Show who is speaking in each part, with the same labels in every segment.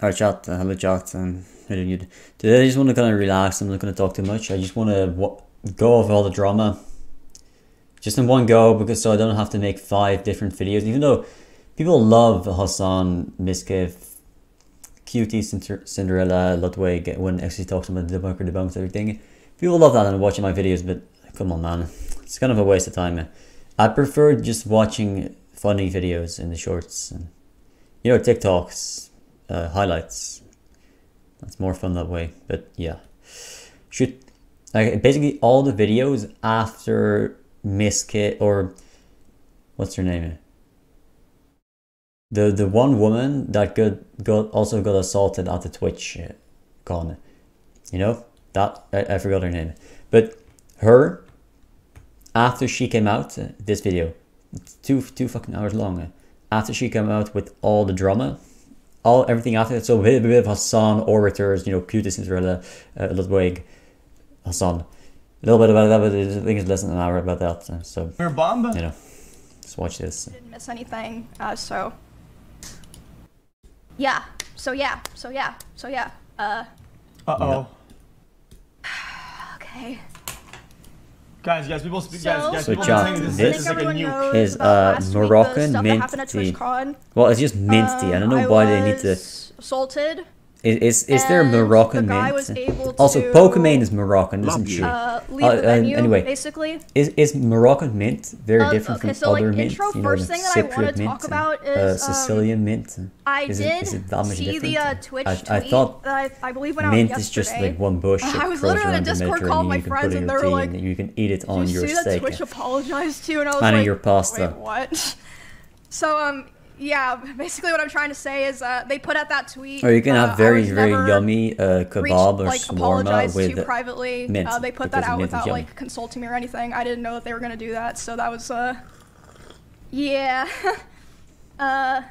Speaker 1: Alright, chat. Hello, chat. How do you do? Today I just want to kind of relax. I'm not going to talk too much. I just want to go off all the drama just in one go, because so I don't have to make 5 different videos. Even though people love Hasan, Mizkif, Qt, Cinderella, Ludwig, when XQc talks about the debunker, debunks everything. People love that and watching my videos, but come on, man. It's kind of a waste of time. I prefer just watching funny videos in the shorts and, you know, TikToks, highlights. That's more fun that way. But yeah, basically all the videos after Mizkif, or what's her name? The one woman that also got assaulted at the Twitch con. You know that I forgot her name, but her, after she came out, this video, it's two fucking hours long. After she came out with all the drama, everything after it, so a bit of Hasan, orators, you know, Qt, Cinderella, Ludwig, Hasan, a little bit about that, but I think it's less than an hour about that. So
Speaker 2: you're a bomb.
Speaker 1: You know, just watch this.
Speaker 3: Didn't miss anything. So yeah.
Speaker 2: Uh-oh.
Speaker 3: Okay.
Speaker 2: Guys, people
Speaker 1: So
Speaker 2: people
Speaker 1: chat,
Speaker 2: saying
Speaker 1: this
Speaker 2: is like a nuke.
Speaker 1: is Moroccan mint tea. Well, it's just mint tea. I don't know why they need to.
Speaker 3: Assaulted.
Speaker 1: Is there Moroccan mint? Also, Pokemon is Moroccan, isn't she? Anyway,
Speaker 3: basically.
Speaker 1: Is Moroccan mint very different from
Speaker 3: so,
Speaker 1: other
Speaker 3: like,
Speaker 1: mints?
Speaker 3: intro,
Speaker 1: You know,
Speaker 3: first
Speaker 1: like
Speaker 3: thing that I want
Speaker 1: Cypriot
Speaker 3: to talk
Speaker 1: mint,
Speaker 3: about is
Speaker 1: Sicilian mint.
Speaker 3: I
Speaker 1: is
Speaker 3: did
Speaker 1: it that much
Speaker 3: see
Speaker 1: different?
Speaker 3: the Twitch
Speaker 1: I thought
Speaker 3: that I believe went out
Speaker 1: mint
Speaker 3: yesterday.
Speaker 1: is just like one bush.
Speaker 3: I was literally in a Discord call with my friends, and they were like,
Speaker 1: "You can eat it on your
Speaker 3: steak." Did you see that
Speaker 1: steak.
Speaker 3: Twitch apologized to? And I was
Speaker 1: And
Speaker 3: like,
Speaker 1: your pasta.
Speaker 3: Wait, what? So yeah, basically what I'm trying to say is they put out that tweet.
Speaker 1: Or you can have very yummy kebab or shawarma with
Speaker 3: privately.
Speaker 1: mint.
Speaker 3: They put that out without like consulting me or anything. I didn't know that they were gonna do that, so that was yeah. I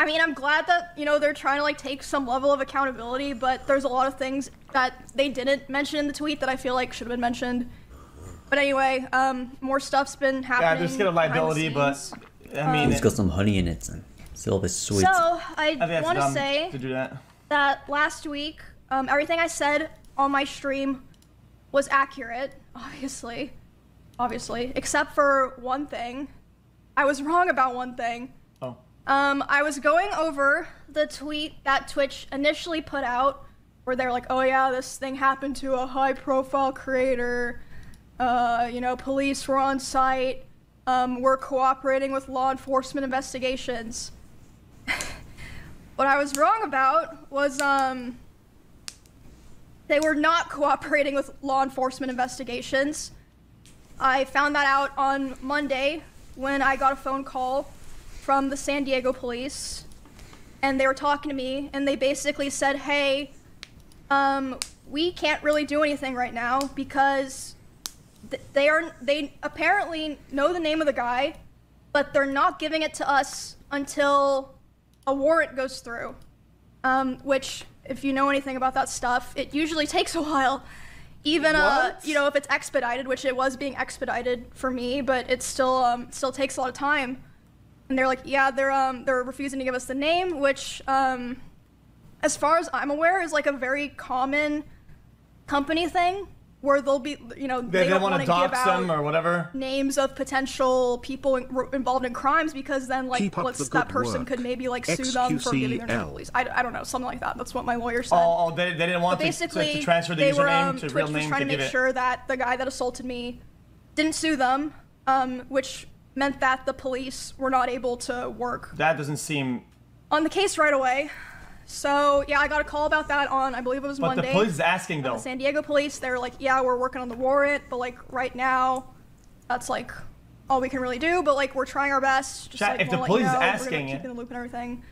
Speaker 3: mean, I'm glad that, you know, they're trying to like take some level of accountability, but there's a lot of things that they didn't mention in the tweet that I feel like should have been mentioned. But anyway, more stuff's been happening.
Speaker 2: Yeah, there's still a liability, but I mean,
Speaker 1: it's got some honey in it. It's a little bit sweet.
Speaker 3: So I want to say that last week, everything I said on my stream was accurate, obviously, except for one thing. I was wrong about one thing.
Speaker 2: Oh.
Speaker 3: I was going over the tweet that Twitch initially put out, where they're like, "Oh yeah, this thing happened to a high-profile creator. You know, police were on site. We're cooperating with law enforcement investigations." What I was wrong about was they were not cooperating with law enforcement investigations. I found that out on Monday when I got a phone call from the San Diego police, and they were talking to me, and they basically said, "Hey, we can't really do anything right now because they apparently know the name of the guy, but they're not giving it to us until a warrant goes through." Which, if you know anything about that stuff, it usually takes a while. Even you know, if it's expedited, which it was being expedited for me, but it still takes a lot of time. And they're like, yeah, they're refusing to give us the name, which as far as I'm aware is like a very common company thing, where they'll be, you know, they don't want to give
Speaker 2: them or whatever
Speaker 3: names of potential people involved in crimes, because then like that person could maybe like sue them for giving their name to police. I don't know, something like that. That's what my lawyer said.
Speaker 2: Oh, they didn't want to transfer the username to real name. Twitch was trying to make sure that the guy that assaulted me didn't sue them, which meant that the police were not able to work. That doesn't seem
Speaker 3: on the case right away. So yeah, I got a call about that on, I believe it was Monday.
Speaker 2: But the police is asking though.
Speaker 3: The San Diego police, they were like, yeah, we're working on the warrant, but like right now, that's like all we can really do. But like we're trying our best. Just, like,
Speaker 2: if the police is asking,
Speaker 3: keep in the loop and everything.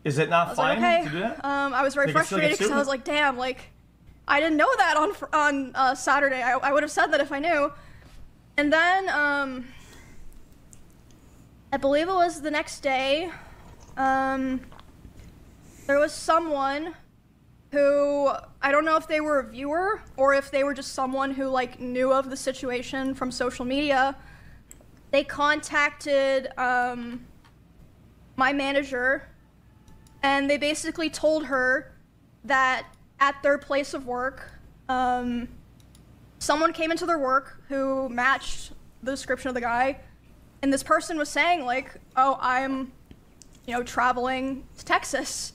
Speaker 2: Is it not fine to do that?
Speaker 3: I was very frustrated because I was like, damn, like I didn't know that on Saturday. I would have said that if I knew. And then I believe it was the next day. There was someone who, I don't know if they were a viewer or if they were just someone who like knew of the situation from social media. They contacted my manager And they basically told her that at their place of work, someone came into their work who matched the description of the guy, and this person was saying like, oh, I'm, you know, traveling to Texas,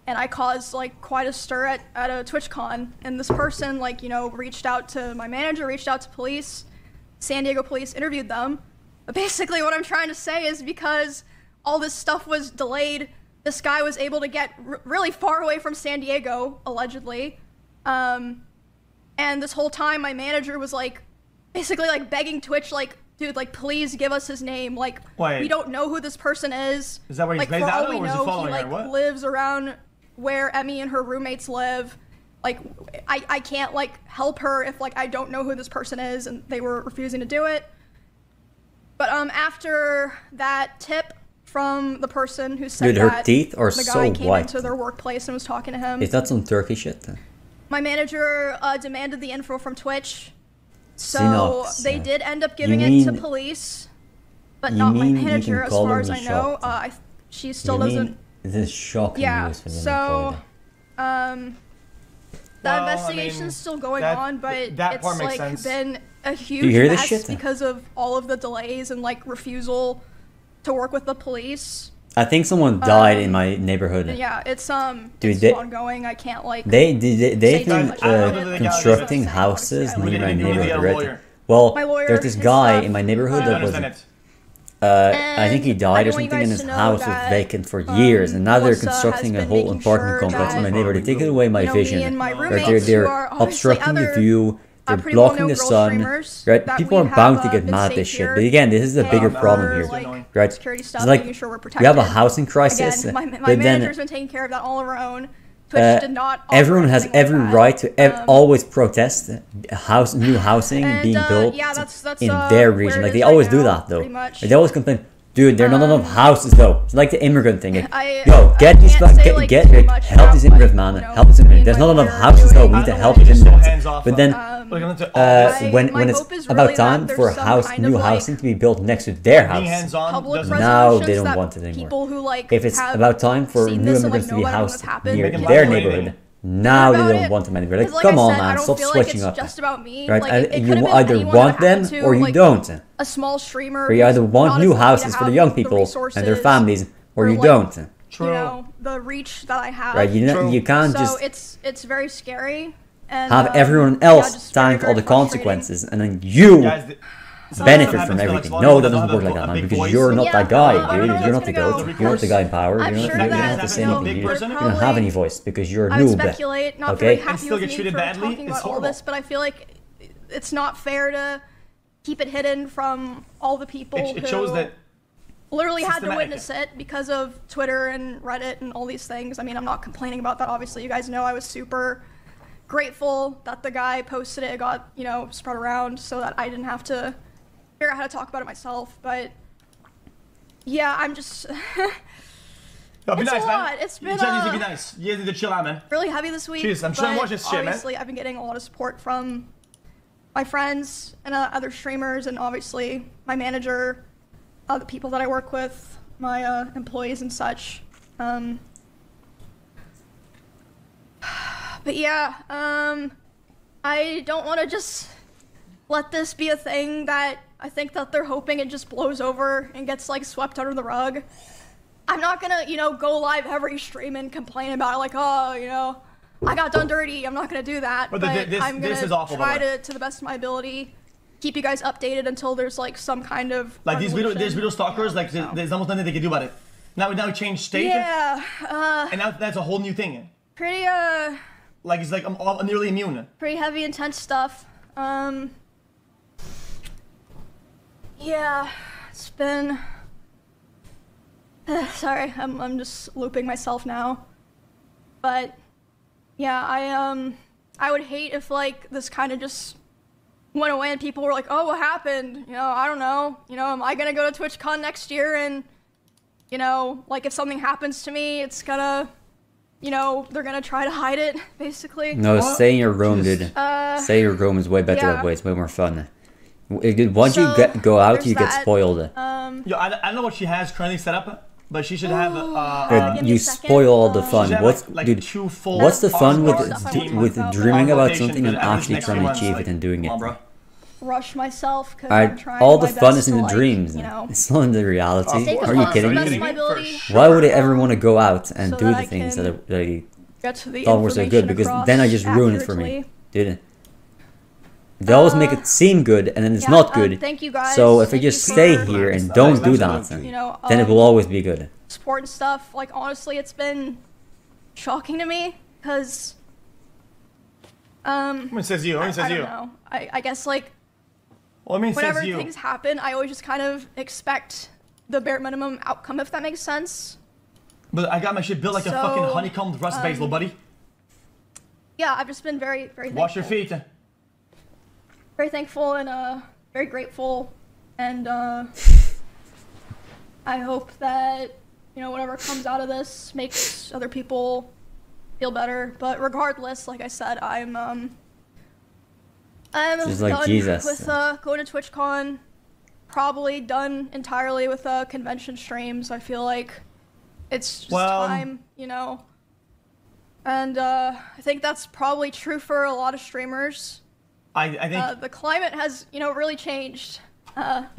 Speaker 3: and I caused like quite a stir at a TwitchCon, and this person like, you know, reached out to my manager, reached out to police, San Diego police interviewed them. But basically what I'm trying to say is because all this stuff was delayed, this guy was able to get really far away from San Diego, allegedly. And this whole time my manager was like, basically like begging Twitch, like, dude, like, please give us his name. Like, we don't know who this person is.
Speaker 4: Is that where he's
Speaker 3: like,
Speaker 4: based out of, or is he following her? What?
Speaker 3: Lives around where Emmy and her roommates live. Like, I can't, like, help her if, like, I don't know who this person is, and they were refusing to do it. But, after that tip from the person who said
Speaker 1: her teeth are
Speaker 3: the
Speaker 1: so
Speaker 3: guy came
Speaker 1: white
Speaker 3: into their workplace and was talking to him.
Speaker 1: Is that some turkey shit then?
Speaker 3: My manager demanded the info from Twitch, so they did end up giving it to police, but not my manager, as far as I know. She still doesn't.
Speaker 1: This is shocking news for the
Speaker 3: so, that investigation's still going on, but it's like been a huge mess because of all of the delays and like refusal to work with the police.
Speaker 1: I think someone died in my neighborhood.
Speaker 3: Yeah, it's
Speaker 1: Dude,
Speaker 3: it's ongoing. I can't like.
Speaker 1: They've been constructing houses near my neighborhood. Right? Well, there's this guy in my neighborhood that was. I think he died or something, and his house was vacant for years, and now they're constructing a whole apartment complex in my neighborhood. They're taking away my vision. Right? They're obstructing the view. They're blocking the sun, right? People are bound to get mad at this shit. But again, this is a bigger problem here, right? It's like we have a housing crisis.
Speaker 3: My manager's been taking care of that all of her own. Twitch did not.
Speaker 1: Everyone has every right to always protest new housing being built in their region. Like they always do that though. They always complain. Dude, there are not enough houses though. It's like the immigrant thing. Yo, help these immigrants, man. Help these immigrants. There's not enough houses though. We need to help these immigrants. But then, when it's about time for new housing to be built next to their house, now they don't want it anymore. If it's about time for new immigrants to be housed near their neighborhood, now they don't want them anymore. Like, come on, man, stop switching up. Right? You either want them or you don't.
Speaker 3: A small streamer.
Speaker 1: Or you either want new houses for the young people and their families, or you don't.
Speaker 3: True. You know, the reach that I have.
Speaker 1: Right? You can't just.
Speaker 3: It's very scary. And,
Speaker 1: have everyone else tank all the consequences, and then you benefit from everything. No, that doesn't work like that, man, because you're not that guy, dude. You're not the goat. You're not the guy in power. You don't have to say anything. You don't have any voice because you're a noob.
Speaker 3: Not very happy with me for talking about all this, but I feel like it's not fair to keep it hidden from all the people who literally had to witness it because of Twitter and Reddit and all these things. I mean, I'm not complaining about that, obviously. You guys know I was super grateful that the guy posted it, got, you know, spread around so that I didn't have to figure out how to talk about it myself. But yeah, I'm just
Speaker 4: Be nice,
Speaker 3: a lot. It's been
Speaker 4: be nice. You guys need to chill out, man.
Speaker 3: Really heavy this week.
Speaker 4: Jeez, I'm trying to watch this shit, man.
Speaker 3: Obviously, I've been getting a lot of support from my friends and other streamers, and obviously my manager, the people that I work with, my employees and such. But yeah, I don't want to just let this be a thing that I think that they're hoping it just blows over and gets like swept under the rug. I'm not gonna, you know, go live every stream and complain about it like, oh, you know, I got done dirty. I'm not gonna do that. But I'm gonna try to the best of my ability, keep you guys updated until there's like some kind of
Speaker 4: like these video stalkers. Like there's almost nothing they can do about it. Now we changed state.
Speaker 3: Yeah.
Speaker 4: And now that's a whole new thing.
Speaker 3: Pretty
Speaker 4: like he's like I'm nearly immune.
Speaker 3: Pretty heavy, intense stuff. Yeah, it's been. Sorry, I'm just looping myself now. But yeah, I would hate if like this kind of just went away and people were like, oh, what happened? You know, I don't know. You know, am I gonna go to TwitchCon next year? And you know, like if something happens to me, it's gonna. You know, they're gonna try to hide it, basically.
Speaker 1: No, stay in your room, dude. Stay in your room is way better that way. It's way more fun. Once you go out, you get spoiled.
Speaker 4: Yo, I don't know what she has currently set up. but she should have.
Speaker 1: You spoil all the fun. What's dude? What's the fun with dreaming about something and actually trying to achieve it and doing it?
Speaker 3: Rush myself because I'm trying
Speaker 1: all the
Speaker 3: my
Speaker 1: fun
Speaker 3: best
Speaker 1: is in
Speaker 3: to,
Speaker 1: the
Speaker 3: like,
Speaker 1: dreams.
Speaker 3: You know,
Speaker 1: it's not in the reality. Are you kidding me?
Speaker 3: Sure.
Speaker 1: Why would I ever want to go out and do the things that I thought were so good? Because then I just ruin it for me, dude. They always make it seem good, and then it's not good.
Speaker 3: Thank you guys.
Speaker 1: So if I just stay here and don't do that, then it will always be good.
Speaker 3: Sport and stuff, like honestly, it's been shocking to me because.
Speaker 4: It says you. It says
Speaker 3: I
Speaker 4: you.
Speaker 3: don't know. I guess like.
Speaker 4: Well, I mean,
Speaker 3: whenever things happen, I always just kind of expect the bare minimum outcome, if that makes sense.
Speaker 4: But I got my shit built like a fucking honeycombed rust base, little buddy.
Speaker 3: Yeah, I've just been very, very thankful.
Speaker 4: Wash your feet.
Speaker 3: Very thankful and very grateful, and I hope that, you know, whatever comes out of this makes other people feel better. But regardless, like I said, I'm
Speaker 1: just like
Speaker 3: done
Speaker 1: Jesus.
Speaker 3: with going to TwitchCon. Probably done entirely with convention streams. I feel like it's just time, you know. And I think that's probably true for a lot of streamers.
Speaker 4: I think
Speaker 3: the climate has, you know, really changed.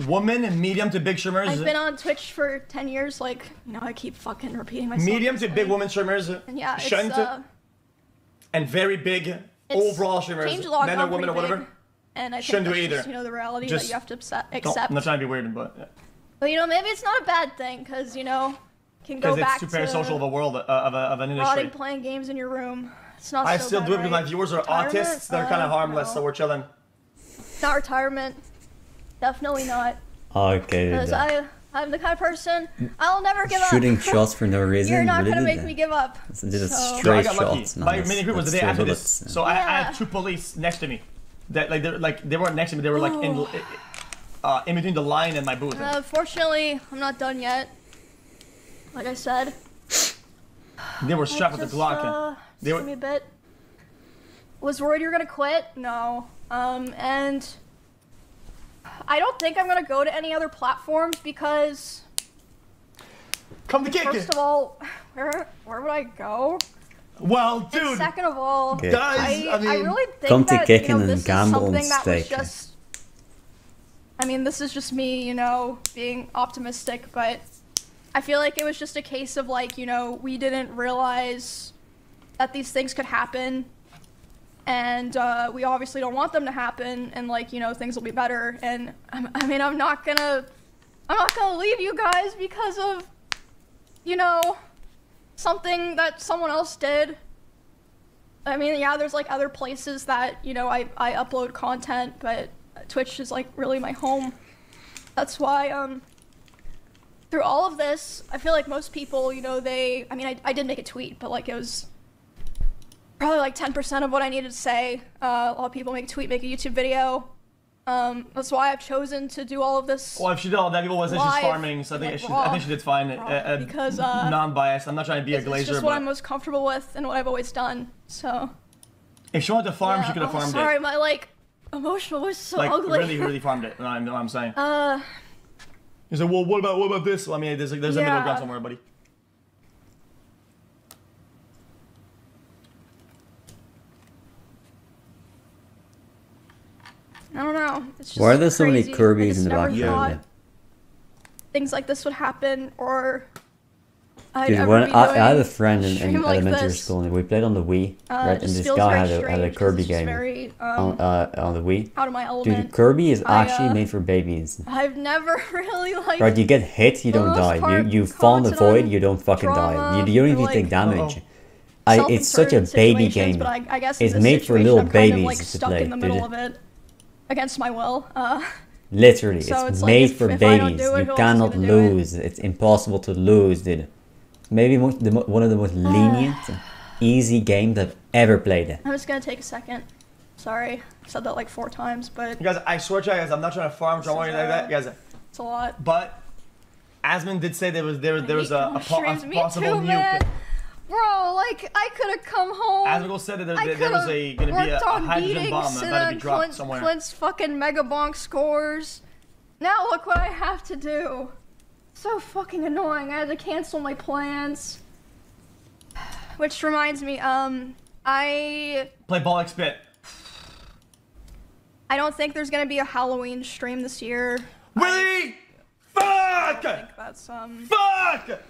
Speaker 4: Women and medium to big streamers.
Speaker 3: I've been on Twitch for 10 years. Like, you know, I keep fucking repeating myself.
Speaker 4: Medium to big women streamers.
Speaker 3: And yeah,
Speaker 4: it's and very big overall streamers, men or women or whatever.
Speaker 3: And I think that's just, you know, the reality that you have to accept.
Speaker 4: I'm not trying to be weird, but. Yeah.
Speaker 3: But you know, maybe it's not a bad thing because, you know, can go back to.
Speaker 4: Because it's too parasocial of a world of an industry.
Speaker 3: Rotting playing games in your room. It's not.
Speaker 4: I
Speaker 3: so
Speaker 4: still
Speaker 3: bad,
Speaker 4: do it because my viewers are autists. They're kind of harmless, so we're chilling.
Speaker 3: Not retirement. Definitely not.
Speaker 1: Okay.
Speaker 3: Because I'm the kind of person, I'll never give up.
Speaker 1: Shooting shots for no reason.
Speaker 3: You're not gonna make me give up.
Speaker 1: Straight shots.
Speaker 4: My mini group was the day after this, so I had 2 police next to me. That they weren't next to me. They were like in between the line and my booth.
Speaker 3: Fortunately, I'm not done yet. Like I said.
Speaker 4: They were strapped with the Glock.
Speaker 3: They were. Me a bit. Was worried you were gonna quit? No. And I don't think I'm gonna go to any other platforms because.
Speaker 4: Come to kick it.
Speaker 3: First of all, where would I go?
Speaker 4: Well, dude.
Speaker 3: And second of all,
Speaker 4: guys, I
Speaker 3: really think
Speaker 1: come to
Speaker 3: that,
Speaker 1: kick
Speaker 3: you know,
Speaker 1: and
Speaker 3: this
Speaker 1: gamble
Speaker 3: is
Speaker 1: and
Speaker 3: something that was
Speaker 1: steak.
Speaker 3: just. I mean, this is just me, you know, being optimistic, but I feel like it was just a case of like, you know, we didn't realize that these things could happen, and we obviously don't want them to happen, and like, you know, things will be better. And I mean, I'm not gonna leave you guys because of, you know, something that someone else did. I mean, yeah, there's like other places that, you know, I upload content, but Twitch is like really my home. That's why through all of this, I feel like most people, you know, I mean, I did make a tweet, but like it was probably like 10% of what I needed to say. A lot of people make a tweet, make a YouTube video. That's why I've chosen to do all of this.
Speaker 4: Well, if she did all that, people was that she's farming, so I think she did fine.
Speaker 3: Because
Speaker 4: non-biased. I'm not trying to be a glazer.
Speaker 3: It's just what I'm most comfortable with and what I've always done. So.
Speaker 4: If she wanted to farm, she could have farmed it.
Speaker 3: Sorry, my like emotional was so
Speaker 4: like,
Speaker 3: ugly.
Speaker 4: really farmed it. What I'm saying. You said, well, what about this? Well, I mean, there's a middle ground somewhere, buddy.
Speaker 3: I don't know. It's just
Speaker 1: why are there so many
Speaker 3: crazy.
Speaker 1: Kirby's in the background?
Speaker 3: Things like this would happen, or
Speaker 1: Dude, when I had a friend in elementary school, and we played on the Wii, right? And this guy had a Kirby game on the Wii.
Speaker 3: Out of my element.
Speaker 1: Dude, Kirby is actually made for babies.
Speaker 3: I've never really like.
Speaker 1: Right, you get hit, you don't die. You fall in the void, you don't fucking die. You don't even take damage. It's such a baby game.
Speaker 3: But I guess
Speaker 1: it's made for little babies to play.
Speaker 3: In the middle of it, against my will.
Speaker 1: Literally, it's made for babies. You cannot lose. It's impossible to lose, dude. Maybe one of the most lenient, easy games I've ever played.
Speaker 3: I'm just gonna take a second. Sorry, I said that like 4 times, but.
Speaker 4: You guys, I swear to you guys, I'm not trying to farm, don't worry like that, you guys.
Speaker 3: It's a lot.
Speaker 4: But Asmund did say there was a possible nuke.
Speaker 3: Bro, like I could have come home.
Speaker 4: Asmund said that there was gonna be a hydrogen bomb about to be dropped somewhere.
Speaker 3: Clint's fucking mega bonk scores. Now look what I have to do. So fucking annoying. I had to cancel my plans. Which reminds me, I...
Speaker 4: Play Ball Spit.
Speaker 3: I don't think there's gonna be a Halloween stream this year.
Speaker 4: Really? Fuck!
Speaker 3: I think that's,
Speaker 4: Fuck!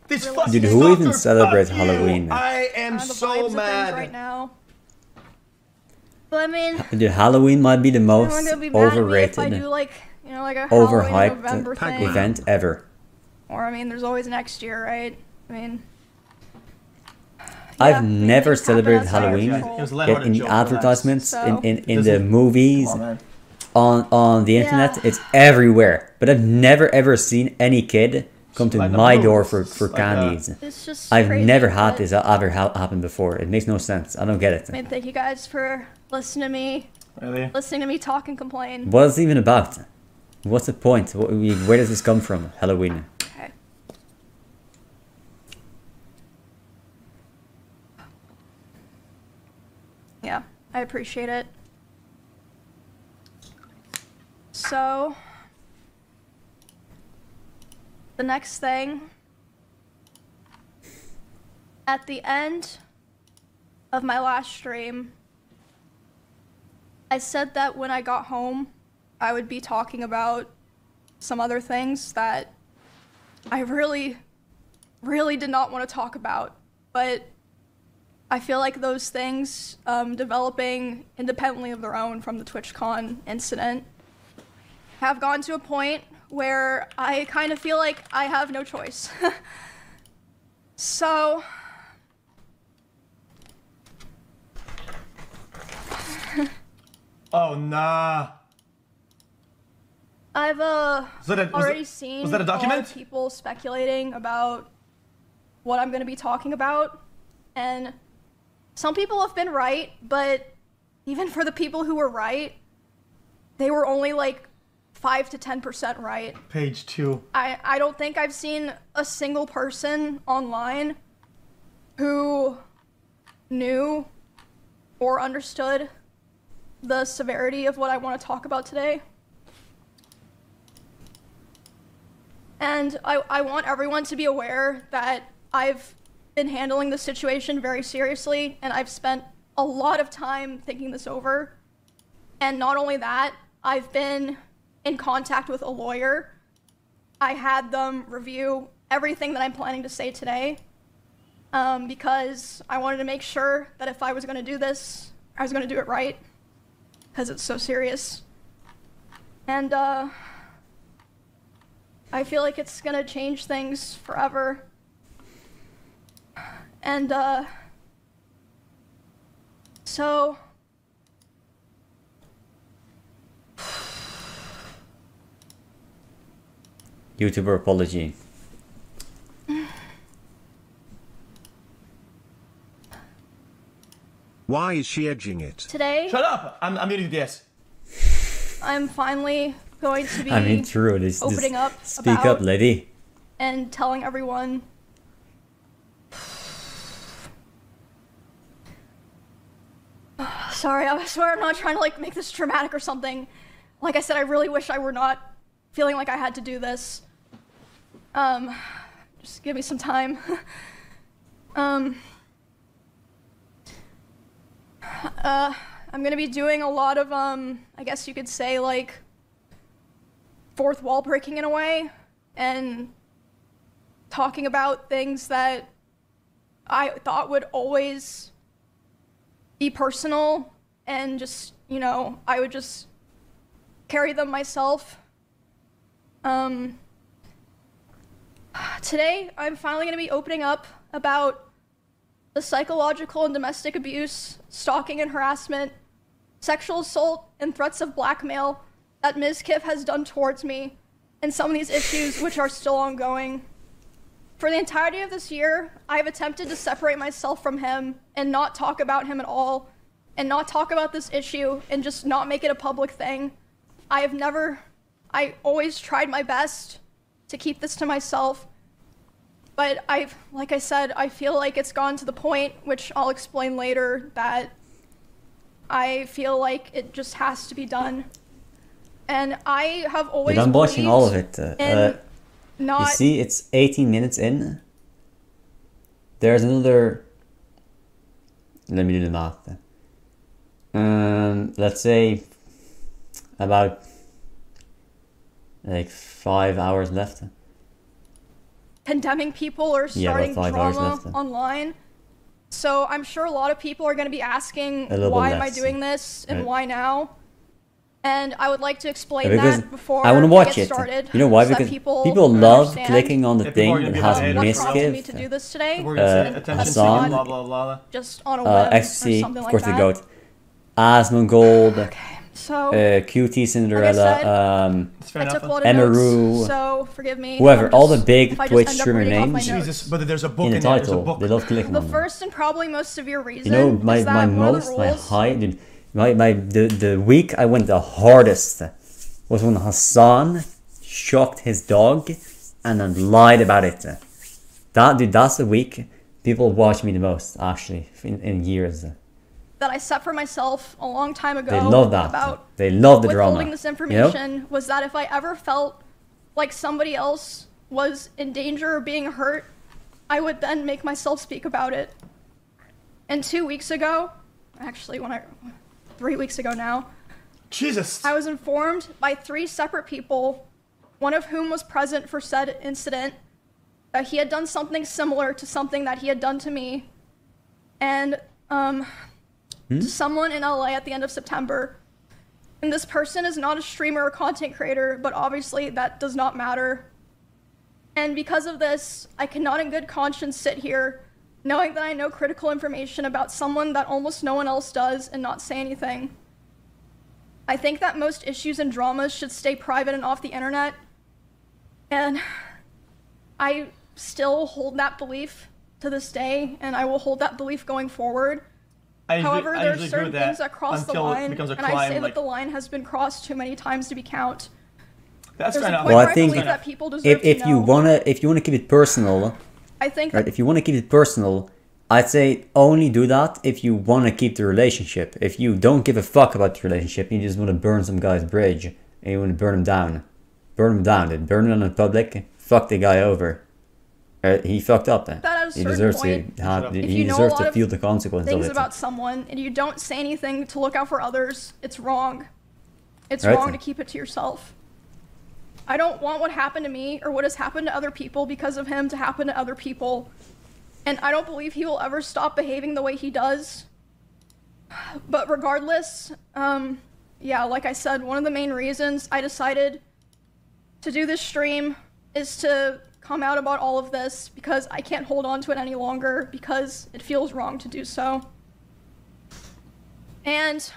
Speaker 4: This fucking
Speaker 1: Dude, who even celebrates Halloween?
Speaker 4: I am so mad
Speaker 3: right now. But I mean,
Speaker 1: dude, Halloween might be the most overrated,
Speaker 3: if I do like, you know, like a
Speaker 1: overhyped event ever.
Speaker 3: Or I mean, there's always next year, right? I mean,
Speaker 1: I've never celebrated Halloween. Yet in the advertisements, in the movies, on the internet, it's everywhere. But I've never ever seen any kid come to my door for candies.
Speaker 3: It's just
Speaker 1: I've
Speaker 3: crazy,
Speaker 1: never had this ever happen before. It makes no sense. I don't get it.
Speaker 3: I mean, thank you guys for listening to me.
Speaker 4: Really?
Speaker 3: Listening to me talk and complain.
Speaker 1: What is it even about? What's the point? Where does this come from? Halloween.
Speaker 3: Okay. Yeah, I appreciate it. So, the next thing, at the end of my last stream, I said that when I got home, I would be talking about some other things that I really did not want to talk about, but I feel like those things developing independently of their own from the TwitchCon incident have gone to a point where I kind of feel like I have no choice. So,
Speaker 4: oh nah.
Speaker 3: I've already seen
Speaker 4: was that a document?
Speaker 3: A lot of people speculating about what I'm going to be talking about, and some people have been right, but even for the people who were right, they were only like 5 to 10% right.
Speaker 4: Page 2.
Speaker 3: I don't think I've seen a single person online who knew or understood the severity of what I want to talk about today. And I want everyone to be aware that I've been handling the situation very seriously, and I've spent a lot of time thinking this over. And not only that, I've been in contact with a lawyer. I had them review everything that I'm planning to say today, because I wanted to make sure that if I was going to do this, I was going to do it right, because it's so serious. And I feel like it's going to change things forever. And so
Speaker 1: YouTuber apology.
Speaker 5: Why is she edging it?
Speaker 3: Today,
Speaker 4: shut up! I'm muting this.
Speaker 3: I'm finally going to be
Speaker 1: opening
Speaker 3: up
Speaker 1: speak up, lady,
Speaker 3: and telling everyone sorry, I swear I'm not trying to like make this dramatic or something. Like I said, I really wish I were not feeling like I had to do this. Just give me some time. I'm gonna be doing a lot of, I guess you could say, like, fourth wall breaking in a way, and talking about things that I thought would always be personal, and just, you know, I would just carry them myself. Today, I'm finally gonna be opening up about the psychological and domestic abuse, stalking and harassment, sexual assault, and threats of blackmail that Mizkif has done towards me, and some of these issues which are still ongoing. For the entirety of this year, I have attempted to separate myself from him and not talk about him at all, and not talk about this issue, and just not make it a public thing. I always tried my best to keep this to myself, but like I said, I feel like it's gone to the point, which I'll explain later, that I feel like it just has to be done. And I have always
Speaker 1: I'm watching all of it.
Speaker 3: not...
Speaker 1: You see, it's 18 minutes in. There's another... Let me do the math. Let's say about like 5 hours left.
Speaker 3: Condemning people or starting drama online. So I'm sure a lot of people are going to be asking, why am I doing this and why now? And I would like to explain that before
Speaker 1: I want to watch
Speaker 3: it
Speaker 1: it.
Speaker 3: Started,
Speaker 1: you know why?
Speaker 3: So
Speaker 1: because
Speaker 3: people
Speaker 1: love clicking on the thing that has Mizkif,
Speaker 3: me to do this today.
Speaker 1: Hasan,
Speaker 4: blah blah blah.
Speaker 3: Just on a whim
Speaker 1: xQc,
Speaker 3: or something
Speaker 1: of course
Speaker 3: like
Speaker 1: the goat, Asmongold,
Speaker 3: Okay. So,
Speaker 1: Qt Cinderella,
Speaker 3: I took a lot of notes, so forgive me.
Speaker 1: whoever, all the big Twitch streamer names.
Speaker 4: Jesus, but there's a book
Speaker 1: in the title.
Speaker 4: Book.
Speaker 1: They love clicking on them.
Speaker 3: The first and probably most severe reason.
Speaker 1: You know, my high, dude, the week I went the hardest was when Hasan shocked his dog and then lied about it. That's the week people watch me the most, actually, in years.
Speaker 3: That I set for myself a long time ago.
Speaker 1: They love that.
Speaker 3: About
Speaker 1: they love the drama.
Speaker 3: Withholding this information was that if I ever felt like somebody else was in danger or being hurt, I would then make myself speak about it. And 2 weeks ago, actually 3 weeks ago now,
Speaker 4: Jesus,
Speaker 3: I was informed by 3 separate people, one of whom was present for said incident, that he had done something similar to something that he had done to me. And, to someone in LA at the end of September. And this person is not a streamer or content creator, but obviously that does not matter. And because of this, I cannot in good conscience sit here knowing that I know critical information about someone that almost no one else does and not say anything. I think that most issues and dramas should stay private and off the internet. And I still hold that belief to this day, and I will hold that belief going forward. However, there are certain things that cross the line, and I say that the line has been crossed too many times to be count.
Speaker 4: That's fair enough.
Speaker 1: Well, I think if you wanna keep it personal,
Speaker 3: I think
Speaker 1: if you wanna keep it personal, I'd say only do that if you wanna keep the relationship. If you don't give a fuck about the relationship, you just wanna burn some guy's bridge and you wanna burn him down, burn him down in public, fuck the guy over. He fucked up then. He deserves to feel the consequences of it.
Speaker 3: Things about someone and you don't say anything to look out for others, it's wrong. It's wrong to keep it to yourself. I don't want what happened to me or what has happened to other people because of him to happen to other people. And I don't believe he will ever stop behaving the way he does. But regardless, yeah, like I said, one of the main reasons I decided to do this stream is to come out about all of this because I can't hold on to it any longer because it feels wrong to do so. And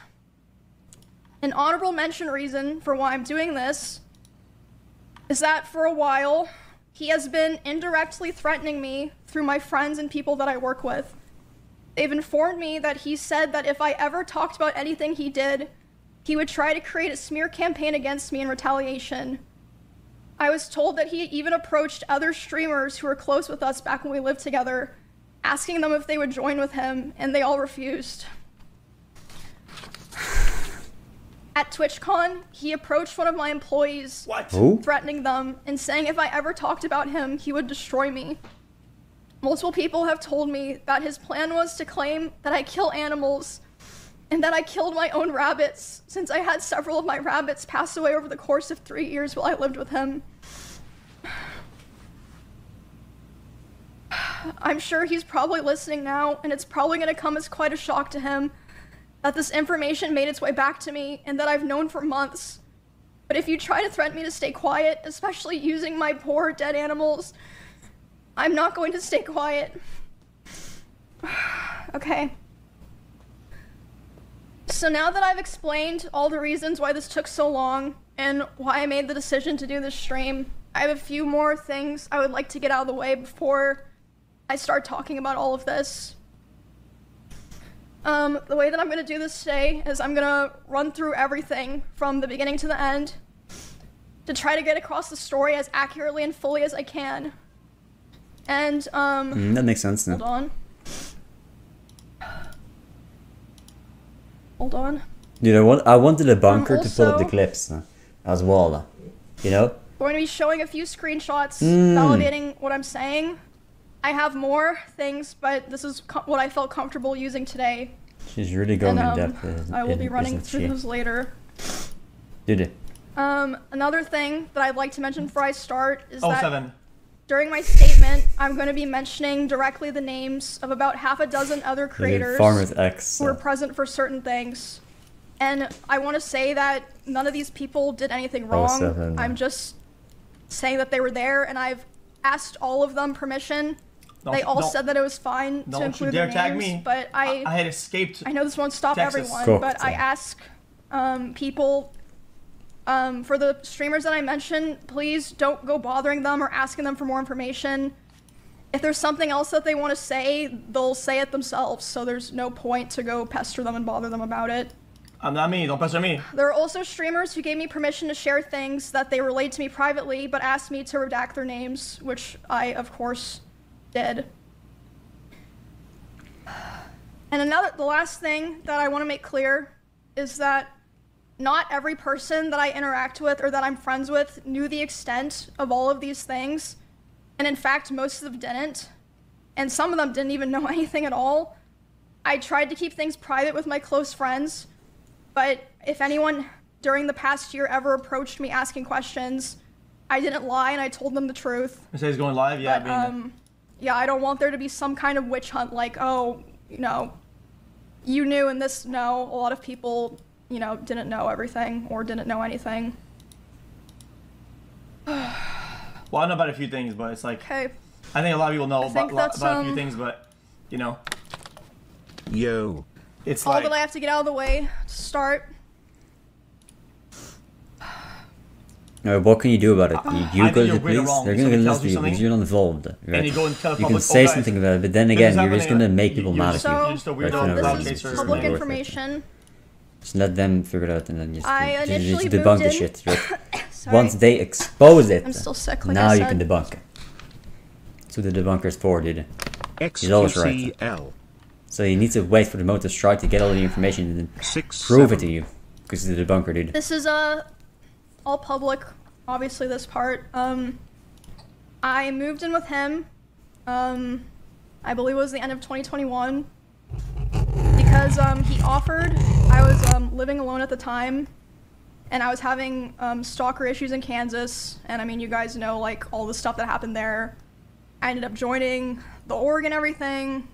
Speaker 3: an honorable mention reason for why I'm doing this is that for a while, he has been indirectly threatening me through my friends and people that I work with. They've informed me that he said that if I ever talked about anything he did, he would try to create a smear campaign against me in retaliation. I was told that he even approached other streamers who were close with us back when we lived together, asking them if they would join with him, and they all refused. At TwitchCon, he approached one of my employees, threatening them and saying if I ever talked about him, he would destroy me. Multiple people have told me that his plan was to claim that I kill animals and that I killed my own rabbits, since I had several of my rabbits pass away over the course of 3 years while I lived with him. I'm sure he's probably listening now, and it's probably going to come as quite a shock to him that this information made its way back to me and that I've known for months. But if you try to threaten me to stay quiet, especially using my poor dead animals, I'm not going to stay quiet. Okay. So now that I've explained all the reasons why this took so long and why I made the decision to do this stream, I have a few more things I would like to get out of the way before I start talking about all of this. The way that I'm going to do this today is I'm going to run through everything from the beginning to the end to try to get across the story as accurately and fully as I can. And,
Speaker 1: that makes sense now.
Speaker 3: Hold on. Hold on.
Speaker 1: You know what? I wanted a bunker to pull up the clips as well. You know?
Speaker 3: going to be showing a few screenshots validating what I'm saying. I have more things, but this is what I felt comfortable using today.
Speaker 1: She's really going in depth.
Speaker 3: I will be running through those later.
Speaker 1: Did it?
Speaker 3: Another thing that I'd like to mention before I start is that
Speaker 4: 07.
Speaker 3: During my statement, I'm going to be mentioning directly the names of about half a dozen other creators who were present for certain things. And I want to say that none of these people did anything wrong. I'm just saying that they were there, and I've asked all of them permission. They all said that it was fine to include their names, tag me. But I
Speaker 4: had escaped.
Speaker 3: I know this won't stop
Speaker 4: Texas.
Speaker 3: everyone, but I ask people, for the streamers that I mentioned, please don't go bothering them or asking them for more information. If there's something else that they want to say, they'll say it themselves, so there's no point to go pester them and bother them about it.
Speaker 4: I'm not me, don't pester me.
Speaker 3: There are also streamers who gave me permission to share things that they relayed to me privately, but asked me to redact their names, which I, of course, did. And the last thing that I want to make clear is that not every person that I interact with or that I'm friends with knew the extent of all of these things. And in fact, most of them didn't. And some of them didn't even know anything at all. I tried to keep things private with my close friends. But if anyone during the past year ever approached me asking questions, I didn't lie and I told them the truth.
Speaker 4: You say he's going live? Yeah.
Speaker 3: But, yeah, I don't want there to be some kind of witch hunt like, oh, you know, you knew and this, no. A lot of people, you know, didn't know everything or didn't know anything.
Speaker 4: Well, I know about a few things, but it's like,
Speaker 3: okay.
Speaker 4: I think a lot of people know about a few things, but, you know.
Speaker 5: Yo.
Speaker 4: It's
Speaker 3: all that I have to get out of the way to start.
Speaker 1: What can you do about it? You go to the police, they're going to listen to you because you're not involved. Right?
Speaker 4: And you go and tell
Speaker 1: you can say something about it, but then again, you're just going to make people mad at you.
Speaker 3: So, this is public information.
Speaker 1: Just let them figure it out and then just
Speaker 3: debunk
Speaker 1: the shit. Right? Once they expose it,
Speaker 3: I'm still sick, like
Speaker 1: now you can debunk it. That's what the debunker's for, dude. He's always right. So you need to wait for the moment to strike to get all the information and then prove it to you. Because he's the debunker, dude.
Speaker 3: This is all public, obviously this part. I moved in with him, I believe it was the end of 2021. Because he offered, I was living alone at the time, and I was having stalker issues in Kansas, and I mean, you guys know like all the stuff that happened there. I ended up joining the org and everything.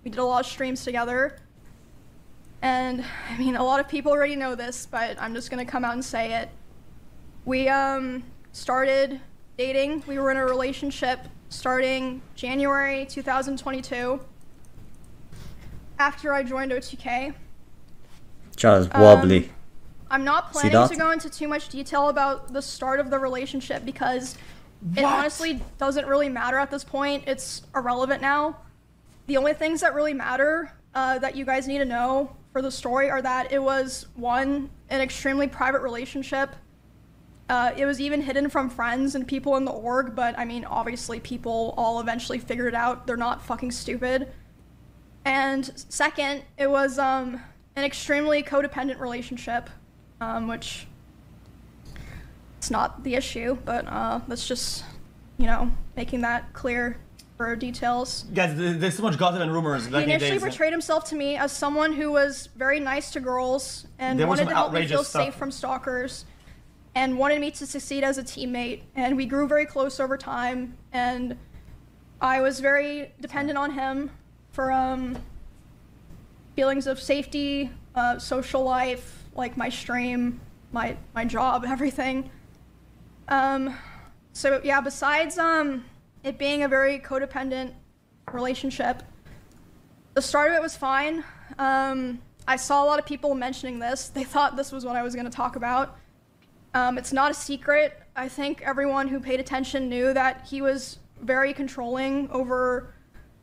Speaker 3: We did a lot of streams together, and I mean, a lot of people already know this, but I'm just gonna come out and say it. We started dating. We were in a relationship starting January 2022. After I joined OTK.
Speaker 1: Charles wobbly.
Speaker 3: I'm not planning to go into too much detail about the start of the relationship because it honestly doesn't really matter at this point. It's irrelevant now. The only things that really matter that you guys need to know for the story are that it was, one, an extremely private relationship. It was even hidden from friends and people in the org, but I mean, obviously people all eventually figured it out. They're not fucking stupid. And second, it was an extremely codependent relationship, which it's not the issue, but that's just, you know, making that clear for details.
Speaker 4: Guys, there's so much gossip and rumors.
Speaker 3: He initially portrayed himself to me as someone who was very nice to girls and wanted to help me feel safe from stalkers and wanted me to succeed as a teammate. And we grew very close over time, and I was very dependent on him for feelings of safety, social life, like my stream, my job, everything. So yeah, besides it being a very codependent relationship, the start of it was fine. I saw a lot of people mentioning this. They thought this was what I was going to talk about. It's not a secret. I think everyone who paid attention knew that he was very controlling over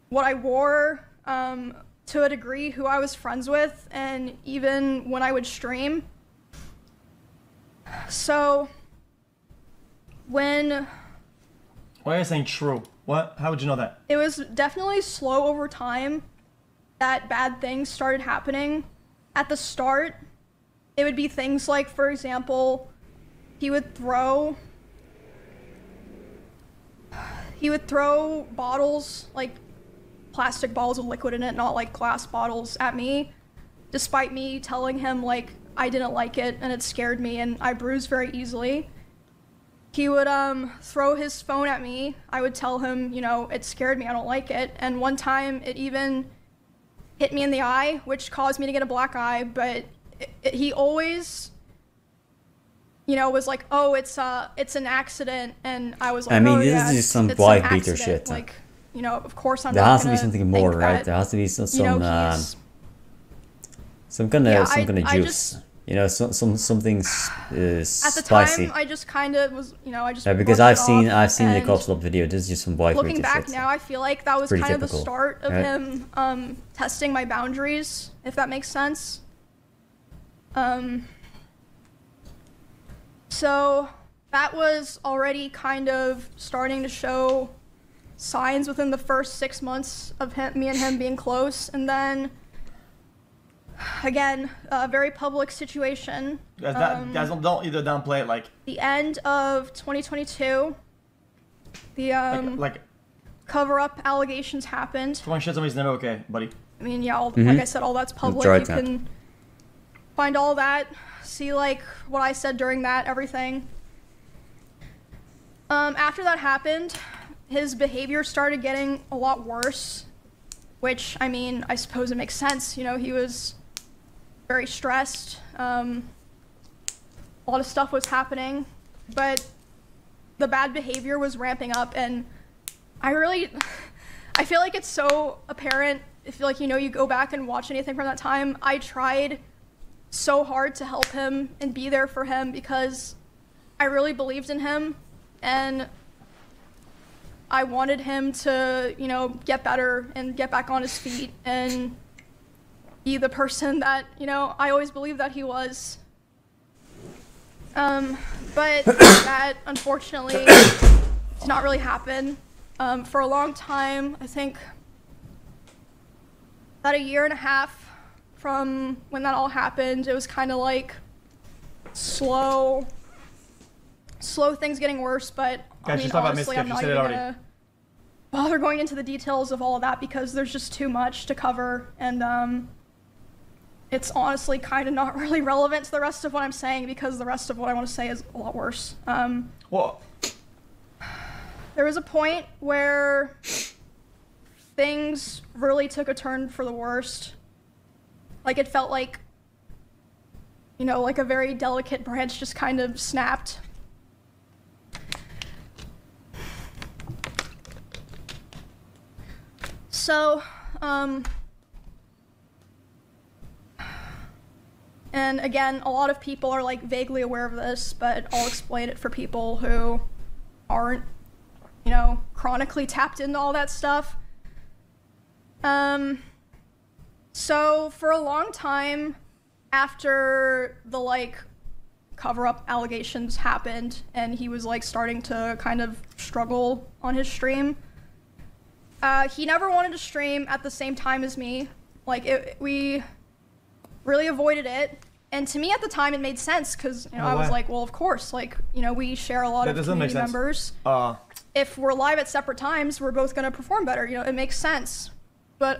Speaker 3: what I wore, to a degree, who I was friends with, and even when I would stream. So, when...
Speaker 4: Why are you saying true? What? How would you know that?
Speaker 3: It was definitely slow over time that bad things started happening. At the start, it would be things like, for example, he would throw he would throw bottles, like plastic bottles with liquid in it, not like glass bottles, at me, despite me telling him like I didn't like it and it scared me and I bruise very easily. He would throw his phone at me. I would tell him, you know, it scared me, I don't like it. And one time it even hit me in the eye, which caused me to get a black eye, but he always, you know, was like, oh, it's an accident. And I was like,
Speaker 1: I mean,
Speaker 3: oh,
Speaker 1: this
Speaker 3: yeah,
Speaker 1: is just some wife beater shit.
Speaker 3: Like, you know, of course I'm
Speaker 1: there
Speaker 3: not
Speaker 1: has to be something more, right? There has to be some kind of juice. You know, something spicy.
Speaker 3: At the time, I just kind of was, you know, I just
Speaker 1: because I've seen the cops up video. This is just some white.
Speaker 3: Looking back now, I feel like that was kind
Speaker 1: typical,
Speaker 3: of the start of him testing my boundaries, if that makes sense. So that was already kind of starting to show signs within the first 6 months of me and him being close, and then. Again, a very public situation.
Speaker 4: Guys, don't either downplay it. Like
Speaker 3: the end of 2022, the cover-up allegations happened.
Speaker 4: Throwing shit somebody's never okay, buddy.
Speaker 3: I mean, yeah, like I said, all that's public. You can find all that, see like what I said during that, everything. After that happened, his behavior started getting a lot worse, which I mean, I suppose it makes sense. You know, he was very stressed. A lot of stuff was happening, but the bad behavior was ramping up, and I feel like it's so apparent if like, you know, you go back and watch anything from that time. I tried so hard to help him and be there for him because I really believed in him, and I wanted him to, you know, get better and get back on his feet and be the person that, you know, I always believed that he was. But that, unfortunately, did not really happen. For a long time, I think about 1.5 years from when that all happened, it was kind of like slow things getting worse, but I mean, honestly, I'm not even gonna bother going into the details of all of that because there's just too much to cover, and it's honestly kind of not really relevant to the rest of what I'm saying because the rest of what I want to say is a lot worse.
Speaker 4: Well,
Speaker 3: there was a point where things really took a turn for the worst. Like, it felt like, you know, like a very delicate branch just kind of snapped. So, and again, a lot of people are like vaguely aware of this, but I'll explain it for people who aren't, you know, chronically tapped into all that stuff. So for a long time after the like cover-up allegations happened and he was like starting to kind of struggle on his stream, he never wanted to stream at the same time as me. Like, we really avoided it. And to me at the time it made sense because, you know, I was like, well, of course, like, you know, we share a lot of community members. If we're live at separate times, we're both going to perform better. You know, it makes sense. But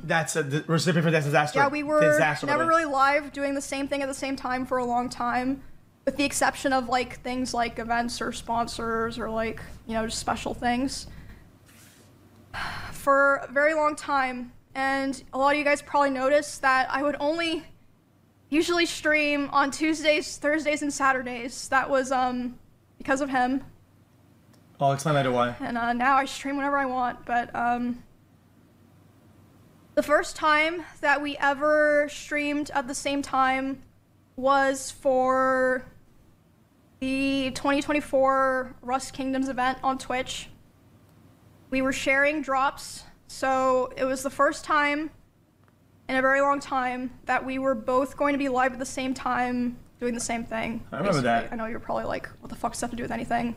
Speaker 4: that's a recipe for that disaster.
Speaker 3: Yeah, we were never really live doing the same thing at the same time for a long time, with the exception of like things like events or sponsors or like, you know, just special things. For a very long time, and a lot of you guys probably noticed that I would only usually stream on Tuesdays, Thursdays, and Saturdays. That was because of him.
Speaker 4: I'll explain later why.
Speaker 3: And now I stream whenever I want, but the first time that we ever streamed at the same time was for the 2024 Rust Kingdoms event on Twitch. We were sharing drops, so it was the first time in a very long time that we were both going to be live at the same time doing the same thing.
Speaker 4: I remember that.
Speaker 3: I know you're probably like, what the fuck does that have to do with anything?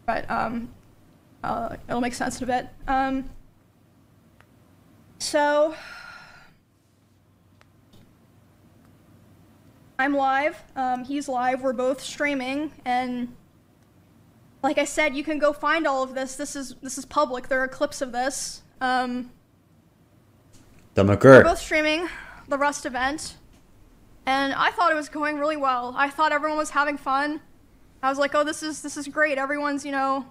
Speaker 3: But it'll make sense in a bit. So I'm live, he's live, we're both streaming, and like I said, you can go find all of this. This is public. There are clips of this. We're both streaming the Rust event, and I thought it was going really well. I thought everyone was having fun. I was like, oh, this is great. Everyone's, you know,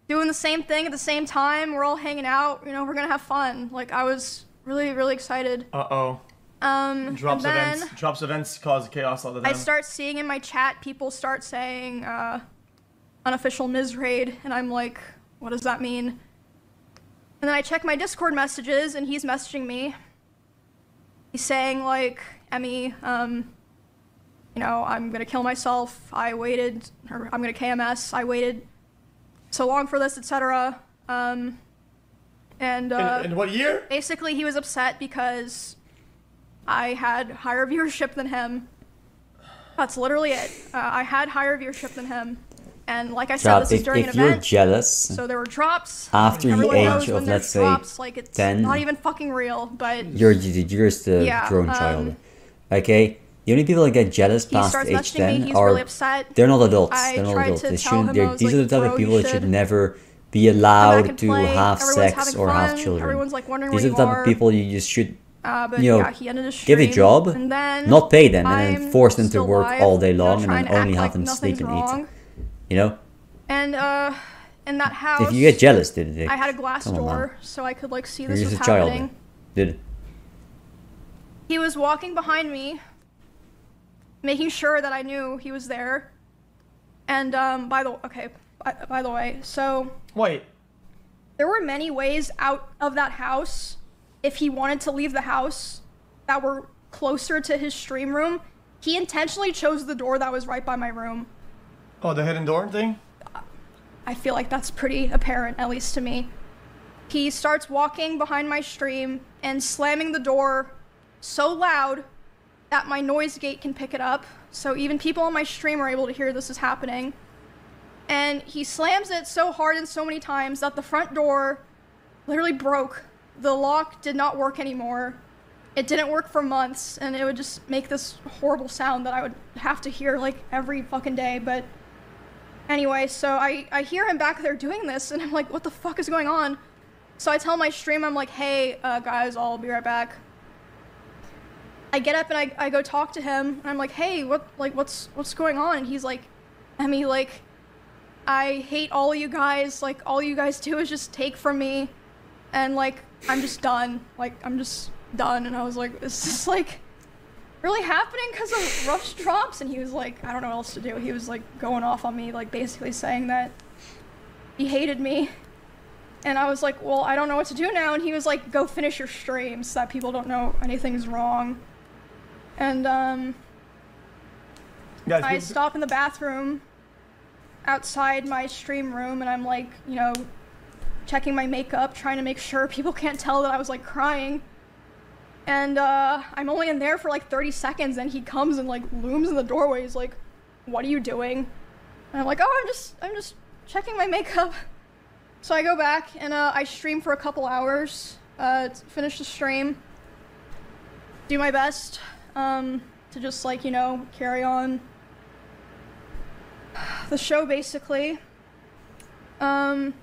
Speaker 3: doing the same thing at the same time. We're all hanging out. You know, we're gonna have fun. Like, I was really, really excited.
Speaker 4: Drops events cause chaos all the time.
Speaker 3: I start seeing in my chat people start saying unofficial Miz raid, and I'm like, what does that mean? And then I check my Discord messages, and he's messaging me. He's saying like, Emmy, you know, I'm gonna kill myself. I waited, or I'm gonna KMS. I waited so long for this, etc. And
Speaker 4: in what year?
Speaker 3: Basically, he was upset because I had higher viewership than him. That's literally it. I had higher viewership than him. And like I said, this is during an event.
Speaker 1: If you're jealous,
Speaker 3: so there were drops.
Speaker 1: After the age of, let's say,
Speaker 3: drops, like, it's
Speaker 1: 10,
Speaker 3: not even fucking real, but
Speaker 1: you're just a grown child. Okay? The only people that get jealous past age 10 are,
Speaker 3: really upset.
Speaker 1: They're not adults. They're not adults. They shouldn't, these are the type of people that should never be allowed to have sex or have children.
Speaker 3: Everyone's like wondering
Speaker 1: these are the type of people you just should,
Speaker 3: but
Speaker 1: you know,
Speaker 3: yeah, he ended his stream,
Speaker 1: give a job,
Speaker 3: and then
Speaker 1: not pay them, and then force them to work
Speaker 3: live,
Speaker 1: all day long,
Speaker 3: you know,
Speaker 1: and then only have
Speaker 3: like
Speaker 1: them sleep and
Speaker 3: wrong.
Speaker 1: eat. You know?
Speaker 3: And in that house,
Speaker 1: if you get jealous, dude,
Speaker 3: I had a glass door, so I could like see this was
Speaker 1: a
Speaker 3: happening.
Speaker 1: Child, dude.
Speaker 3: He was walking behind me, making sure that I knew he was there. And by the way, so
Speaker 4: wait,
Speaker 3: there were many ways out of that house if he wanted to leave the house that were closer to his stream room. He intentionally chose the door that was right by my room.
Speaker 4: Oh, the hidden door thing?
Speaker 3: I feel like that's pretty apparent, at least to me. He starts walking behind my stream and slamming the door so loud that my noise gate can pick it up. So even people on my stream are able to hear this is happening. And he slams it so hard and so many times that the front door literally broke. The lock did not work anymore. It didn't work for months, and it would just make this horrible sound that I would have to hear like every fucking day. But anyway, so I hear him back there doing this, and I'm like, what the fuck is going on? So I tell my stream, I'm like, hey, guys, I'll be right back. I get up and I go talk to him, and I'm like, hey, what's going on? And he's like, Emmy, like, I hate all of you guys. Like, all you guys do is just take from me, and like, I'm just done. Like, I'm just done. And I was like, is this like really happening because of Rush drops? And he was like, I don't know what else to do. He was like going off on me, like basically saying that he hated me. And I was like, well, I don't know what to do now. And he was like, go finish your stream so that people don't know anything's wrong. And I stop in the bathroom outside my stream room, and I'm like, you know, checking my makeup, trying to make sure people can't tell that I was like crying. And I'm only in there for like 30 seconds, and he comes and like looms in the doorway. He's like, what are you doing? And I'm like, oh, I'm just checking my makeup. So I go back and I stream for a couple hours, finish the stream, do my best to just like, you know, carry on the show basically. And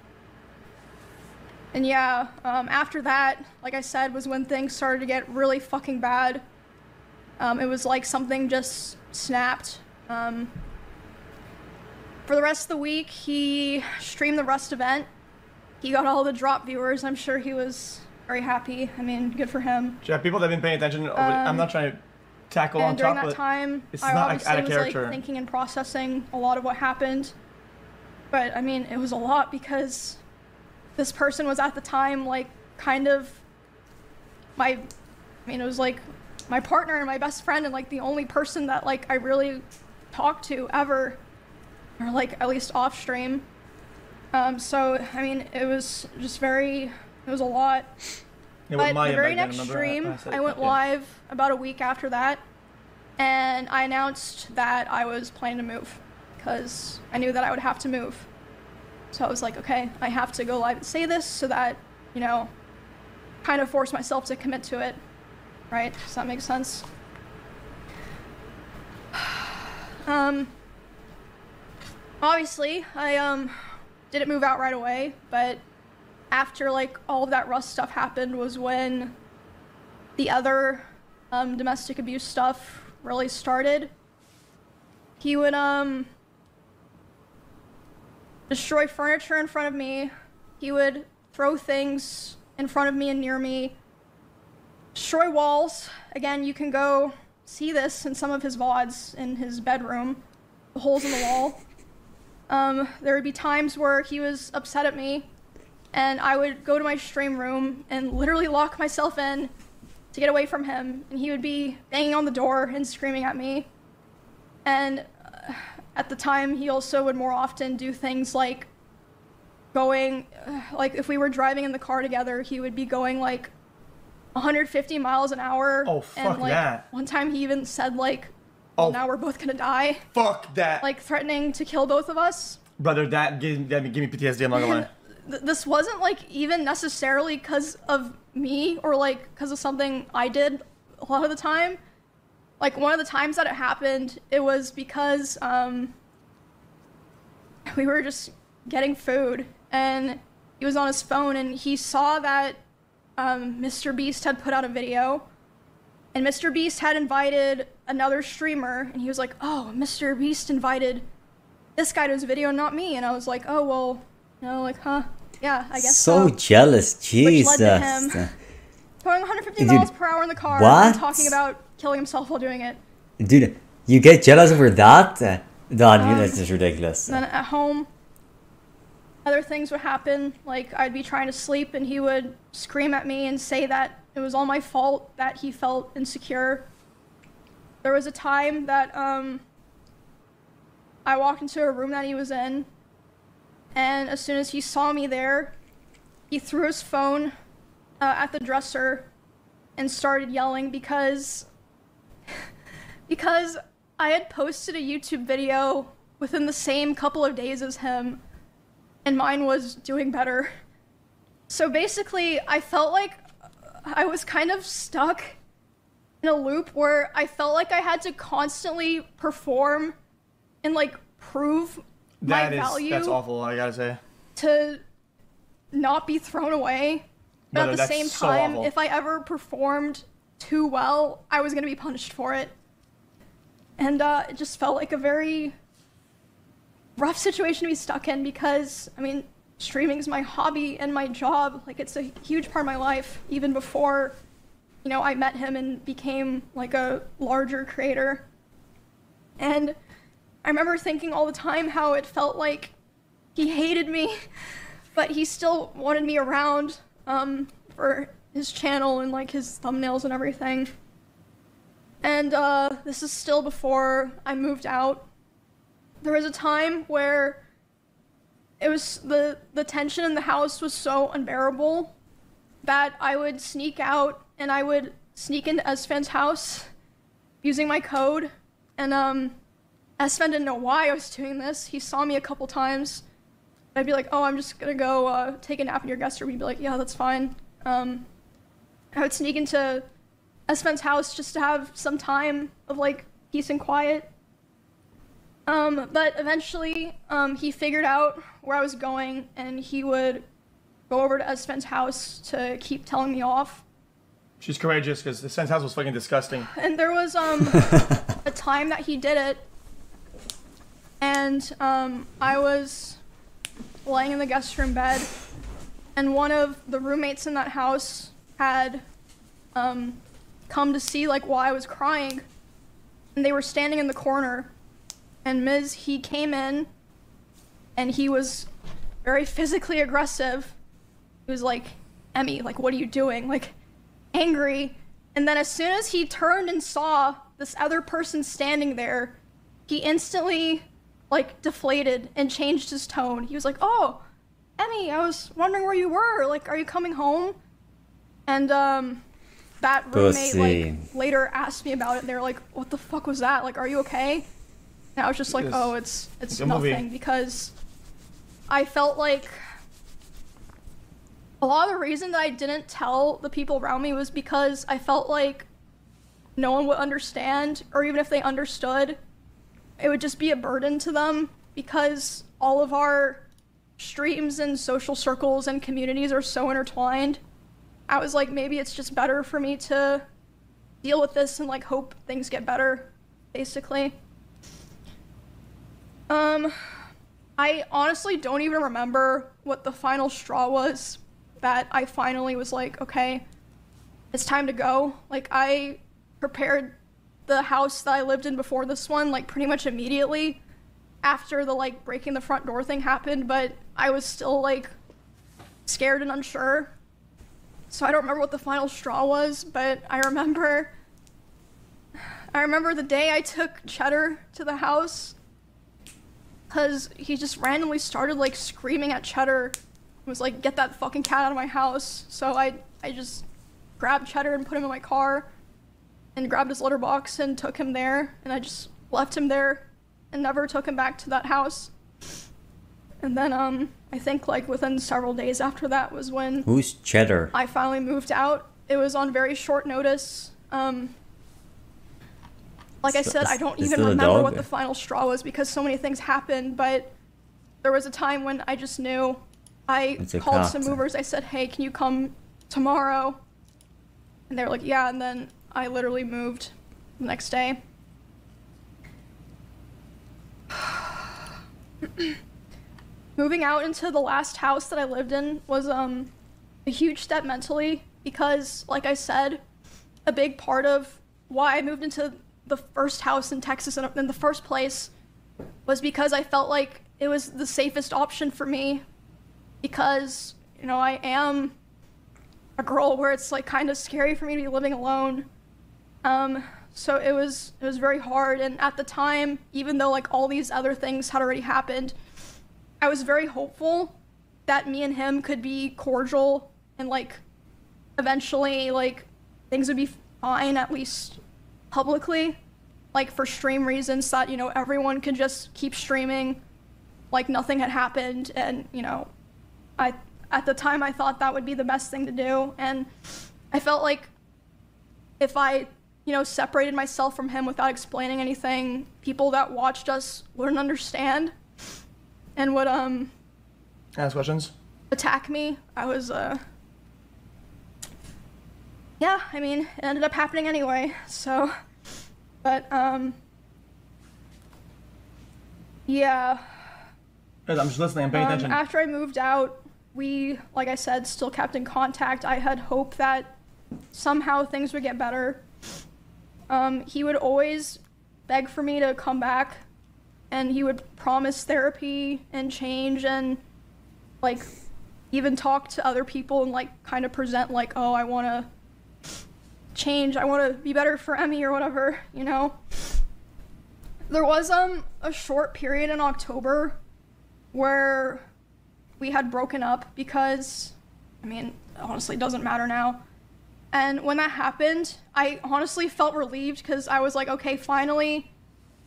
Speaker 3: yeah, after that, like I said, was when things started to get really fucking bad. It was like something just snapped. For the rest of the week, he streamed the Rust event. He got all the drop viewers. I'm sure he was very happy. I mean, good for him.
Speaker 4: Yeah, people that have been paying attention, I'm not trying to tackle on top,
Speaker 3: but during that time,
Speaker 4: I obviously
Speaker 3: was like thinking and processing a lot of what happened. But I mean, it was a lot because this person was at the time like kind of it was like my partner and my best friend and like the only person that like I really talked to ever, or like at least off stream. So I mean, it was just it was a lot.
Speaker 4: Yeah,
Speaker 3: but the very next stream, I went live about a week after that, and I announced that I was planning to move because I knew that I would have to move. So I was like, okay, I have to go live and say this so that, you know, kind of force myself to commit to it, right? Does that make sense? obviously, I didn't move out right away, but after like all of that Rust stuff happened was when the other domestic abuse stuff really started. He would destroy furniture in front of me. He would throw things in front of me and near me. Destroy walls. Again, you can go see this in some of his VODs in his bedroom. The holes in the wall. There would be times where he was upset at me and I would go to my stream room and literally lock myself in to get away from him, and he would be banging on the door and screaming at me. And at the time, he also would more often do things like going, like if we were driving in the car together, he would be going like 150 miles an hour.
Speaker 4: Oh, fuck
Speaker 3: and, like,
Speaker 4: that.
Speaker 3: One time he even said like, oh, now we're both gonna die.
Speaker 4: Fuck that.
Speaker 3: Like threatening to kill both of us.
Speaker 4: Brother, that gave me PTSD, I'm not gonna lie.
Speaker 3: This wasn't like even necessarily because of me or like because of something I did a lot of the time. Like one of the times that it happened, it was because we were just getting food and he was on his phone and he saw that Mr. Beast had put out a video and Mr. Beast had invited another streamer and he was like, oh, Mr. Beast invited this guy to his video, not me. And I was like, oh, well, you know, like, huh? Yeah, I guess
Speaker 1: so. Jealous, Jesus.
Speaker 3: Which led to him going 150 miles per hour in the car and talking about killing himself while doing it.
Speaker 1: Dude, you get jealous over that? That's just ridiculous.
Speaker 3: And then at home, other things would happen. Like, I'd be trying to sleep and he would scream at me and say that it was all my fault that he felt insecure. There was a time that I walked into a room that he was in, and as soon as he saw me there, he threw his phone at the dresser and started yelling because I had posted a YouTube video within the same couple of days as him, and mine was doing better. So basically, I felt like I was kind of stuck in a loop where I felt like I had to constantly perform and like prove my value.
Speaker 4: That's awful, I gotta say.
Speaker 3: To not be thrown away. But at the same time, if I ever performed too well, I was gonna be punished for it. And it just felt like a very rough situation to be stuck in because, I mean, streaming is my hobby and my job. Like, it's a huge part of my life, even before, you know, I met him and became like a larger creator. And I remember thinking all the time how it felt like he hated me, but he still wanted me around for his channel and like his thumbnails and everything. And this is still before I moved out. There was a time where it was the tension in the house was so unbearable that I would sneak out and I would sneak into Esfan's house using my code, and Esfan didn't know why I was doing this. He saw me a couple times. I'd be like, oh, I'm just gonna go take a nap in your guest room. He'd be like, yeah, that's fine. I would sneak into Esfan's house just to have some time of like peace and quiet. But eventually he figured out where I was going and he would go over to Esfan's house to keep telling me off.
Speaker 4: She's courageous because Esfan's house was fucking disgusting.
Speaker 3: And there was a time that he did it, and I was laying in the guest room bed, and one of the roommates in that house had come to see like why I was crying, and they were standing in the corner, and he came in, and he was very physically aggressive. He was like, Emmy, like, what are you doing? Like, angry. And then as soon as he turned and saw this other person standing there, he instantly like deflated and changed his tone. He was like, oh, Emmy, I was wondering where you were. Like, are you coming home? And that roommate like later asked me about it. They were like, what the fuck was that? Like, are you okay? And I was just like, oh, it's nothing, because I felt like a lot of the reason that I didn't tell the people around me was because I felt like no one would understand, or even if they understood, it would just be a burden to them. because all of our streams and social circles and communities are so intertwined, I was like, maybe it's just better for me to deal with this and like hope things get better, basically. I honestly don't even remember what the final straw was that I finally was like, okay, it's time to go. Like, I prepared the house that I lived in before this one, like, pretty much immediately after the, like, breaking the front door thing happened, but I was still, like, scared and unsure. So I don't remember what the final straw was, but I remember the day I took Cheddar to the house, because he just randomly started, like, screaming at Cheddar. He was like, get that fucking cat out of my house. So I just grabbed Cheddar and put him in my car and grabbed his litter box and took him there. And I just left him there and never took him back to that house. And then, I think, like, within several days after that was when...
Speaker 1: Who's Cheddar?
Speaker 3: I finally moved out. It was on very short notice. Like I said, I don't even remember what the final straw was because so many things happened, but there was a time when I just knew. I called some movers. I said, hey, can you come tomorrow? And they were like, yeah, and then I literally moved the next day. Moving out into the last house that I lived in was a huge step mentally because, like I said, a big part of why I moved into the first house in Texas in the first place was because I felt like it was the safest option for me because, you know, I am a girl where it's like kind of scary for me to be living alone. So it was very hard, and at the time, even though like all these other things had already happened, I was very hopeful that me and him could be cordial and like eventually like things would be fine, at least publicly, like for stream reasons, that, you know, everyone could just keep streaming like nothing had happened. And, you know, at the time I thought that would be the best thing to do, and I felt like if I, you know, separated myself from him without explaining anything, people that watched us wouldn't understand and would
Speaker 4: ask questions,
Speaker 3: attack me. I was yeah, I mean, it ended up happening anyway, so, but, yeah.
Speaker 4: I'm just listening, I'm paying attention.
Speaker 3: After I moved out, we, like I said, still kept in contact. I had hope that somehow things would get better. He would always beg for me to come back, and he would promise therapy and change and, like, even talk to other people and, like, kind of present, like, oh, I want to change, I want to be better for Emmy or whatever, you know? There was a short period in October where we had broken up because, I mean, honestly, it doesn't matter now. And when that happened, I honestly felt relieved because I was like, okay, finally,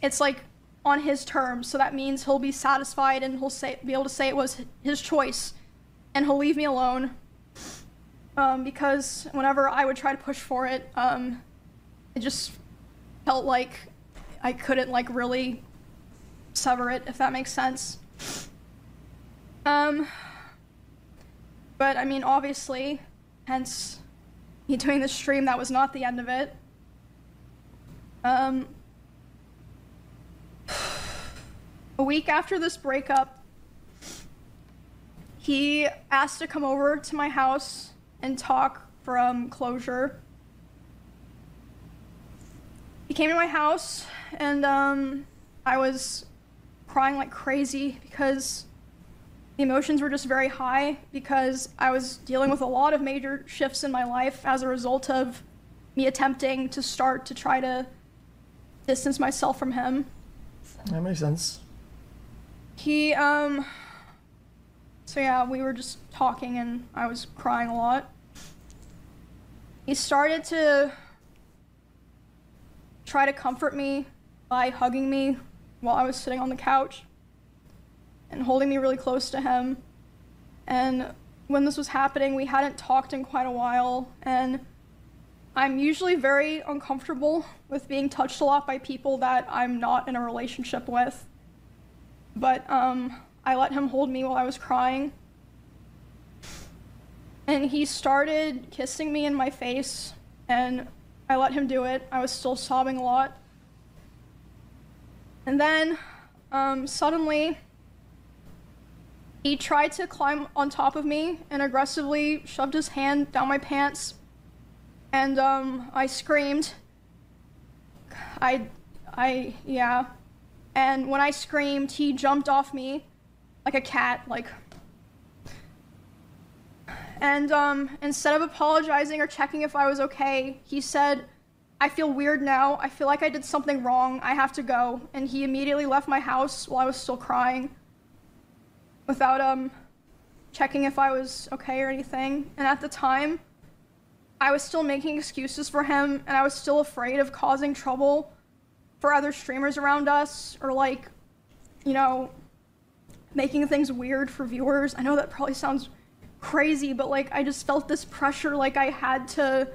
Speaker 3: it's like on his terms, so that means he'll be satisfied and he'll be able to say it was his choice, and he'll leave me alone. Because whenever I would try to push for it, it just felt like I couldn't like really sever it, if that makes sense. But I mean, obviously, hence me doing this stream, that was not the end of it. A week after this breakup, he asked to come over to my house and talk for closure. He came to my house, and I was crying like crazy because the emotions were just very high because I was dealing with a lot of major shifts in my life as a result of me attempting to start to try to distance myself from him.
Speaker 4: That makes sense.
Speaker 3: He, so yeah, we were just talking and I was crying a lot. He started to try to comfort me by hugging me while I was sitting on the couch and holding me really close to him. And when this was happening, we hadn't talked in quite a while, and I'm usually very uncomfortable with being touched a lot by people that I'm not in a relationship with. But I let him hold me while I was crying. And he started kissing me in my face, and I let him do it. I was still sobbing a lot. And then suddenly he tried to climb on top of me and aggressively shoved his hand down my pants, and I screamed. Yeah. And when I screamed, he jumped off me like a cat, like. And instead of apologizing or checking if I was okay, he said, "I feel weird now. I feel like I did something wrong. I have to go." And he immediately left my house while I was still crying, without checking if I was okay or anything. And at the time, I was still making excuses for him, and I was still afraid of causing trouble for other streamers around us, or like, you know, making things weird for viewers. I know that probably sounds crazy, but like I just felt this pressure, like I had to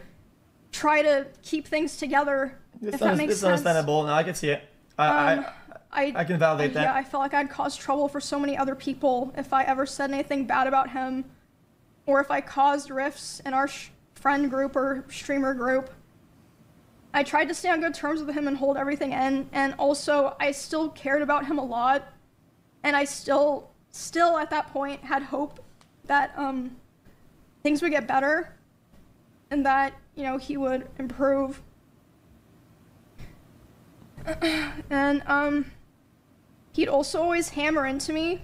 Speaker 3: try to keep things together. If that makes sense.
Speaker 4: It's understandable. No, I can see it. I can validate that.
Speaker 3: Yeah, I felt like I'd caused trouble for so many other people if I ever said anything bad about him, or if I caused rifts in our friend group or streamer group. I tried to stay on good terms with him and hold everything in, and also I still cared about him a lot, and I still at that point had hope that things would get better and that, you know, he would improve. And he'd also always hammer into me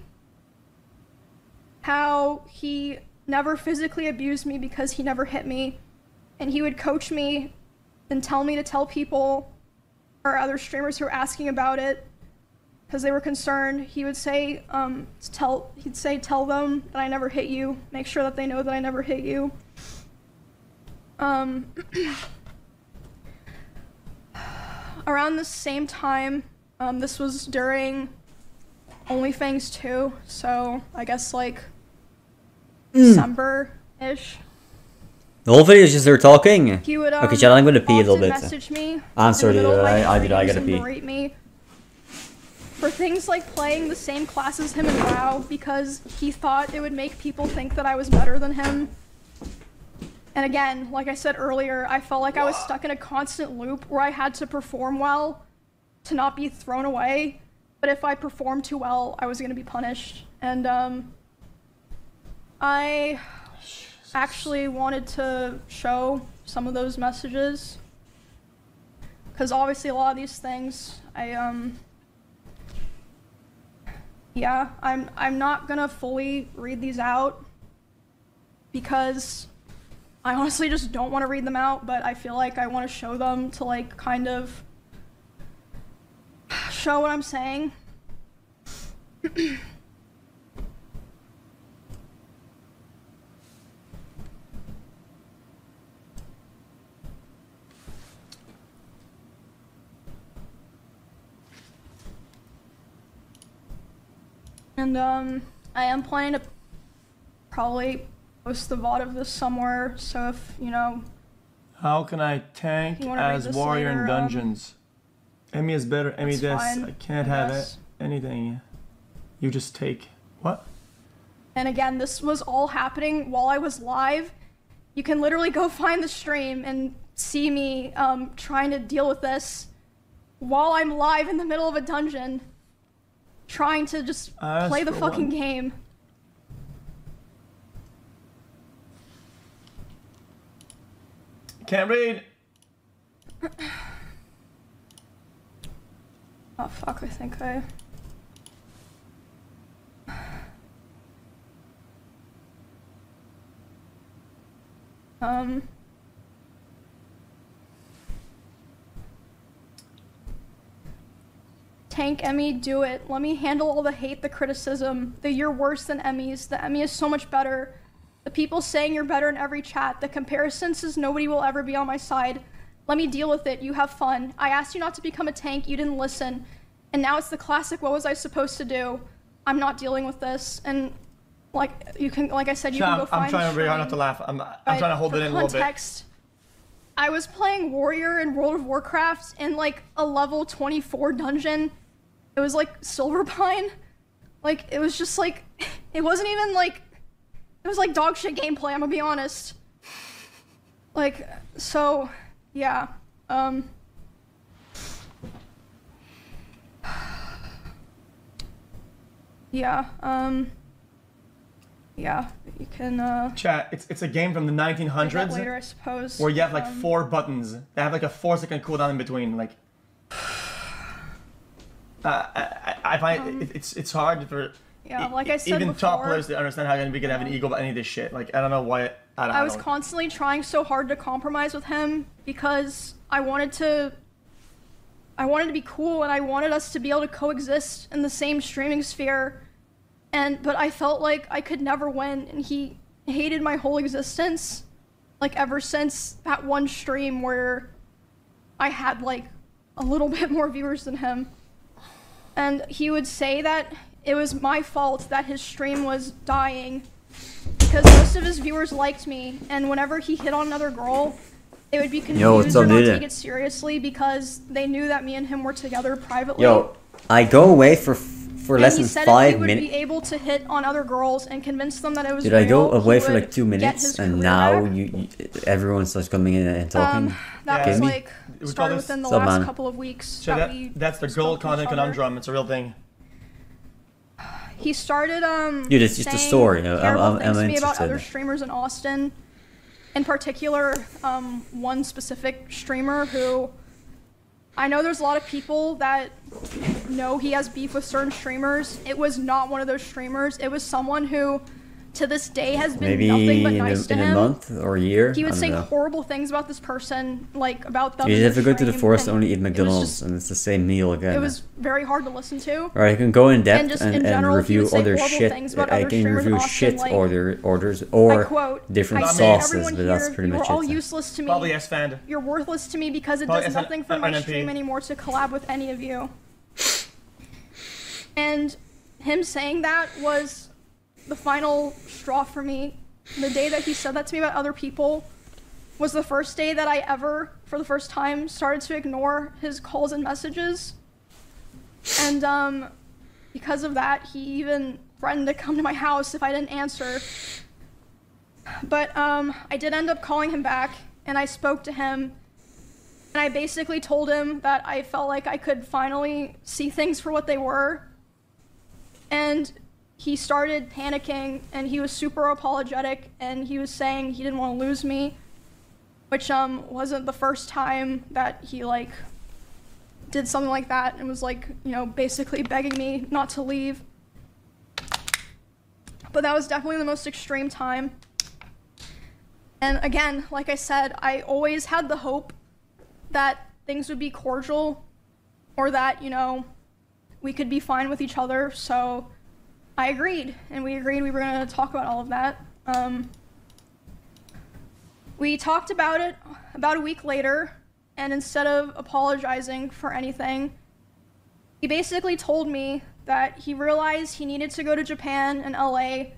Speaker 3: how he never physically abused me because he never hit me, and he would coach me and tell me to tell people or other streamers who were asking about it because they were concerned. He would say, tell them that I never hit you. Make sure that they know that I never hit you. Around the same time, this was during OnlyFans 2, so I guess like December-ish.
Speaker 1: The whole video is just her talking.
Speaker 3: He would,
Speaker 1: okay, chat, I'm going to pee a little bit.
Speaker 3: Message me.
Speaker 1: I'm sorry, dude. I gotta pee.
Speaker 3: Berate me for things like playing the same class as him in WoW because he thought it would make people think that I was better than him. And again, like I said earlier, I felt like I was stuck in a constant loop where I had to perform well to not be thrown away. But if I performed too well, I was going to be punished. And I actually wanted to show some of those messages because obviously a lot of these things I'm not gonna fully read these out because I honestly just don't want to read them out, but I feel like I want to show them to like kind of show what I'm saying. And I am planning to probably post the VOD of this somewhere, so if, you know...
Speaker 4: How can I tank as warrior later, in dungeons? Emmy is better, Emmy this. I can't have it. Anything. You just take. What?
Speaker 3: And again, this was all happening while I was live. You can literally go find the stream and see me trying to deal with this while I'm live in the middle of a dungeon. Trying to just play the fucking game.
Speaker 4: Can't read.
Speaker 3: Oh fuck, I think I... Tank Emmy, do it. Let me handle all the hate, the criticism, the you're worse than Emmys. The Emmy is so much better. The people saying you're better in every chat. The comparison says nobody will ever be on my side. Let me deal with it. You have fun. I asked you not to become a tank. You didn't listen. And now it's the classic, what was I supposed to do? I'm not dealing with this. And like you can, like I said, you can go find
Speaker 4: I'm trying really hard not to laugh. I'm trying to hold it in a little bit.
Speaker 3: I was playing Warrior in World of Warcraft in like a level 24 dungeon. It was like Silverpine. Like, it was just like, it wasn't even like, it was like dog shit gameplay, I'm gonna be honest. Like, so, yeah, yeah, yeah, you can,
Speaker 4: Chat, it's a game from the 1900s.
Speaker 3: Later, I suppose.
Speaker 4: Where you have like 4 buttons. They have like a 4-second cooldown in between, like. I find it's hard for
Speaker 3: like I said
Speaker 4: even
Speaker 3: before,
Speaker 4: top players to understand how we can have an ego about any of this shit. Like, I don't know why.
Speaker 3: I was constantly trying so hard to compromise with him because I wanted to be cool and I wanted us to be able to coexist in the same streaming sphere. But I felt like I could never win, and he hated my whole existence, like ever since that one stream where I had like a little bit more viewers than him. And he would say that it was my fault that his stream was dying because most of his viewers liked me, and whenever he hit on another girl, they would be confused or not take it seriously because they knew that me and him were together privately.
Speaker 1: Yo, I go away for less than 5 minutes.
Speaker 3: He said he would be able to hit on other girls and convince them that it was real.
Speaker 1: Did I go away for like 2 minutes and now everyone starts coming in and talking?
Speaker 3: That was like started within the last couple of weeks.
Speaker 4: So that's the gold content conundrum. It's a real thing.
Speaker 3: He started
Speaker 1: Dude, it's just a story. I'm
Speaker 3: interested to me about other streamers in Austin. In particular, one specific streamer who I know there's a lot of people that know he has beef with certain streamers. It was not one of those streamers. It was someone who, to this day, has been nothing but nice to him.
Speaker 1: Maybe in a month or a year.
Speaker 3: He would say horrible things about this person, like about them.
Speaker 1: You have to go to the forest and only eat McDonald's, and it's the same meal again.
Speaker 3: It was very hard to listen to.
Speaker 1: Or I can go in depth and review other shit. I can review shit orders or different sauces, but that's pretty much it.
Speaker 3: You're all useless to me.
Speaker 4: Probably S-Fan.
Speaker 3: You're worthless to me because it does nothing for my stream anymore to collab with any of you. And him saying that was the final straw for me. The day that he said that to me about other people was the first day that I ever, for the first time, started to ignore his calls and messages. And because of that, he even threatened to come to my house if I didn't answer. But I did end up calling him back, and I spoke to him, and I basically told him that I felt like I could finally see things for what they were. And he started panicking, and he was super apologetic, and he was saying he didn't want to lose me, which wasn't the first time that he like did something like that and was like, you know, basically begging me not to leave. But that was definitely the most extreme time. And again, like I said, I always had the hope that things would be cordial or that, you know, we could be fine with each other. So I agreed, and we agreed we were going to talk about all of that. We talked about it about a week later, and instead of apologizing for anything, he basically told me that he realized he needed to go to Japan and LA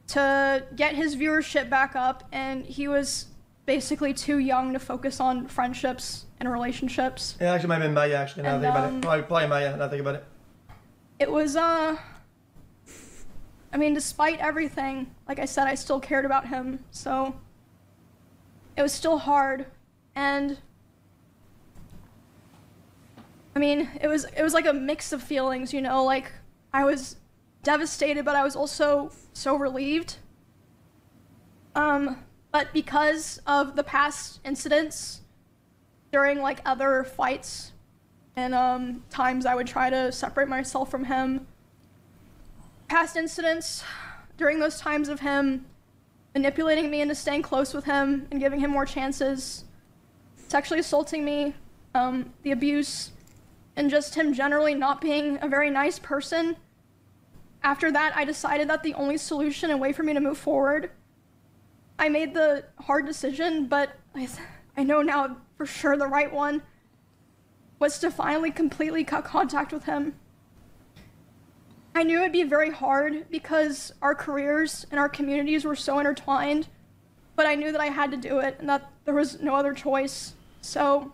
Speaker 3: to get his viewership back up, and he was basically too young to focus on friendships and relationships.
Speaker 4: Yeah, actually, might have been Maya, actually, now I think about it. Probably Maya, now I think about it.
Speaker 3: It was, I mean, despite everything, like I said, I still cared about him, so it was still hard, and I mean, it was like a mix of feelings, you know, like I was devastated, but I was also so relieved. But because of the past incidents during like other fights and times I would try to separate myself from him, past incidents during those times of him manipulating me into staying close with him and giving him more chances, sexually assaulting me, the abuse, and just him generally not being a very nice person. After that, I decided that the only solution and way for me to move forward, I made the hard decision, but I know now for sure the right one, was to finally completely cut contact with him. I knew it'd be very hard because our careers and our communities were so intertwined, but I knew that I had to do it and that there was no other choice. So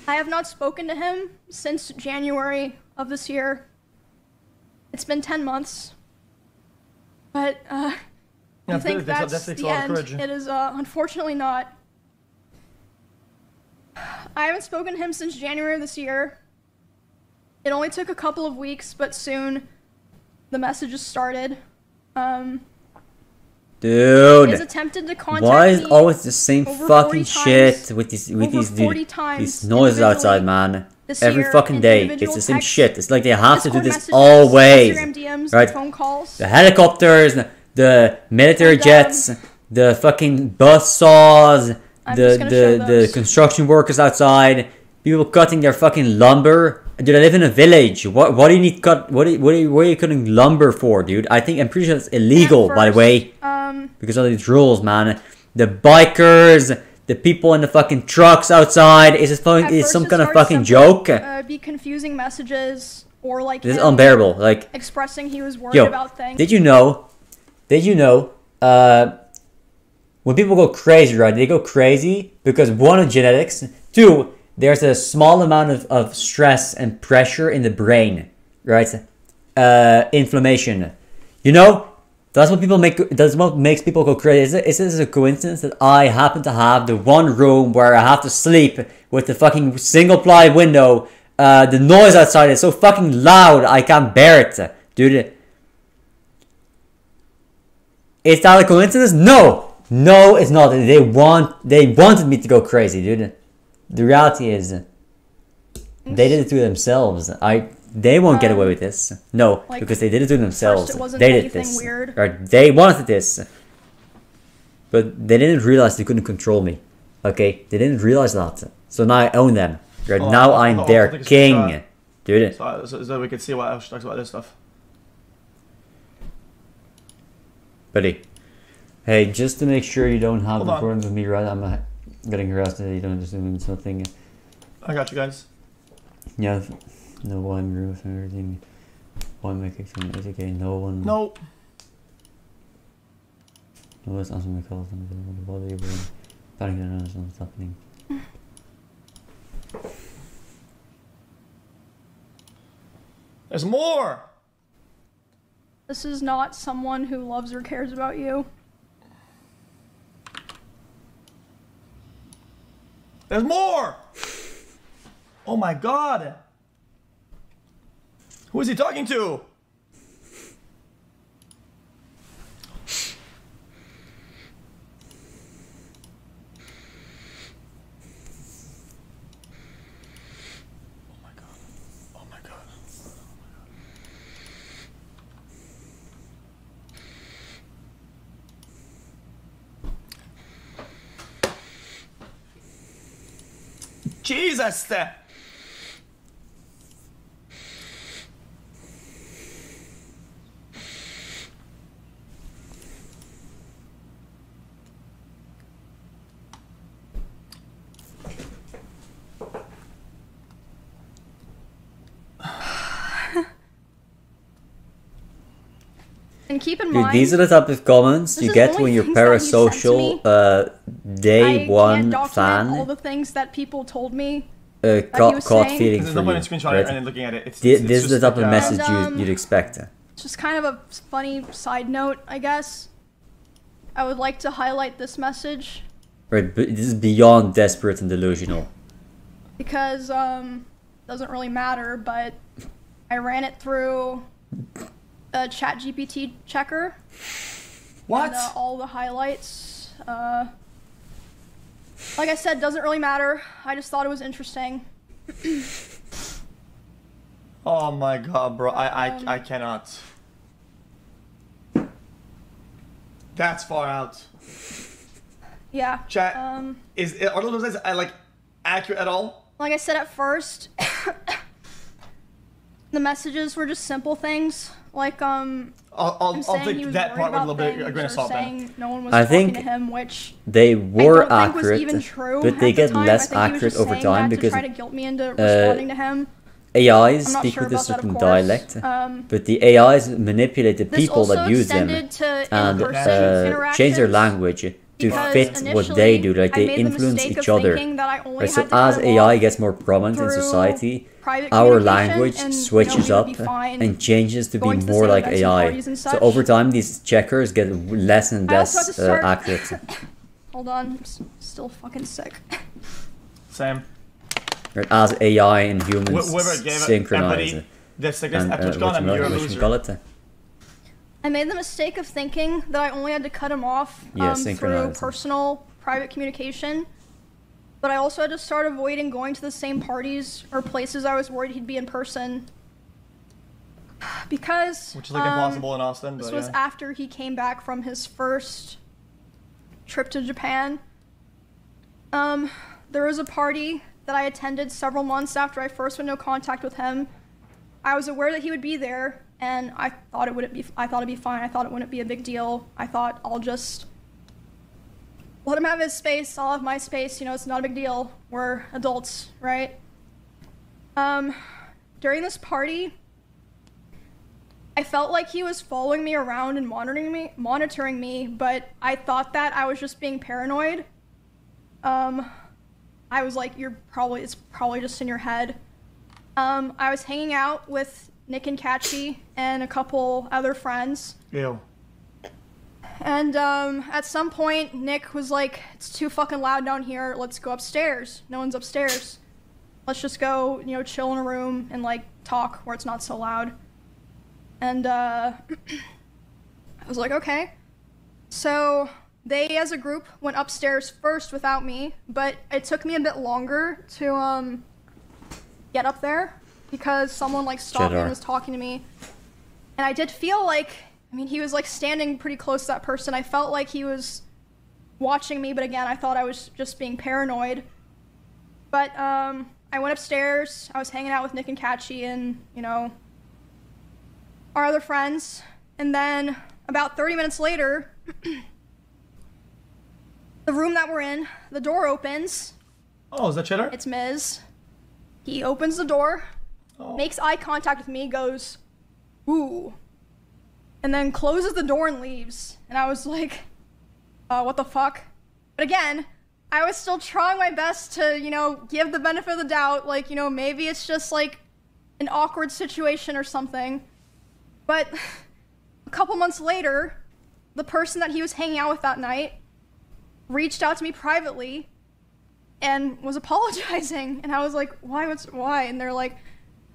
Speaker 3: I have not spoken to him since January of this year. It's been 10 months. But, I think that's the end. It is, unfortunately not. I haven't spoken to him since January of this year. It only took a couple of weeks, but soon the messages started.
Speaker 1: Dude,
Speaker 3: he's attempted to contact
Speaker 1: why is
Speaker 3: me
Speaker 1: always the same fucking shit with these noises outside, man? Every fucking day, it's the same shit. It's like they have to do this always, right?
Speaker 3: Phone calls.
Speaker 1: The helicopters, the military jets, the fucking buzz saws, the construction workers outside, people cutting their fucking lumber. Dude, I live in a village. What do you need cut? What are you cutting lumber for, dude? I'm pretty sure it's illegal, by the way. Because of these rules, man. The bikers, the people in the fucking trucks outside. Is it some kind of fucking joke?
Speaker 3: Be confusing messages or like.
Speaker 1: This is unbearable. Like
Speaker 3: expressing he was worried about things.
Speaker 1: Did you know? When people go crazy, right? They go crazy because one, of genetics. Two, there's a small amount of stress and pressure in the brain, right? Inflammation. You know, that's what makes people go crazy. Is this a coincidence that I happen to have the one room where I have to sleep with the fucking single ply window? The noise outside is so fucking loud I can't bear it, dude. Is that a coincidence? No, it's not. They wanted me to go crazy, dude. The reality is, they did it to themselves. They won't get away with this. No, because they did it to themselves. They did this.
Speaker 3: Weird.
Speaker 1: Right? They wanted this. But they didn't realize they couldn't control me. Okay? They didn't realize that. So now I own them. Right? Now I'm their king. Dude.
Speaker 4: So we can see what else talks about this stuff.
Speaker 1: Buddy. Hey, just to make sure you don't have the recordings of me, right? I'm getting harassed that you don't understand something.
Speaker 4: I got you guys.
Speaker 1: Yeah. No one roof and everything. One make it it's okay. No one.
Speaker 4: No.
Speaker 1: No one's answering my calls and I don't want to bother you, but I don't understand what's happening.
Speaker 4: There's more!
Speaker 3: This is not someone who loves or cares about you.
Speaker 4: There's more! Oh my god! Who is he talking to? Oh my god. Oh my god. Jesus!
Speaker 3: And keep in mind,
Speaker 1: these are the type of comments you get when you're parasocial day one fan.
Speaker 3: All the things that people told me.
Speaker 1: Caught feeling for you.
Speaker 4: Right? And looking at it.
Speaker 1: This is the type of message you'd expect.
Speaker 3: Just kind of a funny side note, I guess. I would like to highlight this message.
Speaker 1: Right, but this is beyond desperate and delusional.
Speaker 3: Because doesn't really matter, but I ran it through a ChatGPT checker.
Speaker 4: What?
Speaker 3: And, all the highlights. Like I said, doesn't really matter. I just thought it was interesting.
Speaker 4: Oh my god, bro. I cannot. That's far out.
Speaker 3: Yeah.
Speaker 4: Chat. Are those guys like accurate at all?
Speaker 3: Like I said at first, the messages were just simple things. Like
Speaker 4: I'll take that part with a little bit of a grain of salt.
Speaker 3: No one was talking to him, which
Speaker 1: they were accurate,
Speaker 3: even true
Speaker 1: but they get less accurate over time because
Speaker 3: to try to guilt me into responding to him.
Speaker 1: AIs speak with a certain dialect, but the AIs manipulate the people that use them and change their language to fit what they do, like they influence each other. Right, so as AI gets more prominent in society, our language switches up and changes to be more like AI. So over time, these checkers get less and less accurate.
Speaker 3: Hold on, I'm still fucking sick.
Speaker 4: Same.
Speaker 1: Right, as AI and humans synchronize.
Speaker 3: I made the mistake of thinking that I only had to cut him off through personal, private communication. But I also had to start avoiding going to the same parties or places I was worried he'd be in person. Because...
Speaker 4: Which is like impossible in Austin,
Speaker 3: but this was after he came back from his first trip to Japan. There was a party that I attended several months after I first went into contact with him. I was aware that he would be there. And I thought it'd be fine. I thought it wouldn't be a big deal. I thought I'll just let him have his space. I'll have my space. You know, it's not a big deal. We're adults, right? During this party, I felt like he was following me around and monitoring me, but I thought that I was just being paranoid. I was like, it's probably just in your head. I was hanging out with Nick and Catchy and a couple other friends.
Speaker 4: Ew.
Speaker 3: And at some point, Nick was like, it's too fucking loud down here. Let's go upstairs. No one's upstairs. Let's just go, you know, chill in a room and like talk where it's not so loud. And I was like, okay. So they, as a group, went upstairs first without me, but it took me a bit longer to get up there. Because someone like stopped me and was talking to me. And I did feel like, I mean, he was like standing pretty close to that person. I felt like he was watching me, but again, I thought I was just being paranoid. But I went upstairs, I was hanging out with Nick and Catchy and, you know, our other friends. And then about 30 minutes later, the room that we're in, the door opens.
Speaker 4: Oh, is that Cheddar?
Speaker 3: It's Miz. He opens the door. Makes eye contact with me, goes, ooh, and then closes the door and leaves. And I was like, what the fuck? But again, I was still trying my best to, you know, give the benefit of the doubt, like, you know, maybe it's just like an awkward situation or something. But a couple months later, the person that he was hanging out with that night reached out to me privately and was apologizing. And I was like, why? And they're like,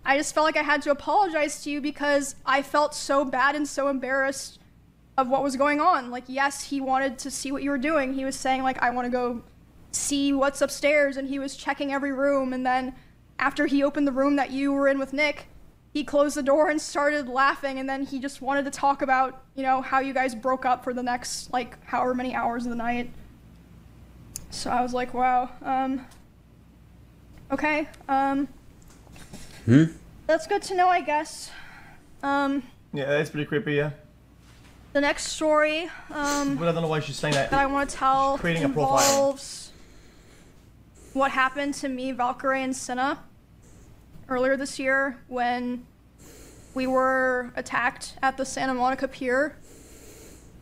Speaker 3: I just felt like I had to apologize to you because I felt so bad and so embarrassed of what was going on. Like, yes, he wanted to see what you were doing. He was saying, like, I want to go see what's upstairs, and he was checking every room. And then after he opened the room that you were in with Nick, he closed the door and started laughing, and then he just wanted to talk about, you know, how you guys broke up for the next, like, however many hours of the night. So I was like, wow, okay, That's good to know, I guess.
Speaker 4: Yeah, that's pretty creepy, yeah.
Speaker 3: The next story,
Speaker 4: but I don't know why she's saying that.
Speaker 3: That I want to tell
Speaker 4: creating
Speaker 3: involves what happened to me, Valkyrie, and Cinna earlier this year when we were attacked at the Santa Monica Pier.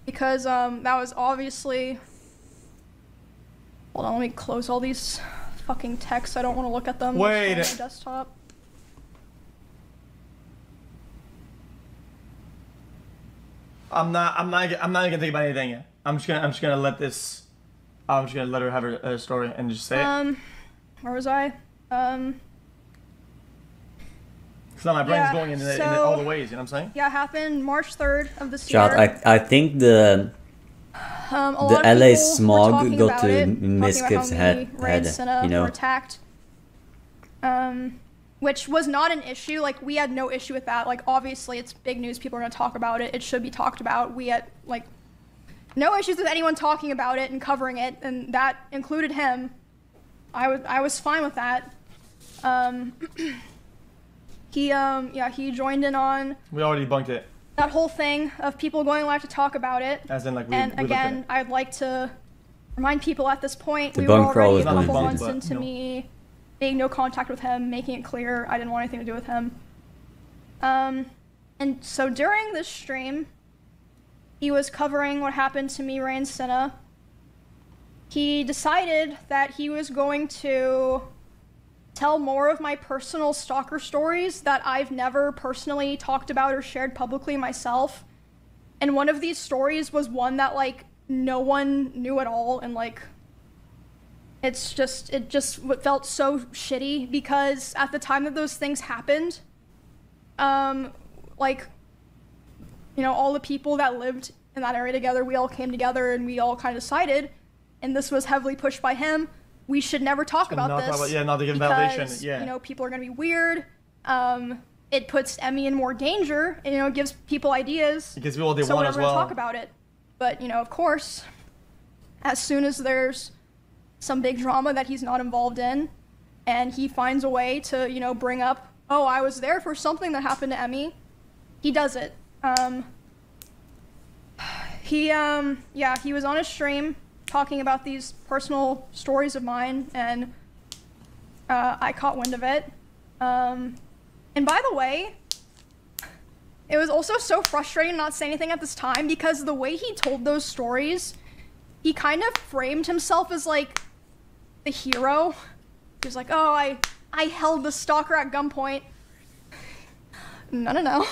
Speaker 3: Because that was obviously... Hold on, let me close all these fucking texts. I don't want to look at them.
Speaker 4: Wait.
Speaker 3: On my desktop.
Speaker 4: I'm not gonna think about anything yet. I'm just gonna let her have her story and just say it.
Speaker 3: Where was I?
Speaker 4: So my brain's going in all the ways, you know what I'm saying?
Speaker 3: Yeah, it happened March 3rd of this
Speaker 1: year. I think the LA smog got to Mizkif's head, you know.
Speaker 3: Were attacked. Which was not an issue. Like, we had no issue with that. Like, obviously, it's big news. People are going to talk about it. It should be talked about. We had, like, no issues with anyone talking about it and covering it, and that included him. I was fine with that. He joined in on...
Speaker 4: We already debunked it.
Speaker 3: That whole thing of people going live to talk about it.
Speaker 4: As in, like,
Speaker 3: and again, I'd like to remind people at this point, we were already a couple months into me being no contact with him, making it clear I didn't want anything to do with him. And so during this stream, he was covering what happened to me, Ray, and Cinna. he decided that he was going to tell more of my personal stalker stories that I've never personally talked about or shared publicly myself. And one of these stories was one that, like, no one knew at all, and, like, it just felt so shitty, because at the time that those things happened, like, you know, all the people that lived in that area together, we all came together and we all kind of decided, and this was heavily pushed by him, we should never talk about this.
Speaker 4: Not to give validation. Yeah.
Speaker 3: You know, people are gonna be weird. It puts Emmy in more danger, and, you know, it gives people ideas.
Speaker 4: It gives people what they
Speaker 3: so
Speaker 4: want
Speaker 3: we're
Speaker 4: as well.
Speaker 3: gonna talk about it. But, you know, of course, as soon as there's some big drama that he's not involved in, and he finds a way to, you know, bring up, oh, I was there for something that happened to Emmy, he does it. He was on a stream talking about these personal stories of mine, and I caught wind of it. And by the way, it was also so frustrating not say anything at this time, because the way he told those stories, he kind of framed himself as, like, the hero. He was like, oh, I held the stalker at gunpoint. No.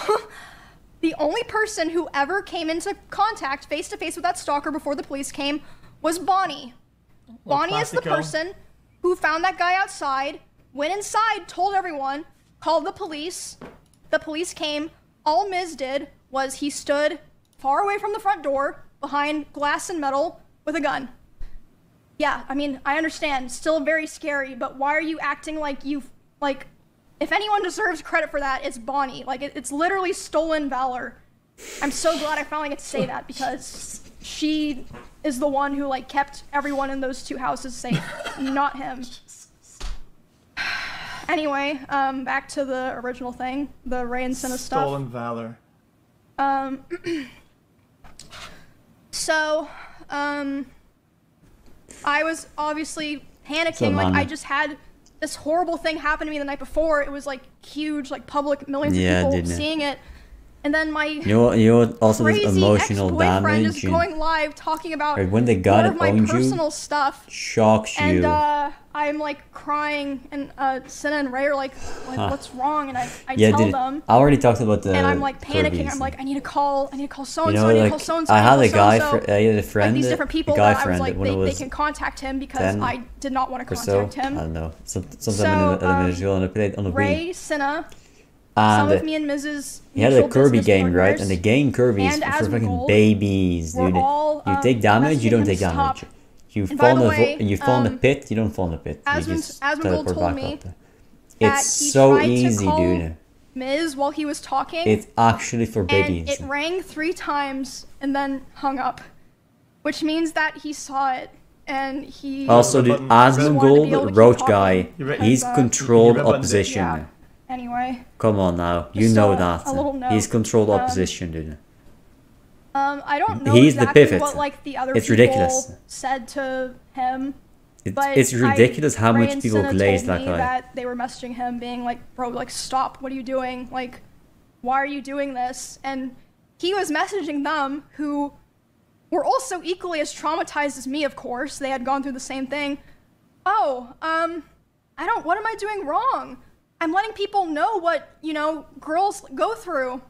Speaker 3: The only person who ever came into contact face-to-face with that stalker before the police came was Bonnie.
Speaker 4: Well,
Speaker 3: Bonnie is the person who found that guy outside, went inside, told everyone, called the police. The police came. All Miz did was he stood far away from the front door, behind glass and metal, with a gun. Yeah, I mean, I understand. Still very scary, but why are you acting like you've, like, if anyone deserves credit for that, it's Bonnie. Like, it's literally stolen valor. I'm so glad I finally get to say that, because she is the one who, like, kept everyone in those two houses safe, not him. Anyway, back to the original thing, the Ray and Senna stuff.
Speaker 4: Stolen valor.
Speaker 3: So, I was obviously panicking. Like, I just had this horrible thing happen to me the night before. It was, like, huge, like, public, millions of people seeing it. And then my
Speaker 1: you also this emotional damage
Speaker 3: is going live talking about
Speaker 1: when the guy that
Speaker 3: my
Speaker 1: owns
Speaker 3: personal
Speaker 1: you
Speaker 3: stuff
Speaker 1: shocks you.
Speaker 3: And I'm like crying, and Senna and Ray are like what's wrong? And I tell them.
Speaker 1: I already talked about the.
Speaker 3: And I'm like panicking. I'm like, I need to call so and so.
Speaker 1: You know,
Speaker 3: I need to
Speaker 1: like,
Speaker 3: call so and so.
Speaker 1: I had a guy, I had a friend,
Speaker 3: like these different people
Speaker 1: a guy
Speaker 3: that I was
Speaker 1: friend,
Speaker 3: like, they can contact him, because I did not want to contact him.
Speaker 1: I don't know. Sometime in the on the
Speaker 3: Ray, Senna.
Speaker 1: And
Speaker 3: some of me and Mrs.
Speaker 1: He had a Kirby game, right? And the game Kirby is for fucking babies, dude. You take damage, you don't take damage. You fall in the pit, you don't fall in the pit. You just teleport back up there. It's so easy, dude.
Speaker 3: Miz while he was talking.
Speaker 1: It's actually for babies.
Speaker 3: And it rang 3 times and then hung up, which means that he saw it. And he
Speaker 1: also, dude, Asmongold, Roach guy, he's controlled opposition.
Speaker 3: Yeah. Anyway.
Speaker 1: Come on now, you know that. He's controlled opposition, dude.
Speaker 3: I don't know
Speaker 1: He's
Speaker 3: exactly
Speaker 1: the pivot.
Speaker 3: what, like, the other
Speaker 1: it's
Speaker 3: people
Speaker 1: ridiculous.
Speaker 3: said to him.
Speaker 1: It's ridiculous how much people glaze that guy.
Speaker 3: That they were messaging him being like, bro, like, stop, what are you doing? Like, why are you doing this? And he was messaging them, who were also equally as traumatized as me, of course. They had gone through the same thing. Oh, what am I doing wrong? I'm letting people know what, you know, girls go through.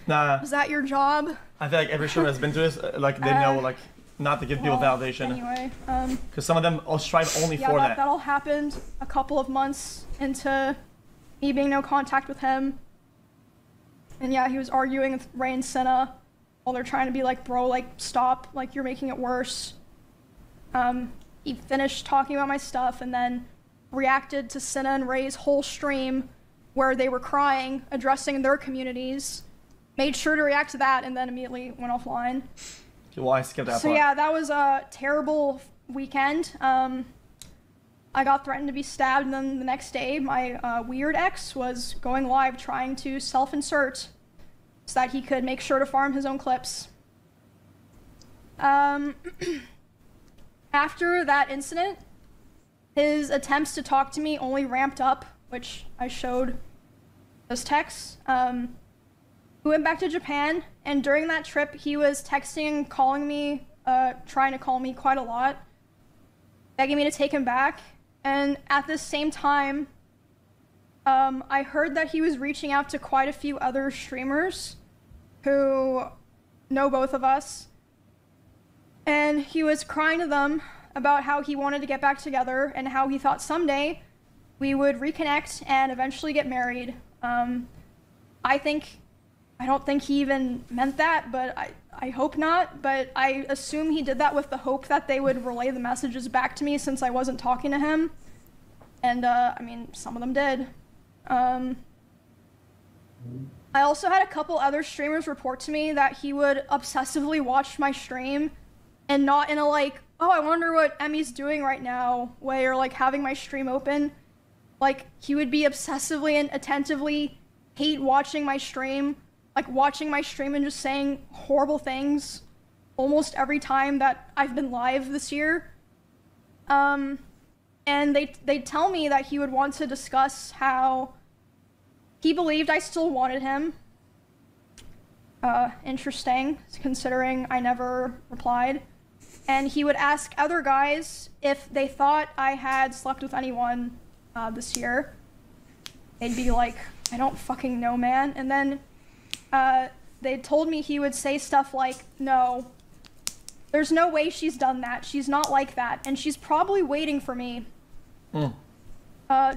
Speaker 4: Nah.
Speaker 3: Is that your job?
Speaker 4: I feel like every streamer has been through this. Like, they know, like, not to give people validation.
Speaker 3: Anyway,
Speaker 4: because some of them strive only for that.
Speaker 3: That all happened a couple of months into me being no contact with him. And yeah, he was arguing with Ray and Senna while they're trying to be like, bro, like, stop, like, you're making it worse. He finished talking about my stuff and then reacted to Senna and Ray's whole stream where they were crying, addressing their communities, made sure to react to that, and then immediately went offline.
Speaker 4: Well, I skipped that part.
Speaker 3: So yeah, that was a terrible weekend. I got threatened to be stabbed, and then the next day, my weird ex was going live trying to self-insert so that he could make sure to farm his own clips. After that incident, his attempts to talk to me only ramped up, which I showed those texts. We went back to Japan, and during that trip, he was texting and calling me trying to call me quite a lot, begging me to take him back. And at the same time, I heard that he was reaching out to quite a few other streamers who know both of us. And he was crying to them about how he wanted to get back together and how he thought someday we would reconnect and eventually get married. I don't think he even meant that, but I hope not. But I assume he did that with the hope that they would relay the messages back to me since I wasn't talking to him. And, I mean, some of them did. I also had a couple other streamers report to me that he would obsessively watch my stream and not in a like, oh, I wonder what Emmy's doing right now way, or like having my stream open. Like, he would be obsessively and attentively hate watching my stream, like watching my stream and just saying horrible things almost every time that I've been live this year. And they tell me that he would want to discuss how he believed I still wanted him. Interesting, considering I never replied. And he would ask other guys if they thought I had slept with anyone this year. They'd be like, I don't fucking know, man. And then they told me he would say stuff like, no, there's no way she's done that. She's not like that. And she's probably waiting for me.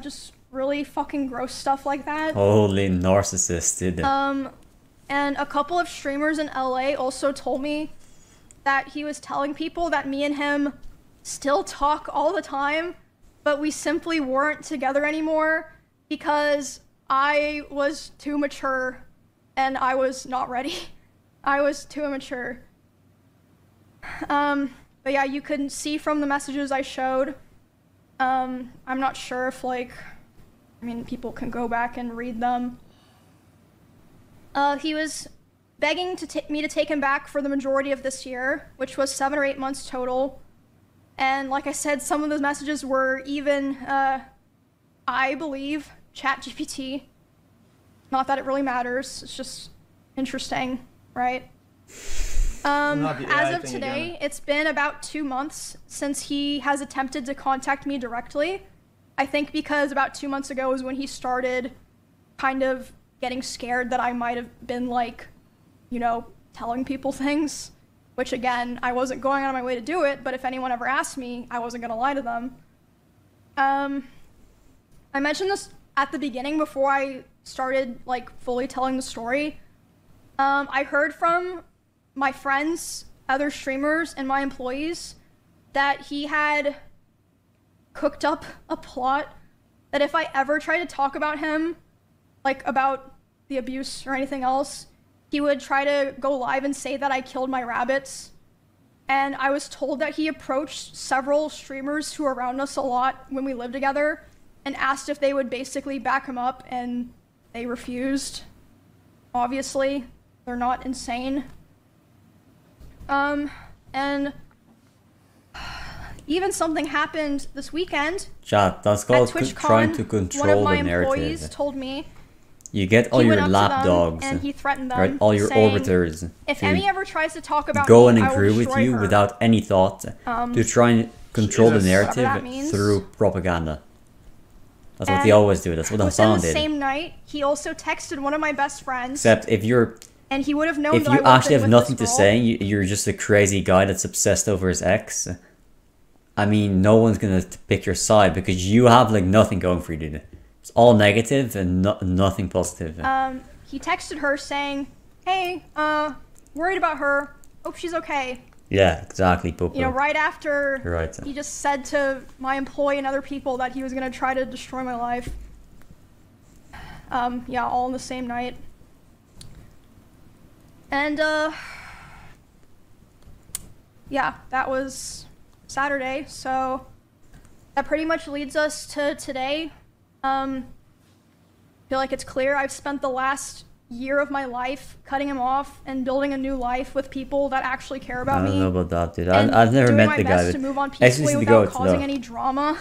Speaker 3: Just really fucking gross stuff like that.
Speaker 1: Holy narcissist, dude.
Speaker 3: And a couple of streamers in LA also told me that he was telling people that me and him still talk all the time, but we simply weren't together anymore because I was too mature and I was not ready. I was too immature. But yeah, you could see from the messages I showed. I'm not sure if like, I mean, people can go back and read them. He was begging me to take him back for the majority of this year, which was 7 or 8 months total. And like I said, some of those messages were even, I believe, ChatGPT. Not that it really matters, it's just interesting, right? As of today, it's been about 2 months since he has attempted to contact me directly. I think because about 2 months ago was when he started kind of getting scared that I might have been like, you know, telling people things, which again, I wasn't going out of my way to do it, but if anyone ever asked me, I wasn't gonna lie to them. I mentioned this at the beginning before I started like fully telling the story. I heard from my friends, other streamers, and my employees that he had cooked up a plot that if I ever tried to talk about him, like about the abuse or anything else, he would try to go live and say that I killed my rabbits. And I was told that he approached several streamers who were around us a lot when we lived together and asked if they would basically back him up, and they refused. Obviously, they're not insane. And even something happened this weekend.
Speaker 1: Chat, that's called trying to control the narrative.
Speaker 3: One of my employees told me
Speaker 1: you get all your lapdogs,
Speaker 3: and he threatened them,
Speaker 1: right? All your orbiters.
Speaker 3: If Emmy ever tries to talk about
Speaker 1: go
Speaker 3: me,
Speaker 1: and agree with you
Speaker 3: her.
Speaker 1: without any thought to try and control the narrative through propaganda. That's what they always do. That's what Hasan did.
Speaker 3: The same night, he also texted one of my best friends.
Speaker 1: Except if you're,
Speaker 3: and he would have known
Speaker 1: if
Speaker 3: that
Speaker 1: you
Speaker 3: I
Speaker 1: actually have nothing to
Speaker 3: girl.
Speaker 1: say, you're just a crazy guy that's obsessed over his ex. I mean, no one's gonna pick your side because you have like nothing going for you, dude. It's all negative and nothing positive.
Speaker 3: He texted her saying, "Hey, worried about her. Hope she's okay."
Speaker 1: Yeah, exactly, Popo.
Speaker 3: You know, right after
Speaker 1: You're right.
Speaker 3: he just said to my employee and other people that he was gonna try to destroy my life. Yeah, all in the same night. And yeah, that was Saturday, so that pretty much leads us to today. I feel like it's clear I've spent the last year of my life cutting him off and building a new life with people that actually care about me.
Speaker 1: I don't know about that, dude. I've never met the guy.
Speaker 3: Doing my best to move on peacefully without causing any drama.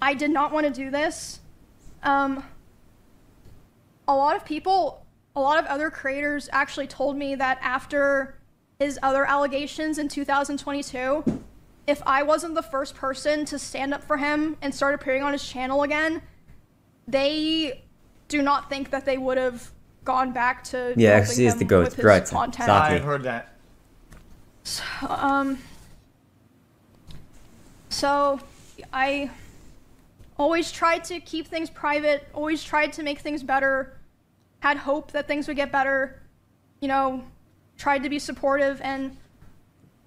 Speaker 3: I did not want to do this. A lot of people, a lot of other creators actually told me that after his other allegations in 2022, if I wasn't the first person to stand up for him and start appearing on his channel again, they do not think that they would have gone back to
Speaker 1: xQc is the goat, right?
Speaker 3: Content.
Speaker 1: Exactly.
Speaker 4: I've heard that.
Speaker 3: So I always tried to keep things private, always tried to make things better, had hope that things would get better, you know, tried to be supportive, and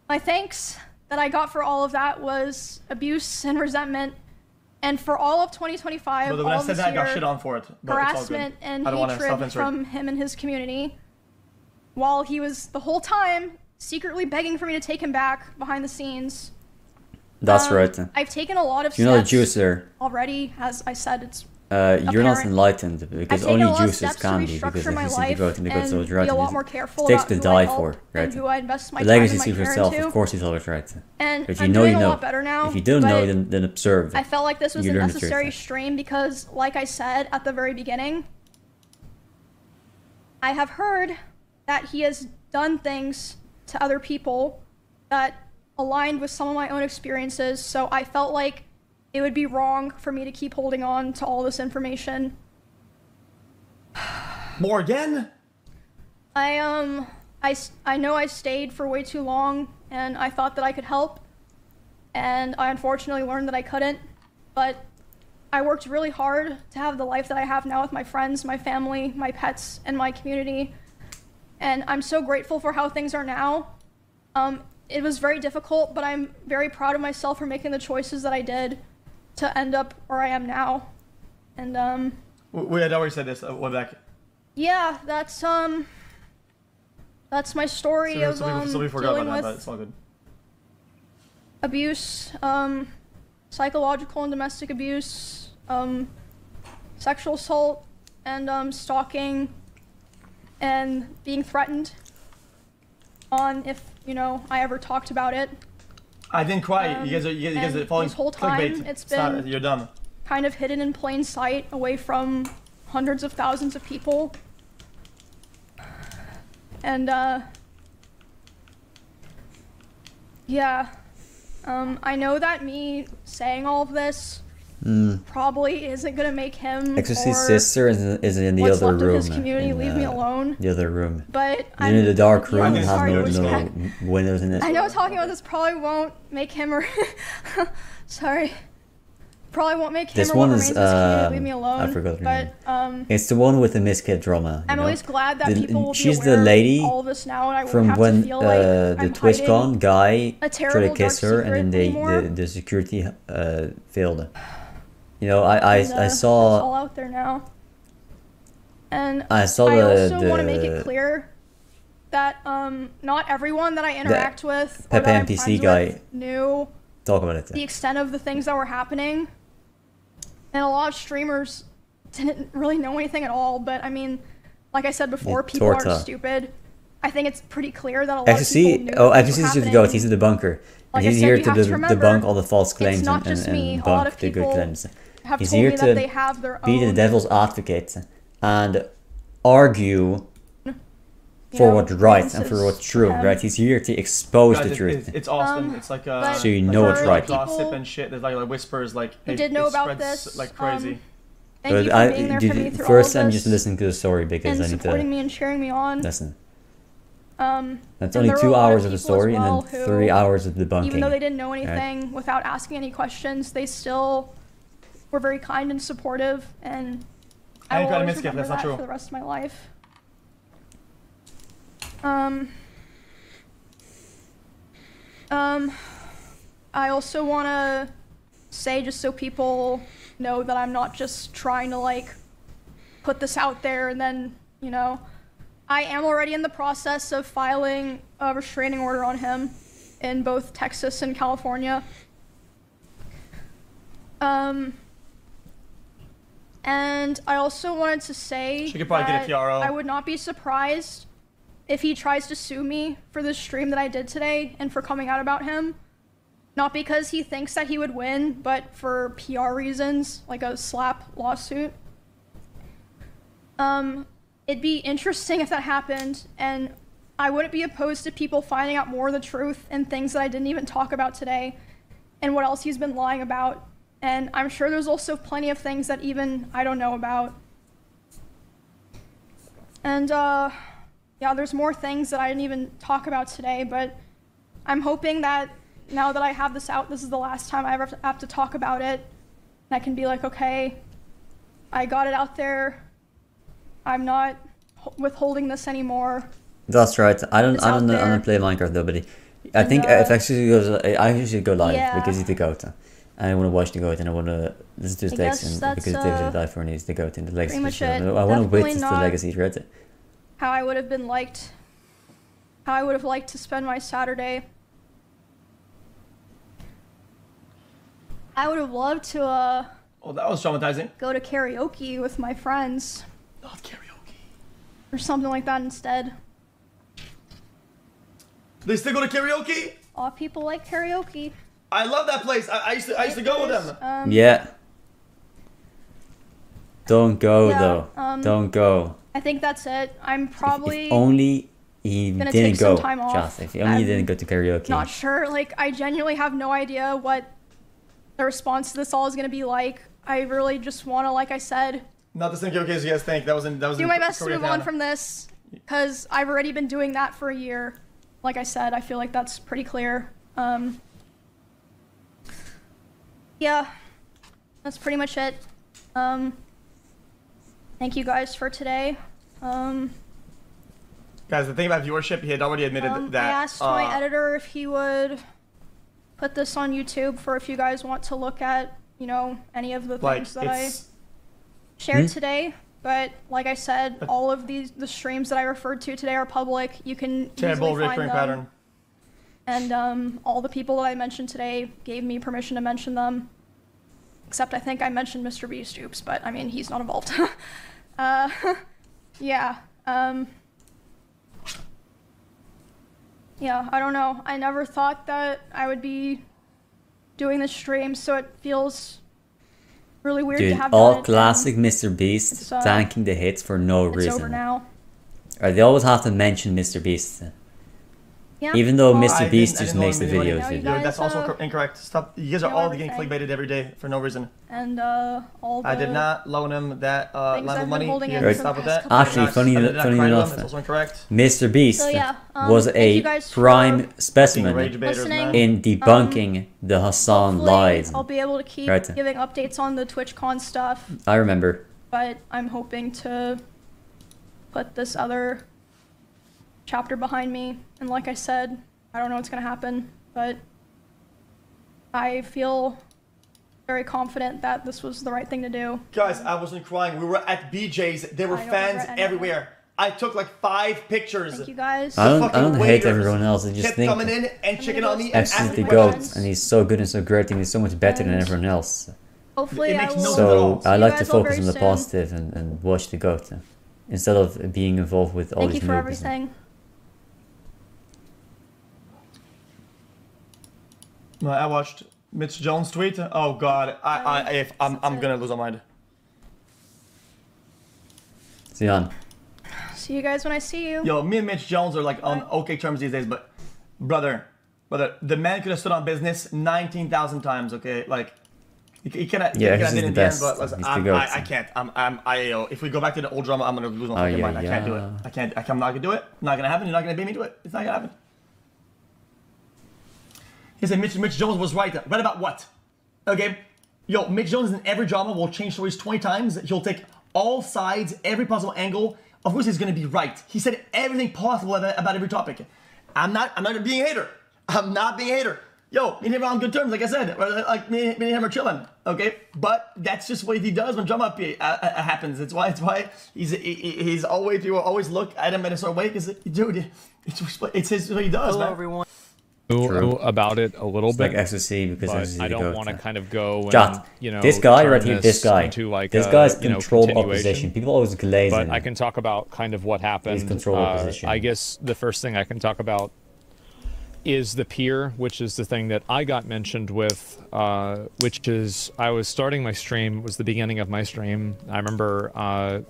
Speaker 3: my thanks that I got for all of that was abuse and resentment. And for all of 2025,
Speaker 4: when
Speaker 3: all
Speaker 4: I
Speaker 3: of
Speaker 4: said
Speaker 3: this
Speaker 4: that, I got
Speaker 3: year,
Speaker 4: shit on for it.
Speaker 3: harassment and hatred from him and his community, while he was the whole time secretly begging for me to take him back behind the scenes.
Speaker 1: That's right.
Speaker 3: I've taken a lot of steps.
Speaker 1: You're not a juicer
Speaker 3: Already, as I said, it's
Speaker 1: you're not enlightened, because only juicers can be, because xQc the goat and the goat's always right. It takes to die for, right? The legacy suits yourself, of course he's always right.
Speaker 3: And
Speaker 1: if you know, you know.
Speaker 3: Now,
Speaker 1: if you don't know, then observe.
Speaker 3: I felt like this was a necessary stream because, like I said at the very beginning, I have heard that he has done things to other people that aligned with some of my own experiences, so I felt like it would be wrong for me to keep holding on to all this information.
Speaker 4: Morgan?
Speaker 3: I know I stayed for way too long, and I thought that I could help, and I unfortunately learned that I couldn't, but I worked really hard to have the life that I have now with my friends, my family, my pets, and my community, and I'm so grateful for how things are now. It was very difficult, but I'm very proud of myself for making the choices that I did to end up where I am now. And
Speaker 4: we had already said this way back.
Speaker 3: Yeah, that's my story of
Speaker 4: somebody forgot
Speaker 3: dealing
Speaker 4: about that,
Speaker 3: with
Speaker 4: but it's all good.
Speaker 3: Abuse, psychological and domestic abuse, sexual assault, and stalking, and being threatened on if, you know, I ever talked about it.
Speaker 4: I didn't cry. You guys are following
Speaker 3: this whole time,
Speaker 4: clickbait.
Speaker 3: it's been
Speaker 4: you're dumb.
Speaker 3: Kind of hidden in plain sight, away from hundreds of thousands of people. And yeah, I know that me saying all of this probably isn't gonna make him
Speaker 1: xQc's sister is in the other room.
Speaker 3: His community leave me alone.
Speaker 1: The other room.
Speaker 3: But
Speaker 1: I'm in the dark room and have no windows in it.
Speaker 3: I know talking about this probably won't make him or sorry. Probably won't make him
Speaker 1: this
Speaker 3: or
Speaker 1: one
Speaker 3: what
Speaker 1: is
Speaker 3: remains of his community leave me alone.
Speaker 1: I forgot her
Speaker 3: name.
Speaker 1: It's the one with the Mizkif drama.
Speaker 3: I'm always glad that people will
Speaker 1: she's
Speaker 3: be aware
Speaker 1: the lady
Speaker 3: of all of this now, and I
Speaker 1: from
Speaker 3: have
Speaker 1: when
Speaker 3: to feel like
Speaker 1: the TwitchCon guy tried to kiss her, and then the security failed. You know, I saw.
Speaker 3: It's all out there now. And
Speaker 1: I saw
Speaker 3: I also want to make it clear that not everyone that I interact with or that I'm friends with knew
Speaker 1: talk about it.
Speaker 3: The extent of the things that were happening. And a lot of streamers didn't really know anything at all, but I mean, like I said before, people aren't stupid. I think it's pretty clear that a lot of people knew
Speaker 1: xQc is just the goat. He's a debunker.
Speaker 3: Like
Speaker 1: he's here to debunk all the false claims and
Speaker 3: debunk
Speaker 1: the good claims.
Speaker 3: He's here to
Speaker 1: be the devil's advocate and argue for what's right and for what's true, right? He's here to expose the truth.
Speaker 4: It's Austin. It's like
Speaker 1: so you know what's right.
Speaker 4: Gossip and shit. There's like whispers like
Speaker 3: hey, did know about this
Speaker 4: like crazy.
Speaker 3: But
Speaker 1: first I'm just listening to the story because I need to
Speaker 3: supporting me and cheering me on.
Speaker 1: Listen. That's only 2 hours of the story and then 3 hours of debunking.
Speaker 3: Even though they didn't know anything, without asking any questions, they still were very kind and supportive, and I will always remember that for the rest of my life. I also want to say, just so people know, that I'm not just trying to like put this out there and then, you know, I am already in the process of filing a restraining order on him in both Texas and California. And I also wanted to say
Speaker 4: she could probably get a PRO.
Speaker 3: I would not be surprised if he tries to sue me for this stream that I did today and for coming out about him. Not because he thinks that he would win, but for PR reasons, like a slap lawsuit. It'd be interesting if that happened, and I wouldn't be opposed to people finding out more of the truth and things that I didn't even talk about today and what else he's been lying about. And I'm sure there's also plenty of things that even I don't know about. And yeah, there's more things that I didn't even talk about today, but I'm hoping that now that I have this out, this is the last time I ever have to talk about it. And I can be like, okay, I got it out there. I'm not withholding this anymore.
Speaker 1: That's right. I don't play Minecraft though, but I think if XQc goes, I usually go live because he's the goat. And I want to watch the goat, and I want to listen to his takes, and because David died for, and he's the goat in the legacy. I want to witness the legacy, right?
Speaker 3: How I would have liked to spend my Saturday. I would have loved to
Speaker 4: oh, that was traumatizing.
Speaker 3: Go to karaoke with my friends.
Speaker 4: Not karaoke.
Speaker 3: Or something like that instead.
Speaker 4: They still go to karaoke?
Speaker 3: A lot of people like karaoke.
Speaker 4: I love that place. I used to go with them.
Speaker 1: Yeah. Don't go though. Don't go.
Speaker 3: I think that's it. I'm probably
Speaker 1: if only he
Speaker 3: didn't
Speaker 1: go.
Speaker 3: Time off.
Speaker 1: Just if only he didn't go to karaoke.
Speaker 3: Not sure. Like, I genuinely have no idea what the response to this all is gonna be like. I really just wanna, like I said,
Speaker 4: not the same karaoke as you guys think. That was
Speaker 3: do my best to move on from this, because I've already been doing that for a year. Like I said, I feel like that's pretty clear. Yeah, that's pretty much it. Thank you guys for today.
Speaker 4: Guys, the thing about viewership, he had already admitted that.
Speaker 3: I asked my editor if he would put this on YouTube for if you guys want to look at, you know, any of the things that I shared today. But like I said, all of the streams that I referred to today are public. You can easily find them. Pattern. And all the people that I mentioned today gave me permission to mention them. Except I think I mentioned Mr. Beast, oops, but I mean, he's not involved. Yeah. Yeah, I don't know. I never thought that I would be doing this stream, so it feels really weird to have
Speaker 1: all classic Mr. Beast thanking the hits for no reason.
Speaker 3: It's over now.
Speaker 1: They always have to mention Mr. Beast.
Speaker 3: Yeah.
Speaker 1: Even though Mr. Beast just makes the videos.
Speaker 4: Yeah, that's also incorrect. Stop. You guys are all getting clickbaited every day for no reason.
Speaker 3: And all the
Speaker 4: I did not loan him that line of money.
Speaker 1: Stop with that. Actually, funny enough,
Speaker 4: that's incorrect.
Speaker 1: Mr. Beast was a prime specimen in debunking the Hasan lies.
Speaker 3: I'll be able to keep giving updates on the TwitchCon stuff.
Speaker 1: I remember.
Speaker 3: But I'm hoping to put this other chapter behind me, and like I said, I don't know what's gonna happen, but I feel very confident that this was the right thing to do.
Speaker 4: Guys, I wasn't crying. We were at BJ's. There were fans everywhere. I took like 5 pictures.
Speaker 3: Thank you guys.
Speaker 1: I don't hate everyone else. I just
Speaker 4: kept
Speaker 1: think
Speaker 4: coming in and checking on me and asking
Speaker 1: the GOAT, and he's so good and so great, and he's so much better than everyone else.
Speaker 3: Hopefully,
Speaker 1: so I like to focus on the positive and watch the GOAT instead of being involved with all these movies.
Speaker 3: Thank you for everything.
Speaker 4: I watched Mitch Jones' tweet. Oh God, I'm gonna lose my mind.
Speaker 1: See you on.
Speaker 3: See you guys when I see you.
Speaker 4: Yo, me and Mitch Jones are like on okay terms these days, but brother, the man could have stood on business 19,000 times. Okay, like he cannot.
Speaker 1: Yeah, he's the best.
Speaker 4: But listen, I can't. If we go back to the old drama, I'm gonna lose my fucking mind. I can't do it. I'm not gonna do it. Not gonna happen. You're not gonna pay me to do it. It's not gonna happen. He said Mitch Jones was right. Right about what? Okay. Yo, Mitch Jones in every drama will change stories 20 times. He'll take all sides, every possible angle. Of course he's going to be right. He said everything possible about every topic. I'm not being a hater. I'm not being a hater. Yo, me and him are on good terms, like I said. Like me and him are chilling. Okay? But that's just what he does when drama happens. It's why he's always look at him in a certain way, because dude, it's what he does.
Speaker 6: Hello, everyone. About it a little bit,
Speaker 1: like xQc, because
Speaker 6: I don't want to kind of go and, you know,
Speaker 1: this guy right here, this guy,
Speaker 6: like
Speaker 1: this guy's controlled opposition. People always glaze
Speaker 6: but I can talk about kind of what happened.
Speaker 1: He's controlled opposition.
Speaker 6: I guess the first thing I can talk about is the peer, which is the thing that I got mentioned with, which is I was starting my stream, was the beginning of my stream. I remember I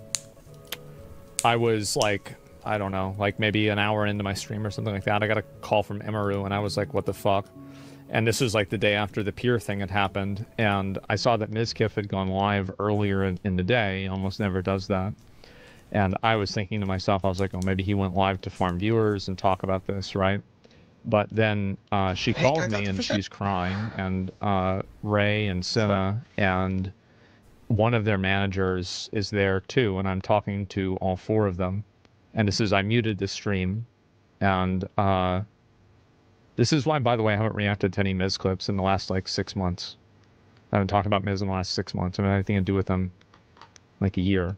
Speaker 6: was like I don't know, like maybe an hour into my stream or something like that, I got a call from Emaru, and I was like, what the fuck? And this was like the day after the peer thing had happened, and I saw that Mizkif had gone live earlier in the day. He almost never does that. And I was thinking to myself, I was like, oh, maybe he went live to farm viewers and talk about this, right? But then she called me and she's crying, and Ray and Cinna and one of their managers is there too, and I'm talking to all four of them. And this is, I muted the stream, and this is why, by the way, I haven't reacted to any Miz clips in the last like 6 months. I haven't talked about Miz in the last 6 months. I mean, anything to do with them like a year.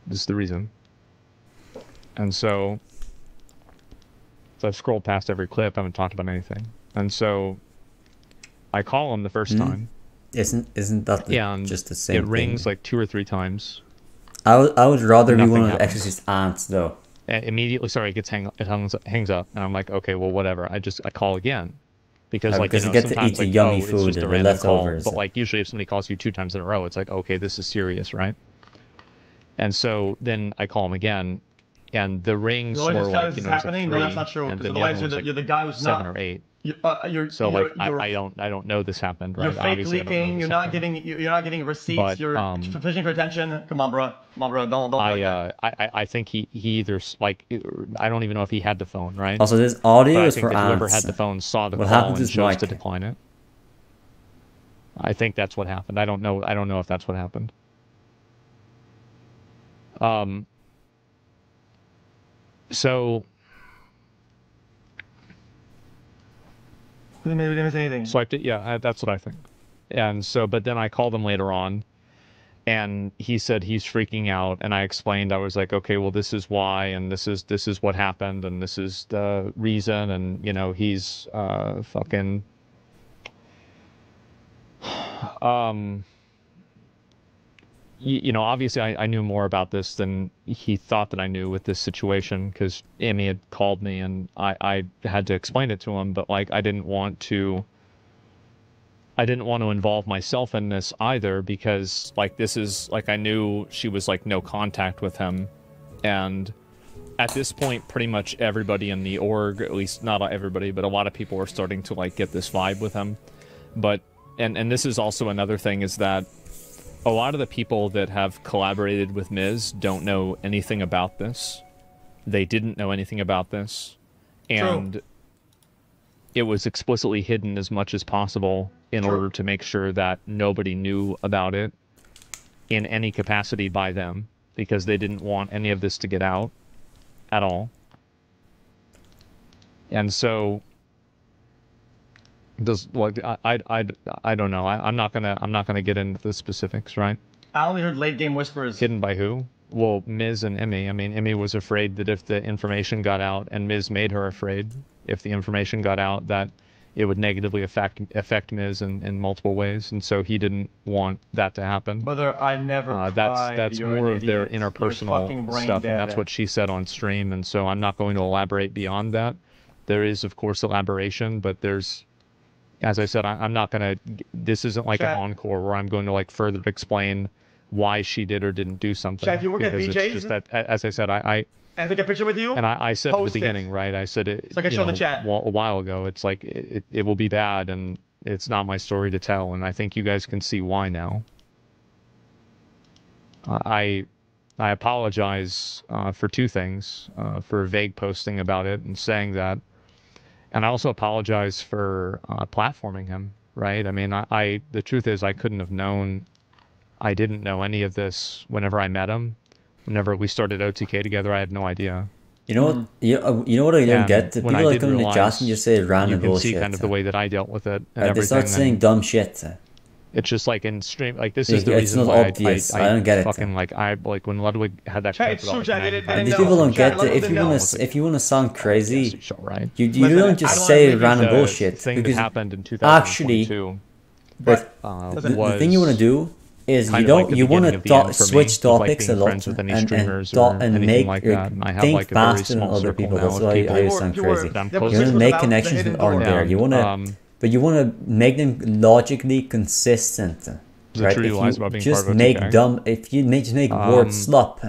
Speaker 6: This is the reason. And so I've scrolled past every clip. I haven't talked about anything. And so I call him the first time.
Speaker 1: Isn't that just the same thing?
Speaker 6: It rings like 2 or 3 times.
Speaker 1: I would rather be one of the Exorcist ants, though.
Speaker 6: And immediately, sorry, it hangs up, and I'm like, okay, well, whatever. I call again. Because, like, you know,
Speaker 1: you get to
Speaker 6: sometimes,
Speaker 1: eat the
Speaker 6: like,
Speaker 1: yummy
Speaker 6: it's
Speaker 1: food
Speaker 6: just
Speaker 1: and
Speaker 6: a
Speaker 1: the
Speaker 6: random
Speaker 1: leftovers.
Speaker 6: call. But, like, usually if somebody calls you 2 times in a row, it's like, okay, this is serious, right? And so then I call him again, and the rings were like, you know, happening? No, that's not true. And then the other one's
Speaker 4: you're the guy who's
Speaker 6: 7 or 8. So like I don't know this happened, right?
Speaker 4: You're fake leaking. You're not getting receipts. But, you're fishing for attention. Come on, bro. Don't.
Speaker 6: I think he either like I don't even know if he had the phone, right?
Speaker 1: Also, this audio
Speaker 6: but
Speaker 1: is for ants.
Speaker 6: Whoever had the phone saw the call and chose to decline it. I think that's what happened. I don't know if that's what happened. So.
Speaker 4: Maybe we didn't miss anything.
Speaker 6: So that's what I think. And so, but then I called him later on, and he said he's freaking out. And I explained, I was like, okay, well, this is why, and this is what happened, and this is the reason, and you know, he's fucking you know, obviously I knew more about this than he thought that I knew with this situation, because Amy had called me and I had to explain it to him, but like I didn't want to involve myself in this either, because like this is like I knew she was like no contact with him, and at this point pretty much everybody in the org, at least not everybody, but a lot of people are starting to like get this vibe with him. But and this is also another thing, is that a lot of the people that have collaborated with Miz don't know anything about this. They didn't know anything about this. And it was explicitly hidden as much as possible in order to make sure that nobody knew about it in any capacity by them, because they didn't want any of this to get out at all. And so does like I don't know. I'm not gonna get into the specifics, right?
Speaker 4: I only heard late game whispers.
Speaker 6: Hidden by who? Well, Miz and Emmy. I mean, Emmy was afraid that if the information got out, and Miz made her afraid, if the information got out, that it would negatively affect Miz in multiple ways, and so he didn't want that to happen.
Speaker 4: Brother, I never.
Speaker 6: That's more of their interpersonal stuff, and that's what she said on stream, and so I'm not going to elaborate beyond that. There is, of course, elaboration, but there's, as I said, I'm not going to, this isn't like an encore where I'm going to like further explain why she did or didn't do something.
Speaker 4: Chat, if you work at BJ's,
Speaker 6: it's just that, as I said, I
Speaker 4: take a picture with you.
Speaker 6: And I said at the beginning, right? I said it.
Speaker 4: It's like I showed in the chat
Speaker 6: a while ago. It's like it will be bad, and it's not my story to tell. And I think you guys can see why now. I apologize for 2 things: for vague posting about it and saying that, and I also apologize for platforming him. Right? I mean, the truth is I couldn't have known. I didn't know any of this whenever I met him. Whenever we started OTK together, I had no idea.
Speaker 1: You know what? You know what I don't get? The people that come in the chat and just say random bullshit.
Speaker 6: You can see kind of the way that I dealt with it. And
Speaker 1: they start saying dumb shit.
Speaker 6: It's just like in stream, like this is the reason why
Speaker 1: obvious. I don't get it.
Speaker 6: Fucking like when Ludwig had that.
Speaker 4: Chat, it's true, Chat.
Speaker 1: These people don't get it. If you wanna sound crazy, you don't just say random bullshit.
Speaker 6: Thing that happened in 2022.
Speaker 1: But the thing you wanna do is you want to switch topics a lot and make think faster than other people. That's why I sound crazy. You want to make connections that aren't there. You want to, but you want to make them logically consistent. right? If you just make dumb, if you just make word slop,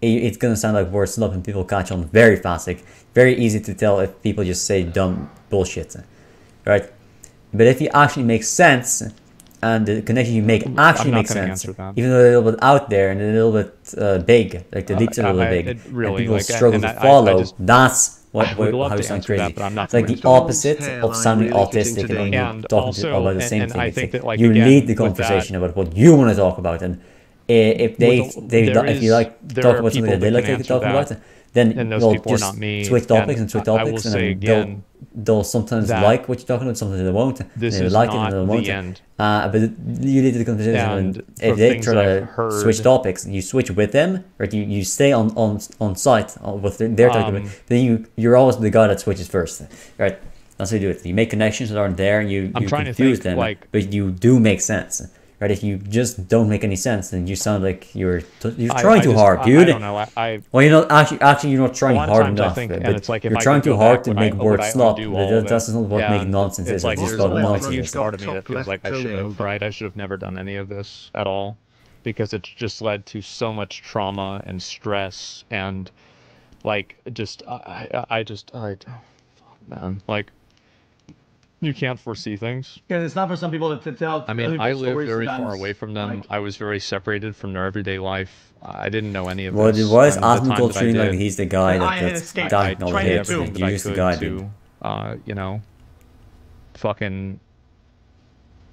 Speaker 1: it's gonna sound like word slop, and people catch on very fast. Like very easy to tell if people just say dumb bullshit, right? But if you actually make sense, and the connection you make actually makes sense, even though they're a little bit out there and a little bit big, like the leaps are a little big, really, and people struggle to follow, that's how you sound crazy. It's like the opposite of sounding autistic and talking about the same thing. It's like you lead the conversation about what you want to talk about, and if you like talk about something that they like to talk about, then they'll just switch topics and switch topics, and then they'll sometimes like what you're talking about, sometimes they won't. They like it and they won't. But you lead the conversation, and if they try to switch topics, you switch with them, or you stay on site with their talking about. Then you're always the guy that switches first, right? That's how you do it. You make connections that aren't there, and you confuse them, but you do make sense. Right, if you just don't make any sense, then you sound like you're trying too hard, dude. I don't know. Well, you know, actually, you're not trying hard enough. But you're trying too hard to make words slop. That's not what making nonsense is.
Speaker 6: It's just called nonsense. Huge part of me that feels like I should have, right? I should have never done any of this at all, because it's just led to so much trauma and stress and, like, just man, like. You can't foresee things.
Speaker 4: Because it's not for some people to tell.
Speaker 6: I mean, I live very far away from them. I was very separated from their everyday life. I didn't know any of this.
Speaker 1: Well, why is Asmongold treating like he's the guy that's dying all the hits? You used the guy to,
Speaker 6: you know, fucking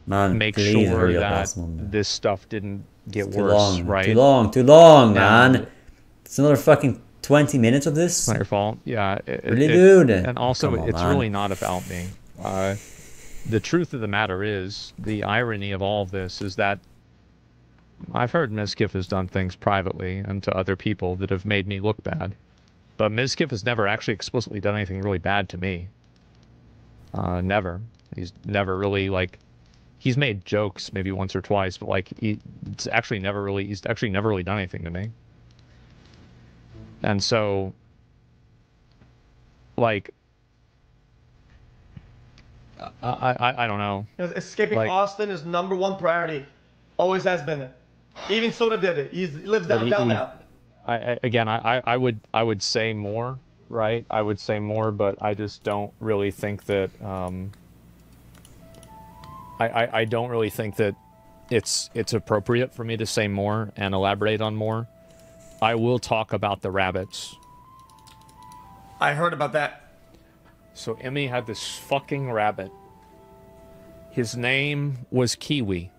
Speaker 1: man,
Speaker 6: make sure that this stuff didn't get worse, right?
Speaker 1: Too long, man. It's another fucking 20 minutes of this.
Speaker 6: It's not your fault. Yeah.
Speaker 1: Really, dude.
Speaker 6: And also, it's really not about me. The truth of the matter is, the irony of all of this is that I've heard Mizkif has done things privately and to other people that have made me look bad. But Mizkif has never actually explicitly done anything really bad to me. Never. He's never really, like, he's made jokes maybe once or twice, but like he's actually never really done anything to me. And so, like, I don't know.
Speaker 4: Escaping Austin is #1 priority. Always has been. Even Soda did it. He lives downtown now.
Speaker 6: I would say more, right? I would say more, but I just don't really think that. I don't really think that it's appropriate for me to say more and elaborate on more. I will talk about the rabbits.
Speaker 4: I heard about that.
Speaker 6: So Emmy had this fucking rabbit. His name was Kiwi.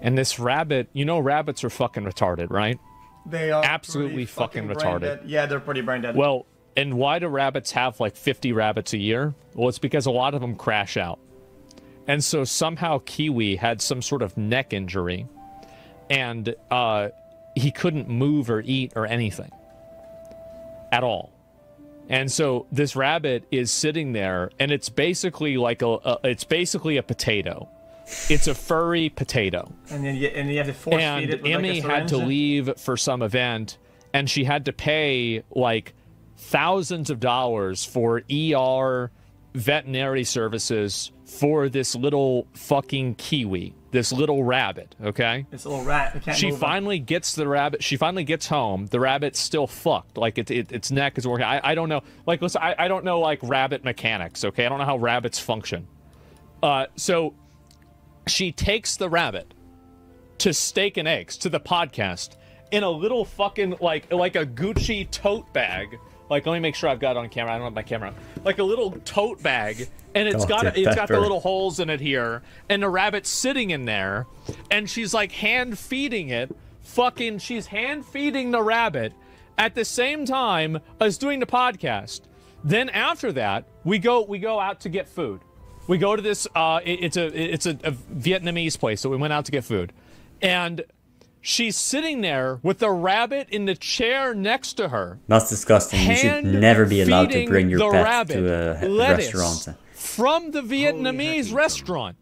Speaker 6: And this rabbit, you know rabbits are fucking retarded, right?
Speaker 4: They are
Speaker 6: absolutely fucking retarded.
Speaker 4: Yeah, they're pretty brain dead.
Speaker 6: Well, and why do rabbits have like 50 rabbits a year? Well, it's because a lot of them crash out. And so somehow Kiwi had some sort of neck injury. And he couldn't move or eat or anything. At all. And so this rabbit is sitting there, and it's basically like it's basically a potato. It's a furry potato.
Speaker 4: And you have to force feed it with
Speaker 6: Emmy
Speaker 4: like a
Speaker 6: had to leave for some event, and she had to pay like thousands of dollars for ER veterinary services for this little fucking Kiwi, this little rabbit, okay?
Speaker 4: This little rat.
Speaker 6: She finally gets the rabbit. She finally gets home. The rabbit's still fucked. Like its neck is working. I don't know. Like listen, I don't know like rabbit mechanics. Okay, I don't know how rabbits function. So she takes the rabbit to Steak and Eggs, to the podcast, in a little fucking like a Gucci tote bag. Like, let me make sure I've got it on camera. I don't have my camera. Like a little tote bag, and it's got the little holes in it here, and the rabbit's sitting in there, and she's like hand feeding it. She's hand feeding the rabbit at the same time as doing the podcast. Then after that, we go out to get food. We go to this. It's a Vietnamese place, so we went out to get food, and she's sitting there with the rabbit in the chair next to her.
Speaker 1: That's disgusting. You should never be allowed to bring your pet to a restaurant.
Speaker 6: From the Vietnamese restaurant.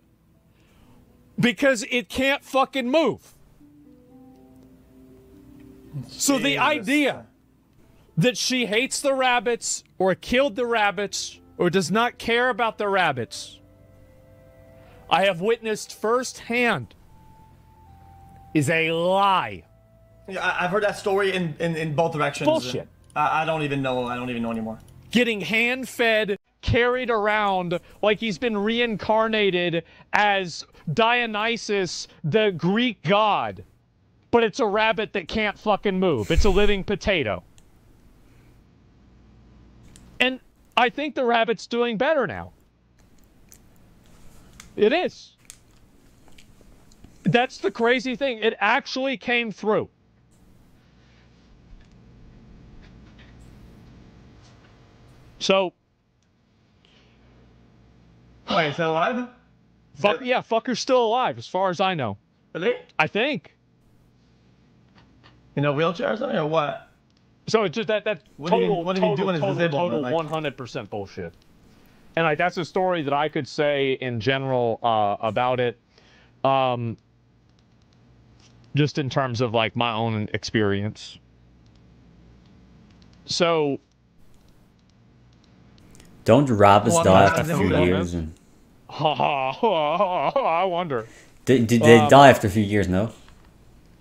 Speaker 6: Because it can't fucking move. So the idea that she hates the rabbits, or killed the rabbits, or does not care about the rabbits, I have witnessed firsthand is a lie.
Speaker 4: Yeah, I've heard that story in both directions.
Speaker 6: Bullshit.
Speaker 4: I don't even know. I don't even know anymore.
Speaker 6: Getting hand-fed, carried around like he's been reincarnated as Dionysus, the Greek god. But it's a rabbit that can't fucking move. It's a living potato. And I think the rabbit's doing better now. It is. That's the crazy thing. It actually came through. So.
Speaker 4: Wait, is that alive?
Speaker 6: Yeah, fucker's still alive, as far as I know.
Speaker 4: Really?
Speaker 6: I think.
Speaker 4: In a wheelchair or something, or what?
Speaker 6: So it's just that
Speaker 4: what did he do when he's disabled?
Speaker 6: Total 100% bullshit. And like that's a story that I could say in general about it, just in terms of like my own experience. So.
Speaker 1: Don't rabbits die after a few years? And...
Speaker 6: I wonder.
Speaker 1: Did they die after a few years? No.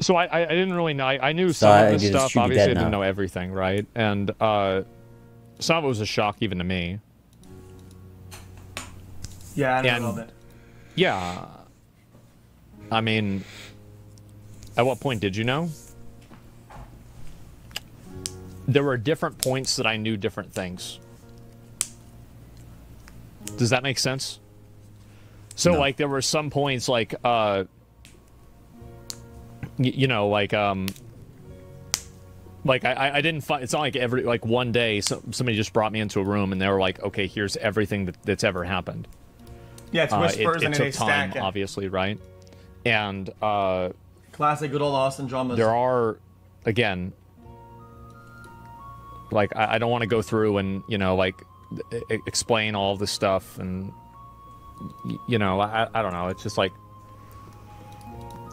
Speaker 6: So I didn't really know. I knew some of this stuff. Obviously, I didn't know everything, right? And some of it was a shock even to me.
Speaker 4: Yeah, I know a little bit.
Speaker 6: Yeah. I mean, at what point did you know? There were different points that I knew different things. Does that make sense? So, no. Like, there were some points, like, you know, like I didn't find, it's not like like one day somebody just brought me into a room and they were like, okay, here's everything that's ever happened.
Speaker 4: Yeah, it's whispers
Speaker 6: it
Speaker 4: and
Speaker 6: took
Speaker 4: they
Speaker 6: time,
Speaker 4: stack.
Speaker 6: obviously, right? And
Speaker 4: classic good old Austin dramas.
Speaker 6: There are, again, like I don't want to go through and, you know, like explain all this stuff, and you know, I don't know, it's just like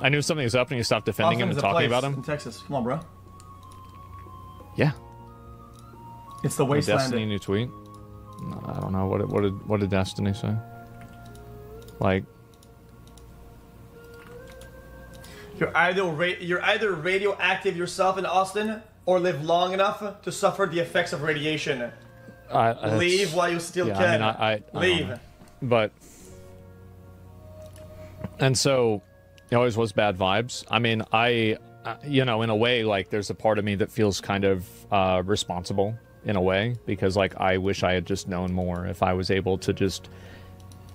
Speaker 6: I knew something was up and you stopped defending him and talking about him.
Speaker 4: In Texas. Come on, bro.
Speaker 6: Yeah.
Speaker 4: It's the wasteland.
Speaker 6: Destiny new tweet. I don't know what did Destiny say? Like,
Speaker 4: you're either radioactive yourself in Austin or live long enough to suffer the effects of radiation. Leave while you still can.
Speaker 6: I
Speaker 4: leave.
Speaker 6: But and so it always was bad vibes. I mean, you know, in a way, like, there's a part of me that feels kind of responsible in a way, because, like, I wish I had just known more. If I was able to just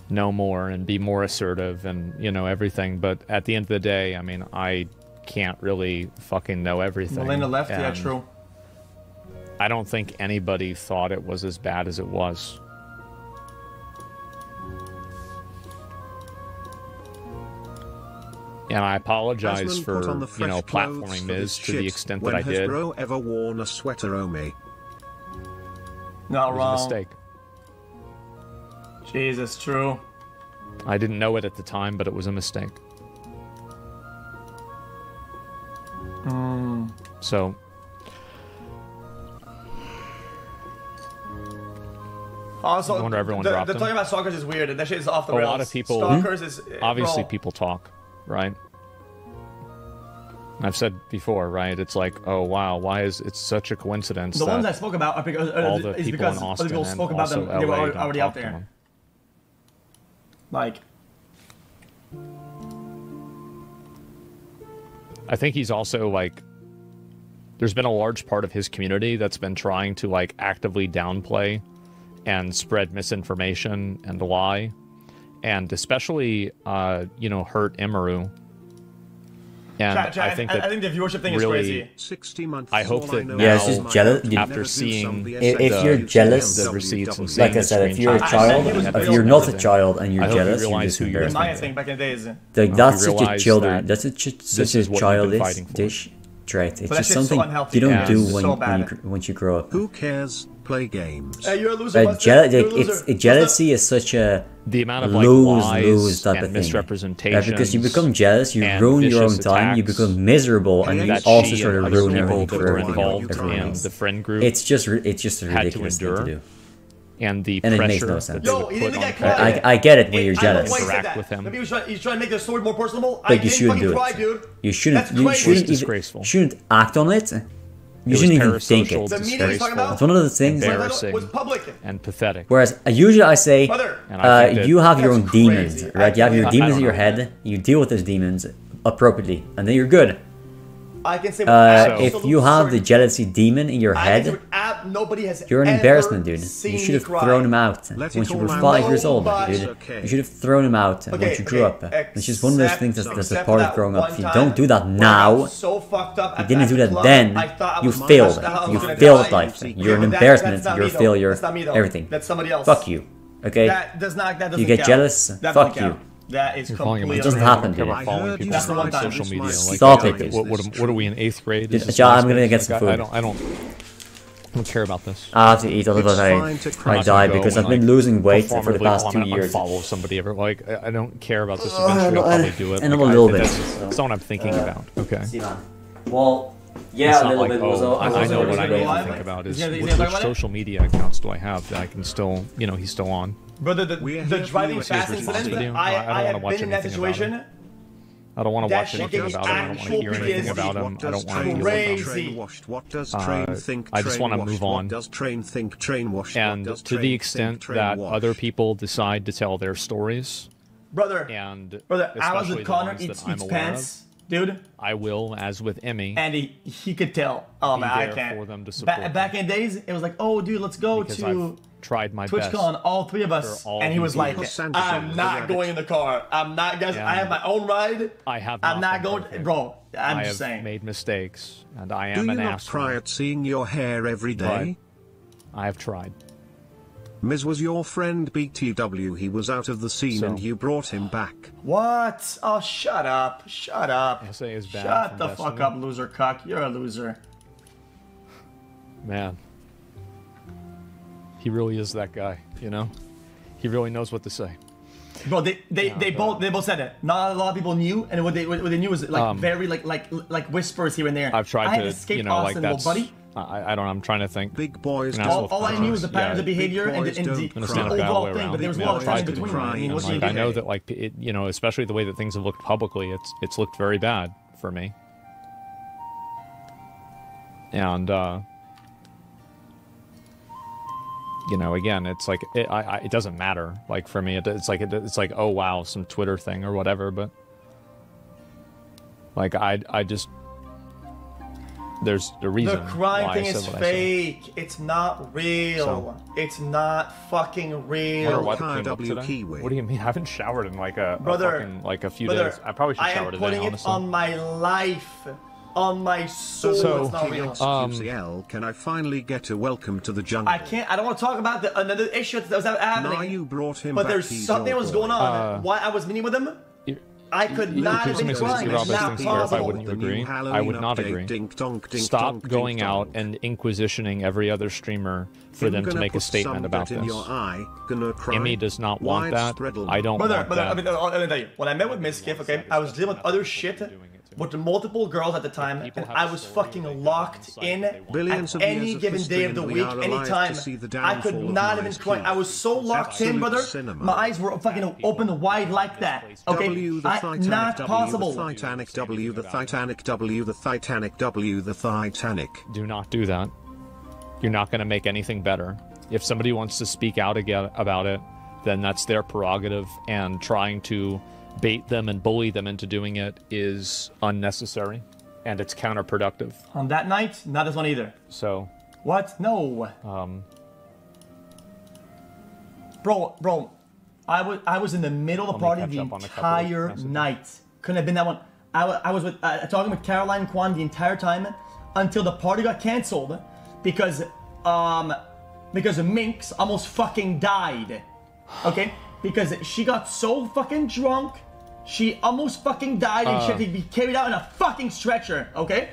Speaker 6: know more and be more assertive and, you know, everything. But at the end of the day, I mean, I can't really fucking know everything.
Speaker 4: Melinda left, yeah, true.
Speaker 6: I don't think anybody thought it was as bad as it was. And I apologize for, you know, platforming Miz to the extent that I did.
Speaker 5: Has bro ever worn a sweater, Omi?
Speaker 4: Not wrong.
Speaker 6: It was a mistake.
Speaker 4: Jesus, true.
Speaker 6: I didn't know it at the time, but it was a mistake. So.
Speaker 4: Also,
Speaker 6: I wonder everyone dropped
Speaker 4: the talking about stalkers is weird. That shit is off the rails.
Speaker 6: A lot of people.
Speaker 4: Stalkers is
Speaker 6: obviously people talk, right? I've said before, right? It's like, oh wow, why is it such a coincidence?
Speaker 4: The ones I spoke about are because
Speaker 6: all the people in Austin
Speaker 4: other people spoke about them.
Speaker 6: LA
Speaker 4: they were already out there. Like,
Speaker 6: I think he's also like, there's been a large part of his community that's been trying to like actively downplay and spread misinformation and lie, and especially, you know, hurt Emeru. And I think
Speaker 4: the viewership thing
Speaker 6: really,
Speaker 4: is crazy.
Speaker 5: 60 months.
Speaker 6: I hope that now,
Speaker 1: it's just jealous.
Speaker 6: After seeing
Speaker 1: if you're jealous,
Speaker 6: the receipts and
Speaker 1: like I said, if you're a child, if you're not a child and you're jealous, you're just
Speaker 4: embarrassed.
Speaker 1: embarrassing.
Speaker 4: Maya thing back in the days.
Speaker 1: Like, that's such a children. That's such a childish trait. It's just something you don't do once you grow up.
Speaker 5: Who cares? Play games.
Speaker 4: Hey, you're a loser.
Speaker 1: But jealousy is such a
Speaker 6: the amount of like
Speaker 1: lose type
Speaker 6: and
Speaker 1: of thing.
Speaker 6: Misrepresentation.
Speaker 1: Because you become jealous, you ruin your own time, you become miserable, and you also sort of ruin everything for everything else.
Speaker 6: The friend group.
Speaker 1: It's just a ridiculous thing to do.
Speaker 6: and the
Speaker 1: and
Speaker 6: pressure
Speaker 1: it makes no sense.
Speaker 4: Yo, he didn't get caught.
Speaker 1: I get it when you're jealous.
Speaker 6: Interact with him.
Speaker 4: Maybe he's trying to make the story more personal.
Speaker 1: But you shouldn't do it.
Speaker 4: Dude.
Speaker 1: You shouldn't.
Speaker 4: That's
Speaker 1: You
Speaker 4: crazy.
Speaker 1: shouldn't act on it. You shouldn't even think it.
Speaker 4: The meeting he's talking about
Speaker 1: It's one of the things.
Speaker 6: Embarrassing
Speaker 4: was public
Speaker 6: and pathetic.
Speaker 1: Whereas usually I say, you have your own
Speaker 4: that's
Speaker 1: demons,
Speaker 4: crazy.
Speaker 1: right? You have your demons in your
Speaker 6: know.
Speaker 1: head. You deal with those demons appropriately, and then you're good.
Speaker 4: I can say
Speaker 1: if you have the jealousy demon in your head,
Speaker 4: nobody has
Speaker 1: you're an embarrassment, dude. You should have
Speaker 4: cry.
Speaker 1: thrown him out when you were 5 years old, dude.
Speaker 5: Okay.
Speaker 1: You should have thrown him out once you grew up. It's just one of those things that's a part of growing up. If you don't do that now,
Speaker 4: so fucked up
Speaker 1: you didn't do that then, you failed. You failed life. You're an embarrassment. You're a failure. Everything.
Speaker 4: That's somebody else.
Speaker 1: Fuck you. Okay?
Speaker 4: That doesn't
Speaker 1: You get
Speaker 4: count.
Speaker 1: jealous?
Speaker 4: That
Speaker 1: Fuck
Speaker 4: doesn't
Speaker 1: you.
Speaker 4: count. That is completely
Speaker 1: It doesn't happen, dude.
Speaker 6: Following people
Speaker 4: That's the one
Speaker 6: on
Speaker 4: time.
Speaker 6: social media. Like,
Speaker 1: Stop it.
Speaker 6: What are we in 8th grade?
Speaker 1: Dude,
Speaker 6: Is this
Speaker 1: I'm gonna
Speaker 6: MySpace?
Speaker 1: get some
Speaker 6: Like,
Speaker 1: food.
Speaker 6: I don't care about this.
Speaker 1: I have to eat, otherwise I die because I've been losing weight for the past 2 years.
Speaker 6: Follow somebody ever. Like, I don't care about this. Eventually, I'll probably do it.
Speaker 1: And
Speaker 6: like,
Speaker 1: a little bit.
Speaker 6: That's not what I'm thinking about. Okay.
Speaker 1: Well, yeah,
Speaker 6: It's
Speaker 1: a
Speaker 6: not
Speaker 1: little
Speaker 6: like,
Speaker 1: bit.
Speaker 6: oh, I know what I need to
Speaker 4: live.
Speaker 6: think about is
Speaker 4: He's gonna
Speaker 6: which
Speaker 4: talk about it?
Speaker 6: social media accounts do I have that I can still, he's still on.
Speaker 4: Brother, the driving fast incident, I have been in that situation.
Speaker 6: I don't want to watch
Speaker 4: That shit
Speaker 6: anything
Speaker 4: is
Speaker 6: about him. I don't want to hear anything
Speaker 4: actual
Speaker 6: about him. I don't want to deal with him.
Speaker 4: crazy.
Speaker 5: What does train think?
Speaker 6: I just want to move on.
Speaker 5: What does train think? Train wash.
Speaker 6: And to the extent that other people decide to tell their stories,
Speaker 4: Brother,
Speaker 6: and
Speaker 4: I was
Speaker 6: especially
Speaker 4: with
Speaker 6: the
Speaker 4: Connor,
Speaker 6: ones that
Speaker 4: eats
Speaker 6: I'm aware
Speaker 4: pants, dude.
Speaker 6: I will, as with Emmy,
Speaker 4: And he could tell. Oh man, I
Speaker 6: there
Speaker 4: can't.
Speaker 6: for them to support
Speaker 4: Back in the days, it was like, oh dude, let's go
Speaker 6: because
Speaker 4: to
Speaker 6: I've tried my best.
Speaker 4: TwitchCon, all three of us,
Speaker 6: for all
Speaker 4: and he was
Speaker 6: these
Speaker 4: like,
Speaker 6: years.
Speaker 4: I'm not going in the car. I'm not, guys. I have my own ride.
Speaker 6: I have
Speaker 4: I'm not
Speaker 6: been
Speaker 4: going,
Speaker 6: perfect.
Speaker 4: bro. I'm
Speaker 6: I
Speaker 4: just
Speaker 6: have
Speaker 4: saying.
Speaker 6: made mistakes, and I
Speaker 5: Do
Speaker 6: am
Speaker 5: you
Speaker 6: an
Speaker 5: not
Speaker 6: asshole.
Speaker 5: cry at seeing your hair every day?
Speaker 6: I have tried.
Speaker 5: Miz was your friend BTW. He was out of the scene
Speaker 6: So-
Speaker 5: and you brought him back.
Speaker 4: What? Oh, shut up. Shut up.
Speaker 6: SA is bad
Speaker 4: Shut
Speaker 6: from
Speaker 4: the
Speaker 6: Destiny.
Speaker 4: fuck up, loser cuck. You're a loser.
Speaker 6: Man, he really is that guy. He really knows what to say.
Speaker 4: Bro, they both said it. Not a lot of people knew, and what they knew was like very like whispers here and there.
Speaker 6: I've tried
Speaker 4: I had
Speaker 6: to,
Speaker 4: escape
Speaker 6: like
Speaker 4: Austin, little
Speaker 6: that's.
Speaker 4: buddy.
Speaker 6: I don't know. I'm trying to think.
Speaker 5: Big boys
Speaker 6: An
Speaker 5: don't
Speaker 6: asshole
Speaker 4: All I knew was the
Speaker 6: cry.
Speaker 4: patterns of behavior and
Speaker 5: boys
Speaker 4: the
Speaker 5: don't
Speaker 6: Gonna stand a bad
Speaker 4: overall
Speaker 6: way
Speaker 4: thing,
Speaker 6: around
Speaker 4: but there was
Speaker 6: it.
Speaker 4: a lot
Speaker 6: I've
Speaker 4: of
Speaker 6: tried
Speaker 4: things
Speaker 6: to
Speaker 4: between
Speaker 6: do
Speaker 4: them.
Speaker 6: it,
Speaker 4: I mean,
Speaker 6: and,
Speaker 4: what do you
Speaker 6: like, I know
Speaker 4: do?
Speaker 6: that like especially the way that things have looked publicly, it's looked very bad for me. And again, it's like it doesn't matter. Like for me, it's like oh wow, some Twitter thing or whatever. But like I just there's a reason.
Speaker 4: The crime
Speaker 6: why
Speaker 4: thing
Speaker 6: I said
Speaker 4: is
Speaker 6: what I said.
Speaker 4: fake. It's not real.
Speaker 6: So-
Speaker 4: It's not fucking
Speaker 6: I wonder
Speaker 4: real.
Speaker 6: why the
Speaker 5: Hi,
Speaker 6: clean look
Speaker 5: W
Speaker 6: today.
Speaker 5: Kiwi.
Speaker 6: What do you mean? I haven't showered in like a few
Speaker 4: Brother,
Speaker 6: days. I probably should shower
Speaker 4: am
Speaker 6: today,
Speaker 4: putting
Speaker 6: honestly.
Speaker 4: it on my life, on my soul.
Speaker 6: So,
Speaker 4: it's not real.
Speaker 5: XQCL, can I finally get a welcome to the jungle?
Speaker 4: I can't. I don't want to talk about another issue that was happening.
Speaker 5: Now you brought him
Speaker 4: but
Speaker 5: back.
Speaker 4: there's
Speaker 5: He's
Speaker 4: something
Speaker 5: your
Speaker 4: that was
Speaker 5: boy.
Speaker 4: going on. Why I was meeting with him? I could not have been crying. It's not possible.
Speaker 6: Wouldn't you agree? I would not agree. Stop going out and inquisitioning every other streamer for them to make a statement about this. Emmy does not want that. I don't want
Speaker 4: Brother,
Speaker 6: that.
Speaker 4: let me tell you. When I met with Mizkif, okay, I was dealing with other shit with multiple girls at the time, and I was fucking locked in
Speaker 5: Billions
Speaker 4: at
Speaker 5: of
Speaker 4: any
Speaker 5: years of
Speaker 4: given day
Speaker 5: history
Speaker 4: of the
Speaker 5: and we
Speaker 4: week,
Speaker 5: are alive
Speaker 4: anytime.
Speaker 5: to see the
Speaker 4: I could
Speaker 5: downfall of
Speaker 4: not even
Speaker 5: Mizkif.
Speaker 4: cry. I was so locked in,
Speaker 5: Absolute
Speaker 4: brother.
Speaker 5: cinema.
Speaker 4: My eyes were fucking open wide like that. Okay,
Speaker 5: W the Titanic,
Speaker 4: not
Speaker 5: W
Speaker 4: possible.
Speaker 5: the Titanic, W the Titanic, W the Titanic, W the Titanic.
Speaker 6: Do not do that. You're not going to make anything better. If somebody wants to speak out again about it, then that's their prerogative, and trying to bait them and bully them into doing it is unnecessary, and it's counterproductive.
Speaker 4: On that night, not this one either.
Speaker 6: So,
Speaker 4: What? No. Bro, I was in the middle of the party
Speaker 6: catch
Speaker 4: the
Speaker 6: up on a couple of
Speaker 4: entire
Speaker 6: messages.
Speaker 4: night. Couldn't have been that one. I was with talking with Caroline Kwan the entire time until the party got canceled because Minx almost fucking died. Okay? Because she got so fucking drunk, she almost fucking died and she had to be carried out in a fucking stretcher. Okay?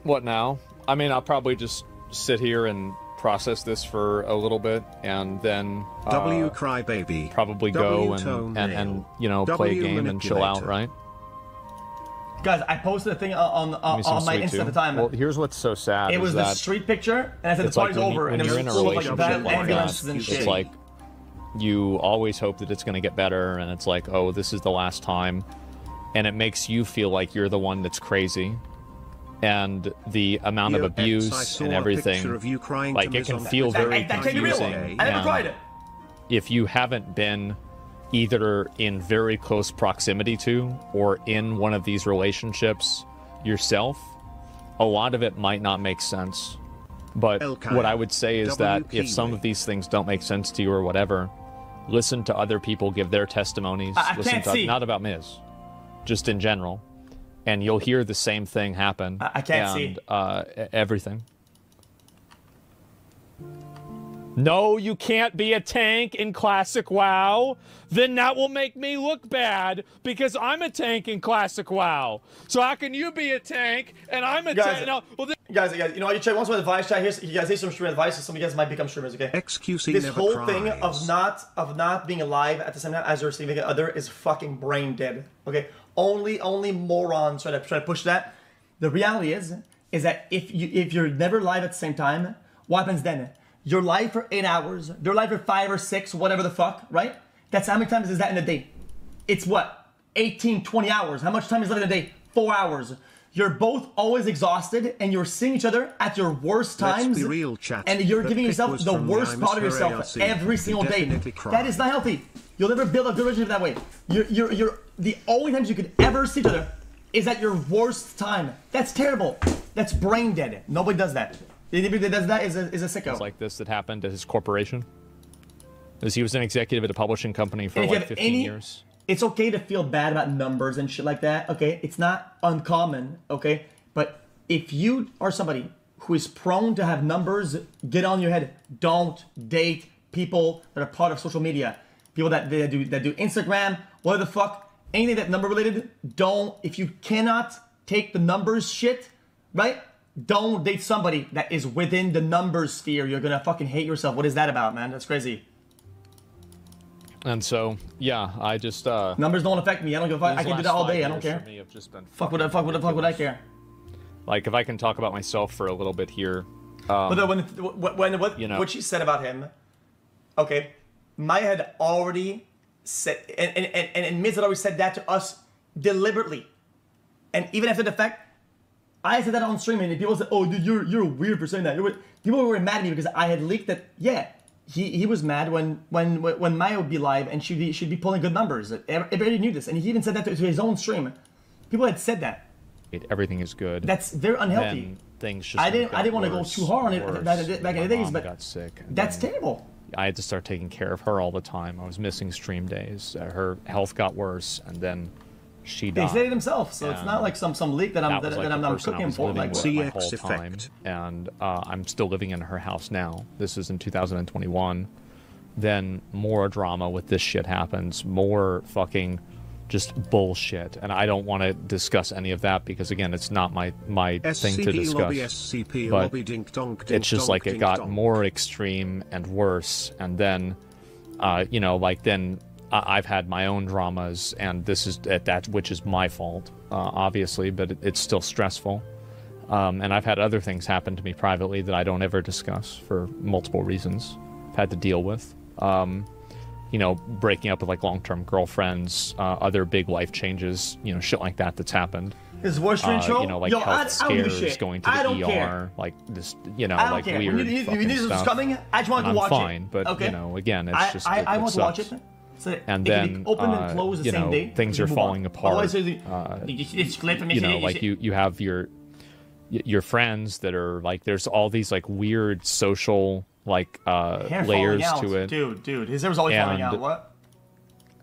Speaker 6: what now? I mean, I'll probably just sit here and process this for a little bit, and then
Speaker 5: W crybaby.
Speaker 6: probably
Speaker 5: W
Speaker 6: go and you know, play a game and chill out, right?
Speaker 4: Guys, I posted a thing on my Insta at the time.
Speaker 6: Well, here's what's so sad.
Speaker 4: It was the street picture, and I said the party's over, and it was full of like ambulances and shit.
Speaker 6: It's like you always hope that it's going to get better, and it's like, oh, this is the last time, and it makes you feel like you're the one that's crazy, and the amount of abuse and everything, like it can feel very confusing.
Speaker 4: I never cried.
Speaker 6: If you haven't been either in very close proximity to or in one of these relationships yourself, a lot of it might not make sense. But what I would say is that if some of these things don't make sense to you or whatever, listen to other people give their testimonies. Listen to, not about Miz, just in general. And you'll hear the same thing happen.
Speaker 4: I can't see.
Speaker 6: Everything. No, you can't be a tank in Classic WoW. Then that will make me look bad because I'm a tank in Classic WoW. So how can you be a tank and I'm a tank? No, well,
Speaker 4: guys, you know, you check once with advice chat. Here's, you guys, here's some stream advice. So some of you guys might become streamers, okay?
Speaker 5: xQc
Speaker 4: this
Speaker 5: never
Speaker 4: whole
Speaker 5: cries.
Speaker 4: thing of not being alive at the same time as your significant other is fucking brain dead. Okay, only morons try to push that. The reality is that if you're never live at the same time, what happens then? You're live for 8 hours. They're live for 5 or 6, whatever the fuck, right? That's how many times is that in a day? It's what? 18, 20 hours. How much time is left in a day? 4 hours. You're both always exhausted and you're seeing each other at your worst times.
Speaker 5: Let's be real, chat.
Speaker 4: And you're giving yourself the worst part of yourself every single day. That is not healthy. You'll never build a good relationship that way. You're the only times you could ever see each other is at your worst time. That's terrible. That's brain dead. Nobody does that. Anybody that does that is a sicko.
Speaker 6: It's like this that happened to his corporation. Because he was an executive at a publishing company for like 15 years.
Speaker 4: It's okay to feel bad about numbers and shit like that, okay? It's not uncommon, okay? But if you are somebody who is prone to have numbers get on your head, don't date people that are part of social media. People that do Instagram, what the fuck, anything that number related, don't. If you cannot take the numbers shit, right? Don't date somebody that is within the numbers sphere. You're gonna fucking hate yourself. What is that about, man? That's crazy.
Speaker 6: And so, yeah, I just
Speaker 4: numbers don't affect me. I don't give a fuck. I can do that all day. I don't care. Fuck would I care?
Speaker 6: Like if I can talk about myself for a little bit here.
Speaker 4: But what she said about him, okay, Maya had already said, and Miz had already said that to us deliberately, and even after the fact. I said that on stream and people said, "Oh, dude, you're weird for saying that." People were mad at me because I had leaked that. Yeah, he was mad when Maya would be live and she'd be pulling good numbers. Everybody knew this, and he even said that to his own stream. People had said that.
Speaker 6: Everything is good.
Speaker 4: That's very unhealthy.
Speaker 6: Then things just
Speaker 4: I didn't want to go too hard on it back in the days, but
Speaker 6: got sick.
Speaker 4: That's terrible.
Speaker 6: I had to start taking care of her all the time. I was missing stream days. Her health got worse, and then. She died.
Speaker 4: They said it themselves, so it's not like some leak that I'm cooking for. Like
Speaker 6: my whole time, and I'm still living in her house now. This is in 2021. Then more drama with this shit happens. More fucking just bullshit, and I don't want to discuss any of that because again, it's not my thing to discuss. But it's just like it got more extreme and worse, and then you know, like then. I've had my own dramas, and this is which is my fault, obviously, but it's still stressful. And I've had other things happen to me privately that I don't ever discuss for multiple reasons. I've had to deal with, you know, breaking up with like long-term girlfriends, other big life changes, you know, shit like that that's happened.
Speaker 4: Is voice intro?
Speaker 6: You know, like health scares, going to the ER, like this, you know, like weird fucking stuff.
Speaker 4: Coming, I just want to watch it.
Speaker 6: I'm fine, but you know, again, it's just
Speaker 4: I want to watch it. So
Speaker 6: and then,
Speaker 4: open and close the
Speaker 6: you
Speaker 4: same
Speaker 6: know,
Speaker 4: day,
Speaker 6: things are falling apart.
Speaker 4: You
Speaker 6: know, like you have your friends that are like, there's all these like weird social like layers to it.
Speaker 4: Dude, his hair was always falling out. What?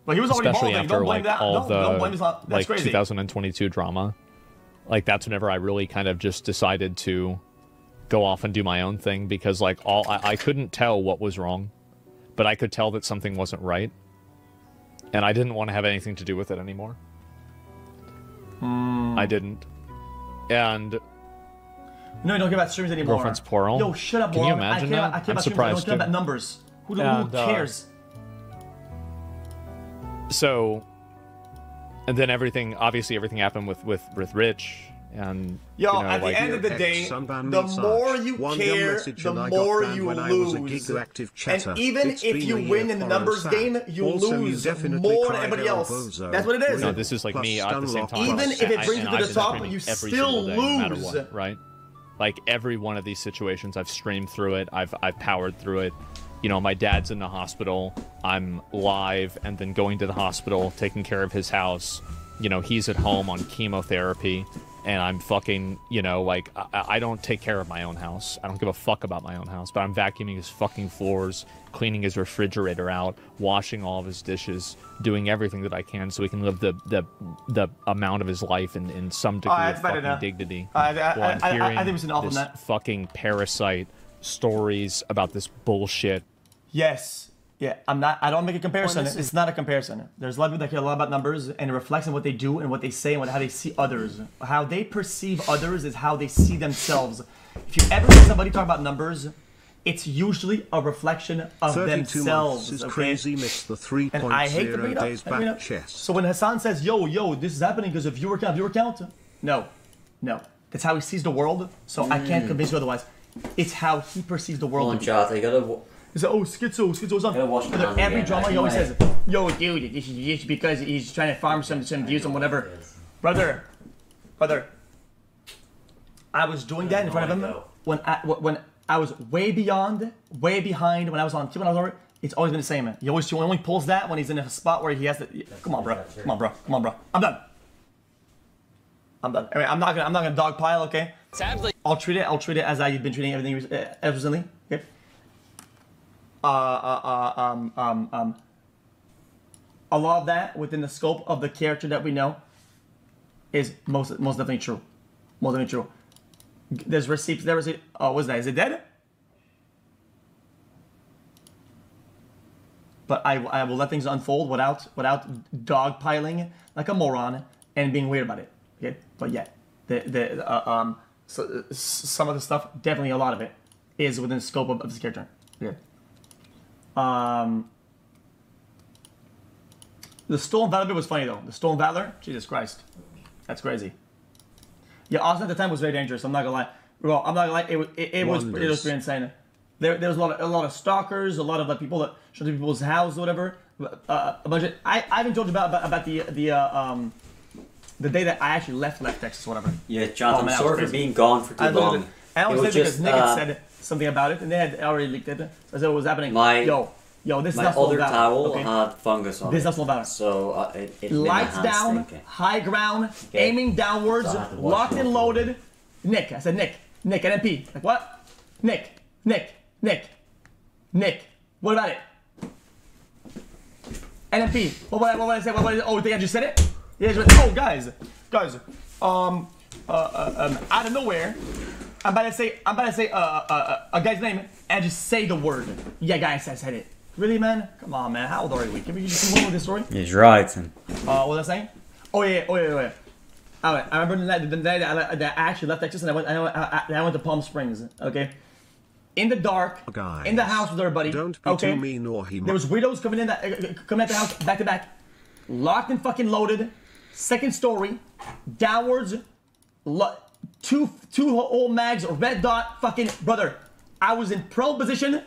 Speaker 4: But he was already
Speaker 6: especially
Speaker 4: balding.
Speaker 6: after like all
Speaker 4: the
Speaker 6: like
Speaker 4: crazy.
Speaker 6: 2022 drama. Like that's whenever I really kind of just decided to go off and do my own thing because like I couldn't tell what was wrong, but I could tell that something wasn't right. And I didn't want to have anything to do with it anymore. I didn't. And...
Speaker 4: No, you don't care about streams anymore.
Speaker 6: Girlfriend's plural.
Speaker 4: Yo, shut up,
Speaker 6: Can you imagine that?
Speaker 4: I care
Speaker 6: I'm
Speaker 4: about
Speaker 6: surprised.
Speaker 4: I don't care about numbers. Who cares?
Speaker 6: So... And then obviously everything happened with Rich. And
Speaker 4: yo, at the end of the day, the more you care, the more you lose. And even if you win in the numbers game, you lose more than everybody else. That's what it is.
Speaker 6: No, this is like me at the same time.
Speaker 4: Even if it brings you to the top, you still lose.
Speaker 6: No matter what, right? Like every one of these situations, I've streamed through it. I've powered through it. You know, my dad's in the hospital. I'm live, and then going to the hospital, taking care of his house. You know, he's at home on chemotherapy. And I'm fucking, you know, like, I don't take care of my own house. I don't give a fuck about my own house. But I'm vacuuming his fucking floors, cleaning his refrigerator out, washing all of his dishes, doing everything that I can so he can live the amount of his life in some degree of fucking dignity.
Speaker 4: I think we should off on that.
Speaker 6: Fucking parasite stories about this bullshit.
Speaker 4: Yes. Yeah, I don't make a comparison. It's not a comparison. There's a lot of people that care a lot about numbers, and it reflects on what they do and what they say and how they see others. How they perceive others is how they see themselves. If you ever hear somebody talk about numbers, it's usually a reflection of themselves.
Speaker 5: Is crazy, missed the 3.0
Speaker 4: and I hate to bring it up.
Speaker 5: days back chest.
Speaker 4: So when Hasan says, yo, this is happening because of viewer count, no. That's how he sees the world, so I can't convince you otherwise. It's how he perceives the world.
Speaker 1: Hold on, chat, I gotta...
Speaker 4: He said, oh, Schizo's on. Every drama he always says, yo, dude, this is because he's trying to farm some views on whatever. Brother, I was doing that in front of him when I was way behind when I was on Q. It's always been the same. He only pulls that when he's in a spot where he has to. Come on, bro. I'm done. I mean, I'm not gonna dogpile, okay?
Speaker 7: Sadly,
Speaker 4: I'll treat it as I've been treating everything ever recently. Okay. A lot of that within the scope of the character that we know is most definitely true. Most definitely true. There's receipts. Oh, what's that? Is it dead? But I will let things unfold without dogpiling like a moron and being weird about it. Okay. But yeah, so, some of the stuff, definitely a lot of it, is within the scope of this character. Okay. The Stolen Valor bit was funny though. The Stolen Valor, Jesus Christ, that's crazy. Yeah, Austin at the time was very dangerous. I'm not gonna lie. Bro, I'm not gonna lie. It was pretty insane. There was a lot of stalkers, a lot of like people that showed up people's house or whatever. A bunch of I haven't told you about the day that I actually left Texas or whatever.
Speaker 1: Yeah, Jonathan, I'm sorry for being gone for too long.
Speaker 4: I only said because Nick had said something about it, and they had already leaked it. I said what was happening. Yo, this is not
Speaker 1: other towel had fungus on it.
Speaker 4: This is not Stolen Valor.
Speaker 1: So it
Speaker 4: lights down, high ground, aiming downwards, locked and loaded. Nick, I said Nick, NMP. Like what? Nick. What about it? NMP. What did I say? Oh, you think I just said it? Yeah. Oh, guys. Out of nowhere, I'm about to say a guy's name and just say the word. Yeah, guys, I said it. Really, man? Come on, man. How old are we? Can we just move on with this story?
Speaker 1: He's right.
Speaker 4: What was I saying? Oh yeah. Alright, I remember the night that I actually left Texas and I went to Palm Springs. Okay. In the dark, in the house with everybody.
Speaker 5: Don't be too mean or he.
Speaker 4: There was widows coming at the house back to back, locked and fucking loaded. Second story, downwards, two old mags, red dot, fucking brother. I was in prone position,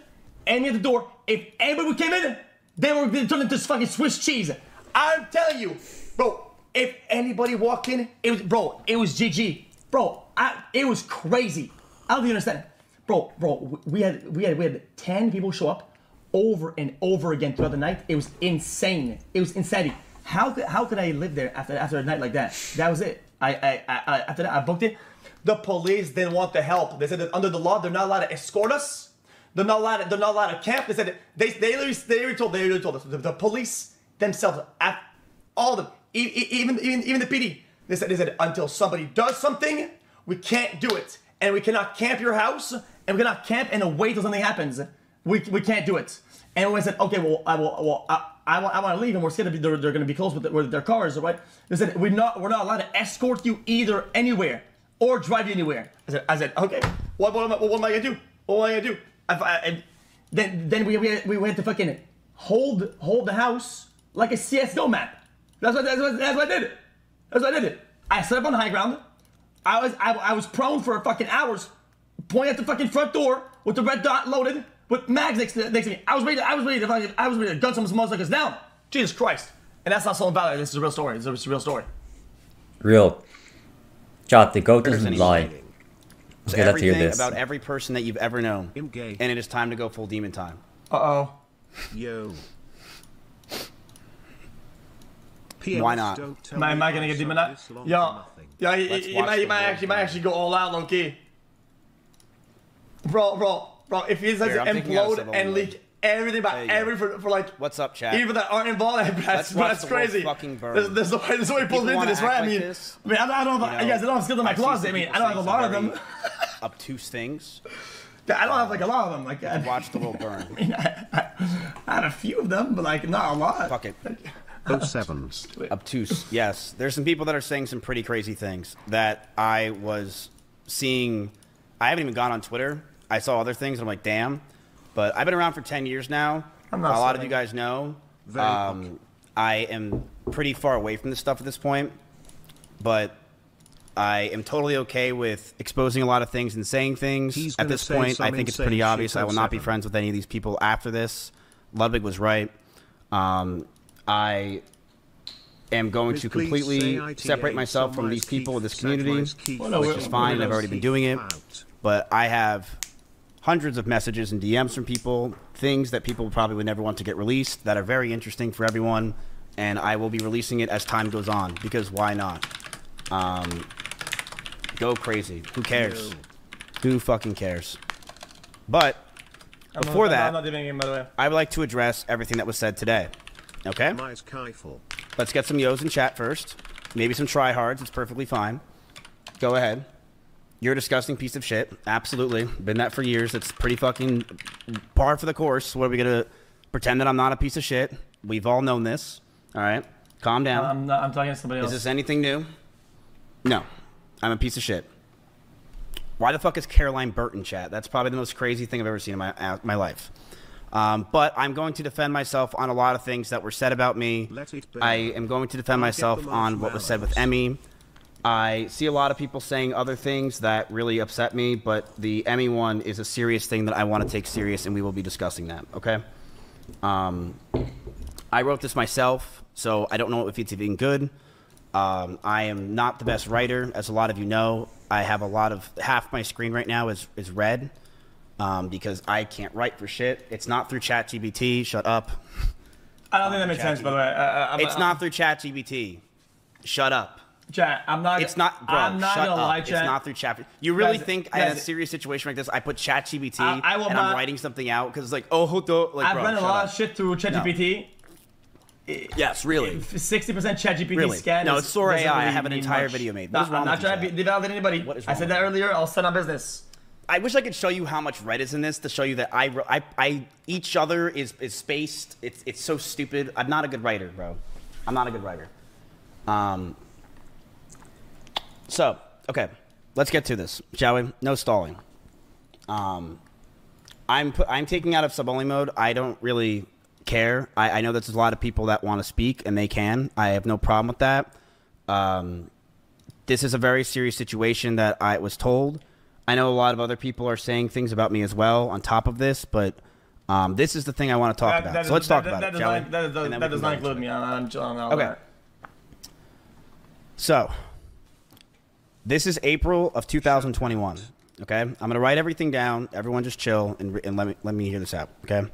Speaker 4: aiming at the door. If anybody came in, they were turned into fucking Swiss cheese. I'm telling you, bro. If anybody walked in, it was GG, bro. It was crazy. I don't even understand. Bro, we had 10 people show up over and over again throughout the night. It was insane. It was insanity. How could I live there after a night like that? That was it. After that I booked it. The police didn't want to help. They said that under the law they're not allowed to escort us. They're not allowed to camp. They said they literally told us the police themselves, all of them, even the PD. They said until somebody does something, we can't do it, and we cannot camp your house. And we cannot camp and wait till something happens. We can't do it. And when I said, okay, well, I want to leave, and we're scared they're going to be close with their cars, right? They said we're not allowed to escort you either anywhere or drive you anywhere. I said, okay, what am I going to do? What am I going to do? Then we had to fucking hold the house like a CS:GO map. That's what I did. That's what I did. I set up on high ground. I was prone for fucking hours, pointing at the fucking front door with the red dot loaded with mags next to me. I was ready to gun some motherfuckers down. Jesus Christ. And that's not stolen valor. This is a real story. It's a real story.
Speaker 1: Real. Chat, the goat doesn't lie.
Speaker 7: Okay, let's hear this. About every person that you've ever known. And it is time to go full demon time.
Speaker 4: Uh-oh.
Speaker 5: Yo.
Speaker 7: Why not?
Speaker 4: Am I gonna get demon that? Yo. Yeah, he might actually go all out, low-key. Bro, if he doesn't implode and leak everything about for like...
Speaker 7: What's up, chat?
Speaker 4: Even that aren't involved, that's crazy. There's no way he pulls into this, right? I mean, I don't have skills in my closet. I mean, I don't have a lot of them.
Speaker 7: Obtuse things.
Speaker 4: I don't have like a lot of them. Like,
Speaker 7: watch the world burn.
Speaker 4: I mean, I have a few of them, but like not a lot.
Speaker 7: Fuck it.
Speaker 5: 07.
Speaker 7: Obtuse. Yes, there's some people that are saying some pretty crazy things that I was seeing. I haven't even gone on Twitter. I saw other things, and I'm like, damn. But I've been around for 10 years now. A lot of you guys know. I am pretty far away from this stuff at this point, but I am totally okay with exposing a lot of things and saying things. At this point, I think it's pretty obvious I will not be friends with any of these people after this. Ludwig was right. I am going to completely separate myself from these people in this community, which is fine. I've already been doing it. But I have hundreds of messages and DMs from people, things that people probably would never want to get released that are very interesting for everyone, and I will be releasing it as time goes on, because why not? Go crazy. Who cares? Who fucking cares? But before that, I would like to address everything that was said today. Okay? Let's get some yos in chat first. Maybe some tryhards. It's perfectly fine. Go ahead. You're a disgusting piece of shit. Absolutely. Been that for years. It's pretty fucking par for the course. What are we going to pretend that I'm not a piece of shit? We've all known this. All right? Calm down.
Speaker 4: I'm talking to somebody else.
Speaker 7: Is this anything new? No. I'm a piece of shit. Why the fuck is Caroline Burton chat? That's probably the most crazy thing I've ever seen in my life. But I'm going to defend myself on a lot of things that were said about me. I am going to defend myself on what was said with Emmy. I see a lot of people saying other things that really upset me, but the Emmy one is a serious thing that I want to take serious, and we will be discussing that, okay? I wrote this myself, so I don't know if it's even good. I am not the best writer, as a lot of you know. I have a lot of... Half my screen right now is red. Because I can't write for shit. It's not through ChatGPT. Shut up.
Speaker 4: I don't think that makes sense, by the way.
Speaker 7: It's not through ChatGPT. Shut up.
Speaker 4: Chat, I'm not...
Speaker 7: It's not... Bro,
Speaker 4: I'm not
Speaker 7: shut
Speaker 4: gonna
Speaker 7: up.
Speaker 4: lie, Chat.
Speaker 7: It's not through Chat... You really think in a serious situation like this, I put ChatGPT and I'm writing something out? Because it's like, oh, hold on. Like,
Speaker 4: I've run a lot of shit through ChatGPT.
Speaker 7: No. Yes, really.
Speaker 4: 60% ChatGPT scan.
Speaker 7: No, it's Sora AI. I have an entire video made.
Speaker 4: I'm not trying to devalidate anybody. I said that earlier. I'll send on business.
Speaker 7: I wish I could show you how much red is in this to show you that each other is spaced. It's so stupid. I'm not a good writer, bro. I'm not a good writer. So, okay. Let's get to this, shall we? No stalling. I'm taking out of sub-only mode. I don't really care. I know there's a lot of people that want to speak, and they can. I have no problem with that. This is a very serious situation that I was told. I know a lot of other people are saying things about me as well on top of this, but this is the thing I want to talk about. So let's talk about it, shall we?
Speaker 4: That does not include me.
Speaker 7: Okay. So, this is April of 2021, okay? I'm going to write everything down. Everyone just chill and let me hear this out, okay?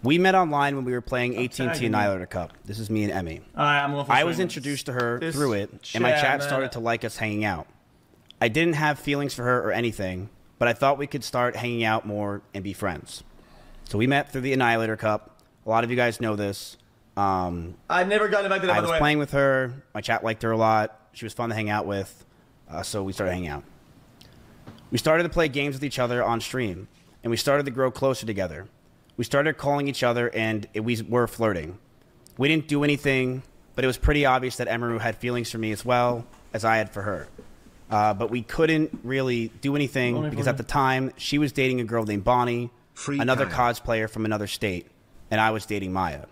Speaker 7: We met online when we were playing AT&T Annihilator Cup. This is me and Emmy. I was introduced to her through it, and my chat started to like us hanging out. I didn't have feelings for her or anything, but I thought we could start hanging out more and be friends. So we met through the Annihilator Cup. A lot of you guys know this.
Speaker 4: I never got invited, by the way.
Speaker 7: I was playing with her. My chat liked her a lot. She was fun to hang out with. So we started hanging out. We started to play games with each other on stream, and we started to grow closer together. We started calling each other, and we were flirting. We didn't do anything, but it was pretty obvious that Emaru had feelings for me as well as I had for her. But we couldn't really do anything because at the time, she was dating a girl named Bonnie, another cosplayer from another state, and I was dating Maya.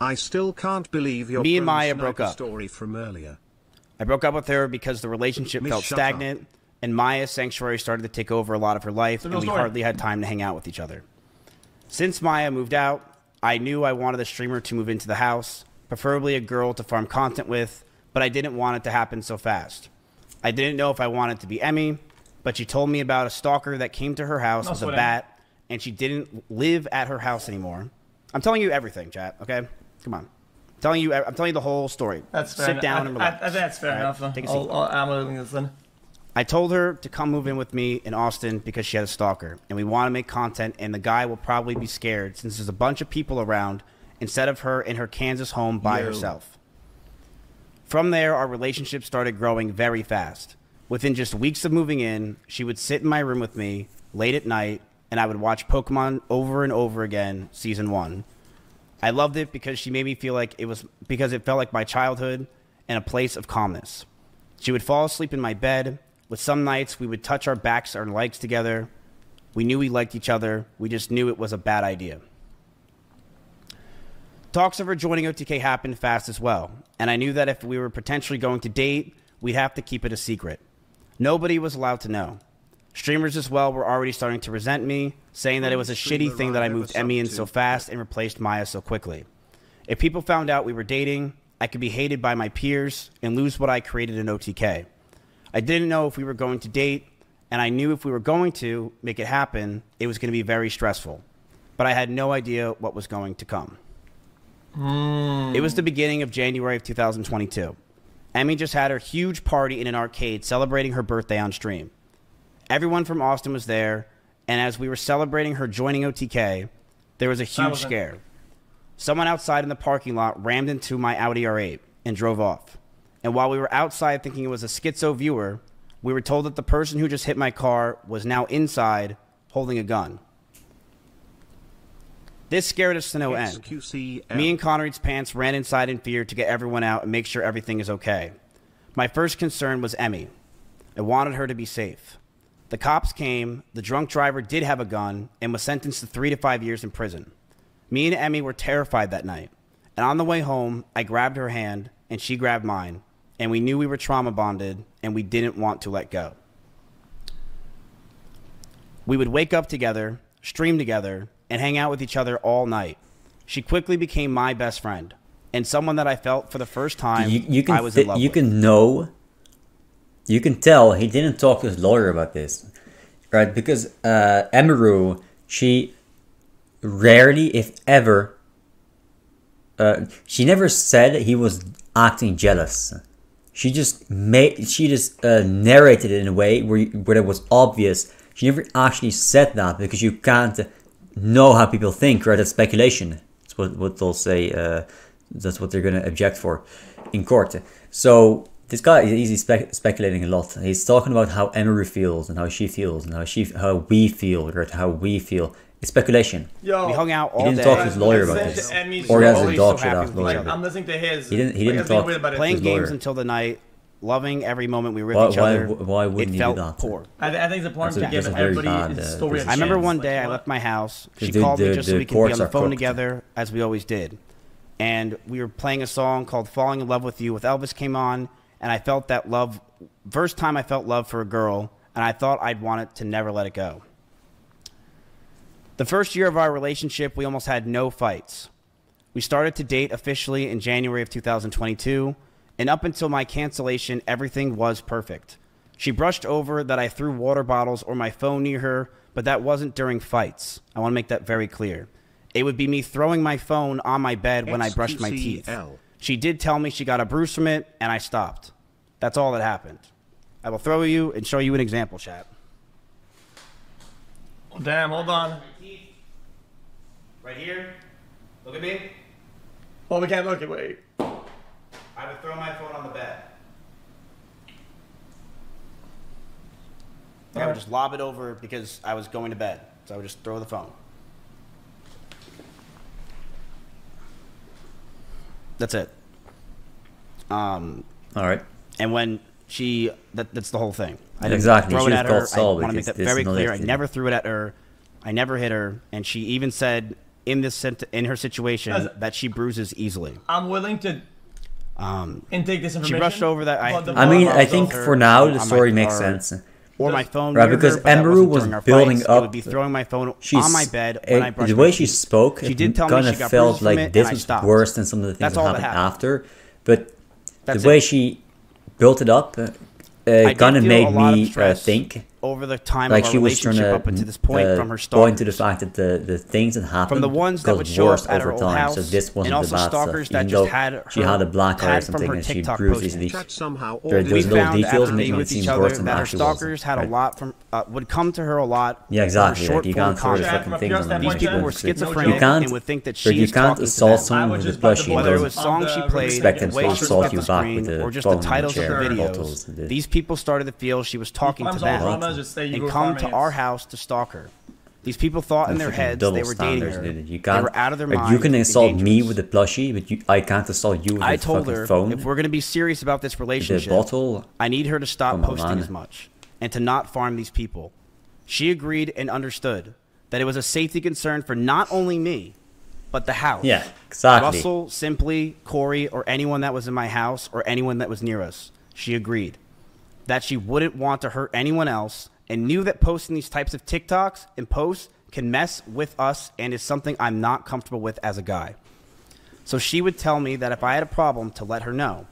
Speaker 5: I still can't believe your
Speaker 7: Me and Maya broke up.
Speaker 5: Story from earlier.
Speaker 7: I broke up with her because the relationship felt stagnant, and Maya's sanctuary started to take over a lot of her life, and we hardly had time to hang out with each other. Since Maya moved out, I knew I wanted a streamer to move into the house, preferably a girl to farm content with, but I didn't want it to happen so fast. I didn't know if I wanted it to be Emmy, but she told me about a stalker that came to her house with a bat, and she didn't live at her house anymore. I'm telling you everything, chat, okay? Come on. I'm telling you the whole story.
Speaker 4: That's fair.
Speaker 7: Sit down and relax.
Speaker 4: I think that's fair enough.
Speaker 7: Take a seat.
Speaker 4: I'm going to listen.
Speaker 7: I told her to come move in with me in Austin because she had a stalker, and we want to make content, and the guy will probably be scared since there's a bunch of people around instead of her in her Kansas home by herself. From there, our relationship started growing very fast. Within just weeks of moving in, she would sit in my room with me late at night, and I would watch Pokemon over and over again, Season 1. I loved it because she made me feel like because it felt like my childhood and a place of calmness. She would fall asleep in my bed. With some nights, we would touch our backs or legs together. We knew we liked each other. We just knew it was a bad idea. Talks of her joining OTK happened fast as well, and I knew that if we were potentially going to date, we'd have to keep it a secret. Nobody was allowed to know. Streamers as well were already starting to resent me, saying that it was a shitty thing that I moved Emmy in so fast and replaced Maya so quickly. If people found out we were dating, I could be hated by my peers and lose what I created in OTK. I didn't know if we were going to date, and I knew if we were going to make it happen, it was going to be very stressful. But I had no idea what was going to come. It was the beginning of January of 2022. Emmy just had her huge party in an arcade celebrating her birthday on stream. Everyone from Austin was there, and as we were celebrating her joining OTK, there was a huge scare. Someone outside in the parking lot rammed into my Audi R8 and drove off. And while we were outside thinking it was a schizo viewer, we were told that the person who just hit my car was now inside holding a gun. This scared us to no end. Me and Connery's pants ran inside in fear to get everyone out and make sure everything is okay. My first concern was Emmy. I wanted her to be safe. The cops came, the drunk driver did have a gun, and was sentenced to 3 to 5 years in prison. Me and Emmy were terrified that night. And on the way home, I grabbed her hand, and she grabbed mine. And we knew we were trauma bonded, and we didn't want to let go. We would wake up together, stream together, and hang out with each other all night. She quickly became my best friend, and someone that I felt for the first time I was in love with.
Speaker 1: You can tell he didn't talk to his lawyer about this, right? Because Emiru, she rarely, if ever, she never said he was acting jealous. She just narrated it in a way where it was obvious. She never actually said that because you can't know how people think, right? That's speculation. That's what they'll say. That's what they're gonna object for in court. So this guy is speculating a lot. He's talking about how Emiru feels and how she feels and how we feel, right? How we feel. It's speculation.
Speaker 7: Yo, we hung out all day.
Speaker 1: He didn't talk to his lawyer about this, or he has a dog shit out lawyer.
Speaker 4: I'm listening to his.
Speaker 1: He didn't talk.
Speaker 7: Playing games until the night, loving every moment we were with each other.
Speaker 1: Why wouldn't you do that?
Speaker 7: Poor.
Speaker 4: I think it's important to give everybody his story.
Speaker 7: I remember one day I left my house. She called me just so we could be on the phone together, as we always did. And we were playing a song called "Falling in Love with You" with Elvis came on, and I felt that love. First time I felt love for a girl, and I thought I'd want it to never let it go. The first year of our relationship, we almost had no fights. We started to date officially in January of 2022, and up until my cancellation, everything was perfect. She brushed over that I threw water bottles or my phone near her, but that wasn't during fights. I want to make that very clear. It would be me throwing my phone on my bed when I brushed my teeth. She did tell me she got a bruise from it, and I stopped. That's all that happened. I will throw you and show you an example, chat.
Speaker 4: Oh, damn, hold on.
Speaker 7: Right here. Look at me.
Speaker 4: Well, we can't look at wait.
Speaker 7: I would throw my phone on the bed. I would just lob it over because I was going to bed. So I would just throw the phone. That's it.
Speaker 1: All right.
Speaker 7: And when she, that's the whole thing. I
Speaker 1: didn't throw
Speaker 7: it at her. I want to make that very clear. I never threw it at her. I never hit her. And she even said in her situation that she bruises easily.
Speaker 4: I'm willing to intake this information.
Speaker 7: She brushed over that.
Speaker 1: I mean, I think for now the story makes sense.
Speaker 7: Or my phone,
Speaker 1: right? Because Emeru was building up.
Speaker 7: Would be throwing my phone on my bed when I brushed
Speaker 1: the way she spoke,
Speaker 7: she did tell
Speaker 1: kind
Speaker 7: me
Speaker 1: of
Speaker 7: she got
Speaker 1: felt like
Speaker 7: it,
Speaker 1: this was worse than some of the things that happened after. But the way she built it up, kind of made me think
Speaker 7: over the time
Speaker 1: like
Speaker 7: of our
Speaker 1: she was trying to
Speaker 7: up until this point from her stalkers.
Speaker 1: Point to the fact that the things that happened
Speaker 7: from the ones that would show up at her old house,
Speaker 1: so this wasn't
Speaker 7: and also
Speaker 1: the bad
Speaker 7: stalkers
Speaker 1: stuff.
Speaker 7: that just had her,
Speaker 1: she had a black eye or something and she bruised easily. There's little details making it seem worse than
Speaker 7: that her
Speaker 1: actually
Speaker 7: stalkers had a lot from would come to her a lot.
Speaker 1: Yeah, exactly.
Speaker 7: Short
Speaker 1: you can't throw fucking things on
Speaker 7: these people were schizophrenic and would think that she is
Speaker 1: talking to them. You can't assault someone with a plushie.
Speaker 7: Whether it was songs she played,
Speaker 1: expect them to assault you back with
Speaker 7: or just the titles of the videos. These people started to feel she was talking to them and come to our house to stalk her. These people thought in their heads they were dating her. They were out of their mind.
Speaker 1: You can assault me with the plushie, but I can't assault you with the fucking phone.
Speaker 7: I told her, if we're going to be serious about this relationship, I need her to stop posting as much and to not farm these people. She agreed and understood that it was a safety concern for not only me, but the house.
Speaker 1: Yeah, exactly.
Speaker 7: Russell, Simply, Corey, or anyone that was in my house or anyone that was near us. She agreed that she wouldn't want to hurt anyone else and knew that posting these types of TikToks and posts can mess with us and is something I'm not comfortable with as a guy. So she would tell me that if I had a problem to let her know.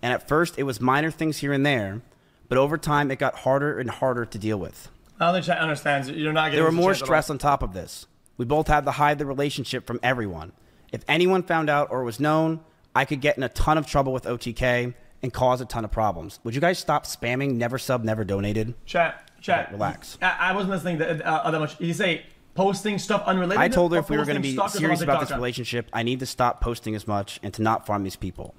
Speaker 7: And at first it was minor things here and there, but over time it got harder and harder to deal with.
Speaker 4: I don't think Chat understands. You're not getting
Speaker 7: there were more stress on top of this. We both had to hide the relationship from everyone. If anyone found out or was known, I could get in a ton of trouble with OTK and cause a ton of problems. Would you guys stop spamming never sub, never donated?
Speaker 4: Chat.
Speaker 7: Relax.
Speaker 4: I wasn't listening that much. You say posting stuff unrelated?
Speaker 7: I told her if we were going to be serious about this relationship, I need to stop posting as much and to not farm these people.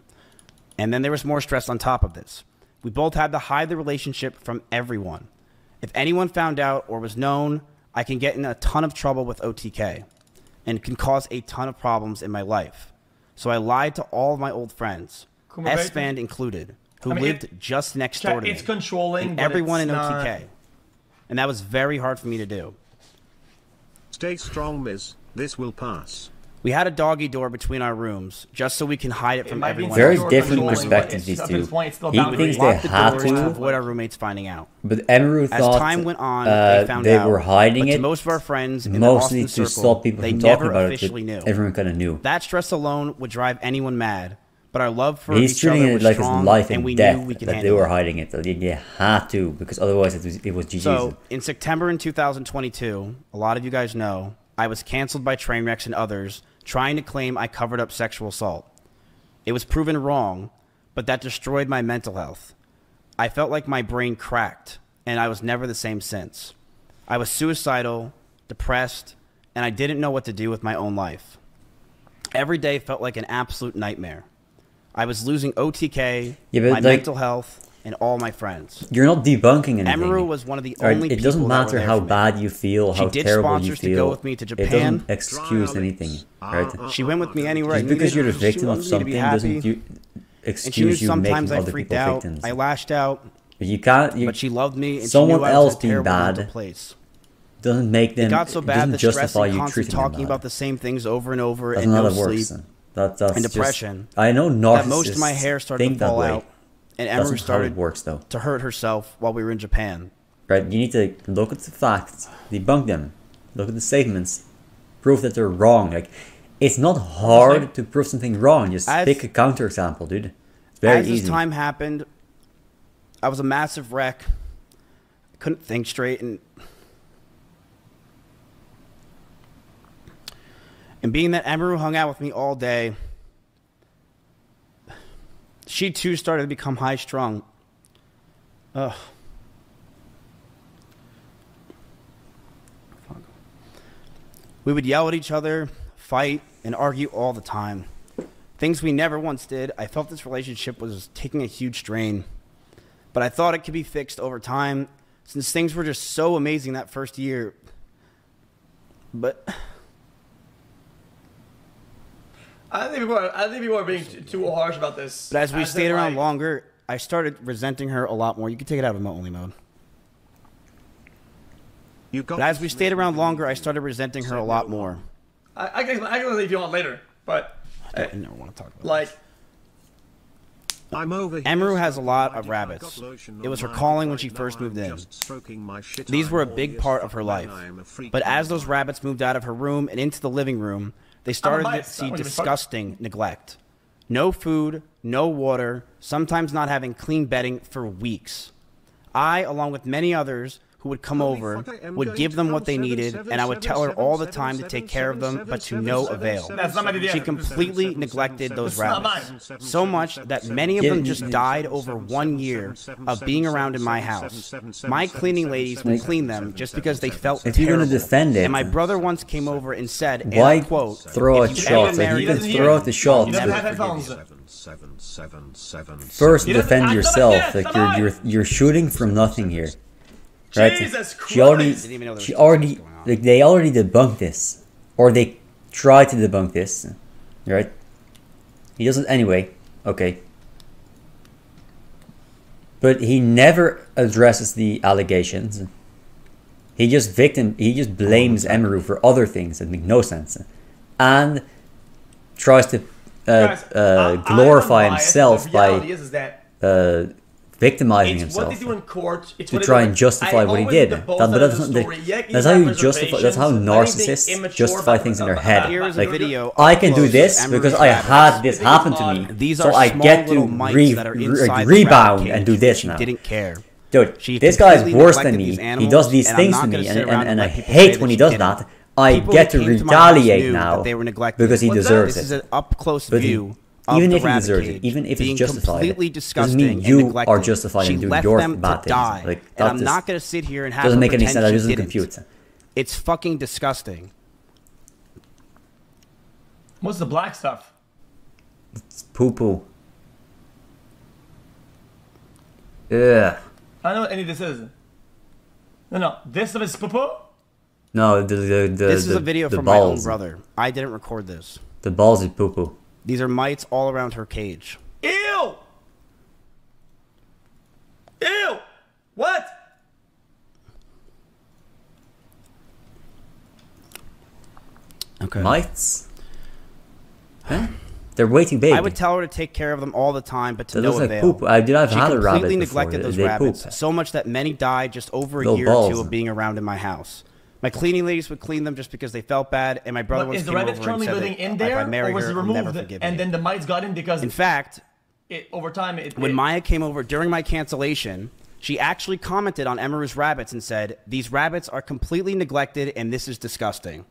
Speaker 7: And then there was more stress on top of this. We both had to hide the relationship from everyone. If anyone found out or was known, I can get in a ton of trouble with OTK and can cause a ton of problems in my life. So I lied to all of my old friends, S-Fan included, who lived just next door to me.
Speaker 4: It's controlling,
Speaker 7: and everyone in OTK. And that was very hard for me to do.
Speaker 5: Stay strong, Miz. This will pass.
Speaker 7: We had a doggy door between our rooms, just so we can hide it from everyone.
Speaker 1: Very different perspectives, these two. He thinks they had to
Speaker 7: avoid our roommates finding out.
Speaker 1: But Emeru thought
Speaker 7: as time went on, they found out.
Speaker 1: They were hiding it.
Speaker 7: To most of our friends,
Speaker 1: mostly to stop people from talking about it.
Speaker 7: Knew.
Speaker 1: Everyone kind of knew.
Speaker 7: That stress alone would drive anyone mad. But our love for
Speaker 1: each other was like strong, his life and death that they were hiding it. They had to, because otherwise it was GG's.
Speaker 7: So in September in 2022, a lot of you guys know, I was canceled by Trainwrecks and others trying to claim I covered up sexual assault. It was proven wrong, but that destroyed my mental health. I felt like my brain cracked, and I was never the same since. I was suicidal, depressed, and I didn't know what to do with my own life. Every day felt like an absolute nightmare. I was losing OTK, my mental health, and all my friends.
Speaker 1: You're not debunking anything.
Speaker 7: Emeru was one of the only people.
Speaker 1: It doesn't matter how bad you feel, how terrible you feel.
Speaker 7: To go with me to Japan.
Speaker 1: It doesn't excuse anything, right?
Speaker 7: She went with me anywhere.
Speaker 1: Just because you're a victim of something doesn't excuse you making other people victims.
Speaker 7: I lashed out.
Speaker 1: You can't.
Speaker 7: But she loved me, and
Speaker 1: someone
Speaker 7: she knew
Speaker 1: else
Speaker 7: I was
Speaker 1: being bad doesn't make them.
Speaker 7: It got so bad that stress and
Speaker 1: constantly
Speaker 7: talking about the same things over and over,
Speaker 1: that's
Speaker 7: and no
Speaker 1: sleep.
Speaker 7: That's and depression.
Speaker 1: I know narcissists
Speaker 7: that most of my hair started to fall out, and Emeru started
Speaker 1: though.
Speaker 7: To hurt herself while we were in Japan.
Speaker 1: Right, you need to look at the facts, debunk them, look at the statements, prove that they're wrong. Like, it's not hard to prove something wrong. Just pick a counterexample, dude. It's very easy.
Speaker 7: As this time happened, I was a massive wreck. I couldn't think straight, and being that Emeru hung out with me all day, she too started to become high-strung. Ugh. We would yell at each other, fight, and argue all the time. Things we never once did. I felt this relationship was taking a huge strain. But I thought it could be fixed over time, since things were just so amazing that first year. But
Speaker 4: I think people are being too harsh about this.
Speaker 7: But as we stayed around longer, I started resenting her a lot more. You can take it out of remote only mode. But as we stayed around longer, I started resenting her a lot more.
Speaker 4: I can explain if you want later, but
Speaker 7: I never want to talk about
Speaker 4: like.
Speaker 7: This. Emaru has a lot of rabbits. It was her calling when she first moved in. These were a big part of her life. But as those rabbits moved out of her room and into the living room, they started to see disgusting neglect. No food, no water, sometimes not having clean bedding for weeks. I, along with many others who would come over, would give them what they needed, and I would tell her all the time to take care of them, but to no avail. She completely neglected those rabbits. So much that many of them just died over 1 year of being around in my house. My cleaning ladies would clean them just because they felt terrible.
Speaker 1: If you're going to defend it,
Speaker 7: and my brother once came over and said,
Speaker 1: why
Speaker 7: and I quote,
Speaker 1: throw out shots? Like, you can throw out the shots. First, defend yourself. Like you're shooting from nothing here. Right?
Speaker 4: Jesus Christ.
Speaker 1: She already, like, they already debunked this, or they tried to debunk this, right? He doesn't anyway. Okay, but he never addresses the allegations. He just blames Emaru for other things that make no sense, and tries to glorify himself by victimizing himself
Speaker 4: what they do in court,
Speaker 1: to try and justify what he did. That's how you justify. That's how narcissists justify things in their head. Like, I can do this because I had this happen to me, so I get to rebound and do this now. Dude, this guy's worse than me. He does these things to me, and I hate when he does that. I get to retaliate now because he deserves it.
Speaker 7: This is an up-close view.
Speaker 1: Even if he deserves it, even if it's justified, doesn't mean you are justified in doing your bad things. Like,
Speaker 7: and I'm not going to sit here and have
Speaker 1: doesn't make any sense. That doesn't compute.
Speaker 7: It's fucking disgusting.
Speaker 4: What's the black stuff?
Speaker 1: It's poo-poo. Ugh.
Speaker 4: I don't know what any of this is. No. This stuff is poo-poo?
Speaker 1: No,
Speaker 7: this is a video from my own brother. I didn't record this.
Speaker 1: The balls is poo-poo.
Speaker 7: These are mites all around her cage.
Speaker 4: Ew! Ew! What?
Speaker 7: Okay.
Speaker 1: Mites? Huh? They're waiting baby.
Speaker 7: I would tell her to take care of them all the time, but to no avail.
Speaker 1: Poop. I've had a rabbit before.
Speaker 7: She completely neglected those rabbits, so much that many died just over a year or two of being around in my house. My cleaning ladies would clean them just because they felt bad, and my brother once came over and said that if I marry her, I'll never forgive me.
Speaker 4: And then the mites got in because...
Speaker 7: In fact,
Speaker 4: over time...
Speaker 7: when Maya came over during my cancellation, she actually commented on Emaru's rabbits and said, "These rabbits are completely neglected, and this is disgusting."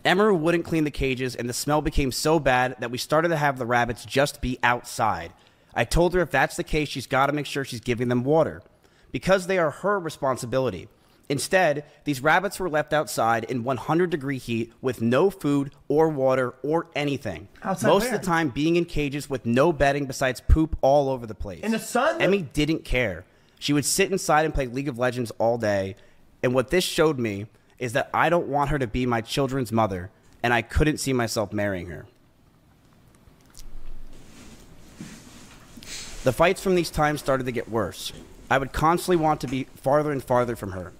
Speaker 7: Emaru wouldn't clean the cages, and the smell became so bad that we started to have the rabbits just be outside. I told her if that's the case, she's got to make sure she's giving them water, because they are her responsibility. Instead, these rabbits were left outside in 100-degree heat with no food or water or anything. Most of the time being in cages with no bedding besides poop all over the place.
Speaker 4: In the sun?
Speaker 7: Emmy didn't care. She would sit inside and play League of Legends all day. And what this showed me is that I don't want her to be my children's mother, and I couldn't see myself marrying her. The fights from these times started to get worse. I would constantly want to be farther and farther from her.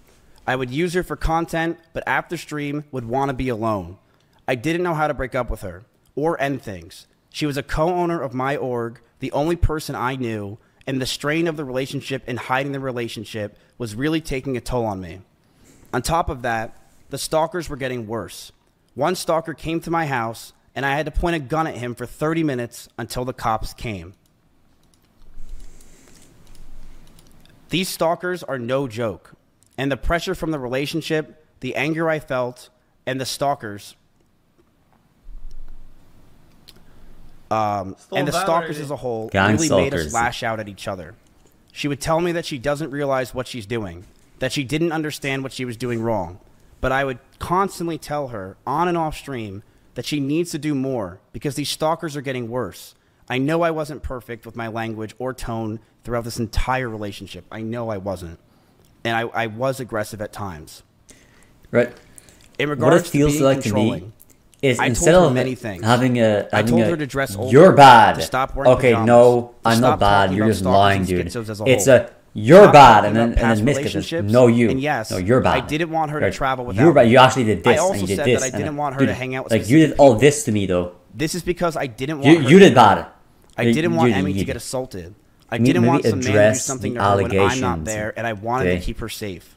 Speaker 7: I would use her for content, but after stream would want to be alone. I didn't know how to break up with her or end things. She was a co-owner of my org, the only person I knew, and the strain of the relationship and hiding the relationship was really taking a toll on me. On top of that, the stalkers were getting worse. One stalker came to my house, and I had to point a gun at him for 30 minutes until the cops came. These stalkers are no joke. And the pressure from the relationship, the anger I felt, and the stalkers, as a whole really made us lash out at each other. She would tell me that she doesn't realize what she's doing, that she didn't understand what she was doing wrong. But I would constantly tell her, on and off stream, that she needs to do more because these stalkers are getting worse. I know I wasn't perfect with my language or tone throughout this entire relationship. I know I wasn't. And I was aggressive at times.
Speaker 1: Right.
Speaker 7: In regards to being controlling,
Speaker 1: is
Speaker 7: I
Speaker 1: instead
Speaker 7: told her
Speaker 1: of
Speaker 7: many things.
Speaker 1: I
Speaker 7: told her to dress older,
Speaker 1: you're bad.
Speaker 7: to stop wearing
Speaker 1: okay,
Speaker 7: pajamas,
Speaker 1: no, I'm
Speaker 7: to
Speaker 1: not
Speaker 7: stop
Speaker 1: bad.
Speaker 7: talking
Speaker 1: You're
Speaker 7: about
Speaker 1: just
Speaker 7: stalkers
Speaker 1: lying,
Speaker 7: and
Speaker 1: dude.
Speaker 7: schizos as a
Speaker 1: It's
Speaker 7: whole.
Speaker 1: You're bad, and then Mizkif, no, you.
Speaker 7: And yes,
Speaker 1: no, you're bad.
Speaker 7: I didn't want her to travel without
Speaker 1: You're bad.
Speaker 7: me.
Speaker 1: You actually did this,
Speaker 7: I also
Speaker 1: and you did
Speaker 7: said
Speaker 1: this.
Speaker 7: that I didn't want her to hang out with
Speaker 1: like, you did all this to me, though.
Speaker 7: This is because I didn't want her
Speaker 1: You did bad.
Speaker 7: I didn't want Emmy to get assaulted. I didn't want some man to do something to her when I'm not there, and I wanted to keep her safe.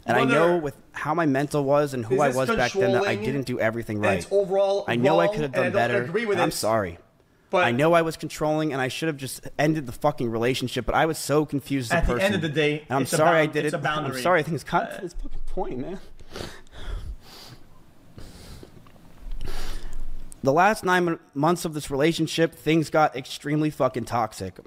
Speaker 7: And I know with how my mental was and who I was back then that I didn't do everything right. I know I could have done better. I'm sorry. But I know I was controlling, and I should have just ended the fucking relationship, but I was so confused as a person.
Speaker 4: At the end of the day,
Speaker 7: and I'm sorry I did it.
Speaker 4: I'm
Speaker 7: sorry, I think it's kind of this fucking point, man. The last 9 months of this relationship, things got extremely fucking toxic.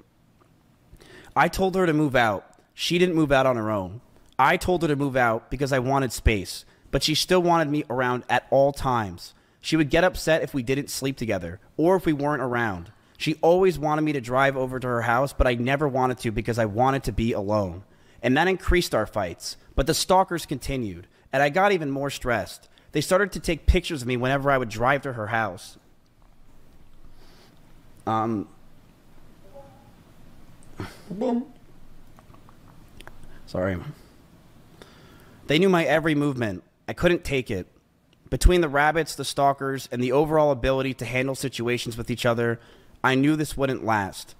Speaker 7: I told her to move out. She didn't move out on her own. I told her to move out because I wanted space, but she still wanted me around at all times. She would get upset if we didn't sleep together or if we weren't around. She always wanted me to drive over to her house, but I never wanted to because I wanted to be alone. And that increased our fights. But the stalkers continued, and I got even more stressed. They started to take pictures of me whenever I would drive to her house.
Speaker 4: Boom.
Speaker 7: Sorry. They knew my every movement. I couldn't take it. Between the rabbits, the stalkers, and the overall ability to handle situations with each other, I knew this wouldn't last.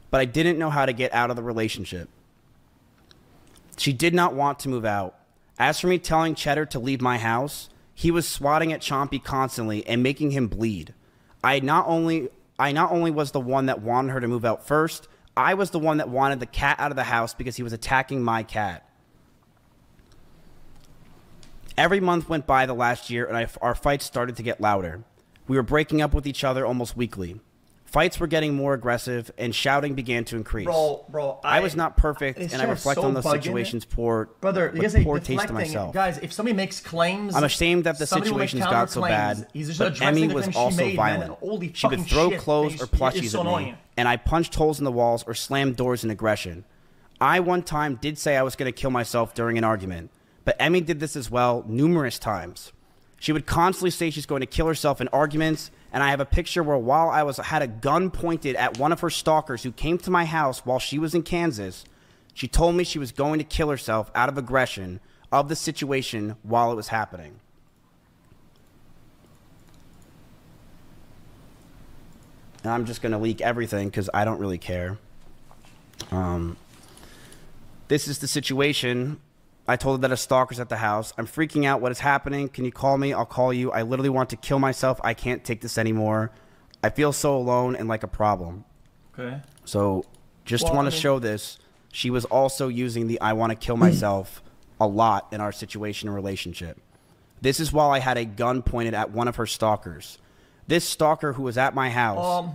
Speaker 7: But I didn't know how to get out of the relationship. She did not want to move out. As for me telling Cheddar to leave my house, he was swatting at Chompy constantly and making him bleed. I not only was the one that wanted her to move out first, I was the one that wanted the cat out of the house because he was attacking my cat. Every month went by the last year, and our fights started to get louder. We were breaking up with each other almost weekly. Fights were getting more aggressive, and shouting began to increase.
Speaker 4: Bro,
Speaker 7: I was not perfect, and I reflect on those situations poor taste to myself.
Speaker 4: Guys, if somebody makes claims...
Speaker 7: I'm ashamed that the situations got so bad, but Emmy was also violent. She would throw clothes or plushies at me, and I punched holes in the walls or slammed doors in aggression. I one time did say I was going to kill myself during an argument, but Emmy did this as well numerous times. She would constantly say she's going to kill herself in arguments, and I have a picture where while I had a gun pointed at one of her stalkers who came to my house while she was in Kansas, she told me she was going to kill herself out of aggression of the situation while it was happening. And I'm just going to leak everything because I don't really care. This is the situation. I told her that a stalker's at the house. I'm freaking out. What is happening? Can you call me? I'll call you. I literally want to kill myself. I can't take this anymore. I feel so alone and like a problem.
Speaker 4: Okay.
Speaker 7: So just want to show this. She was also using the I want to kill myself a lot in our situation and relationship. This is while I had a gun pointed at one of her stalkers. This stalker who was at my house,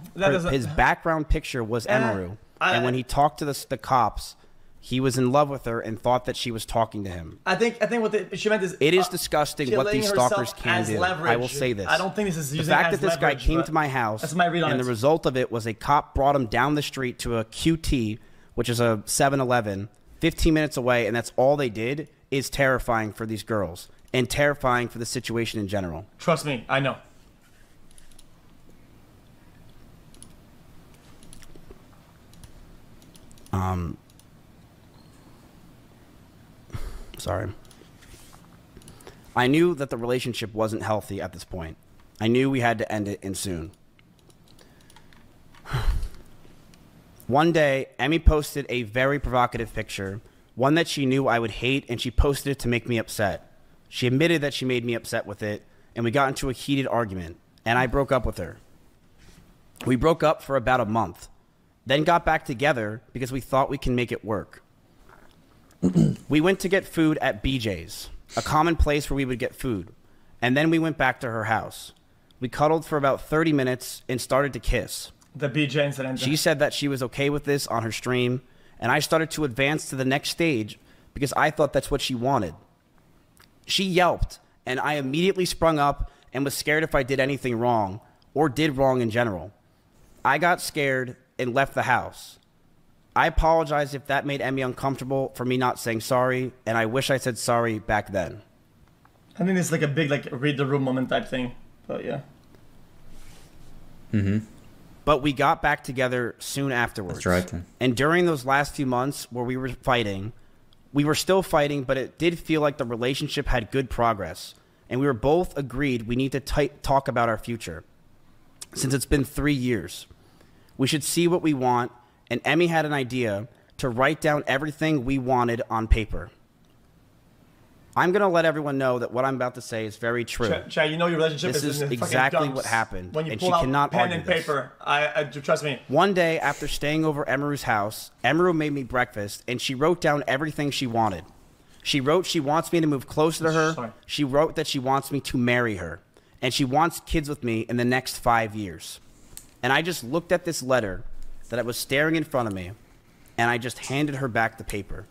Speaker 7: his background picture was Emaru. And when he talked to the cops, he was in love with her and thought that she was talking to him.
Speaker 4: I think what she meant is...
Speaker 7: It is disgusting what these stalkers can do. I will say this.
Speaker 4: I don't think this is using
Speaker 7: the fact that this guy came to my house,
Speaker 4: that's my read on
Speaker 7: and the result of it was a cop brought him down the street to a QT, which is a 7-Eleven, 15 minutes away, and that's all they did, is terrifying for these girls and terrifying for the situation in general.
Speaker 4: Trust me, I know.
Speaker 7: Sorry. I knew that the relationship wasn't healthy at this point. I knew we had to end it, and soon. One day, Emmy posted a very provocative picture, one that she knew I would hate, and she posted it to make me upset. She admitted that she made me upset with it, and we got into a heated argument, and I broke up with her. We broke up for about a month, then got back together because we thought we can make it work. We went to get food at BJ's, a common place where we would get food, and then we went back to her house. We cuddled for about 30 minutes and started to kiss.
Speaker 4: The BJ incident.
Speaker 7: She said that she was okay with this on her stream, and I started to advance to the next stage because I thought that's what she wanted. She yelped, and I immediately sprung up and was scared if I did anything wrong, or did wrong in general. I got scared and left the house. I apologize if that made Emmy uncomfortable for me not saying sorry, and I wish I said sorry back then.
Speaker 4: I think it's like a big read the room moment type thing, but yeah.
Speaker 7: But we got back together soon afterwards.
Speaker 1: That's right.
Speaker 7: And during those last few months where we were fighting, we were still fighting, but it did feel like the relationship had good progress. And we were both agreed we need to talk about our future. Since it's been 3 years, we should see what we want. And Emmy had an idea to write down everything we wanted on paper. I'm going to let everyone know that what I'm about to say is very true.
Speaker 4: Chad, you know your relationship
Speaker 7: is exactly what happened.
Speaker 4: When you
Speaker 7: and
Speaker 4: pull
Speaker 7: she
Speaker 4: out
Speaker 7: cannot
Speaker 4: pen
Speaker 7: argue
Speaker 4: and
Speaker 7: this.
Speaker 4: paper, trust me.
Speaker 7: One day, after staying over Emaru's house, Emaru made me breakfast, and she wrote down everything she wanted. She wrote she wants me to move closer to her.
Speaker 4: Sorry.
Speaker 7: She wrote that she wants me to marry her. And she wants kids with me in the next 5 years. And I just looked at this letter that was staring in front of me, and I just handed her back the paper.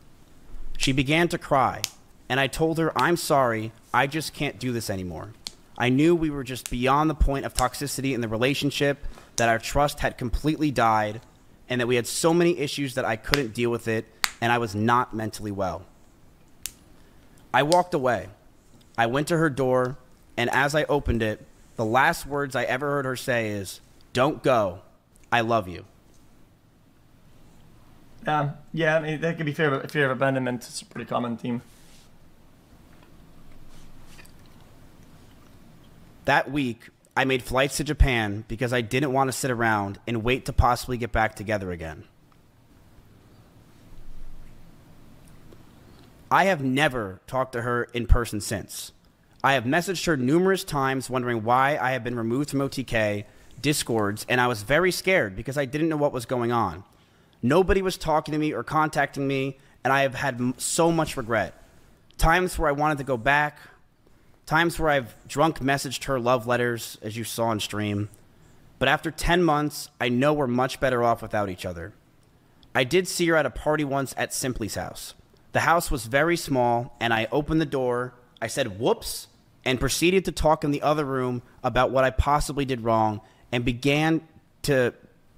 Speaker 7: She began to cry. And I told her, I'm sorry, I just can't do this anymore. I knew we were just beyond the point of toxicity in the relationship, that our trust had completely died, and that we had so many issues that I couldn't deal with it, and I was not mentally well. I walked away. I went to her door, and as I opened it, the last words I ever heard her say is, "Don't go. I love you."
Speaker 4: Yeah, I mean, that could be fear of abandonment. It's a pretty common theme.
Speaker 7: That week, I made flights to Japan because I didn't want to sit around and wait to possibly get back together again. I have never talked to her in person since. I have messaged her numerous times wondering why I have been removed from OTK, Discords, and I was very scared because I didn't know what was going on. Nobody was talking to me or contacting me, and I have had so much regret. Times where I wanted to go back. Times where I've drunk messaged her love letters, as you saw on stream. But after 10 months, I know we're much better off without each other. I did see her at a party once at Simply's house. The house was very small, and I opened the door, I said whoops, and proceeded to talk in the other room about what I possibly did wrong, and began to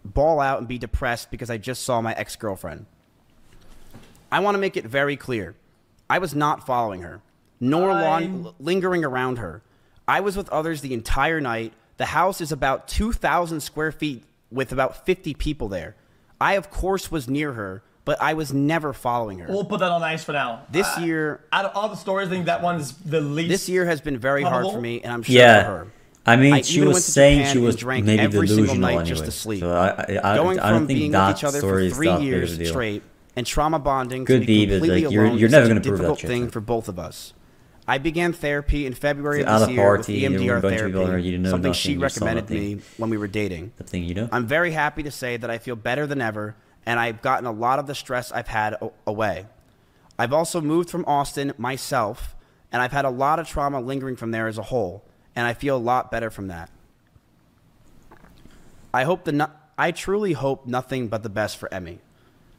Speaker 7: bawl out and be depressed because I just saw my ex-girlfriend. I want to make it very clear. I was not following her, nor lingering around her. I was with others the entire night. The house is about 2,000 square feet with about 50 people there. I, of course, was near her, but I was never following her.
Speaker 4: We'll put that on ice for now.
Speaker 7: This year...
Speaker 4: Out of all the stories, I think that one's the least...
Speaker 7: This year has been very hard for me, and I'm sure for her.
Speaker 1: I mean, she was saying she was maybe delusional anyway.
Speaker 7: Just to sleep.
Speaker 1: So I don't think that story is that big of a deal.
Speaker 7: Straight and trauma bonding
Speaker 1: could be, but like you're never going to prove that shit.
Speaker 7: Thing for both of us. I began therapy in February of this year with EMDR therapy, something she recommended me when we were dating.
Speaker 1: The thing you do.
Speaker 7: I'm very happy to say that I feel better than ever, and I've gotten a lot of the stress I've had away. I've also moved from Austin myself, and I've had a lot of trauma lingering from there as a whole, and I feel a lot better from that. I truly hope nothing but the best for Emmy.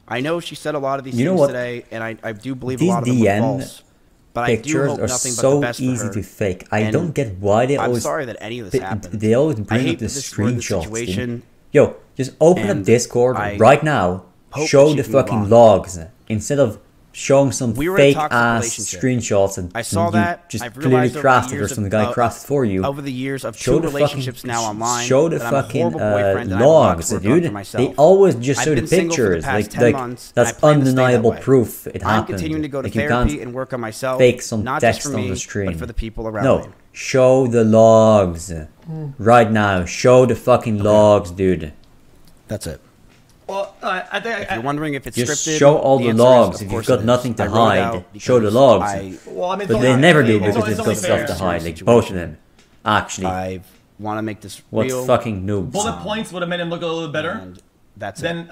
Speaker 7: I know she said a lot of these things today, and I do believe a lot of them were false. But I do hope nothing but the best for her.
Speaker 1: Pictures are so easy to fake. I don't get why they always...
Speaker 7: I'm sorry that any of this happened.
Speaker 1: They always bring up the screenshots. Yo, just open up Discord right now, show the fucking logs, instead of showing some fake-ass screenshots and
Speaker 7: I saw that.
Speaker 1: Just clearly crafted or some guy crafted for you.
Speaker 7: Over the years of two relationships now online,
Speaker 1: show the fucking logs, dude. They always just show the pictures. Like that's undeniable proof it happened.
Speaker 7: I'm continuing to go to therapy and work on myself.
Speaker 1: Fake some text on the screen.
Speaker 7: But for the people around me.
Speaker 1: Show the logs right now. Show the fucking logs, dude.
Speaker 7: That's it.
Speaker 4: Well, I think
Speaker 7: if you're wondering if it's
Speaker 1: just
Speaker 7: scripted,
Speaker 1: show all the logs. If you've got nothing to hide, show the logs.
Speaker 4: Well, I mean,
Speaker 1: but they never do because they've got stuff to hide. Like both of them, actually.
Speaker 7: I want to make this real.
Speaker 1: What fucking noobs?
Speaker 4: Bullet points would have made him look a little bit better.
Speaker 7: And that's
Speaker 4: than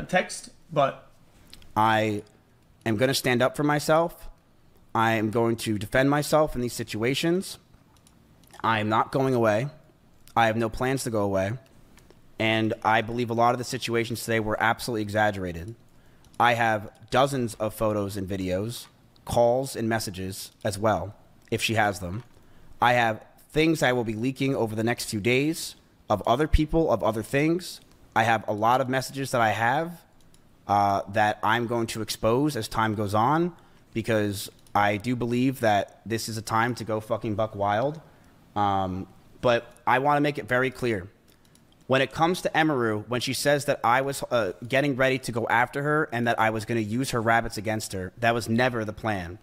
Speaker 4: text, but
Speaker 7: I am going to stand up for myself. I am going to defend myself in these situations. I am not going away. I have no plans to go away. And I believe a lot of the situations today were absolutely exaggerated. I have dozens of photos and videos, calls and messages as well, if she has them. I have things I will be leaking over the next few days of other people, of other things. I have a lot of messages that I have that I'm going to expose as time goes on, because I do believe that this is a time to go fucking buck wild. But I want to make it very clear. When it comes to Emaru, when she says that I was getting ready to go after her and that I was going to use her rabbits against her, that was never the plan.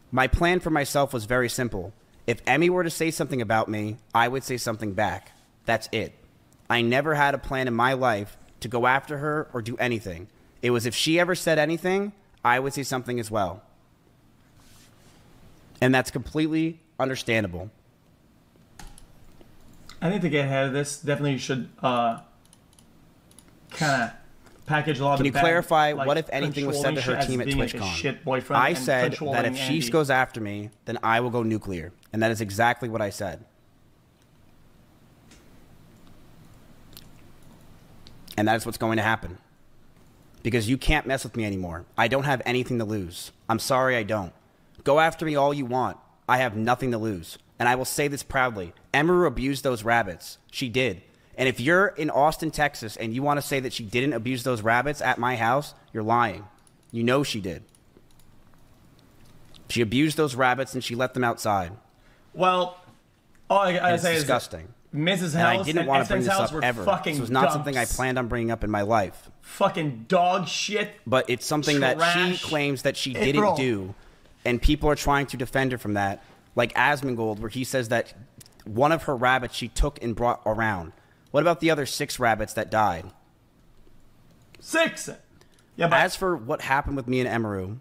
Speaker 7: My plan for myself was very simple. If Emmy were to say something about me, I would say something back. That's it. I never had a plan in my life to go after her or do anything. It was if she ever said anything, I would say something as well. And that's completely understandable.
Speaker 4: I think to get ahead of this, definitely you should kind of package a lot of
Speaker 7: Can you
Speaker 4: bad,
Speaker 7: clarify
Speaker 4: like,
Speaker 7: what, if anything, was said to her team at TwitchCon? I said that if she goes after me, then I will go nuclear. And that is exactly what I said. And that is what's going to happen. Because you can't mess with me anymore. I don't have anything to lose. I'm sorry I don't. Go after me all you want. I have nothing to lose. And I will say this proudly. Emaru abused those rabbits. She did. And if you're in Austin, Texas, and you want to say that she didn't abuse those rabbits at my house, you're lying. You know she did. She abused those rabbits and she let them outside.
Speaker 4: Well, all I gotta say is
Speaker 7: disgusting.
Speaker 4: Mrs. House
Speaker 7: and I didn't want to bring this up ever.
Speaker 4: This
Speaker 7: was not something I planned on bringing up in my life.
Speaker 4: Fucking dog shit.
Speaker 7: But it's something that she claims that she didn't do, and people are trying to defend her from that. Like Asmongold, where he says that one of her rabbits she took and brought around. What about the other 6 rabbits that died?
Speaker 4: 6. Yeah. But
Speaker 7: as for what happened with me and Emaru,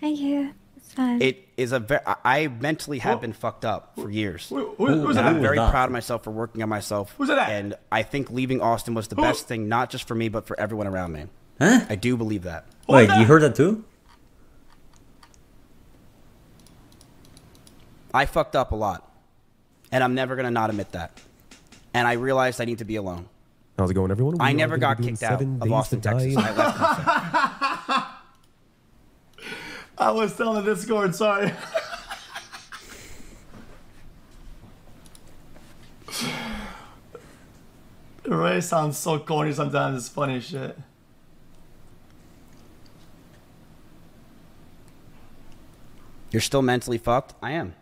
Speaker 3: thank you. It's fine.
Speaker 7: It is I mentally have been fucked up for years.
Speaker 4: Who's
Speaker 7: and I'm very proud of myself for working on myself.
Speaker 4: Who's that?
Speaker 7: And I think leaving Austin was the best thing, not just for me, but for everyone around me.
Speaker 1: Huh?
Speaker 7: I do believe that.
Speaker 1: Wait, you heard that too?
Speaker 7: I fucked up a lot. And I'm never going to not admit that. And I realized I need to be alone.
Speaker 8: How's it going, everyone?
Speaker 7: I never got kicked out of Austin, Texas. I left myself.
Speaker 4: I was telling the Discord, sorry. Ray sounds so corny sometimes, it's funny as shit.
Speaker 7: You're still mentally fucked? I am.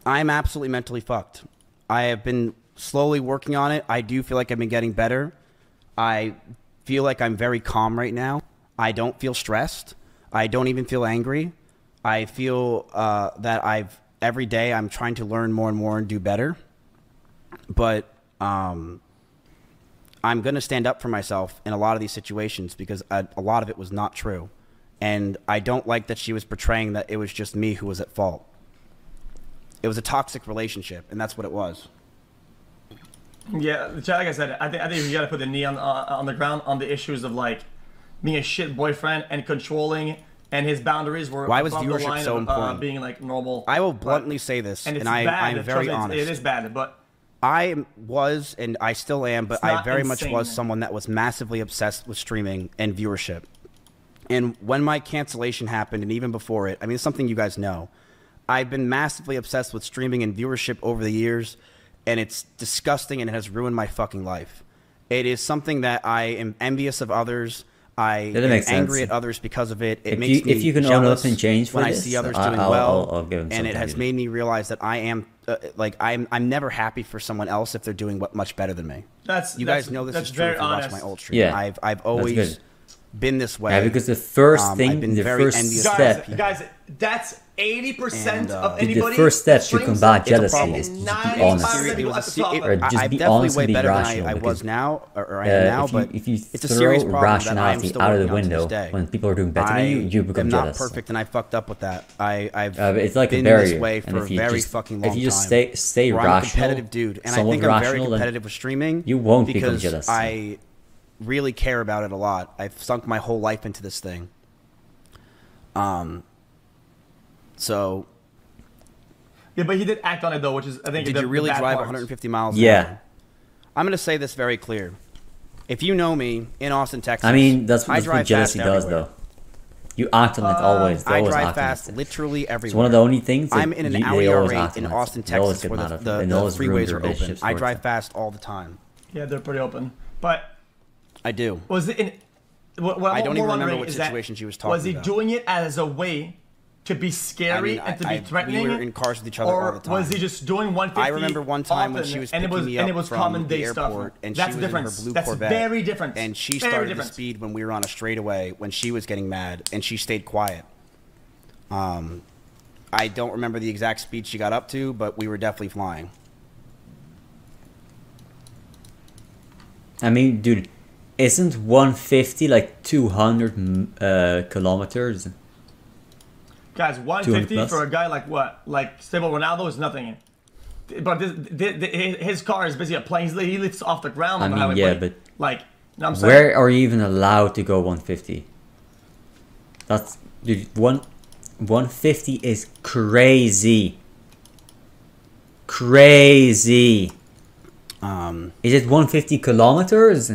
Speaker 7: I'm absolutely mentally fucked. I have been slowly working on it. I do feel like I've been getting better. I feel like I'm very calm right now. I don't feel stressed. I don't even feel angry. I feel that every day I'm trying to learn more and more and do better. But I'm going to stand up for myself in a lot of these situations because a lot of it was not true. And I don't like that she was portraying that it was just me who was at fault. It was a toxic relationship, and that's what it was.
Speaker 4: Yeah, like I said, I think you gotta put the knee on the ground on the issues of like being a shit boyfriend and controlling, and his boundaries were.
Speaker 7: Why was viewership so important?
Speaker 4: Being like normal.
Speaker 7: I will bluntly say this, and I'm very honest.
Speaker 4: It is bad, but
Speaker 7: I was, and I still am, but I very much was someone that was massively obsessed with streaming and viewership. And when my cancellation happened, and even before it, I mean, it's something you guys know. I've been massively obsessed with streaming and viewership over the years, and it's disgusting and it has ruined my fucking life. It is something that I am envious of others. I am angry at others because of it. It makes me
Speaker 1: if you can
Speaker 7: jealous
Speaker 1: own up and change
Speaker 7: when
Speaker 1: I
Speaker 7: see others doing well, and it has made me realize that I am I'm never happy for someone else if they're doing much better than me. You guys know this is true if you watch my old stream.
Speaker 1: Yeah,
Speaker 7: I've always been this way.
Speaker 1: Yeah, because the first thing, the first step,
Speaker 4: guys, that's 80% of anybody.
Speaker 1: The first step to combat jealousy is to be honest.
Speaker 7: I'm definitely way better than I was now, or I am now, but
Speaker 1: if you
Speaker 7: it's a serious problem
Speaker 1: rationality
Speaker 7: that I am
Speaker 1: out of the window when people are doing better than you, you become jealous.
Speaker 7: I'm not perfect, and I fucked up with that.
Speaker 1: It's like
Speaker 7: been
Speaker 1: a barrier.
Speaker 7: This way for a very fucking long time.
Speaker 1: If you just stay rational,
Speaker 7: I'm a competitive dude, and I think I'm very competitive with streaming.
Speaker 1: You won't become jealous.
Speaker 7: I really care about it a lot. I've sunk my whole life into this thing. So.
Speaker 4: Yeah, but he did act on it though, which is I think.
Speaker 7: Did you really drive 150 miles?
Speaker 1: Yeah.
Speaker 7: I'm going to say this very clear. If you know me in Austin, Texas,
Speaker 1: I mean that's what jealousy does, though. You act on it always.
Speaker 7: I drive fast, literally everywhere.
Speaker 1: It's one of the only things.
Speaker 7: I'm in an Audi R8 in Austin, Texas, where the freeways are open. I drive fast all the time.
Speaker 4: Yeah, they're pretty open, but.
Speaker 7: I do.
Speaker 4: Was it in? What
Speaker 7: I don't even remember what situation she was talking about.
Speaker 4: Was he doing it as a way to be scary and to be threatening?
Speaker 7: We were in cars with each other all the time.
Speaker 4: Or was he just doing 150?
Speaker 7: I remember one time when she was picking me up from the airport, and she was in her blue Corvette.
Speaker 4: That's very different.
Speaker 7: And she started to speed when we were on a straightaway when she was getting mad, and she stayed quiet. I don't remember the exact speed she got up to, but we were definitely flying.
Speaker 1: I mean, dude, isn't 150 like 200 kilometers?
Speaker 4: Guys, 150 for a guy like what? Like Stable Ronaldo is nothing. But his car is basically a plane. He lifts off the ground.
Speaker 1: I mean, yeah, but
Speaker 4: like, you know what I'm saying?
Speaker 1: Where are you even allowed to go 150? That's, dude, 150 is crazy. Crazy. Is it 150 kilometers?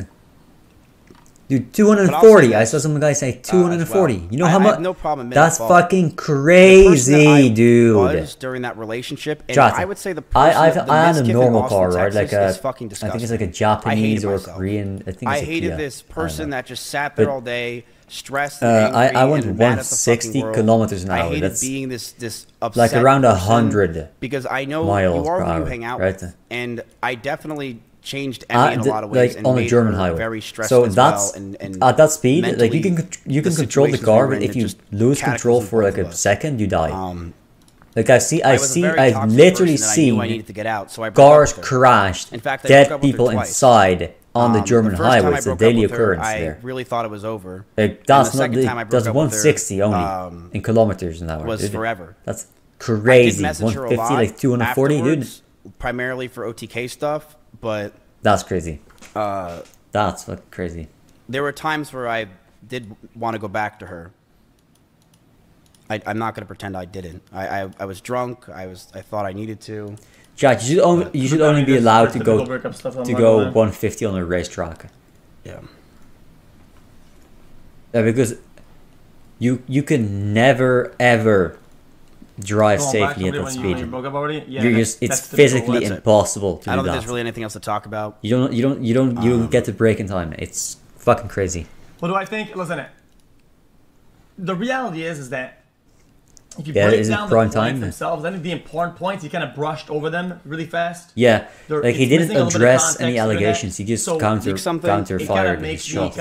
Speaker 1: Dude, 240. I saw some guy say 240.
Speaker 7: Well.
Speaker 1: You know how much?
Speaker 7: No problem.
Speaker 1: That's fucking crazy, dude.
Speaker 7: Was during that relationship, and I would say the person,
Speaker 1: I had a normal car, right? Like a,
Speaker 7: fucking disgusting.
Speaker 1: I think it's like a Japanese or Korean. I think it's
Speaker 7: I hated
Speaker 1: Kia.
Speaker 7: this person that just sat there all day, stressed.
Speaker 1: I went 160 kilometers an hour.
Speaker 7: I hated
Speaker 1: That's
Speaker 7: being this upset
Speaker 1: like around 100
Speaker 7: because I know
Speaker 1: miles
Speaker 7: you are
Speaker 1: per
Speaker 7: who
Speaker 1: hour,
Speaker 7: you hang out
Speaker 1: right?
Speaker 7: with, and I definitely changed Emmy in a lot of
Speaker 1: like
Speaker 7: ways, and
Speaker 1: on a German highway.
Speaker 7: Very stressed
Speaker 1: so
Speaker 7: as
Speaker 1: that's
Speaker 7: well, and
Speaker 1: at that speed, like you can control the car, but if you lose control for like a second, you die. Like I've literally seen cars crashed, dead people inside on the German highway. It's a daily occurrence there.
Speaker 7: I really thought it was over.
Speaker 1: Like, that's not that's 160 only in kilometers an hour.
Speaker 7: Was forever.
Speaker 1: That's crazy. 150 like 240, dude.
Speaker 7: Primarily for OTK stuff, but
Speaker 1: that's crazy. That's fucking crazy.
Speaker 7: There were times where I did want to go back to her. I'm not gonna pretend I didn't. I was drunk. I thought I needed to.
Speaker 1: Jack, you should only be allowed to go 150 on a racetrack.
Speaker 7: Yeah.
Speaker 1: Because you can never ever drive safely at that speed. It's physically impossible to do that.
Speaker 7: I don't think there's really anything else to talk about.
Speaker 1: You don't get to break in time. It's fucking crazy.
Speaker 4: What do I think? Listen, the reality is that if you break down the points themselves, then the important points, he kind of brushed over them really fast.
Speaker 1: Yeah, like he didn't address any allegations. He just counter-fired his shots.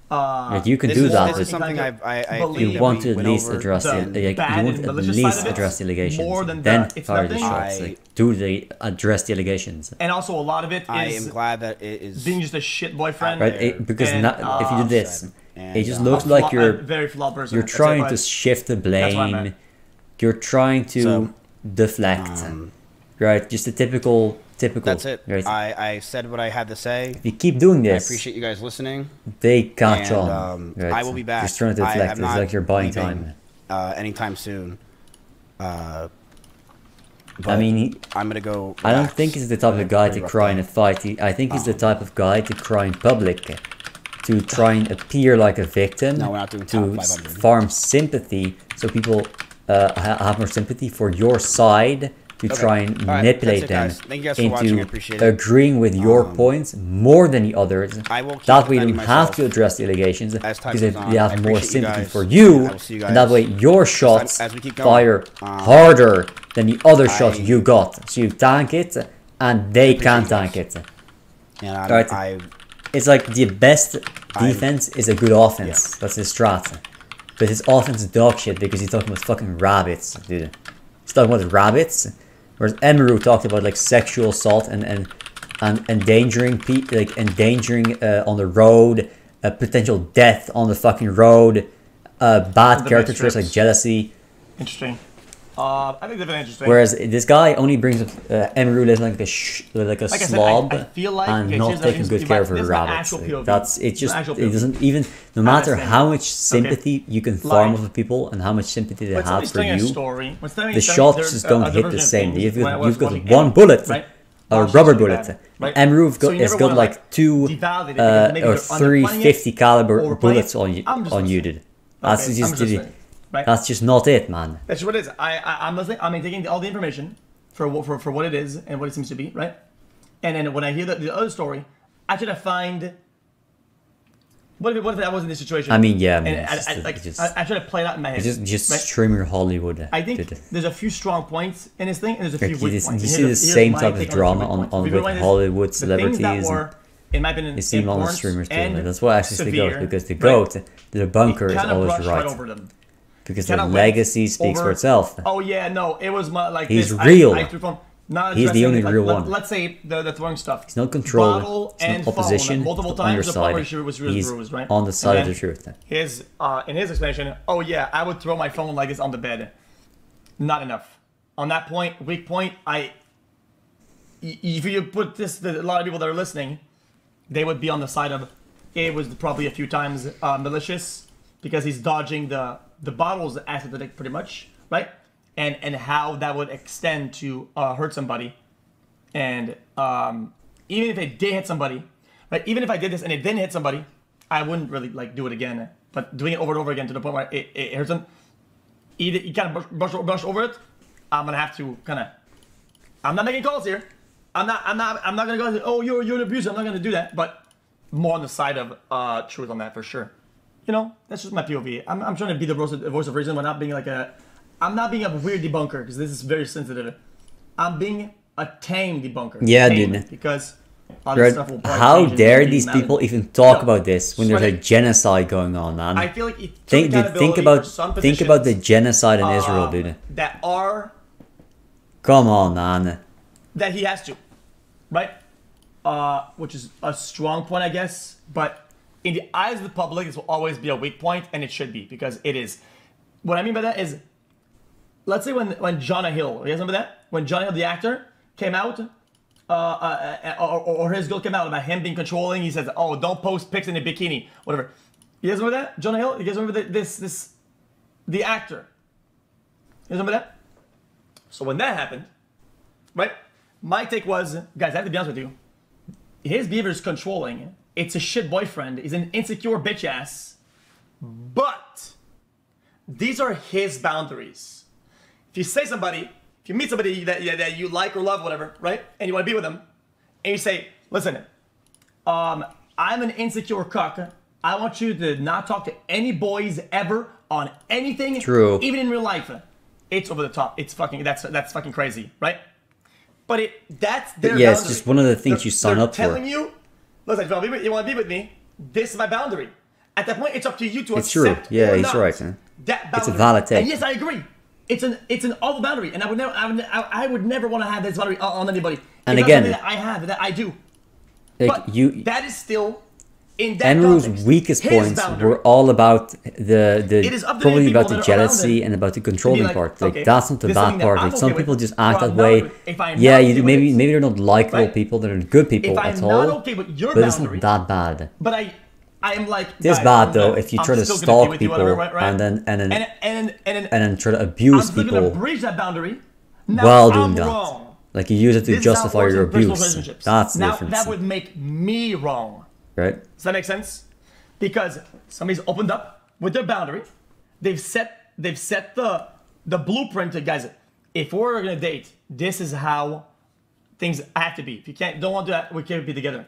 Speaker 1: Like you can do that.
Speaker 7: This is something
Speaker 1: you want to at least address the allegations. Then fire the shots. Like, do they address the allegations?
Speaker 4: And also, a lot of it is
Speaker 7: I am glad that it is
Speaker 4: being just a shit boyfriend.
Speaker 1: Right? Because if you do this, it just looks like you're
Speaker 4: very flawed person.
Speaker 1: You're trying to shift the blame. You're trying to deflect. Right? Just a typical.
Speaker 7: That's it.
Speaker 1: Right?
Speaker 7: I said what I had to say.
Speaker 1: If you keep doing this,
Speaker 7: I appreciate you guys listening.
Speaker 1: They catch on.
Speaker 7: Right? I will be back.
Speaker 1: Just trying to deflect. It's like you're buying time.
Speaker 7: Anytime soon.
Speaker 1: I mean,
Speaker 7: I'm gonna go.
Speaker 1: I don't think he's the type of guy to cry in a fight. I think he's the type of guy to cry in public, to try and appear like a victim,
Speaker 7: no, we're not doing
Speaker 1: to farm sympathy, so people have more sympathy for your side. To try and manipulate them into agreeing with your points more than the others. That way you don't have to address the allegations because they have more sympathy for you, and that way your shots fire harder than the other shots you got. So you tank it, and they can't tank it. Right? It's like the best defense is a good offense. That's his strat. But his offense is dog shit because he's talking about fucking rabbits, dude. He's talking about rabbits. Whereas Emeru talked about like sexual assault and endangering people, like endangering on the road, potential death on the fucking road, bad character traits like jealousy.
Speaker 4: Interesting. I think they're very interesting.
Speaker 1: Whereas this guy only brings up Emeru lives like a slob and not taking good care of her rabbits. Like, that's it. Just it doesn't even no matter how much sympathy you can farm with people and how much sympathy they have for you. The shots just don't hit the same. You've got one bullet, a rubber bullet. Emeru has got like 2 or 3 50 caliber bullets on you, dude. That's just. Right. That's just not it, man.
Speaker 4: That's what it is. I'm listening. I'm taking all the information for what it is and what it seems to be, right? And then when I hear the other story, I try to find What if that wasn't the situation?
Speaker 1: I mean, yeah.
Speaker 4: I try to play that in my head.
Speaker 1: Just right? Streamer Hollywood.
Speaker 4: I think there's a few strong points in this thing, and there's a few weak points.
Speaker 1: You see the same type of drama on with Hollywood celebrities.
Speaker 4: In my opinion,
Speaker 1: you see all the streamers doing it. That's why I actually stick out, because the GOAT, the debunker, is always right. Because the legacy speaks for itself.
Speaker 4: Oh yeah, no, it was like
Speaker 1: he's real.
Speaker 4: He's
Speaker 1: the only real one.
Speaker 4: Let's say the throwing stuff.
Speaker 1: He's not control. He's not opposition.
Speaker 4: Multiple times, on your side. He's
Speaker 1: right? On the side of the truth.
Speaker 4: In his explanation, oh yeah, I would throw my phone like this on the bed. Not enough. On that point, weak point, if you put this, a lot of people that are listening, they would be on the side of, it was probably a few times malicious, because he's dodging the bottles acidic pretty much, right? And how that would extend to hurt somebody. And even if it did hit somebody, right? Even if I did this and it didn't hit somebody, I wouldn't really like do it again. But doing it over and over again to the point where it hurts them, either you kind of brush over it. I'm gonna have to kind of. I'm not making calls here. I'm not gonna go. Oh, you're an abuser. I'm not gonna do that. But more on the side of truth on that for sure. You know, that's just my POV. I'm trying to be the voice of reason, but not being like a. I'm not being a weird debunker, because this is very sensitive. I'm being a tame debunker.
Speaker 1: Yeah, dude.
Speaker 4: Because
Speaker 1: how dare these people even talk about this when there's a genocide going on, man?
Speaker 4: I feel like
Speaker 1: think about the genocide in Israel, dude.
Speaker 4: That are.
Speaker 1: Come on, man.
Speaker 4: That he has to, right? Which is a strong point, I guess. But in the eyes of the public, this will always be a weak point, and it should be, because it is. What I mean by that is, let's say when Jonah Hill, you guys remember that? When Jonah Hill, the actor, came out, or his girl came out about him being controlling, he says, oh, don't post pics in a bikini, whatever. You guys remember that? Jonah Hill? You guys remember the actor? You guys remember that? So when that happened, right? My take was, guys, I have to be honest with you. His behavior is controlling. It's a shit boyfriend. He's an insecure bitch ass. But these are his boundaries. If you say somebody, if you meet somebody that you like or love, whatever, right? And you want to be with them, and you say, listen, I'm an insecure cuck. I want you to not talk to any boys ever on anything.
Speaker 1: True.
Speaker 4: Even in real life. It's over the top. It's fucking, that's fucking crazy, right? But that's their boundary.
Speaker 1: It's just one of the things you sign up for.
Speaker 4: They're telling you, listen, if you want to be with me, this is my boundary. At that point, it's up to you to
Speaker 1: accept. It's true. Yeah, he's right, man.
Speaker 4: That boundary.
Speaker 1: It's a valid take.
Speaker 4: And yes, I agree. It's an awful boundary, and I would never want to have this boundary on anybody.
Speaker 1: And
Speaker 4: it's
Speaker 1: again,
Speaker 4: that I have, that I do.
Speaker 1: Like
Speaker 4: but that is still in that
Speaker 1: Enru's
Speaker 4: context,
Speaker 1: weakest points were all about the probably about the jealousy and about the controlling part. Like, okay, that's not the bad part. Like, some people just act that way. Yeah, maybe they're not likable people. They're good people at all. But it's not that bad.
Speaker 4: But I am like,
Speaker 1: this bad though if you try to stalk people and then try to abuse people.
Speaker 4: I'm breach that boundary.
Speaker 1: While doing that, like you use it to justify your abuse. That's the difference.
Speaker 4: That would make me wrong.
Speaker 1: Right?
Speaker 4: Does that make sense? Because somebody's opened up with their boundary. They've set the blueprint to, guys, if we're gonna date, this is how things have to be. If you don't want to do that, we can't be together.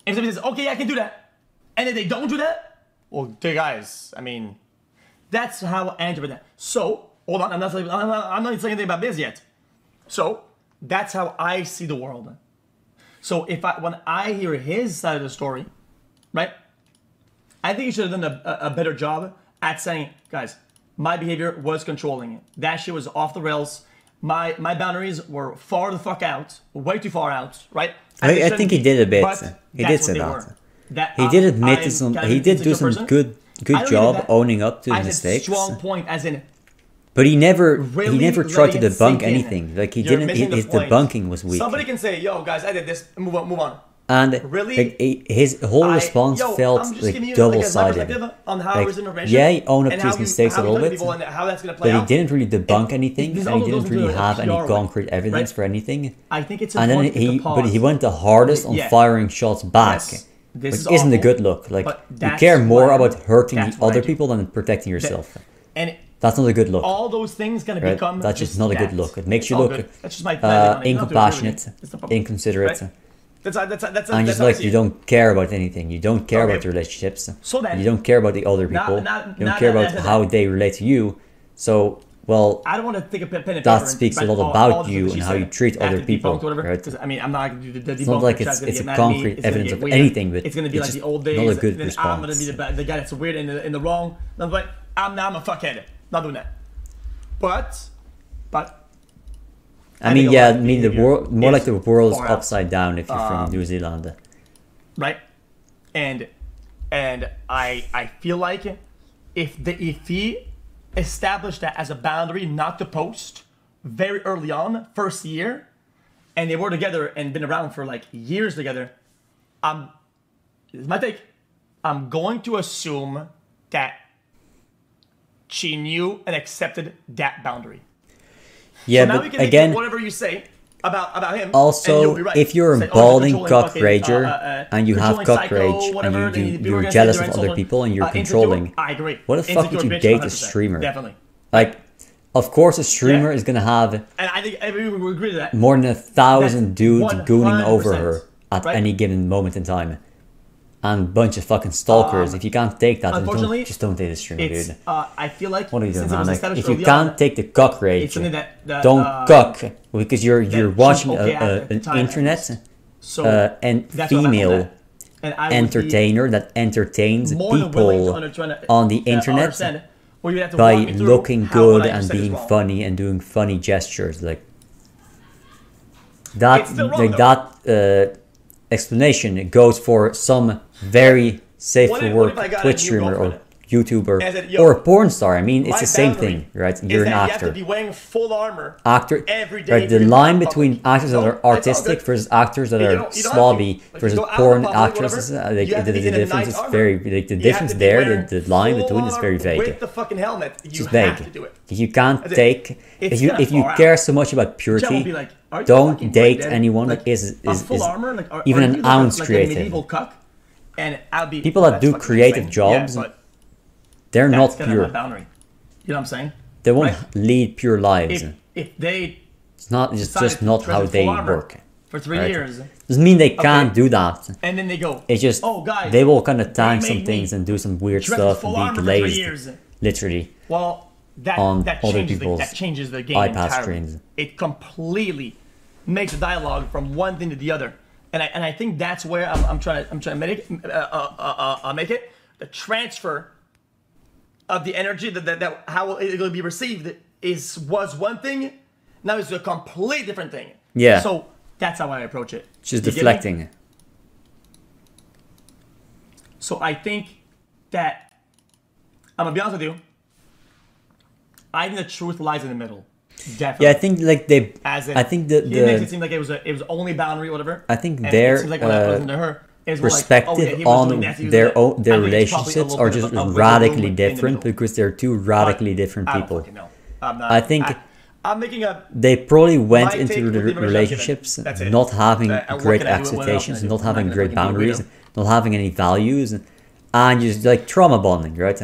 Speaker 4: And somebody says, okay, I can do that, and then they don't do that, well, guys, I mean, that's how I interpret that. So, hold on, I'm not saying anything about this yet. So, that's how I see the world. So when I hear his side of the story, right, I think he should have done a better job at saying, guys, my behavior was controlling it. That shit was off the rails. My boundaries were far the fuck out, way too far out, right?
Speaker 1: I think he did a bit. He did say that. He did admit to some. He did do some good job owning up to his mistakes.
Speaker 4: Strong point, as in.
Speaker 1: But he never tried to debunk anything. Like, he didn't. His debunking was weak.
Speaker 4: Somebody can say, "Yo, guys, I did this. Move on."
Speaker 1: And really, like, his whole response felt like double-sided. Yeah, he owned up to his mistakes a little bit, but he didn't really debunk anything, and he didn't really have any concrete evidence for anything.
Speaker 4: I think it's
Speaker 1: important. And then he went the hardest on firing shots back. Which isn't a good look. Like, you care more about hurting the other people than protecting yourself.
Speaker 4: And
Speaker 1: that's not a good look.
Speaker 4: All those things gonna become.
Speaker 1: That's just not a good look. It makes you look incompassionate, inconsiderate, And just like you don't care about anything. You don't care about the relationships.
Speaker 4: So then,
Speaker 1: you don't care about the other people. You don't care about how they relate to you. So, well,
Speaker 4: I don't want to take a pen and paper.
Speaker 1: That speaks a lot about you and how you treat other people. Right?
Speaker 4: I mean, I'm not going to do the debunker.
Speaker 1: It's not like it's a concrete evidence of anything, but
Speaker 4: it's going to be like the old days.
Speaker 1: Not a good response.
Speaker 4: I'm going to be the guy that's weird in the wrong. I'm like, I'm a fuckhead. Not doing that. But.
Speaker 1: I mean, yeah, I mean the world, more like the world's upside down if you're from New Zealand.
Speaker 4: Right, and I feel like if he established that as a boundary not to post very early on, first year, and they were together and been around for like years together, this is my take. I'm going to assume that she knew and accepted that boundary.
Speaker 1: Yeah,
Speaker 4: so now
Speaker 1: but
Speaker 4: we can
Speaker 1: again,
Speaker 4: make whatever you say about him.
Speaker 1: Also,
Speaker 4: and you'll be right.
Speaker 1: if you're a balding cock rager and you have cock rage
Speaker 4: whatever,
Speaker 1: and you're jealous of other people and you're controlling,
Speaker 4: I agree.
Speaker 1: What the fuck would you date a streamer?
Speaker 4: Definitely.
Speaker 1: Like, of course, a streamer is gonna have
Speaker 4: and I think we agree to that.
Speaker 1: more than 1,000 dudes gooning over her at any given moment in time. And a bunch of fucking stalkers. If you can't take that, then just don't date a streamer, dude.
Speaker 4: I feel like
Speaker 1: what are you doing, man? Like, if you
Speaker 4: can't
Speaker 1: can't take the cock rage, don't cuck, because you're watching an internet and female entertainer that entertains people on the internet by looking good and being funny and doing funny gestures, like that. Explanation goes for some very safe for work Twitch streamer or YouTuber or a porn star. I mean, it's the same thing, right? You're an actor.
Speaker 4: You have to be wearing full armor
Speaker 1: actor
Speaker 4: every day.
Speaker 1: Right? The line between actors that are artistic versus actors that are slobby versus porn actresses, the difference is very the difference there. The line between is very vague.
Speaker 4: With the fucking helmet,
Speaker 1: you have to do it. If you can't take, if you care so much about purity, don't date anyone that is even an ounce creative. People that do creative jobs, they're not pure.
Speaker 4: You know what I'm saying?
Speaker 1: They won't lead pure lives.
Speaker 4: If they,
Speaker 1: it's just not how they work.
Speaker 4: For 3 years.
Speaker 1: Doesn't mean they can't do that.
Speaker 4: And then they go.
Speaker 1: It's just, they will kind of tank some things and do some weird stuff and be glazed, literally, on other people's iPad screens.
Speaker 4: It completely makes the dialogue from one thing to the other, and I think that's where I'm trying to make it the transfer of the energy that how it will be received was one thing, now it's a complete different thing.
Speaker 1: Yeah.
Speaker 4: So that's how I approach it.
Speaker 1: She's deflecting.
Speaker 4: So I think that I'm gonna be honest with you. I think the truth lies in the middle. Definitely.
Speaker 1: Yeah, I think like they. I think the
Speaker 4: makes it seem like it was only boundary, whatever.
Speaker 1: I think their perspective on their relationships are just radically different because they're two radically different people. I think they probably went into the relationships not having great expectations, not having great boundaries, not having any values, and just like trauma bonding, right?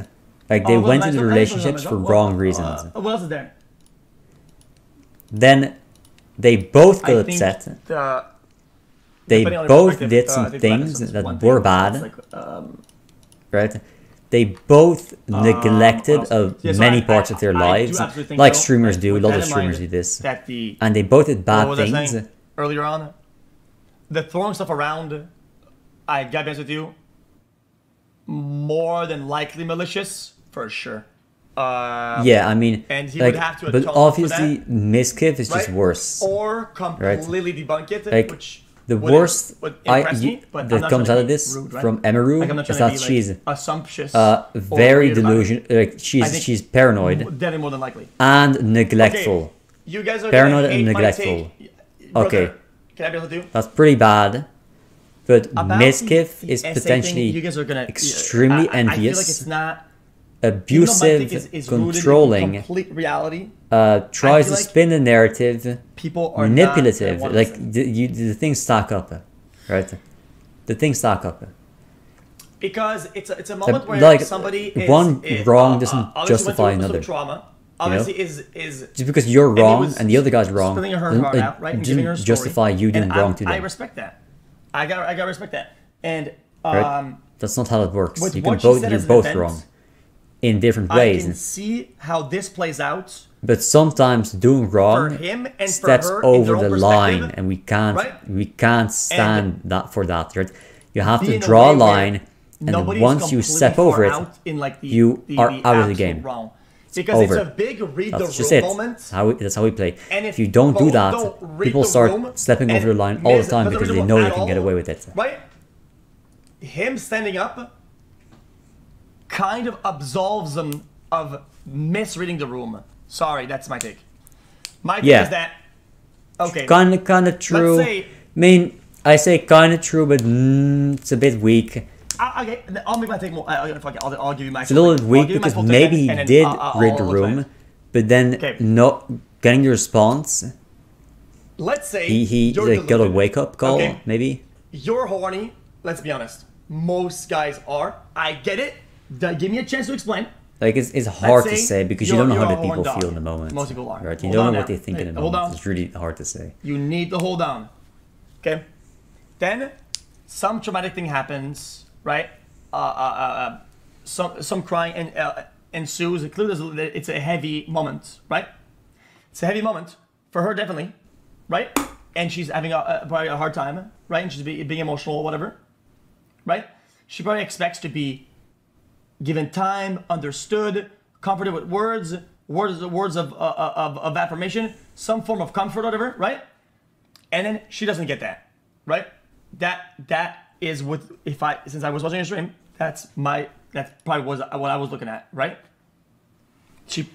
Speaker 1: Like they went into relationships for wrong reasons.
Speaker 4: What else is there?
Speaker 1: Then they both got upset. They both did some things that were bad, right? They both neglected many parts of their lives, like streamers do. A lot of streamers do this, and they both did bad things.
Speaker 4: Earlier on, the throwing stuff around, I gotta be honest with you, more than likely malicious for sure.
Speaker 1: Yeah, I mean,
Speaker 4: and he
Speaker 1: like,
Speaker 4: would have to
Speaker 1: but obviously Mizkif is just worse,
Speaker 4: or completely debunk it,
Speaker 1: like,
Speaker 4: which
Speaker 1: the worst that comes out of this from Emaru is that she's very delusional, like she's paranoid,
Speaker 4: definitely more than likely,
Speaker 1: and neglectful.
Speaker 4: Okay. You guys are
Speaker 1: paranoid and neglectful. Okay,
Speaker 4: can I be able to do?
Speaker 1: That's pretty bad. But Mizkif is potentially extremely envious.
Speaker 4: I feel like it's not
Speaker 1: abusive, controlling, tries to spin the narrative, manipulative. Like the things stack up, right? The things stack up.
Speaker 4: Because it's a moment where
Speaker 1: like,
Speaker 4: somebody is,
Speaker 1: one wrong doesn't justify another.
Speaker 4: Trauma.
Speaker 1: Obviously,
Speaker 4: is
Speaker 1: just because you're wrong and the other guy's wrong
Speaker 4: doesn't justify
Speaker 1: you doing wrong to them.
Speaker 4: I respect that. I gotta respect that. And
Speaker 1: right? That's not how it works.
Speaker 4: With
Speaker 1: You can
Speaker 4: what she
Speaker 1: both,
Speaker 4: said
Speaker 1: you're
Speaker 4: as an
Speaker 1: both
Speaker 4: event,
Speaker 1: wrong in different ways.
Speaker 4: I can see how this plays out.
Speaker 1: But sometimes doing wrong
Speaker 4: For him and
Speaker 1: steps
Speaker 4: for her in their
Speaker 1: over
Speaker 4: own
Speaker 1: the line,
Speaker 4: perspective,
Speaker 1: and we can't stand that for that, right? You have to
Speaker 4: being
Speaker 1: draw a
Speaker 4: away where
Speaker 1: line, and then
Speaker 4: nobody's
Speaker 1: once you
Speaker 4: completely
Speaker 1: step over it,
Speaker 4: far out in, like,
Speaker 1: you are out of the
Speaker 4: absolute
Speaker 1: game.
Speaker 4: wrong. Because
Speaker 1: over.
Speaker 4: it's a big read
Speaker 1: That's
Speaker 4: the
Speaker 1: just
Speaker 4: room
Speaker 1: it.
Speaker 4: moment.
Speaker 1: That's how we play.
Speaker 4: And
Speaker 1: if you don't do
Speaker 4: both
Speaker 1: that,
Speaker 4: don't read
Speaker 1: people
Speaker 4: the
Speaker 1: start
Speaker 4: room
Speaker 1: stepping over the
Speaker 4: and
Speaker 1: line all the time
Speaker 4: doesn't
Speaker 1: because
Speaker 4: read
Speaker 1: they
Speaker 4: the
Speaker 1: know
Speaker 4: room
Speaker 1: they
Speaker 4: at
Speaker 1: can get
Speaker 4: all,
Speaker 1: away with it.
Speaker 4: Right? Him standing up kind of absolves them of misreading the room. Sorry, that's my take. My take is that, okay.
Speaker 1: Kind of true.
Speaker 4: Let's say,
Speaker 1: I mean, I say kind of true, but it's a bit weak.
Speaker 4: Okay, I'll make my take more. I'll give you my.
Speaker 1: It's a little bit weak because maybe he did read the room, but then not getting the response.
Speaker 4: Let's say
Speaker 1: he like, got a wake up call, maybe.
Speaker 4: You're horny. Let's be honest. Most guys are. I get it. Give me a chance to explain.
Speaker 1: Like it's hard to say because you don't know how the people feel in the moment.
Speaker 4: Most people are.
Speaker 1: Right? You don't know what they think in the moment. It's really hard to say.
Speaker 4: You need to hold on. Okay. Then some traumatic thing happens, right? Some crying ensues. Clearly, it's a heavy moment, right? It's a heavy moment for her, definitely, right? And she's having probably a hard time, right? And she's being emotional or whatever, right? She probably expects to be given time, understood, comforted with words of affirmation, some form of comfort, whatever, right? And then she doesn't get that, right? That is with since I was watching a stream, that's probably what I was looking at, right? She's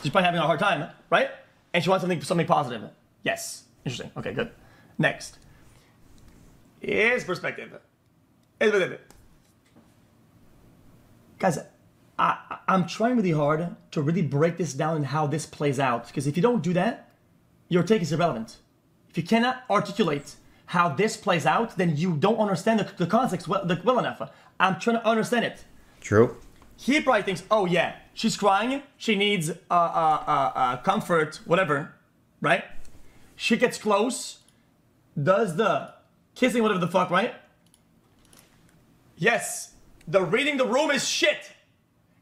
Speaker 4: probably having a hard time, right? And she wants something positive. Yes, interesting. Okay, good. Next, his perspective. Guys, I'm trying really hard to really break this down and how this plays out. Because if you don't do that, your take is irrelevant. If you cannot articulate how this plays out, then you don't understand the context well enough. I'm trying to understand it.
Speaker 1: True.
Speaker 4: He probably thinks, oh yeah, she's crying, she needs comfort, whatever, right? She gets close, does the kissing, whatever the fuck, right? Yes, the reading the room is shit.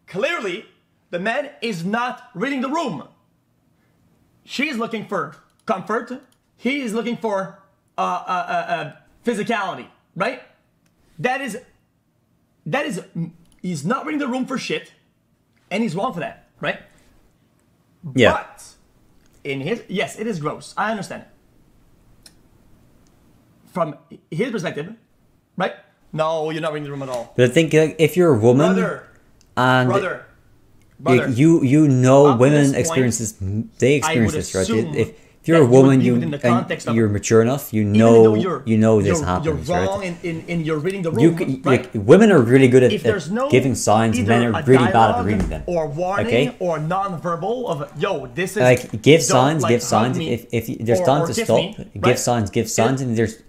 Speaker 4: Clearly, the man is not reading the room. She's looking for comfort. He is looking for physicality, right? That is, he's not reading the room for shit, and he's wrong for that, right?
Speaker 1: Yeah.
Speaker 4: But yes, it is gross. I understand it. From his perspective, right? No, you're not reading the room at all.
Speaker 1: But I think if you're a woman,
Speaker 4: brother,
Speaker 1: you know women experience this, they experience this, right? If you're a woman, you're mature enough, you know this happens,
Speaker 4: you're wrong
Speaker 1: right?
Speaker 4: in you're reading the room, right?
Speaker 1: Women are really good at
Speaker 4: no
Speaker 1: giving signs, men are really bad at reading them.
Speaker 4: Or warning, or non-verbal of, yo, this is...
Speaker 1: Like, give signs. If there's time to stop, give signs, and there's...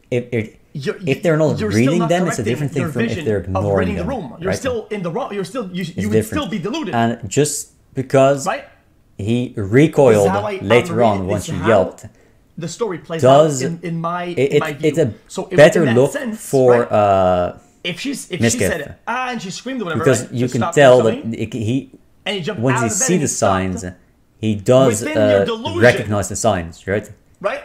Speaker 1: If they're not reading them, it's a different thing from if they're ignoring them.
Speaker 4: You're still in the wrong. You would still be deluded.
Speaker 1: And just because he recoiled later on once you yelped,
Speaker 4: the story plays out in my view.
Speaker 1: It's a better look for
Speaker 4: if she
Speaker 1: Mizkif.
Speaker 4: said and she screamed or whatever,
Speaker 1: because you can tell that once you see the signs, he does recognize the signs, right?
Speaker 4: Right.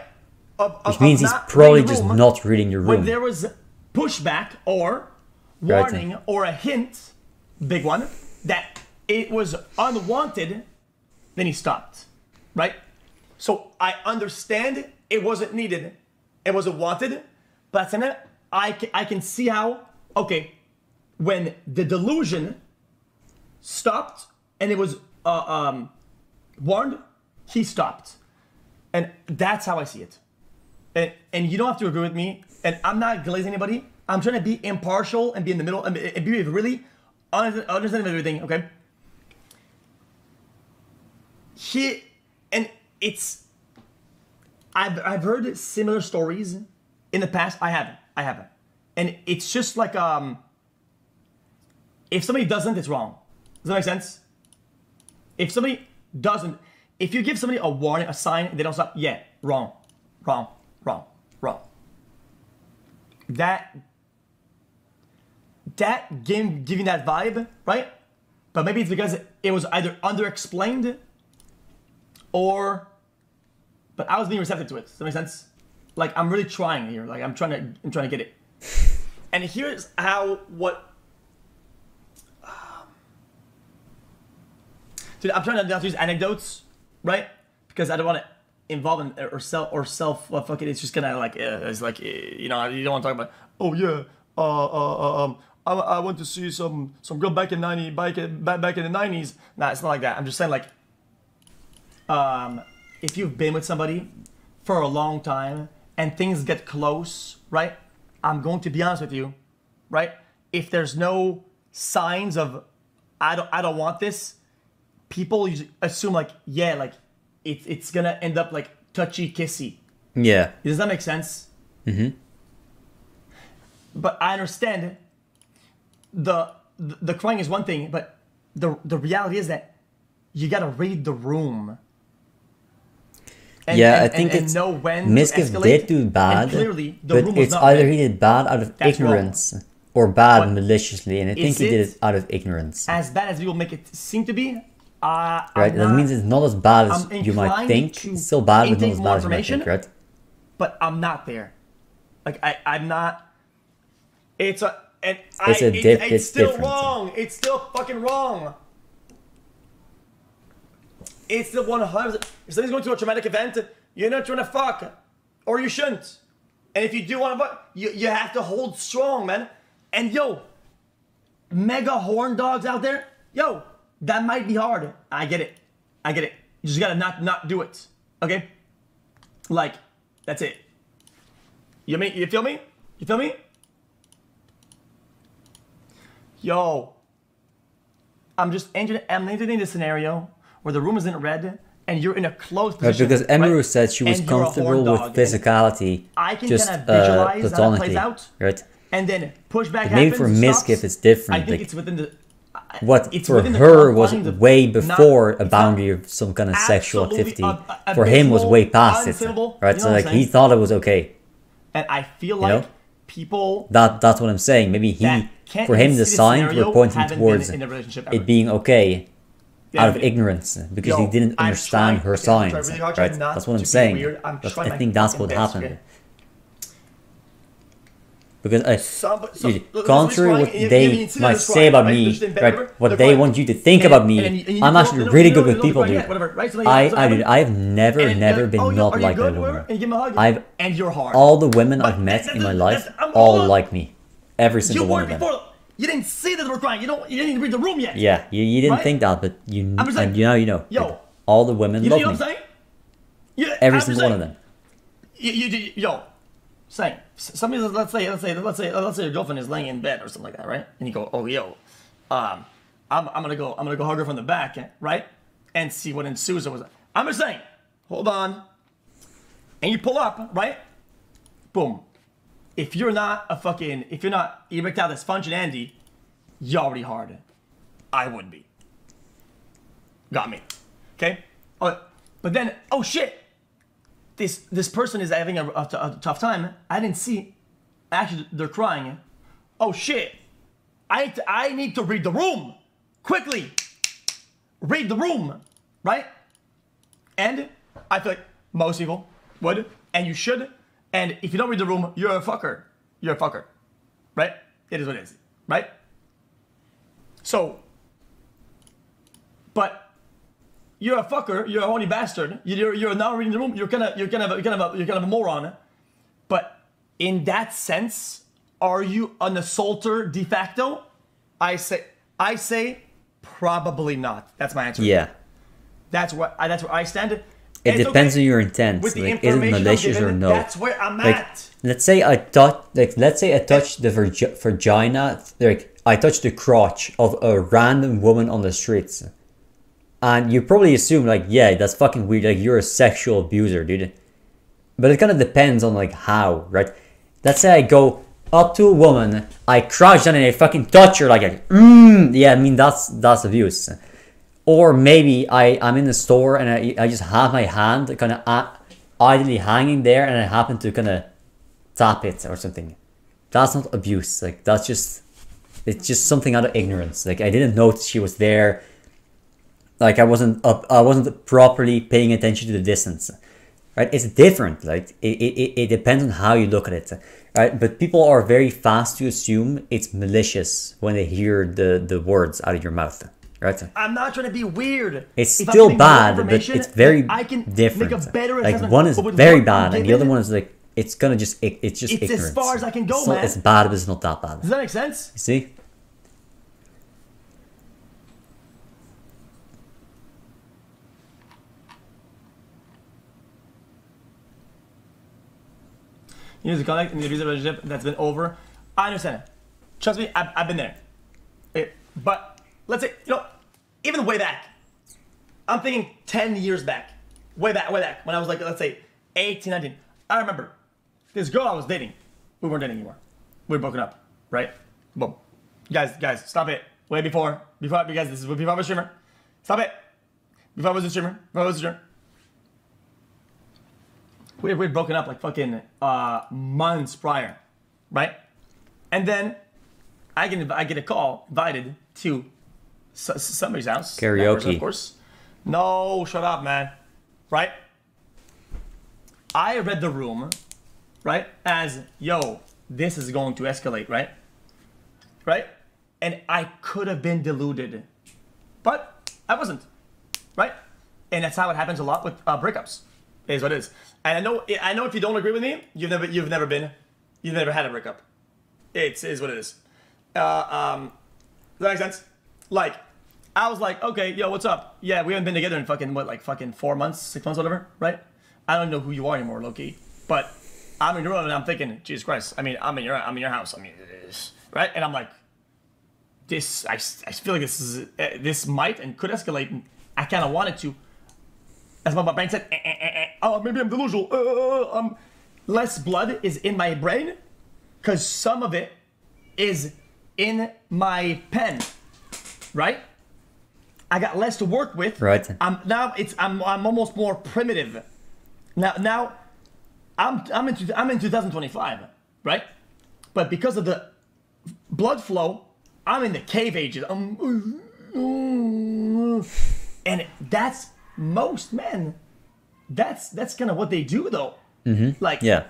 Speaker 1: Which means he's probably just not reading your room.
Speaker 4: When there was pushback or warning or a hint, big one, that it was unwanted, then he stopped, right? So I understand it wasn't needed, it wasn't wanted, but I can see how, okay, when the delusion stopped and it was warned, he stopped. And that's how I see it. And you don't have to agree with me, and I'm not glazing anybody. I'm trying to be impartial and be in the middle and be really understanding of everything, okay? I've heard similar stories in the past. I haven't. And it's just like, if somebody doesn't, it's wrong. Does that make sense? If somebody doesn't, if you give somebody a warning, a sign, and they don't stop, yeah, wrong. that giving that vibe, right? But maybe it's because it was either underexplained or, but I was being receptive to it. Does that make sense? Like, I'm really trying here. Like, I'm trying to get it. And here's how dude, I'm trying to not use anecdotes, right? Because I don't want to involve in or self. Well, fuck it. It's just gonna like it's like you know, you don't want to talk about. Oh yeah, I went to see some girl back in the 90s. Nah, it's not like that. I'm just saying like, if you've been with somebody for a long time and things get close, right? I'm going to be honest with you, right? If there's no signs of I don't want this, people usually assume like, yeah, like it's gonna end up like touchy kissy.
Speaker 1: Yeah.
Speaker 4: Does that make sense?
Speaker 1: Mm-hmm.
Speaker 4: But I understand the crying is one thing, but the reality is that you gotta read the room.
Speaker 1: I think it's
Speaker 4: know when
Speaker 1: Mizkif did do bad, but it's either he did bad out of ignorance or bad maliciously, and I think he did it out of ignorance.
Speaker 4: As bad as people make it seem to be,
Speaker 1: right? That means it's not as bad as you might think. It's still bad, but not as bad as you might think, right?
Speaker 4: But I'm not there. Like I'm not. It's still wrong. It's still fucking wrong. It's the 100%. If somebody's going through a traumatic event, you're not trying to fuck. Or you shouldn't. And if you do want to fuck, you have to hold strong, man. And yo, mega horn dogs out there, yo, that might be hard. I get it. You just gotta not do it. Okay? Like, that's it. You feel me? You feel me? Yo. I'm entertaining this scenario where the room isn't red and you're in a closed position.
Speaker 1: Because Emiru said she was comfortable with physicality, just platonically, right?
Speaker 4: And then pushback happens.
Speaker 1: Maybe for Mizkif it's different.
Speaker 4: I think it's within the.
Speaker 1: What for her was way before a boundary of some kind of sexual activity. For him was way past it, right? So like he thought it was okay.
Speaker 4: And I feel like people.
Speaker 1: That's what I'm saying. Maybe for him the signs were pointing towards it being okay. Out of ignorance, because he didn't understand her signs, right? That's what I'm saying. I think that's what happened. Because contrary to what they might say about me, right? What they want you to think about me, I'm actually really good with people, dude. I've never been not liked by a woman. All the women I've met in my life all like me, every single one of them.
Speaker 4: You didn't see that they were crying. You didn't read the room yet.
Speaker 1: Yeah, you didn't think that, but you know.
Speaker 4: Yo,
Speaker 1: all the women love me.
Speaker 4: What I'm saying? Yeah,
Speaker 1: every single one of them.
Speaker 4: Somebody, let's say your girlfriend is laying in bed or something like that, right? And you go, oh yo, I'm gonna go hug her from the back, right? And see what ensues. I'm just saying, hold on. And you pull up, right? Boom. If you're not erectile dysfunction, Andy, you're already hard. I would be. Got me. Okay? But then, oh shit! This person is having a tough time. I didn't see. Actually, they're crying. Oh shit! I need to read the room quickly. Read the room, right? And I feel like most people would, and you should. And if you don't read the room, you're a fucker. You're a fucker. Right? It is what it is. Right? So, but you're a fucker, you're a horny bastard, you're not reading the room, you're kind of a moron. But in that sense, are you an assaulter de facto? I say probably not. That's my answer.
Speaker 1: Yeah.
Speaker 4: That's where I stand.
Speaker 1: It depends on your intent. Like, is it malicious or no?
Speaker 4: That's where I'm at.
Speaker 1: Let's say I touched the vagina. Like I touched the crotch of a random woman on the streets, and you probably assume like, yeah, that's fucking weird. Like you're a sexual abuser, dude. But it kind of depends on like how, right? Let's say I go up to a woman, I crouch down and I fucking touch her like, yeah, I mean that's abuse. Or maybe I'm in the store and I just have my hand kind of idly hanging there and I happen to kind of tap it or something. that's not abuse. Like, that's just, it's just something out of ignorance. Like, I didn't notice she was there. Like, I wasn't properly paying attention to the distance. Right? It's different. Like, it depends on how you look at it. Right? But people are very fast to assume it's malicious when they hear the words out of your mouth. Right?
Speaker 4: I'm not trying to be weird.
Speaker 1: It's still bad, but it's very different. Like, one is very bad, and the other one is like, it's just ignorance.
Speaker 4: It's as far as I can go, man.
Speaker 1: It's bad, but it's not that bad.
Speaker 4: Does that make sense?
Speaker 1: You see?
Speaker 4: You need to connect in the abusive relationship that's been over. I understand it. Trust me, I've been there. But let's say, you know, even way back, I'm thinking 10 years back, way back, when I was like, let's say 18, 19. I remember this girl I was dating. We weren't dating anymore. We were broken up, right? Boom. Guys, stop it. Way before, guys, this is before I was a streamer. Stop it. Before I was a streamer. We'd broken up like fucking months prior, right? And then I get a call, invited to somebody's house.
Speaker 1: Karaoke.
Speaker 4: Person, of course. No, shut up, man. Right? I read the room, right, as, yo, this is going to escalate, right? Right? And I could have been deluded, but I wasn't, right? And that's how it happens a lot with breakups. Is what it is. And I know if you don't agree with me, you've never had a breakup. It is what it is. Does that make sense? Like, I was like, okay, yo, what's up? Yeah, we haven't been together in fucking 4 months, 6 months, whatever, right? I don't know who you are anymore, low-key. But I'm in your room and I'm thinking, Jesus Christ, I mean, I'm in your house. I mean, right? And I'm like, I feel like this might and could escalate. And I kind of wanted to. As my brain said, oh, maybe I'm delusional. Less blood is in my brain because some of it is in my pen, right? I got less to work with.
Speaker 1: Right.
Speaker 4: I'm almost more primitive. Now I'm in 2025, right? But because of the blood flow, I'm in the cave ages. And that's most men. That's kind of what they do, though.
Speaker 1: Mm-hmm.
Speaker 4: Like,
Speaker 1: yeah,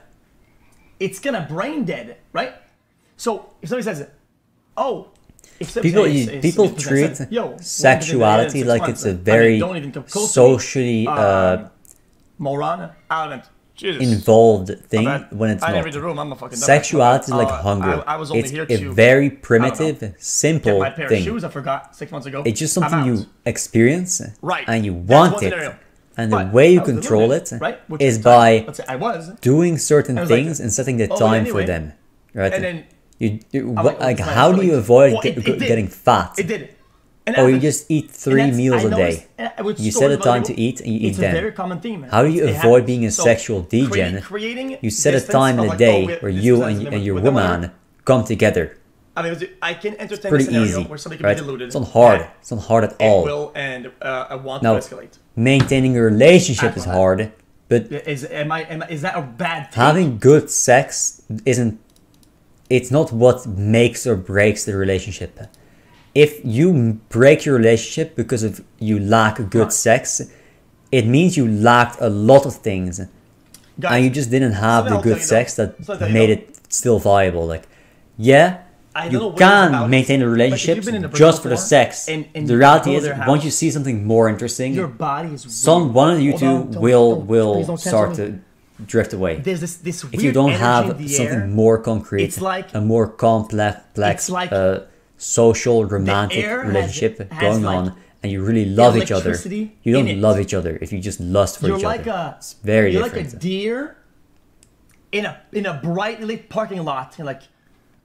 Speaker 4: it's kind of brain dead, right? So if somebody says, "Oh,"
Speaker 1: people treat sexuality like it's a very socially
Speaker 4: moron,
Speaker 1: involved thing when it's not. Sexuality is like hunger. It's a very primitive, simple thing.
Speaker 4: Shoes I forgot 6 months ago.
Speaker 1: It's just something you experience,
Speaker 4: right,
Speaker 1: and you want it. And the way you control it is by doing certain things and setting the time for them, right? And then how do you avoid getting fat?
Speaker 4: It did.
Speaker 1: Or you just eat 3 meals a day. You set a time to eat and you eat them.
Speaker 4: It's a very common theme.
Speaker 1: How do you avoid being a sexual degen? You set a time in a day where you and your woman come together.
Speaker 4: I mean, I can entertain
Speaker 1: pretty
Speaker 4: a scenario
Speaker 1: easy,
Speaker 4: where somebody can
Speaker 1: right?
Speaker 4: be deluded.
Speaker 1: It's not hard. It's not hard at all.
Speaker 4: It will and want
Speaker 1: now,
Speaker 4: to escalate.
Speaker 1: Maintaining a relationship is hard, but
Speaker 4: is that a bad thing?
Speaker 1: Having good sex it's not what makes or breaks the relationship. If you break your relationship because of you lack good sex, it means you lacked a lot of things. Guys, and you just didn't have the good sex that made it still viable. Like, yeah, you can maintain a relationship just for the sex. The reality is, once you see something more interesting,
Speaker 4: your body is
Speaker 1: one of you two will start to drift away.
Speaker 4: There's this weird
Speaker 1: if you don't have
Speaker 4: something
Speaker 1: something more concrete,
Speaker 4: it's like
Speaker 1: a more complex, social, romantic relationship going on, and you really love each other. You don't love each other if you just lust for each other. It's very different.
Speaker 4: You're like a deer in a bright lit parking lot. You're like,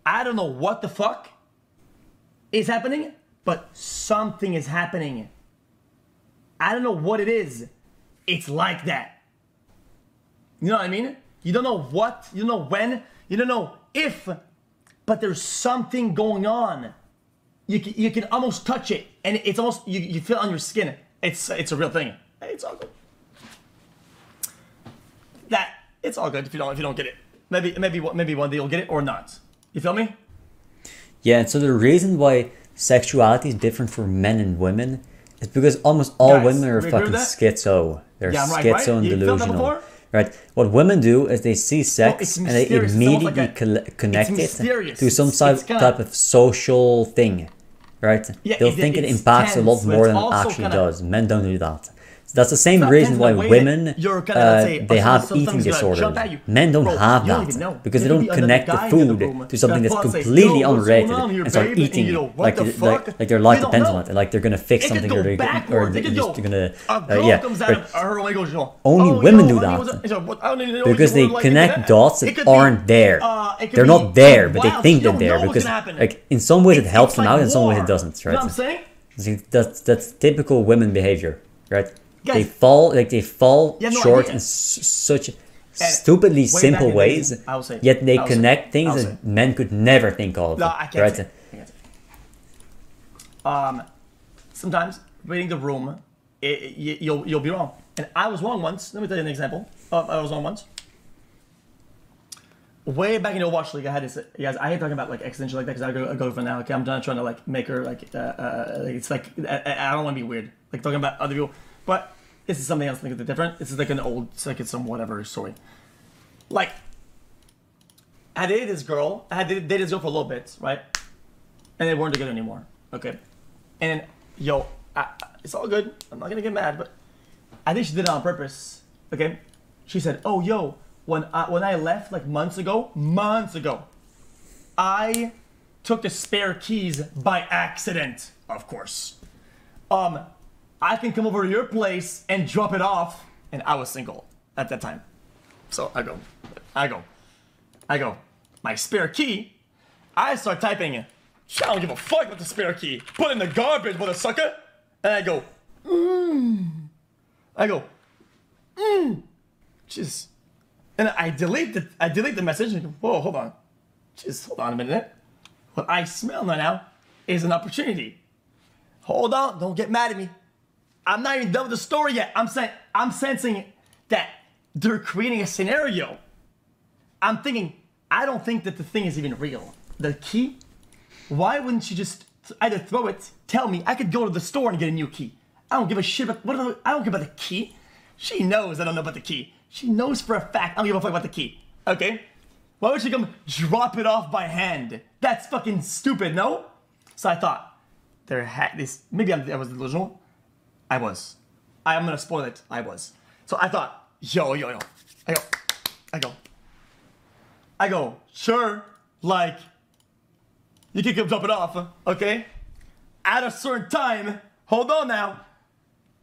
Speaker 4: I don't know what the fuck is happening, but something is happening. I don't know what it is. It's like that. You know what I mean? You don't know what, you don't know when, you don't know if, but there's something going on. You can almost touch it, and it's almost, you feel it on your skin. It's a real thing. It's all good. It's all good if you don't get it. Maybe one day you'll get it or not. You feel me?
Speaker 1: Yeah, and so the reason why sexuality is different for men and women is because almost all women are fucking schizo. They're schizo and delusional. Right? What women do is they see sex and they immediately connect it to some type of social thing. Right?
Speaker 4: Yeah,
Speaker 1: they'll think it impacts a lot more than it actually does. Men don't do that. That's the same reason why women, they have eating disorders. Men don't have that because they don't connect the food to something that's completely unrelated and start eating it like their life depends on it, and like they're gonna fix something or they're just gonna only women do that because they connect dots that aren't there. They're not there, but they think they're there because like in some ways it helps them out, in some ways it doesn't. Right? That's typical women behavior, right? They fall short in such stupidly simple ways, yet they connect things that men could never think of.
Speaker 4: No, I can't say. Sometimes reading the room, you'll be wrong, and I was wrong once. Let me tell you an example. I was wrong once. Way back in the Overwatch League, I had this. Guys, I hate talking about like existential like that because I go for now. Okay, I'm not trying to like make her like it's like I don't want to be weird like talking about other people. But this is something else, like different. This is like an old, it's like it's some whatever story. Like, I dated this girl. I had dated this girl for a little bit, right? And they weren't together anymore. Okay. And yo, it's all good. I'm not gonna get mad, but I think she did it on purpose. Okay. She said, "Oh, yo, when I left like months ago, I took the spare keys by accident, of course. I can come over to your place and drop it off." And I was single at that time. So I go, my spare key. I start typing, I don't give a fuck about the spare key. Put it in the garbage, mother sucker. And I go, Just, and I delete the message and go, whoa, hold on. Just hold on a minute. What I smell right now is an opportunity. Hold on, don't get mad at me. I'm not even done with the story yet. I'm sensing that they're creating a scenario. I'm thinking, I don't think that the thing is even real. The key? Why wouldn't you just either throw it, tell me, I could go to the store and get a new key. I don't give a shit about, I don't care about the key. She knows I don't know about the key. She knows for a fact I don't give a fuck about the key. Okay? Why would she come drop it off by hand? That's fucking stupid, no? So I thought, maybe I was delusional. I was. I'm gonna spoil it. I was. So I thought, yo. I go, sure, like, you can come drop it off, okay? At a certain time, hold on now.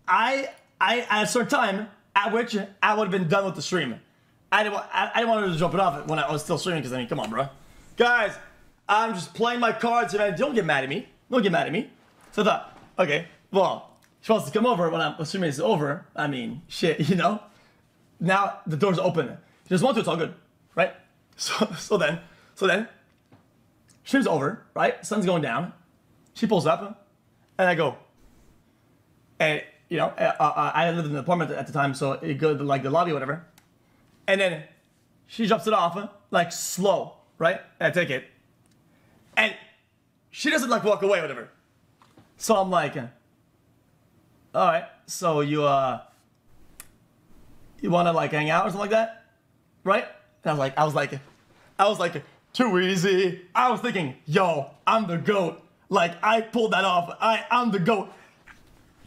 Speaker 4: At a certain time, at which I would have been done with the stream. I didn't want her to drop it off when I was still streaming, because I mean, come on, bro. Guys, I'm just playing my cards, and don't get mad at me. Don't get mad at me. So I thought, okay, well, she wants to come over when the stream is over. I mean, shit, you know? Now the door's open. She doesn't want to, it's all good, right? So then, stream's over, right? Sun's going down. She pulls up, and I go, and, you know, I lived in an apartment at the time, so it go to like the lobby or whatever. And then she drops it off, like slow, right? And I take it. And she doesn't like walk away or whatever. So I'm like, all right, so you wanna like hang out or something like that? Right? And I was like, too easy. I was thinking, yo, I'm the GOAT. Like, I pulled that off. I'm the GOAT.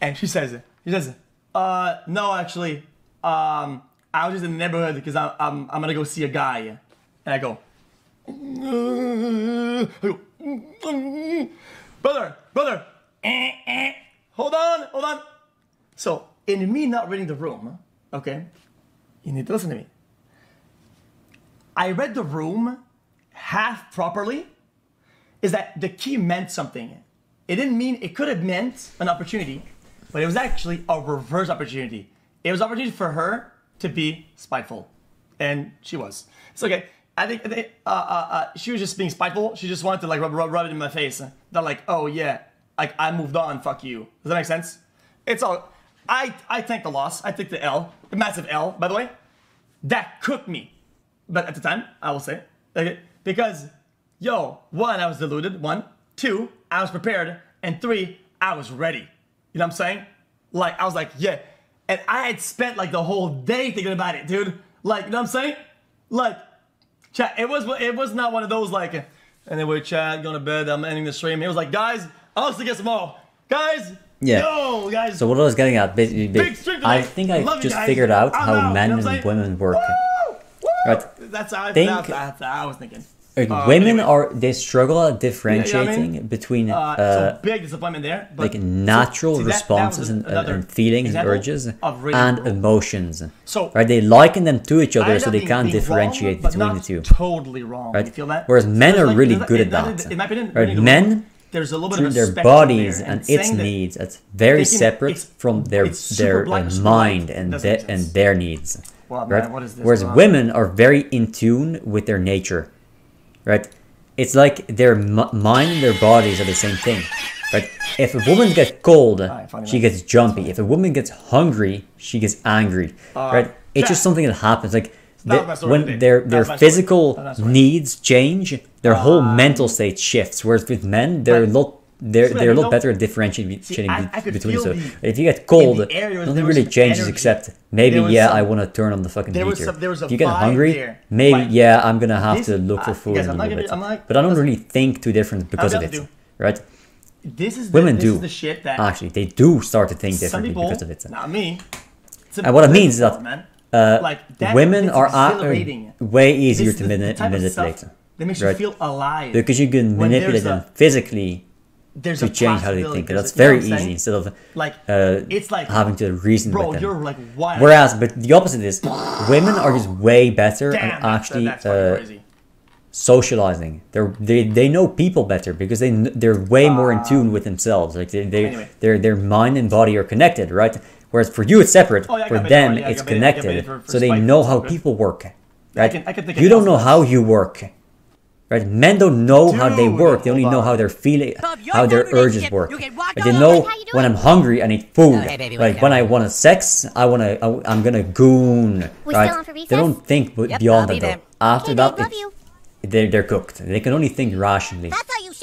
Speaker 4: And she says, no, actually, I was just in the neighborhood because I'm gonna go see a guy. And I go, brother, hold on. So, in me not reading the room, okay, you need to listen to me. I read the room half properly, is that the key meant something. It didn't mean, it could have meant an opportunity, but it was actually a reverse opportunity. It was an opportunity for her to be spiteful. And she was. It's okay. I think she was just being spiteful. She just wanted to like rub it in my face. That like, oh yeah, like I moved on, fuck you. Does that make sense? It's all, I take the loss. I take the L, the massive L, by the way. That cooked me. But at the time, I will say, okay, because Yo, 1, I was deluded. 1, 2, I was prepared, and 3, I was ready. You know what I'm saying? Like, I was like, yeah. And I had spent like the whole day thinking about it, dude. Like, you know what I'm saying? Like, chat, it was not one of those like, anyway, chat, going to bed, I'm ending the stream. It was like, guys, I'll see you guys tomorrow. Guys, yo, guys.
Speaker 1: So what I was getting at, I think I just figured out how men and women work. Right?
Speaker 4: That's how I was thinking.
Speaker 1: Women they struggle at differentiating between
Speaker 4: so big disappointment there, but
Speaker 1: like natural responses and feelings and urges and emotions.
Speaker 4: So
Speaker 1: right, they liken them to each other so they can't differentiate between the two.
Speaker 4: Totally wrong.
Speaker 1: Right?
Speaker 4: You feel that?
Speaker 1: Whereas men are really good at that.
Speaker 4: In my opinion,
Speaker 1: right? Men,
Speaker 4: there's a little bit
Speaker 1: through
Speaker 4: of
Speaker 1: their bodies and its needs, it's very separate from their mind and their needs.
Speaker 4: Well,
Speaker 1: right?
Speaker 4: Man, what is this?
Speaker 1: Whereas women are very in tune with their nature. Right, it's like their mind and their bodies are the same thing. Right, if a woman gets cold, she gets jumpy. If a woman gets hungry, she gets angry. Right, it's just something that happens. Like when their physical needs change, their whole mental state shifts. Whereas with men, they're a lot better at differentiating between. So if you get cold, nothing really changes except maybe I want to turn on the fucking heater. If you get hungry, maybe I'm gonna have to look for food in a little bit. But I don't really think too different because of it, right? Women do actually. They do start to think differently because of it.
Speaker 4: Not me.
Speaker 1: And what it means is that women are way easier to manipulate.
Speaker 4: They make you feel alive
Speaker 1: because you can manipulate them physically. To change how they think. That's very easy instead of
Speaker 4: it's like
Speaker 1: having to reason with them.
Speaker 4: You're like, why?
Speaker 1: Whereas, but the opposite is, women are just way better at actually socializing. They know people better because they're way more in tune with themselves. Like their mind and body are connected, right? Whereas for you it's separate. For them it's connected, so they know how people work. Right? You don't know how you work. Right? Men don't know how they work. They only know how they're feeling, how their urges work. Like they know when I'm hungry, I need food. Like when I want sex, I'm gonna goon. Right? They don't think beyond that though. After that, they're cooked. They can only think rationally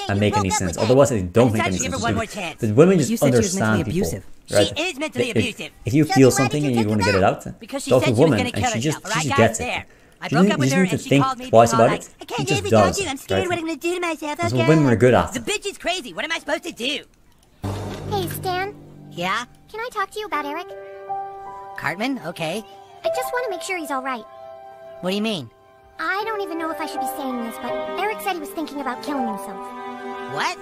Speaker 1: and make any sense. Otherwise, they don't make any sense. But women just understand people. Right?
Speaker 8: She is mentally abusive.
Speaker 1: If you feel something and you want to get it out, talk to a woman and she just gets it.
Speaker 8: I broke up with her and she called me
Speaker 1: twice about it.
Speaker 8: I can't live without you. I'm scared what I'm gonna do to myself.
Speaker 1: That's what women are good at.
Speaker 8: The bitch is crazy. What am I supposed to do?
Speaker 9: Hey, Stan.
Speaker 8: Yeah?
Speaker 9: Can I talk to you about Eric?
Speaker 8: Cartman? Okay.
Speaker 9: I just want to make sure he's alright.
Speaker 8: What do you mean?
Speaker 9: I don't even know if I should be saying this, but Eric said he was thinking about killing himself.
Speaker 8: What?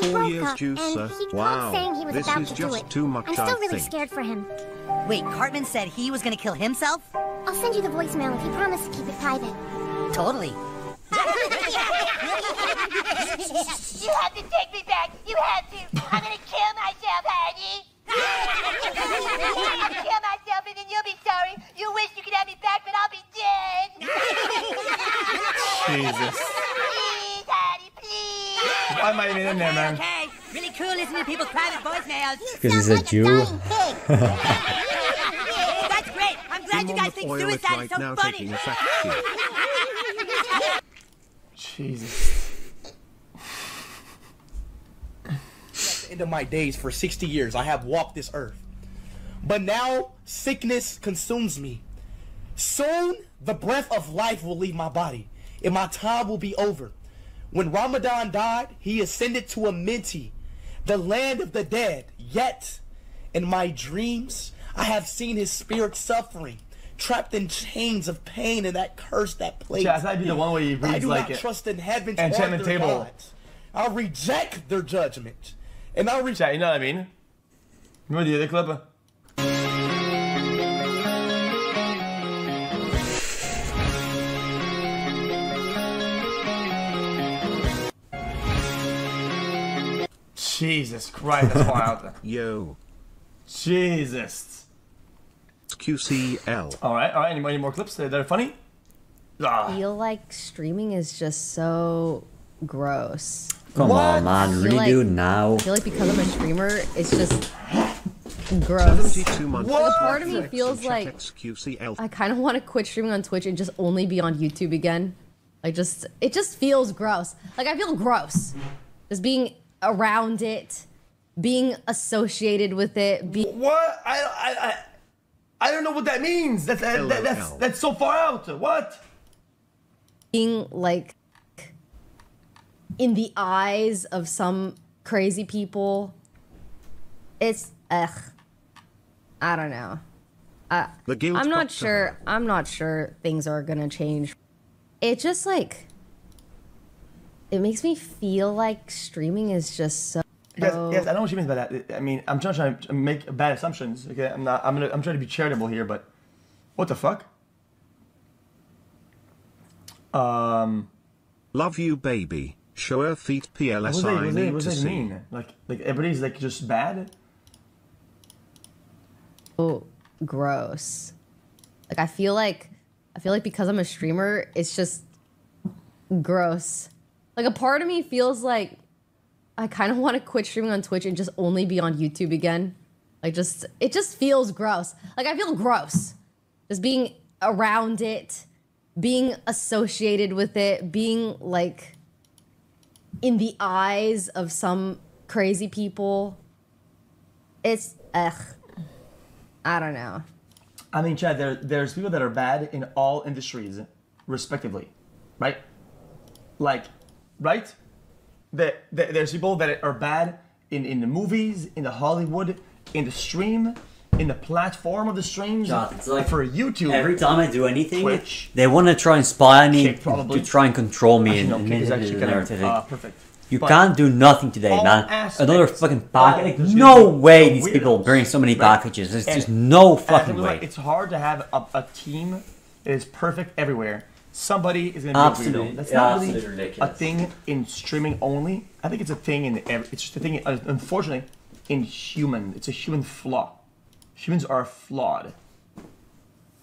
Speaker 5: 4 years, Juicer. Wow,
Speaker 9: saying he was
Speaker 5: this
Speaker 9: about
Speaker 5: is
Speaker 9: to
Speaker 5: just
Speaker 9: do it.
Speaker 5: too much,
Speaker 9: I'm still really scared for him.
Speaker 8: Wait, Cartman said he was gonna kill himself?
Speaker 9: I'll send you the voicemail if you promise to keep it private.
Speaker 8: Totally.
Speaker 9: You have to take me back. You have to. I'm gonna kill myself, honey. I'll kill myself and then you'll be sorry. You wish you could have me back, but I'll be dead.
Speaker 4: Jesus.
Speaker 9: Please, honey, please.
Speaker 4: Why am I even in there, man?
Speaker 8: Okay. Really cool listening to people's private voicemails.
Speaker 1: Because he's a Jew.
Speaker 8: That's great. I'm glad you guys think suicide is so funny.
Speaker 4: Jesus.
Speaker 10: At the end of my days for 60 years, I have walked this earth. But now, sickness consumes me. Soon, the breath of life will leave my body, and my time will be over. When Ramadan died, he ascended to Amenti, the land of the dead. Yet, in my dreams, I have seen his spirit suffering, trapped in chains of pain in that curse, that place.
Speaker 4: Yeah, that'd be the one where he reads like
Speaker 10: I do not trust in heaven's
Speaker 4: enchantment table.
Speaker 10: Gods. I reject their judgment, and I reject.
Speaker 4: You know what I mean? Remember the other clip? Jesus Christ, that's wild.
Speaker 5: Yo.
Speaker 4: Jesus.
Speaker 5: QCL.
Speaker 4: Alright, any more clips that are funny?
Speaker 11: I feel like streaming is just so gross.
Speaker 1: Come on, man, really, dude, now?
Speaker 11: I feel like because I'm a streamer, it's just gross. Like a part of me feels like I kind of want to quit streaming on Twitch and just only be on YouTube again. Like it just feels gross. Like I feel gross. Just being around it, being associated with it.
Speaker 4: What? I don't know what that means. That's so far out. What?
Speaker 11: Being like in the eyes of some crazy people. It's I don't know. I'm not sure. I'm not sure things are gonna change. It just like it makes me feel like streaming is just so.
Speaker 4: Yes, I know what you mean by that. I mean, I'm trying to make bad assumptions. Okay, I'm trying to be charitable here, but what the fuck?
Speaker 5: Love you, baby. Show her feet, PLS.
Speaker 4: What does that mean? Like everybody's like just bad.
Speaker 11: Oh, gross. Like I feel like because I'm a streamer, it's just gross. Like a part of me feels like I kind of want to quit streaming on Twitch and just only be on YouTube again. Like it just feels gross. Like I feel gross. Just being around it, being associated with it, being like in the eyes of some crazy people. It's I don't know.
Speaker 4: I mean, Chad, there's people that are bad in all industries, respectively, right? Like, right? There's people that are bad in the movies, in the Hollywood, in the stream, in the platform of the streams.
Speaker 1: God, it's like
Speaker 4: for YouTube.
Speaker 1: Every time I do anything,
Speaker 4: Twitch,
Speaker 1: they want to try and spy on me to try and control me and manipulate the narrative.
Speaker 4: Perfect.
Speaker 1: You can't do nothing today, man. Another fucking package. Like, no way these people bring so many packages. There's just no fucking way.
Speaker 4: It's hard to have a team that is perfect everywhere. Somebody is going to be a weirdo. That's not really ridiculous. A thing in streaming only. I think it's a thing in it's just a thing, unfortunately, in human. It's a human flaw. Humans are flawed.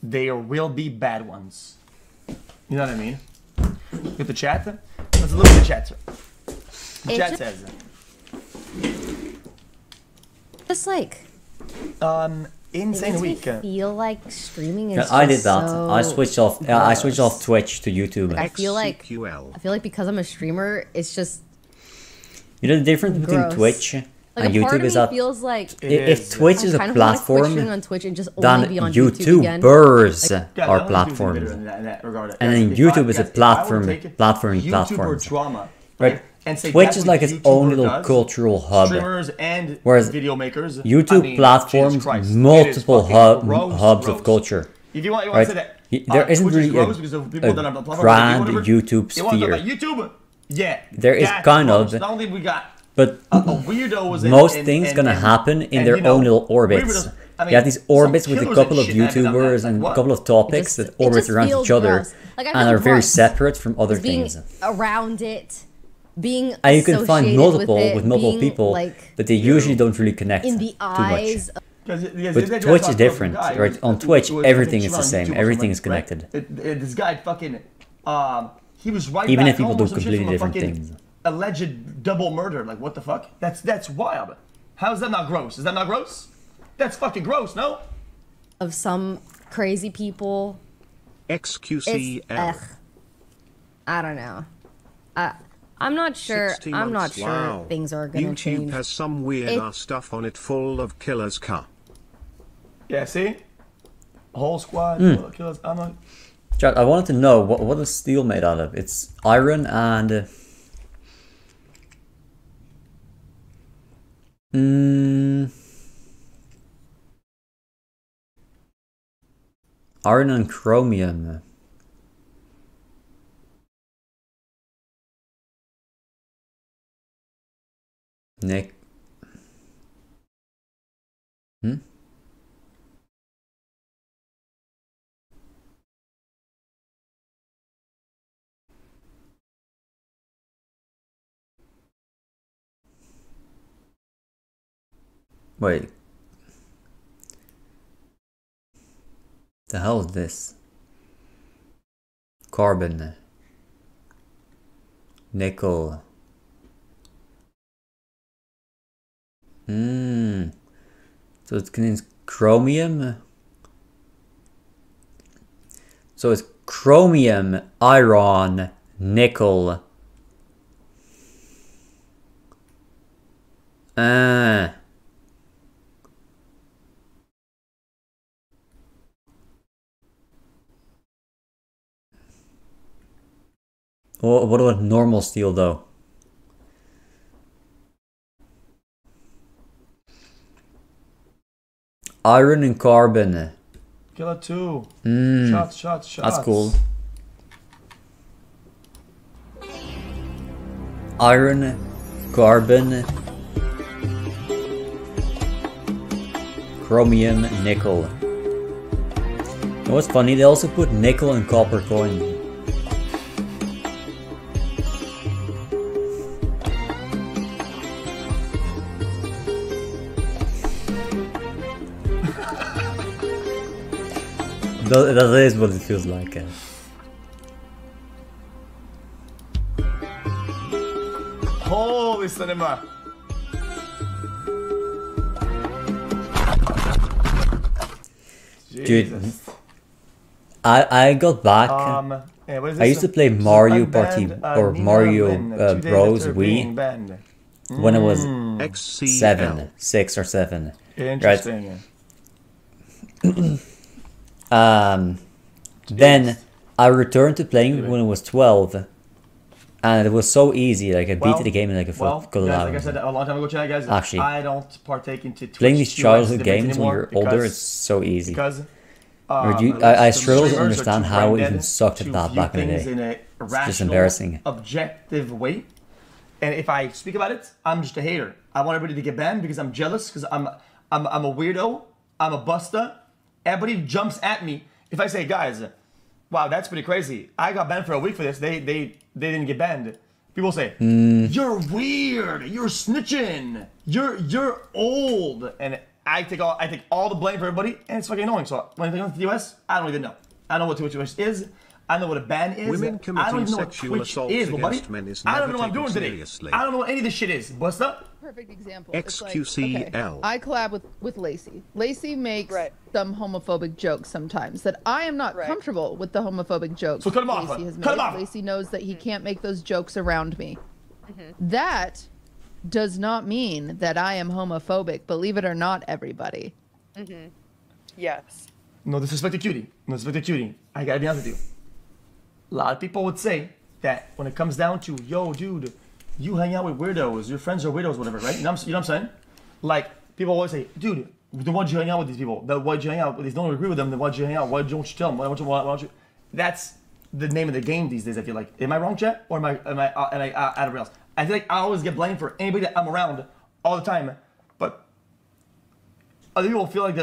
Speaker 4: There will be bad ones. You know what I mean? Get the chat? Let's look at the chat. The chat says.
Speaker 11: Just like.
Speaker 4: Insane week.
Speaker 11: I feel like streaming is.
Speaker 1: I did that. I switched off. I switched off Twitch to YouTube.
Speaker 11: Like, I feel like because I'm a streamer, it's just.
Speaker 1: You know the difference between Twitch and YouTube is that
Speaker 11: feels like
Speaker 1: if Twitch is a platform,
Speaker 11: on Twitch and just
Speaker 1: then
Speaker 11: only be on YouTubers
Speaker 1: are platforms, and then YouTube is a platform. Right. Twitch is like its own little cultural hub, whereas
Speaker 4: video makers,
Speaker 1: YouTube platforms multiple hubs of culture.
Speaker 4: If you want
Speaker 1: right?
Speaker 4: to say that,
Speaker 1: there isn't really a grand YouTube sphere.
Speaker 4: YouTube, yeah,
Speaker 1: there is kind of,
Speaker 4: not only we got,
Speaker 1: but most things gonna happen in their own little orbits. You have these orbits with a couple of YouTubers and a couple of topics that orbit around each other and are very separate from other things.
Speaker 11: Around it.
Speaker 1: And you can find multiple people, but they usually don't really connect too much. But Twitch is different, right? On Twitch, everything is the same. Everything is connected.
Speaker 4: This guy fucking, he was right.
Speaker 1: Even if people do completely different things.
Speaker 4: Alleged double murder, like what the fuck? That's wild. How is that not gross? Is that not gross? That's fucking gross, no?
Speaker 11: Of some crazy people.
Speaker 5: xQc.
Speaker 11: I don't know. I'm not sure. I'm not sure things are gonna change.
Speaker 5: YouTube has some weird ass stuff on it, full of killers.
Speaker 4: Yeah, see, a whole squad full of killers.
Speaker 1: Chad, I wanted to know what is steel made out of? It's iron and iron and chromium. Nick. Wait. The hell is this? Carbon. Nickel. So it contains chromium. So it's chromium, iron, nickel. Well, what about normal steel though? Iron and carbon.
Speaker 4: Kill it too. Shots.
Speaker 1: That's cool. Iron, carbon, chromium, nickel. You know what's funny? They also put nickel and copper coin. That is what it feels like.
Speaker 4: Holy cinema!
Speaker 1: Dude, I got back. I used to play Mario Party or Mario Bros. Wii when I was 6 or 7.
Speaker 4: Interesting.
Speaker 1: Right? Then I returned to playing when I was 12, and it was so easy. Like I beat the game in like a couple
Speaker 4: guys,
Speaker 1: hours.
Speaker 4: like I said a long time ago, guys.
Speaker 1: Actually,
Speaker 4: I don't partake into Twitch
Speaker 1: playing these childhood games when you're older is so easy.
Speaker 4: Because
Speaker 1: I struggle to understand how it even sucked at that back in the day. It's just embarrassing.
Speaker 4: Objective way. And if I speak about it, I'm just a hater. I want everybody to get banned because I'm jealous, because I'm a weirdo. I'm a buster. Everybody jumps at me if I say, guys, wow, that's pretty crazy. I got banned for a week for this. They didn't get banned. People say, you're weird. You're snitching. You're old. And I take all the blame for everybody, and it's fucking annoying. So when it comes to the US, I don't even know. I don't know what Twitch is. I know what a ban is.
Speaker 5: Women
Speaker 4: I don't
Speaker 5: committing
Speaker 4: even know what
Speaker 5: sexual
Speaker 4: Twitch
Speaker 5: assaults
Speaker 4: is, buddy.
Speaker 5: against men is
Speaker 4: I
Speaker 5: never
Speaker 4: don't know what I'm doing
Speaker 5: taken
Speaker 4: today.
Speaker 5: seriously.
Speaker 4: I don't know what any of this shit is. What's up?
Speaker 12: Perfect example.
Speaker 5: xQc.
Speaker 12: Okay, I collab with Lacey. Lacey makes some homophobic jokes sometimes that I am not comfortable with the homophobic jokes.
Speaker 4: So cut him off.
Speaker 12: Lacey has
Speaker 4: Cut him
Speaker 12: made.
Speaker 4: off.
Speaker 12: Lacey knows that he can't make those jokes around me. That does not mean that I am homophobic. Believe it or not, everybody.
Speaker 3: Yes.
Speaker 4: No disrespect to Qt. No disrespect to Qt. I gotta be honest with you. A lot of people would say that when it comes down to, yo, dude, you hang out with weirdos, your friends are weirdos, whatever, right? You know what I'm saying? Like, people always say, dude, then why'd you hang out with these people? Why'd you hang out with these? Don't agree with them, then why'd you hang out? Why don't you tell them? Why don't you? That's the name of the game these days, I feel like. Am I wrong, chat? Or am I out of rails? I feel like I always get blamed for anybody that I'm around all the time, but other people feel like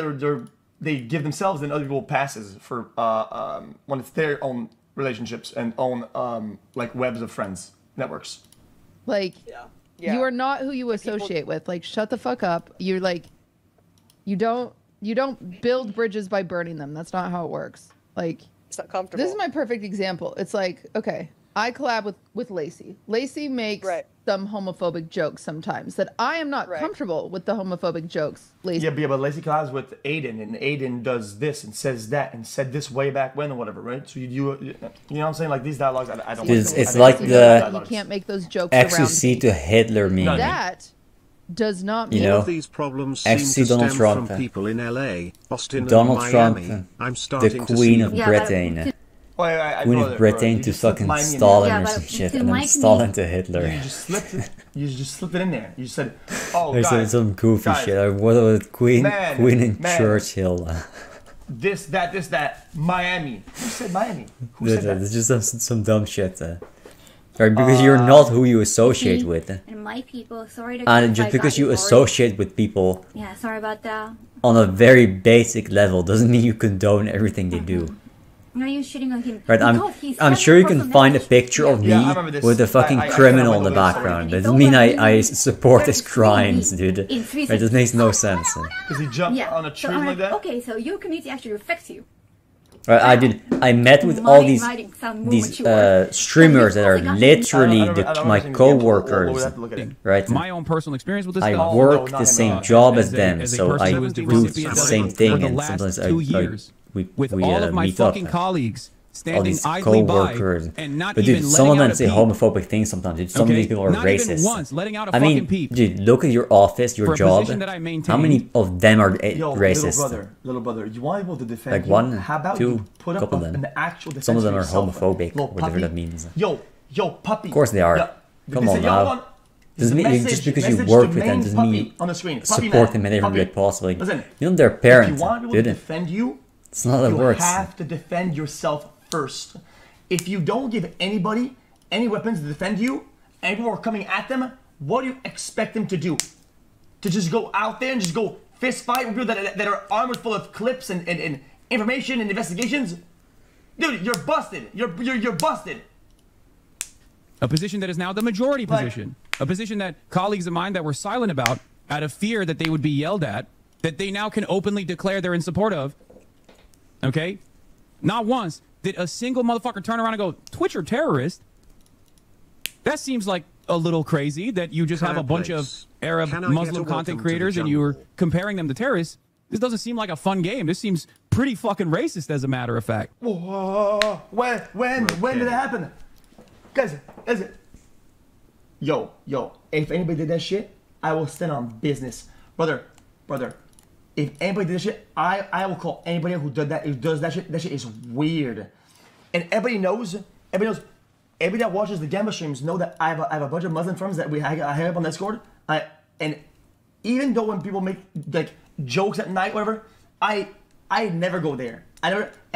Speaker 4: they give themselves and other people passes for when it's their own relationships and own like webs of friends, networks.
Speaker 12: Like, you are not who you associate with. Like, shut the fuck up. You're like, you don't build bridges by burning them. That's not how it works. Like,
Speaker 3: it's not comfortable.
Speaker 12: This is my perfect example. It's like, okay, I collab with Lacey. Lacey makes some homophobic jokes sometimes that I am not comfortable with the homophobic jokes. Lacey.
Speaker 4: Yeah, but Lacey collabs with Aiden, and Aiden does this and says that and said this way back when or whatever, right? So you know what I'm saying? Like these dialogues, I don't.
Speaker 1: It's like the
Speaker 12: you can't make those jokes
Speaker 1: xQc to Hitler meme.
Speaker 12: That does not mean
Speaker 5: all of these problems seem to
Speaker 1: Donald
Speaker 5: stem
Speaker 1: Trump,
Speaker 5: from people in LA, Austin,
Speaker 1: Donald
Speaker 5: and
Speaker 1: Trump,
Speaker 5: Miami. I'm starting
Speaker 1: the Queen of
Speaker 5: to see
Speaker 1: Britain. Queen of Britain to fucking Stalin or some shit, and then Stalin to Hitler.
Speaker 4: You just slipped it in there. You said, "Oh,
Speaker 1: I said some goofy shit. What about Queen and Churchill?"
Speaker 4: This, that. Miami. Who said Miami? Who said that?
Speaker 1: It's just some dumb shit. Right, because you're not who you associate with.
Speaker 13: And my people, sorry to
Speaker 1: and just because you associate with people,
Speaker 13: yeah, sorry about that,
Speaker 1: on a very basic level, doesn't mean you condone everything they do.
Speaker 13: No, you're shitting on him.
Speaker 1: Right, I'm sure you can find a picture of me with a fucking criminal in the background. That doesn't mean I support his crimes, dude. Right, that makes no sense.
Speaker 4: Because he jumped on a tree like that?
Speaker 13: Okay, so your community actually affects you.
Speaker 1: Right, I met with all these streamers that are literally my co-workers, right?
Speaker 14: My own personal experience with this.
Speaker 1: I work the same job as them, so I do the same thing, and sometimes we
Speaker 14: all of my
Speaker 1: meet
Speaker 14: fucking
Speaker 1: up.
Speaker 14: colleagues
Speaker 1: all these co-workers. But dude, some of them say homophobic things sometimes. Dude, some of these people are racist. I mean, dude, look at your office, your job. How many of them are racist?
Speaker 4: Little brother, you want people to defend
Speaker 1: like one,
Speaker 4: how about
Speaker 1: two,
Speaker 4: you put up
Speaker 1: couple of them.
Speaker 4: An actual defense
Speaker 1: some of them are
Speaker 4: yourself,
Speaker 1: homophobic, whatever that means.
Speaker 4: Yo, puppy.
Speaker 1: Of course they are. Come on now. Doesn't mean just because you work with them doesn't mean support them in every way possible.
Speaker 4: Listen,
Speaker 1: you know their parents.
Speaker 4: If you want people to defend you,
Speaker 1: it's not how it works.
Speaker 4: You have to defend yourself first. If you don't give anybody any weapons to defend you, and people are coming at them, what do you expect them to do? To just go out there and just go fist fight with people that are armored full of clips and information and investigations? Dude, you're busted. You're busted.
Speaker 14: A position that is now the majority position. A position that colleagues of mine that were silent about out of fear that they would be yelled at, that they now can openly declare they're in support of. Okay? Not once did a single motherfucker turn around and go, Twitch or terrorist? That seems like a little crazy that you just have a bunch of Arab Muslim content creators and you were comparing them to terrorists. This doesn't seem like a fun game. This seems pretty fucking racist, as a matter of fact.
Speaker 4: Whoa. When did it happen? Guys, yo, if anybody did that shit, I will stand on business. Brother, if anybody did that shit, I will call anybody who does that shit. That shit is weird. And everybody knows, everybody that watches the Gamba streams know that I have a bunch of Muslim friends that I have on Discord. And even though when people make like jokes at night, whatever, I never go there. I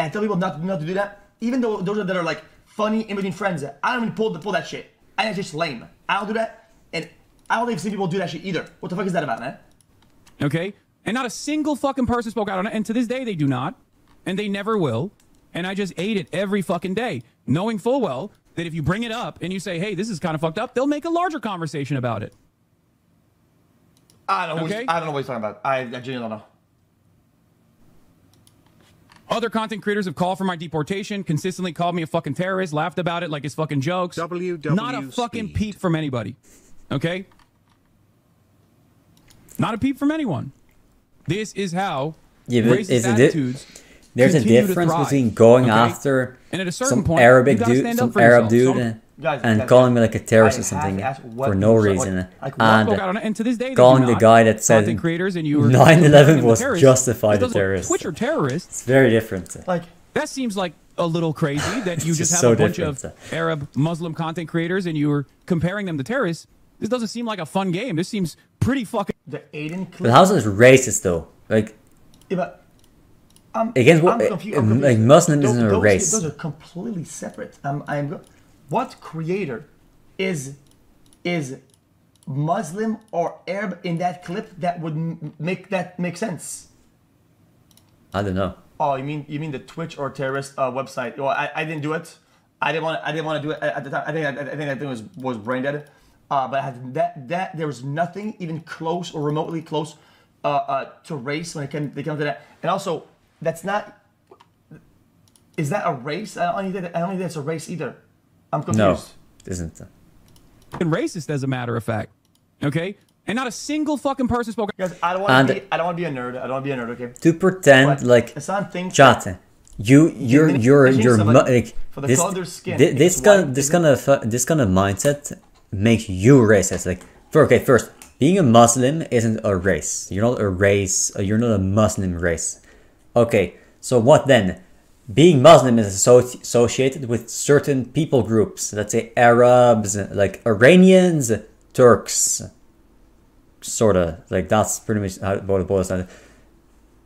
Speaker 4: tell people not to do that. Even though those that are like funny in between friends, I don't even pull that shit. And it's just lame. I don't do that, and I don't even see people do that shit either. What the fuck is that about, man?
Speaker 14: Okay, and not a single fucking person spoke out on it, and to this day they do not, and they never will, and I just ate it every fucking day, knowing full well that if you bring it up and you say, hey, this is kind of fucked up, they'll make a larger conversation about it.
Speaker 4: I don't know what he's talking about. I genuinely don't know.
Speaker 14: Other content creators have called for my deportation, consistently called me a fucking terrorist, laughed about it like it's fucking jokes. Not a fucking peep from anybody. Okay? Not a peep from anyone. This is how racist attitudes
Speaker 1: there's a difference between going after some Arabic dude, some Arab dude, and calling me like a terrorist or something for no reason, and
Speaker 14: to this day,
Speaker 1: calling the guy that said 9/11 was justified a terrorist.
Speaker 14: Twitch or terrorists.
Speaker 1: It's very different.
Speaker 14: Like that seems like a little crazy that you just have a bunch of Arab Muslim content creators and you were comparing them to terrorists. This doesn't seem like a fun game. This seems pretty fucking.
Speaker 1: But how's this racist though? Like, against what? Like Muslim isn't a race.
Speaker 4: Those are completely separate. What creator is Muslim or Arab in that clip that would make sense?
Speaker 1: I don't know.
Speaker 4: Oh, you mean the Twitch or terrorist website? Well, I didn't do it. I didn't want to do it at the time. I think it was brain dead. But that there was nothing even close or remotely close to race when it came to that. And also, that's not. Is that a race? I don't think that's a race either. I'm confused.
Speaker 1: No, it isn't.
Speaker 14: Racist, as a matter of fact. Okay, and not a single fucking person spoke.
Speaker 4: Guys, I don't want to be a nerd. I don't want to be a nerd. Okay.
Speaker 1: To pretend like chat, you're like this kind of mindset makes you racist. Like, first, being a Muslim isn't a race. You're not a race. You're not a Muslim race. Okay, so what then? Being Muslim is associated with certain people groups. Let's say Arabs, like Iranians, Turks. Sorta. Like, that's pretty much how it boils down.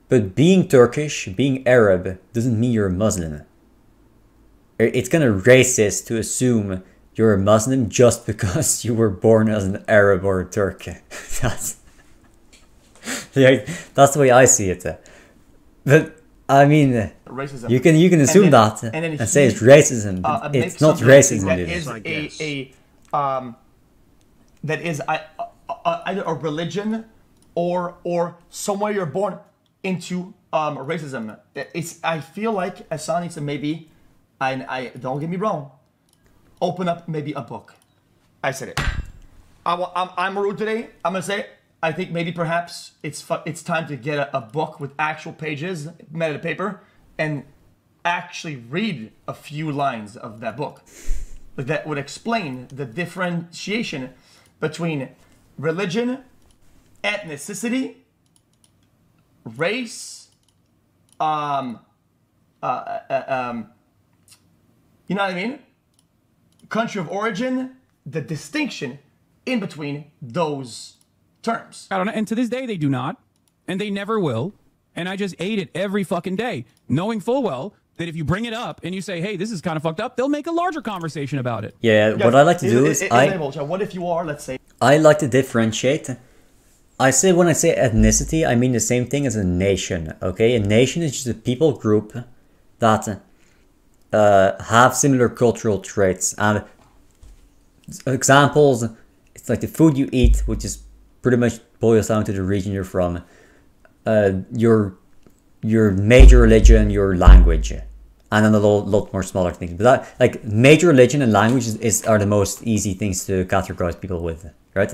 Speaker 1: But being Turkish, being Arab, doesn't mean you're a Muslim. It's kind of racist to assume you're a Muslim just because you were born as an Arab or a Turk. That's the way I see it. But I mean,
Speaker 4: racism.
Speaker 1: you can assume that and say it's racism. It's not racism.
Speaker 4: That is either a religion or somewhere you're born into racism. I feel like Hasan needs to maybe, I don't get me wrong, open up maybe a book. I said it. I'm rude today. I'm gonna say it. I think maybe perhaps it's time to get a book with actual pages, made out of paper, and actually read a few lines of that book. Like that would explain the differentiation between religion, ethnicity, race, you know what I mean? Country of origin, the distinction in between those terms.
Speaker 14: I don't know. And to this day, they do not. And they never will. And I just ate it every fucking day, knowing full well that if you bring it up and you say, hey, this is kind of fucked up, they'll make a larger conversation about it.
Speaker 1: Yeah, what I like to do is
Speaker 4: what if you are, let's say...
Speaker 1: I like to differentiate. I say when I say ethnicity, I mean the same thing as a nation, okay? A nation is just a people group that have similar cultural traits. And examples, it's like the food you eat, which is pretty much boils down to the region you're from. Your major religion, your language, and then a lot more smaller things. But that, like, major religion and language are the most easy things to categorize people with, right?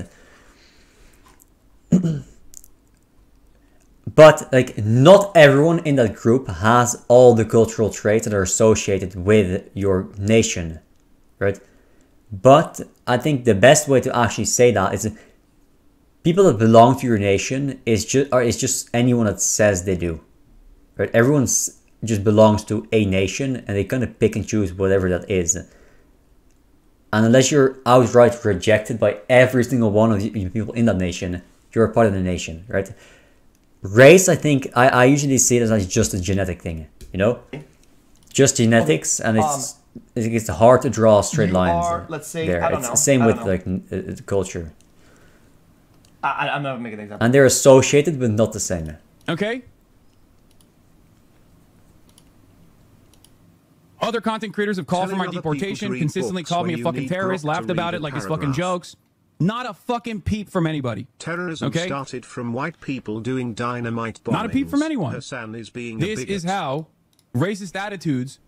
Speaker 1: But like, not everyone in that group has all the cultural traits that are associated with your nation, right? But I think the best way to actually say that is people that belong to your nation is just anyone that says they do, right? Everyone just belongs to a nation, and they kind of pick and choose whatever that is. And unless you're outright rejected by every single one of the people in that nation, you're a part of the nation, right? Race, I think, I usually see it as just a genetic thing, you know? Just genetics, and it's hard to draw straight lines
Speaker 4: let's say,
Speaker 1: there.
Speaker 4: I don't
Speaker 1: it's
Speaker 4: know.
Speaker 1: the same with like culture.
Speaker 4: I'm not making an example.
Speaker 1: And they're associated, but not the same.
Speaker 14: Okay. Other content creators have called for my deportation, consistently called me a fucking terrorist, laughed about it like it's fucking jokes. Not a fucking peep from anybody.
Speaker 5: Terrorism started from white people doing dynamite bombings.
Speaker 14: Not a peep from anyone.
Speaker 5: Hasan is being
Speaker 14: this is how racist attitudes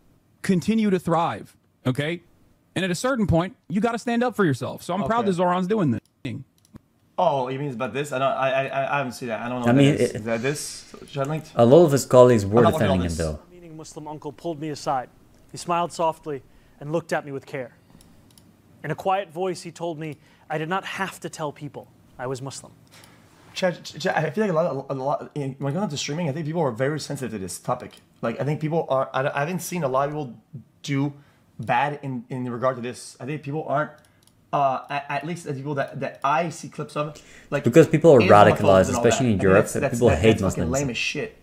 Speaker 14: continue to thrive, okay? And at a certain point, you got to stand up for yourself. So I'm proud that Zoran's doing this.
Speaker 4: Oh, you mean about this? I haven't seen that. I don't know.
Speaker 1: I mean,
Speaker 4: is that this?
Speaker 1: A lot of his colleagues were defending him, though.
Speaker 15: Meaning Muslim uncle pulled me aside. He smiled softly and looked at me with care. In a quiet voice, he told me I did not have to tell people I was Muslim.
Speaker 4: I feel like a lot when it comes to streaming, I think people are very sensitive to this topic. Like, I think people are. I haven't seen a lot of people do bad in regard to this. I think people aren't. At least the people that I see clips of, like,
Speaker 1: because people are radicalized, especially in Europe. People hate Muslims.
Speaker 4: Lame as shit.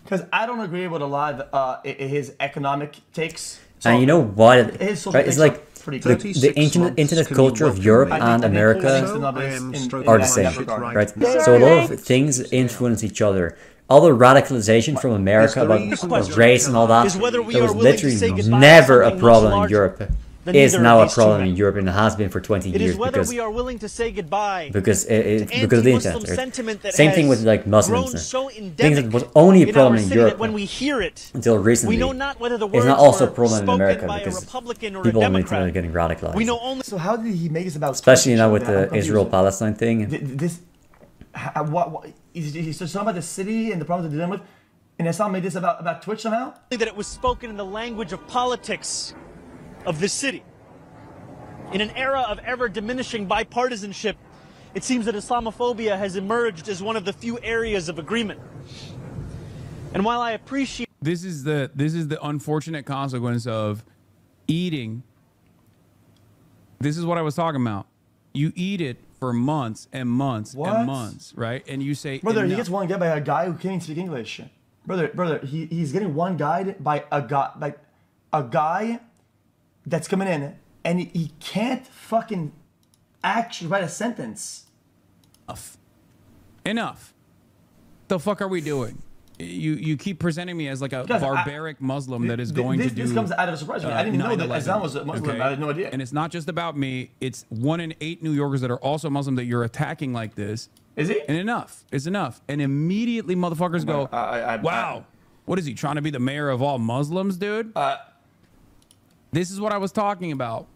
Speaker 4: Because I don't agree with a lot of his economic takes. So
Speaker 1: and you know why? Right? It's like the internet culture of Europe and America are the same, right? So a lot of things influence each other. All the radicalization from America about race and all that, there was literally never a problem in Europe. Is now a problem in Europe, and it has been for 20 years because
Speaker 15: we are willing to say goodbye
Speaker 1: because of the internet. Same thing with like Muslims. Things that was only a problem in Europe until recently. It's not also a problem in America because people on the internet are getting radicalized.
Speaker 4: So how did he make this about?
Speaker 1: Especially now with the Israel-Palestine thing.
Speaker 4: He's talking about the city and the problems they're dealing with, and Hasan made this about Twitch somehow.
Speaker 15: That it was spoken in the language of politics of this city. In an era of ever diminishing bipartisanship, it seems that Islamophobia has emerged as one of the few areas of agreement. And while I appreciate
Speaker 14: this is the unfortunate consequence of eating. This is what I was talking about. You eat it for months and months and months, right? And you say,
Speaker 4: brother, he gets one guy by a guy who can't speak English. Brother, he's getting one guide by a guy that's coming in, and he can't fucking actually write a sentence.
Speaker 14: Enough. The fuck are we doing? You keep presenting me as like a barbaric Muslim that is going to do.
Speaker 4: This comes out of a surprise. I didn't even know that Hasan was a Muslim. Okay? I had no idea.
Speaker 14: And it's not just about me. It's 1 in 8 New Yorkers that are also Muslim that you're attacking like this.
Speaker 4: Is it?
Speaker 14: And enough is enough. And immediately motherfuckers go, wow, what is he trying to be the mayor of all Muslims, dude? This is what I was talking about.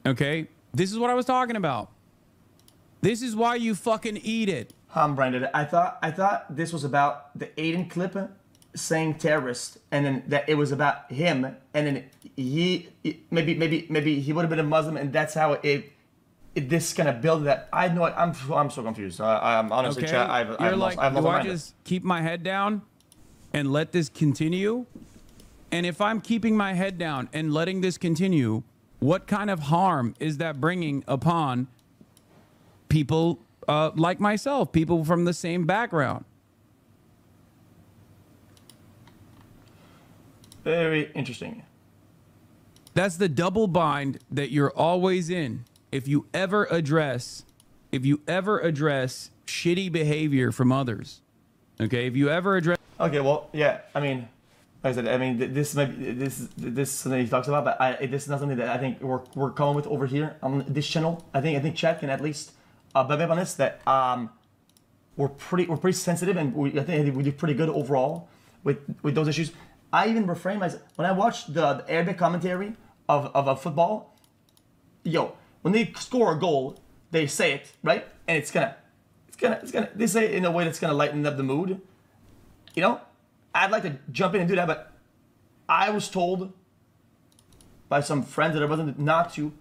Speaker 14: Okay? This is what I was talking about. This is why you fucking eat it.
Speaker 4: Brandon, I thought this was about the Aiden clip saying terrorist, and then that it was about him, and then maybe he would have been a Muslim, and that's how this kind of build that. I know I'm so confused. I'm honestly,
Speaker 14: okay.
Speaker 4: chat.
Speaker 14: Do I just keep my head down and let this continue? And if I'm keeping my head down and letting this continue, what kind of harm is that bringing upon people like myself, people from the same background?
Speaker 4: Very interesting.
Speaker 14: That's the double bind that you're always in. If you ever address shitty behavior from others, okay? If you ever address.
Speaker 4: Okay, well, yeah. I mean, like I said, I mean, this is something he talks about, but this is not something that I think we're coming with over here on this channel. I think Chat can at least be honest that we're pretty sensitive, and I think we do pretty good overall with those issues. I even refrain myself when I watch the Arabic commentary of football. Yo, when they score a goal, they say it right, and it's gonna. They say it in a way that's gonna lighten up the mood. You know, I'd like to jump in and do that, but I was told by some friends that I wasn't not to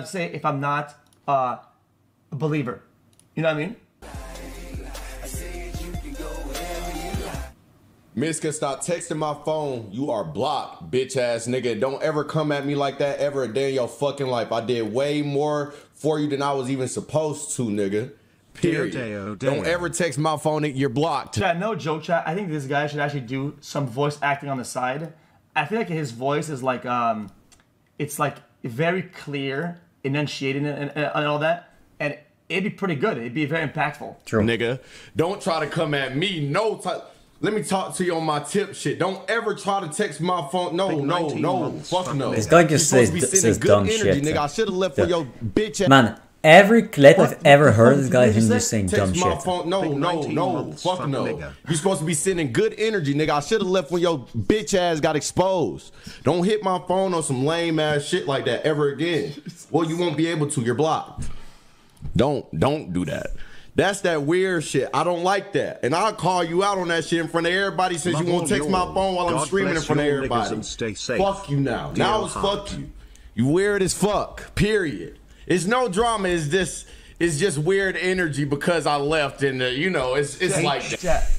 Speaker 4: say if I'm not a believer. You know what I mean?
Speaker 16: Mizkif, stop texting my phone. You are blocked, bitch ass nigga. Don't ever come at me like that ever a day in your fucking life. I did way more for you than I was even supposed to, nigga. Period. Don't ever text my phone. You're blocked.
Speaker 4: Chat, no joke, chat. I think this guy should actually do some voice acting on the side. I feel like his voice is like, it's like very clear, enunciated and all that. And it'd be pretty good. It'd be very impactful.
Speaker 16: True. Nigga, don't try to come at me. No time. Let me talk to you on my tip shit. Don't ever try to text my phone. No, fuck no.
Speaker 1: This guy just says dumb
Speaker 16: energy,
Speaker 1: shit.
Speaker 16: Nigga, I should have left for your bitch ass.
Speaker 1: Man, every clip I've ever heard this guy him just saying dumb shit.
Speaker 16: Phone. No, fuck no. You're supposed to be sending good energy, nigga. I should have left when your bitch ass got exposed. Don't hit my phone on some lame ass shit like that ever again. Well, you won't be able to. You're blocked. Don't do that. That's that weird shit. I don't like that. And I'll call you out on that shit in front of everybody since you won't text my phone while I'm streaming in front of everybody. Fuck you now. Now it's fuck you. You weird as fuck. Period. It's no drama. It's just weird energy because I left and you know, it's like that.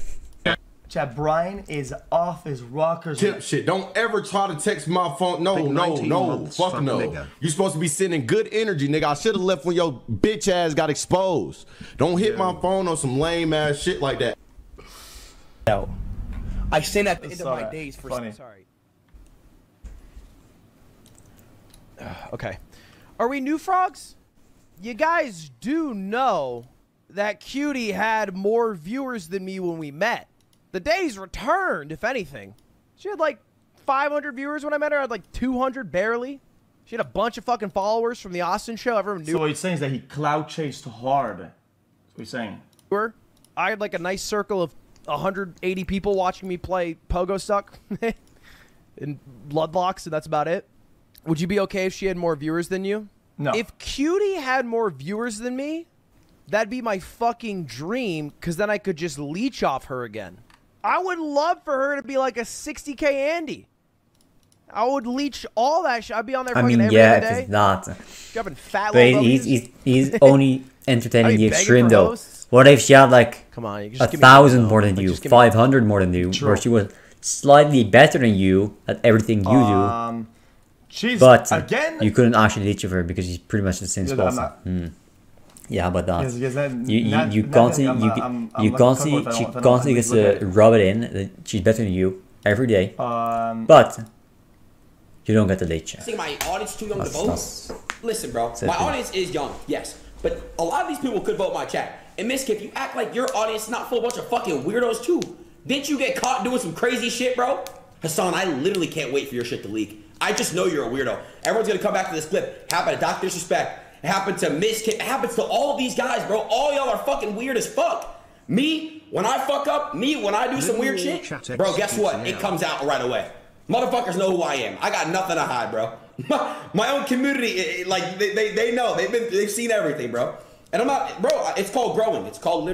Speaker 4: Chat, Brian is off his rockers.
Speaker 16: Tip shit. Don't ever try to text my phone. No, fuck no. You're supposed to be sending good energy, nigga. I should have left when your bitch ass got exposed. Don't hit my phone on some lame ass shit like that.
Speaker 10: No. I sin at the end of my days for
Speaker 4: funny.
Speaker 17: Sorry. Okay. Are we new frogs? You guys do know that Qt had more viewers than me when we met. The days returned, if anything. She had like 500 viewers when I met her. I had like 200 barely. She had a bunch of fucking followers from the Austin show. Everyone knew.
Speaker 4: So what he's saying is that he cloud chased hard. That's what he's saying.
Speaker 17: I had like a nice circle of 180 people watching me play Pogo Stuck in Bloodlocks, and that's about it. Would you be okay if she had more viewers than you?
Speaker 4: No.
Speaker 17: If Qt had more viewers than me, that'd be my fucking dream, because then I could just leech off her again. I would love for her to be like a 60K Andy. I would leech all that shit. I'd be on there fucking every other day.
Speaker 1: It's not.
Speaker 17: Shoving fat
Speaker 1: but he's only entertaining the extreme though. What if she had like
Speaker 17: come on,
Speaker 1: 1,000 more than you, 500 more than you, where she was slightly better than you at everything you do, but again, you couldn't actually leech of her because she's pretty much the same spot. Yeah, but that she constantly gets to rub it in that she's better than you every day, but you don't get the leech.
Speaker 18: I think my audience is too young to vote. Listen, bro, my audience is young, yes, but a lot of these people could vote my chat. And Mizkif, you act like your audience is not full of a bunch of fucking weirdos too. Didn't you get caught doing some crazy shit, bro? Hasan, I literally can't wait for your shit to leak. I just know you're a weirdo. Everyone's gonna come back to this clip. It happened to Dr. Disrespect. It happened to Mizkif. It happens to all these guys, bro. All y'all are fucking weird as fuck. Me, when I fuck up, me, when I do some weird shit, bro, guess what? It comes out right away. Motherfuckers know who I am. I got nothing to hide, bro. My own community, like, they know. They've seen everything, bro. And I'm not, bro, it's called growing. It's called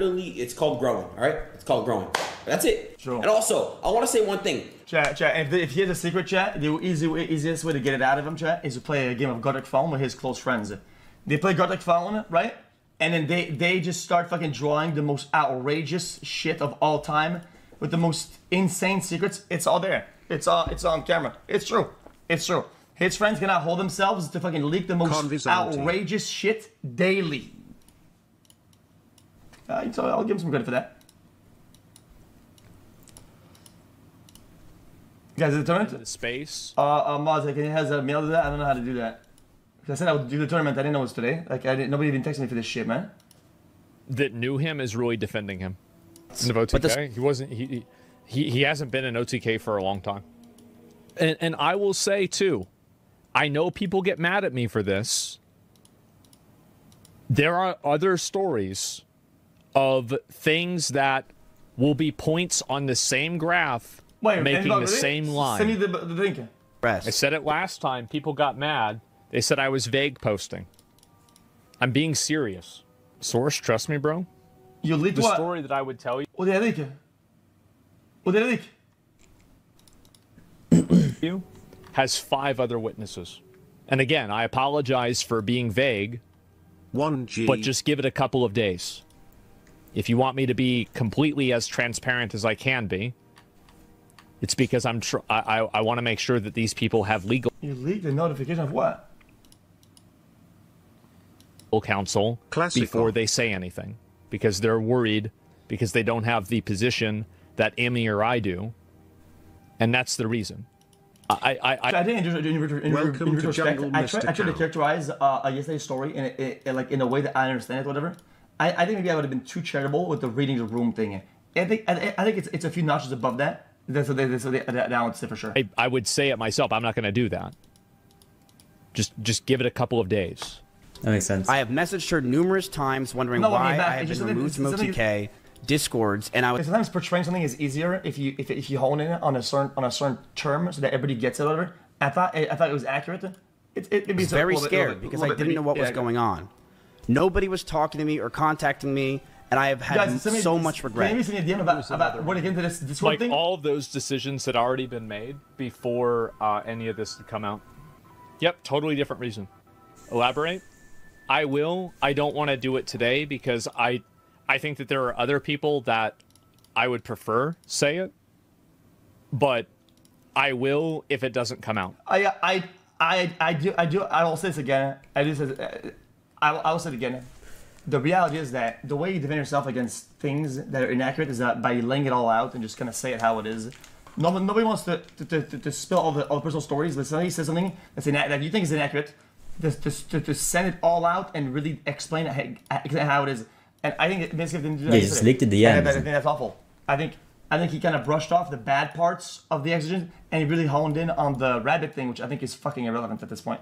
Speaker 18: growing, all right? It's called growing. That's it. Sure. And also, I want to say one thing.
Speaker 4: Chat, if he has a secret, chat, the easiest way to get it out of him, chat, is to play a game of Gothic Phone with his close friends. They play Gothic Phone, right? And then they just start fucking drawing the most outrageous shit of all time with the most insane secrets. It's all there. It's on camera. It's true. It's true. His friends cannot hold themselves to fucking leak the most outrageous shit daily. So I'll give him some credit for that. Guys, the tournament?
Speaker 6: Space.
Speaker 4: Moz, can you has a mail to that? I don't know how to do that. I said I would do the tournament. I didn't know it was today. Like, nobody even texted me for this shit, man.
Speaker 6: That knew him is really defending him. In the OTK, he wasn't. He hasn't been in OTK for a long time. And I will say too, I know people get mad at me for this. There are other stories of things that will be points on the same graph, making the same line.
Speaker 4: Send me the link.
Speaker 6: I said it last time. People got mad. They said I was vague posting. I'm being serious. Source, trust me, bro.
Speaker 4: You leaked
Speaker 6: the
Speaker 4: what?
Speaker 6: Story that I would tell you.
Speaker 4: What did I leak? What did I leak?
Speaker 6: Has 5 other witnesses. And again, I apologize for being vague.
Speaker 5: 1G.
Speaker 6: But just give it a couple of days. If you want me to be completely as transparent as I can be, it's because I want to make sure that these people have legal.
Speaker 4: You leaked the notification of what?
Speaker 6: Counsel before they say anything, because they're worried, because they don't have the position that Emmy or I do, and that's the reason.
Speaker 4: I think in retrospect, I tried to characterize yesterday's story in a way that I understand it, whatever. I think maybe I would have been too charitable with the reading the room thing. I think it's a few notches above that. That's what that I would say for sure.
Speaker 6: I would say it myself. I'm not going to do that. Just give it a couple of days.
Speaker 1: That makes sense.
Speaker 7: I have messaged her numerous times wondering why I have been removed from OTK, Discords, and I was
Speaker 4: sometimes portraying something is easier if you hone in on a certain term so that everybody gets it. Whatever. I thought it was accurate.
Speaker 7: It was very scared because I didn't know what was going on. Nobody was talking to me or contacting me, and I have had so much regret.
Speaker 4: Can you send me a DM about what again to this
Speaker 6: like
Speaker 4: thing?
Speaker 6: All of those decisions had already been made before any of this had come out. Yep, totally different reason. Elaborate. I will. I don't want to do it today because I think that there are other people that I would prefer say it, but I will if it doesn't come out.
Speaker 4: I will say this again. I will say it again. The reality is that the way you defend yourself against things that are inaccurate is that by laying it all out and just kind of say it how it is. Nobody wants to spill all the personal stories, but somebody says something that you think is inaccurate. To send it all out and really explain how it is, and I think Mizkif didn't do that.
Speaker 1: Yeah, just leaked at the end.
Speaker 4: I think that's awful. I think he kind of brushed off the bad parts of the exegesis, and he really honed in on the rabbit thing, which I think is fucking irrelevant at this point.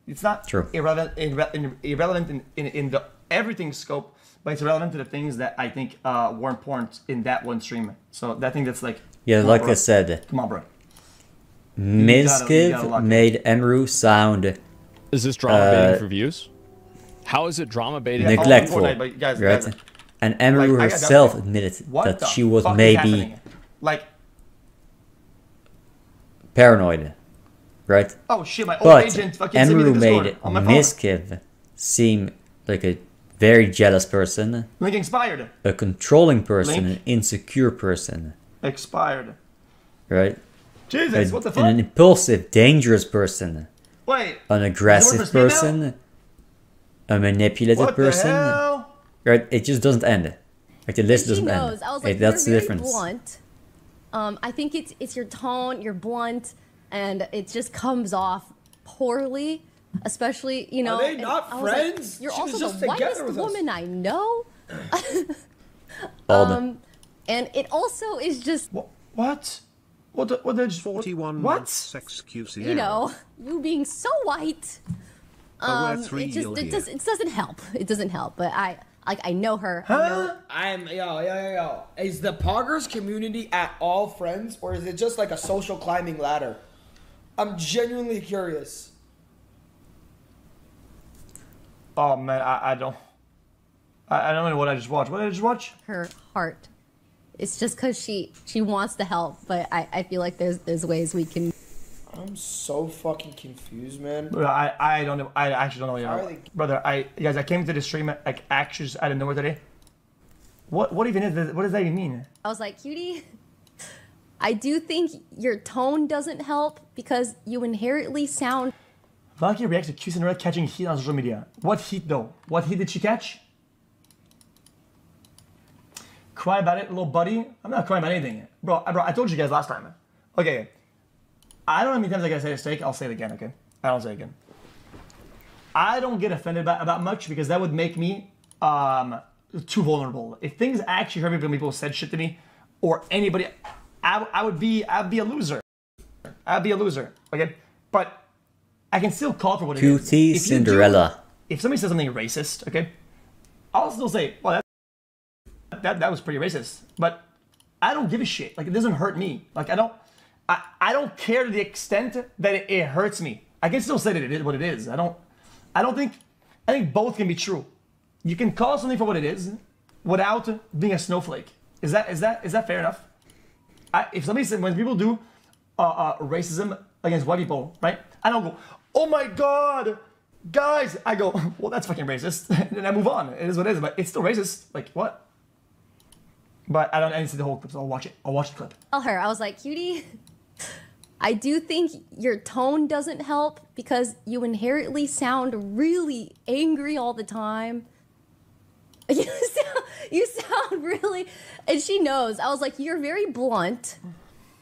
Speaker 4: It's not
Speaker 1: true.
Speaker 4: irrelevant in the everything scope, but it's irrelevant to the things that I think were important in that one stream. So that thing that's like
Speaker 1: like I said.
Speaker 4: Come on, bro.
Speaker 1: Mizkif made Emru sound.
Speaker 6: Is this drama baiting for views? How is it drama baiting?
Speaker 1: Neglectful, right? And Emru herself admitted that she was maybe paranoid, right?
Speaker 4: Oh shit! My old agent fucking sent me the
Speaker 1: Emru
Speaker 4: Discord on my
Speaker 1: made
Speaker 4: phone.
Speaker 1: Mizkif seem like a very jealous person,
Speaker 4: Link expired.
Speaker 1: a controlling person, an insecure person.
Speaker 4: Expired.
Speaker 1: Right?
Speaker 4: Jesus, what the fuck?
Speaker 1: An impulsive, dangerous person.
Speaker 4: Wait.
Speaker 1: An aggressive person. A manipulative person.
Speaker 4: Hell?
Speaker 1: Right? It just doesn't end. Like the list doesn't end.
Speaker 11: I was like,
Speaker 1: that's the
Speaker 11: you're
Speaker 1: difference.
Speaker 11: Blunt. I think it's your tone, you're blunt, and it just comes off poorly. Especially, you know.
Speaker 19: Are they not friends?
Speaker 11: Like, you're
Speaker 19: she
Speaker 11: also
Speaker 19: was just
Speaker 11: the
Speaker 19: together
Speaker 11: whitest
Speaker 19: with
Speaker 11: woman
Speaker 19: us.
Speaker 11: I know. And it also is just
Speaker 4: what? What did
Speaker 5: 41
Speaker 4: what?
Speaker 5: months xQc.
Speaker 11: You know, you being so white. It doesn't help. It doesn't help. But I know her.
Speaker 19: Huh? Yo. Is the Poggers community at all friends, or is it just like a social climbing ladder? I'm genuinely curious.
Speaker 4: Oh man, I don't know what I just watched. What did I just watch?
Speaker 11: Her heart. It's just because she wants to help, but I feel like there's ways we can.
Speaker 19: I'm so fucking confused, man.
Speaker 4: I don't know. I actually don't know what you're brother. Guys, I came to the stream like actually just out of nowhere today. What even is this? What does that even mean?
Speaker 11: I was like, Cutie, I do think your tone doesn't help because you inherently sound.
Speaker 4: Valkyrie reacts to Qt Hasan catching heat on social media. What heat though? What heat did she catch? Cry about it, little buddy. I'm not crying about anything, bro. I told you guys last time. Okay, I don't know how many times I gotta say a mistake. I'll say it again. Okay, I don't say it again. I don't get offended about much because that would make me too vulnerable. If things actually hurt me when people said shit to me or anybody, I'd be a loser. I'd be a loser. Okay, but I can still call for what it is.
Speaker 1: Qt Cinderella.
Speaker 4: If somebody says something racist, okay, I'll still say, well, that was pretty racist. But I don't give a shit. Like, it doesn't hurt me. Like, I don't care to the extent that it hurts me. I can still say that it is what it is. I think both can be true. You can call something for what it is without being a snowflake. Is that fair enough? If somebody said, when people do racism against white people, right? I don't go, oh my god, guys. I go, well, that's fucking racist. And then I move on. It is what it is, but it's still racist. Like, what? But I didn't see the whole clip, so I'll watch it. I'll watch the clip.
Speaker 11: Tell her, I was like, Cutie, I do think your tone doesn't help because you inherently sound really angry all the time. You sound really, and she knows. I was like, you're very blunt.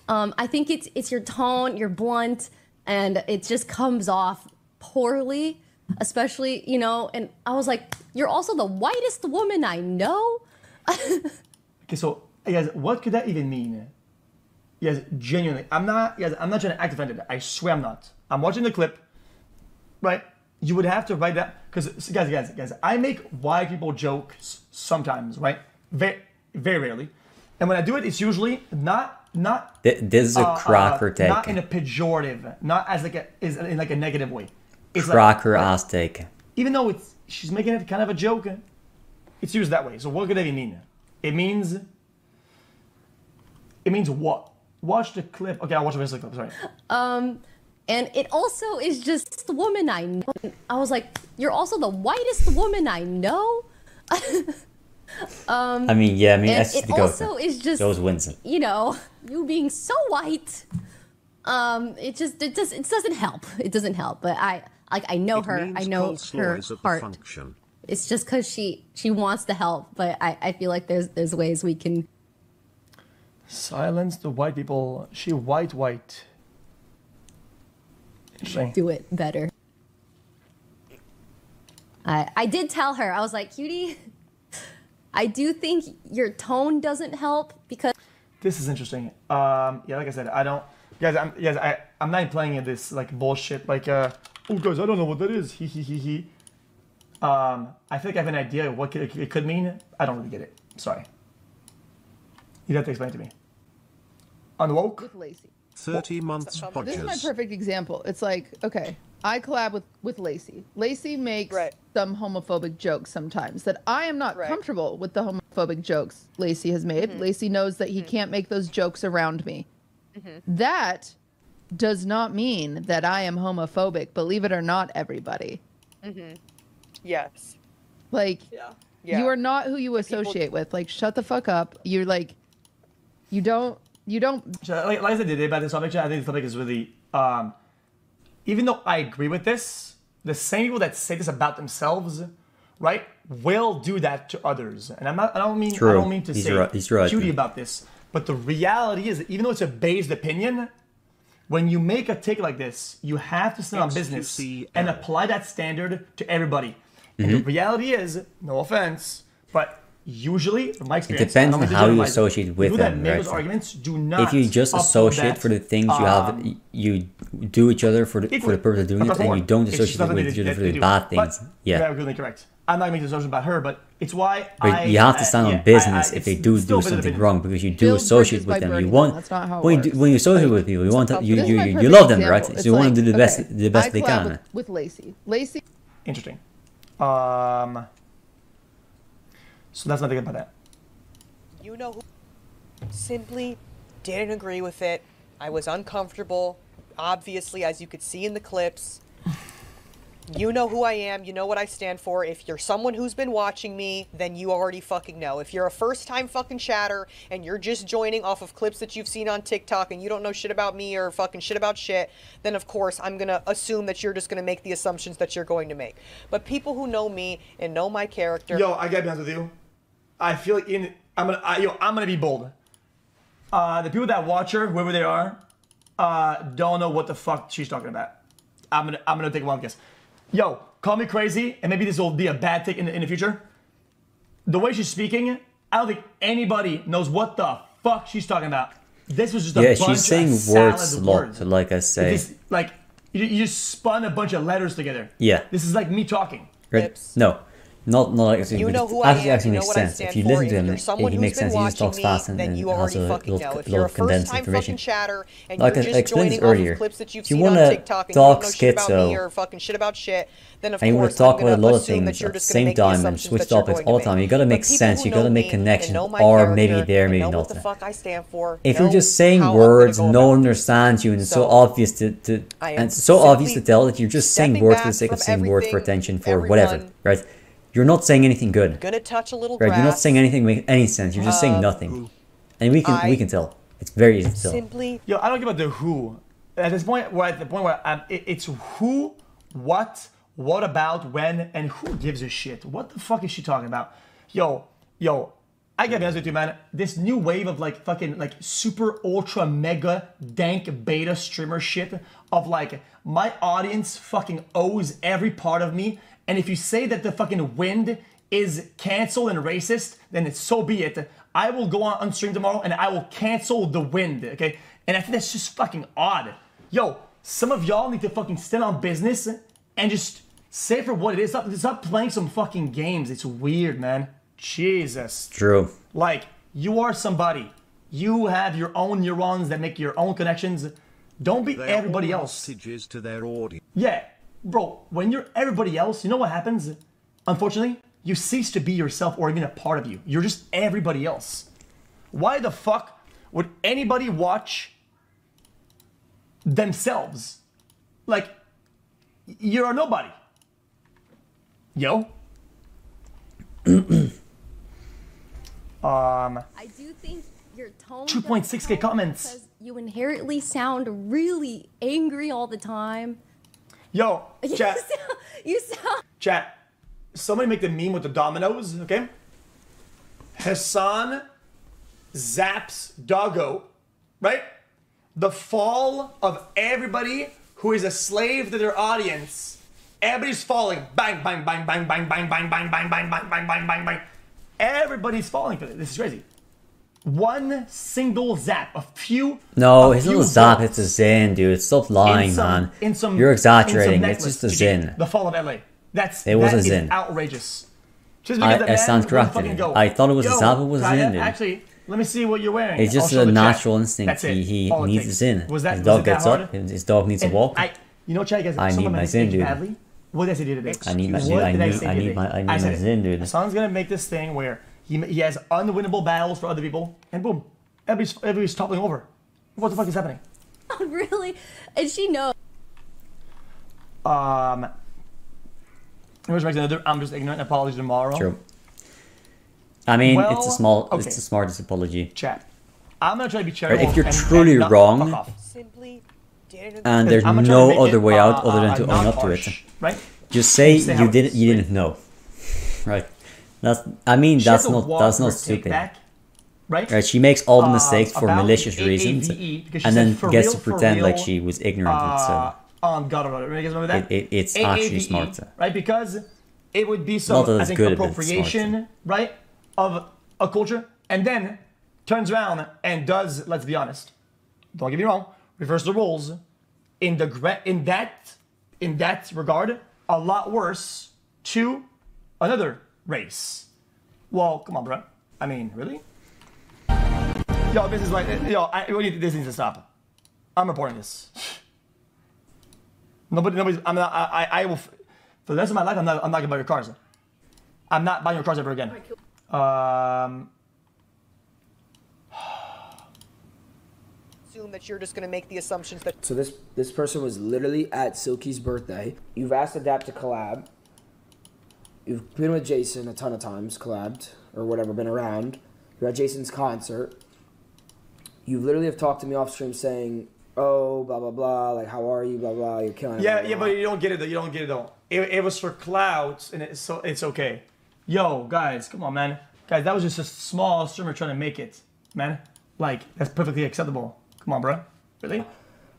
Speaker 11: I think it's your tone, you're blunt, and it just comes off poorly, especially, you know, and I was like, you're also the whitest woman I know.
Speaker 4: Okay, so, guys, what could that even mean? Yes, genuinely, I'm not trying to act offended. I swear I'm not. I'm watching the clip, right? You would have to write that, because, guys, I make white people jokes sometimes, right? Very, very rarely. And when I do it, it's usually not.
Speaker 1: This is a Crocker take.
Speaker 4: Not in a pejorative, not as in like a negative way. It's
Speaker 1: Crocker ass take.
Speaker 4: Even though she's making it kind of a joke, it's used that way. So what could that even mean? It means what? Watch the clip. Okay, I'll watch the rest of the clip. Sorry.
Speaker 11: And it also is just the woman I know. I was like, you're also the whitest woman I know.
Speaker 1: I mean, that's
Speaker 11: it
Speaker 1: the
Speaker 11: also is just
Speaker 1: those wins.
Speaker 11: You know, you being so white. It doesn't help. It doesn't help. But I know her. I know her heart. It's just because she wants to help. But I feel like there's ways we can
Speaker 4: silence the white people. She white. Interesting.
Speaker 11: Do it better. I did tell her. I was like, Cutie, I do think your tone doesn't help because.
Speaker 4: This is interesting. Yeah, like I said, I don't. Guys, I'm not playing this like bullshit. Like, oh guys, I don't know what that is. He. I think I have an idea of what it could mean. I don't really get it. Sorry. You'd have to explain it to me. Unwoke.
Speaker 12: With Lacey.
Speaker 5: 30 months podgers.
Speaker 12: This is my perfect example. It's like, okay, I collab with Lacey. Lacey makes some homophobic jokes sometimes that I am not comfortable with the homophobic jokes Lacey has made. Lacey knows that he can't make those jokes around me. That does not mean that I am homophobic. Believe it or not, everybody.
Speaker 20: Yes.
Speaker 12: Like, you are not who you associate with. Like, shut the fuck up. You're like, you don't.
Speaker 4: Like I said today about this topic, I think this topic is really, even though I agree with this, the same people that say this about themselves, right, will do that to others. And I don't mean to say cutie about this, but the reality is that even though it's a based opinion, when you make a take like this, you have to stand on business and apply that standard to everybody. And the reality is, no offense, but usually, from my experience,
Speaker 1: it depends on how you associate with them, right?
Speaker 4: Arguments do not
Speaker 1: if you just associate for the things you have, you do each other for the purpose of doing it, and you don't associate with each other for the bad things.
Speaker 4: Yeah, absolutely correct. I'm not making assumptions about her, but it's why
Speaker 1: you have to stand on business if they do something wrong, because you do associate with them. You want when you associate with people, you want you love them, right? So you want to do the best they can.
Speaker 12: With Lacey.
Speaker 4: Interesting. So that's nothing about that.
Speaker 20: You know who simply didn't agree with it. I was uncomfortable, obviously, as you could see in the clips. You know who I am, you know what I stand for. If you're someone who's been watching me, then you already fucking know. If you're a first-time fucking chatter and you're just joining off of clips that you've seen on TikTok and you don't know shit about me or fucking shit about shit, then of course I'm gonna assume that you're just gonna make the assumptions that you're going to make. But people who know me and know my character...
Speaker 4: Yo, I gotta be honest with you. I feel like I'm gonna be bold. The people that watch her, whoever they are, don't know what the fuck she's talking about. I'm gonna take a wild guess. Yo, call me crazy, and maybe this will be a bad take in the future. The way she's speaking, I don't think anybody knows what the fuck she's talking about. This was just a bunch
Speaker 1: she's saying
Speaker 4: of
Speaker 1: words a
Speaker 4: words.
Speaker 1: lot, like I say.
Speaker 4: This, like, you just spun a bunch of letters together.
Speaker 1: Yeah.
Speaker 4: This is like me talking.
Speaker 1: Right? No. Not like actually,
Speaker 20: you know who I am,
Speaker 1: actually
Speaker 20: you know
Speaker 1: makes
Speaker 20: what I
Speaker 1: sense.
Speaker 20: stand
Speaker 1: If you
Speaker 20: for.
Speaker 1: listen to
Speaker 20: If
Speaker 1: him,
Speaker 20: you're someone
Speaker 1: he
Speaker 20: who's
Speaker 1: makes
Speaker 20: been
Speaker 1: sense. He just
Speaker 20: watching
Speaker 1: talks
Speaker 20: me,
Speaker 1: fast and
Speaker 20: then you
Speaker 1: has
Speaker 20: already
Speaker 1: a
Speaker 20: fucking know. If
Speaker 1: lot
Speaker 20: you're a
Speaker 1: of condensed
Speaker 20: first-time
Speaker 1: information.
Speaker 20: fucking chatter and
Speaker 1: Like
Speaker 20: you're
Speaker 1: I
Speaker 20: just
Speaker 1: explained
Speaker 20: joining
Speaker 1: earlier,
Speaker 20: off of clips that you've
Speaker 1: if you
Speaker 20: seen on
Speaker 1: wanna
Speaker 20: TikTok and you don't
Speaker 1: talk
Speaker 20: know shit about me
Speaker 1: schizo,
Speaker 20: or fucking shit about shit, then of
Speaker 1: and you want
Speaker 20: course
Speaker 1: to talk
Speaker 20: I'm
Speaker 1: about a
Speaker 20: gonna
Speaker 1: lot of
Speaker 20: assume that
Speaker 1: things
Speaker 20: you're
Speaker 1: at the
Speaker 20: just gonna
Speaker 1: same
Speaker 20: make the
Speaker 1: time and
Speaker 20: assumptions
Speaker 1: switch
Speaker 20: that you're
Speaker 1: topics
Speaker 20: going
Speaker 1: all
Speaker 20: to
Speaker 1: the time.
Speaker 20: make.
Speaker 1: You gotta make
Speaker 20: But people
Speaker 1: sense.
Speaker 20: who
Speaker 1: You gotta
Speaker 20: know
Speaker 1: make
Speaker 20: me
Speaker 1: connections,
Speaker 20: and know my
Speaker 1: or maybe
Speaker 20: character
Speaker 1: there,
Speaker 20: and
Speaker 1: maybe
Speaker 20: know
Speaker 1: not
Speaker 20: what the
Speaker 1: there.
Speaker 20: fuck I stand for.
Speaker 1: If you're
Speaker 20: know
Speaker 1: just saying
Speaker 20: how I'm gonna
Speaker 1: words,
Speaker 20: go
Speaker 1: no one
Speaker 20: about it.
Speaker 1: understands you, and it's so
Speaker 20: So,
Speaker 1: obvious to
Speaker 20: I am
Speaker 1: and it's so obvious to
Speaker 20: simply
Speaker 1: tell that you're just saying
Speaker 20: stepping
Speaker 1: words for the
Speaker 20: back
Speaker 1: sake of
Speaker 20: from
Speaker 1: saying words for
Speaker 20: everything,
Speaker 1: attention for whatever, right? You're not saying anything good.
Speaker 20: Gonna touch a little
Speaker 1: Right? You're not
Speaker 20: grass.
Speaker 1: saying anything make any sense. You're just saying nothing, and we can tell. It's very easy to tell.
Speaker 20: Simply,
Speaker 4: Yo, I don't care about the who. At this point, we're at the point where it's who, what about, when, and who gives a shit. What the fuck is she talking about? Yo, I gotta be honest with you, man. This new wave of like fucking like super ultra mega dank beta streamer shit of like my audience fucking owes every part of me, and if you say that the fucking wind is canceled and racist, then it's so be it. I will go on stream tomorrow and I will cancel the wind, okay? And I think that's just fucking odd. Yo, some of y'all need to fucking stand on business and just say for what it is. Stop playing some fucking games. It's weird, man. Jesus.
Speaker 1: True.
Speaker 4: Like, you are somebody. You have your own neurons that make your own connections. Don't be everybody else.
Speaker 5: Messages to their audience.
Speaker 4: Yeah, bro, when you're everybody else, you know what happens? Unfortunately, you cease to be yourself or even a part of you. You're just everybody else. Why the fuck would anybody watch themselves? Like, you're a nobody. Yo.
Speaker 11: I do think your tone
Speaker 4: 2.6K comments.
Speaker 11: because you inherently sound really angry all the time.
Speaker 4: Yo, chat.
Speaker 11: You sound
Speaker 4: Chat. Somebody make the meme with the dominoes, okay? Hasan zaps doggo, right? The fall of everybody who is a slave to their audience. Everybody's falling. Bang, bang, bang, bang, bang, bang, bang, bang, bang, bang, bang, bang, bang, bang, bang. Everybody's falling for this. This is crazy. One single zap, a few.
Speaker 1: No, it's not a zap, it's a zin, dude. Stop lying, man. You're exaggerating. It's just a zin.
Speaker 4: The fall of LA.
Speaker 1: It was a
Speaker 4: is
Speaker 1: zin.
Speaker 4: outrageous. Just because the
Speaker 1: I
Speaker 4: man
Speaker 1: stand
Speaker 4: wouldn't
Speaker 1: corrected.
Speaker 4: fucking go,
Speaker 1: I thought it was a
Speaker 4: "Yo,
Speaker 1: zap, it was a
Speaker 4: Kaya,
Speaker 1: zin, dude.
Speaker 4: Actually, let me see what you're wearing.
Speaker 1: It's just
Speaker 4: I'll show
Speaker 1: a
Speaker 4: the chat."
Speaker 1: natural instinct.
Speaker 4: That's it.
Speaker 1: He
Speaker 4: All it
Speaker 1: needs
Speaker 4: takes.
Speaker 1: a zin.
Speaker 4: Was that,
Speaker 1: His
Speaker 4: was
Speaker 1: dog
Speaker 4: it that
Speaker 1: gets
Speaker 4: hard?
Speaker 1: up, his dog needs a
Speaker 4: And
Speaker 1: walk.
Speaker 4: You know, chat, guys,
Speaker 1: I need my zin, dude.
Speaker 4: badly. What did I say today?
Speaker 1: I need my
Speaker 4: What did I
Speaker 1: zin.
Speaker 4: say
Speaker 1: I need
Speaker 4: today?
Speaker 1: my
Speaker 4: said it.
Speaker 1: zin, dude.
Speaker 4: Hassan's gonna make this thing where he has unwinnable battles for other people, and boom, everybody's toppling over. What the fuck is happening?
Speaker 11: really, and she knows.
Speaker 4: Which makes another. I'm just ignorant. Apology tomorrow.
Speaker 1: True. I mean,
Speaker 4: Well,
Speaker 1: it's a small,
Speaker 4: okay.
Speaker 1: it's the smartest apology.
Speaker 4: Chat. I'm gonna try to be charitable.
Speaker 1: If you're
Speaker 4: and
Speaker 1: truly
Speaker 4: not
Speaker 1: wrong,
Speaker 4: fuck off.
Speaker 1: and there's
Speaker 4: I'm gonna try to
Speaker 1: no
Speaker 4: make
Speaker 1: other
Speaker 4: it,
Speaker 1: way out other than to
Speaker 4: not
Speaker 1: own up to
Speaker 4: harsh,
Speaker 1: it,
Speaker 4: right?
Speaker 1: just say
Speaker 4: Say how
Speaker 1: you
Speaker 4: it
Speaker 1: didn't,
Speaker 4: is,
Speaker 1: you didn't know, right? That's, I mean,
Speaker 4: She has
Speaker 1: that's
Speaker 4: to
Speaker 1: not
Speaker 4: walk her take
Speaker 1: stupid,
Speaker 4: back, right?
Speaker 1: right? She makes all the mistakes for
Speaker 4: About
Speaker 1: malicious
Speaker 4: AAVE,
Speaker 1: reasons,
Speaker 4: because she
Speaker 1: and
Speaker 4: said
Speaker 1: then
Speaker 4: for
Speaker 1: gets
Speaker 4: real,
Speaker 1: to
Speaker 4: for
Speaker 1: pretend like
Speaker 4: real,
Speaker 1: she was ignorant.
Speaker 4: God, you guys remember that?
Speaker 1: It's actually
Speaker 4: AAVE,
Speaker 1: smart,
Speaker 4: right? Because it would be
Speaker 1: Not
Speaker 4: some,
Speaker 1: that
Speaker 4: I
Speaker 1: it's
Speaker 4: think,
Speaker 1: good, but it's
Speaker 4: appropriation, right, of a culture, and then turns around and does, let's be honest, don't get me wrong, reverse the roles in that regard, a lot worse to another race. Well, come on, bro. I mean, really? Yo, this is like, this needs to stop. I'm reporting this. Nobody's. I will. For the rest of my life, I'm not gonna buy your cars. I'm not buying your cars ever again.
Speaker 20: Assume that you're just gonna make the assumptions that.
Speaker 19: So this person was literally at Silky's birthday. You've asked Adapt to collab. You've been with Jason a ton of times, collabed or whatever, been around. You're at Jason's concert. You literally have talked to me off stream saying, "Oh, blah blah blah, like how are you, blah blah, you're killing it."
Speaker 4: Yeah,
Speaker 19: blah, blah.
Speaker 4: yeah, but you don't get it though. You don't get it though. It was for clouds, and it's okay. Yo, guys, come on, man. Guys, that was just a small streamer trying to make it, man. Like, that's perfectly acceptable. Come on, bro. Really?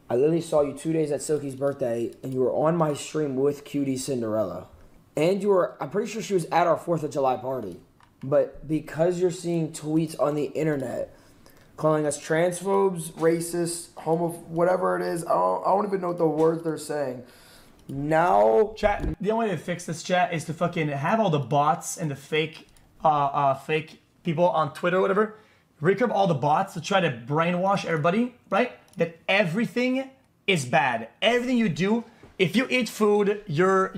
Speaker 19: I literally saw you 2 days at Silky's birthday, and you were on my stream with Qt Cinderella. And you were, I'm pretty sure she was at our 4th of July party. But because you're seeing tweets on the internet calling us transphobes, racists, whatever it is, I don't even know what the words they're saying. Now,
Speaker 4: chat. The only way to fix this, chat, is to fucking have all the bots and the fake people on Twitter or whatever, recurve all the bots to try to brainwash everybody, right? That everything is bad. Everything you do, if you eat food, you're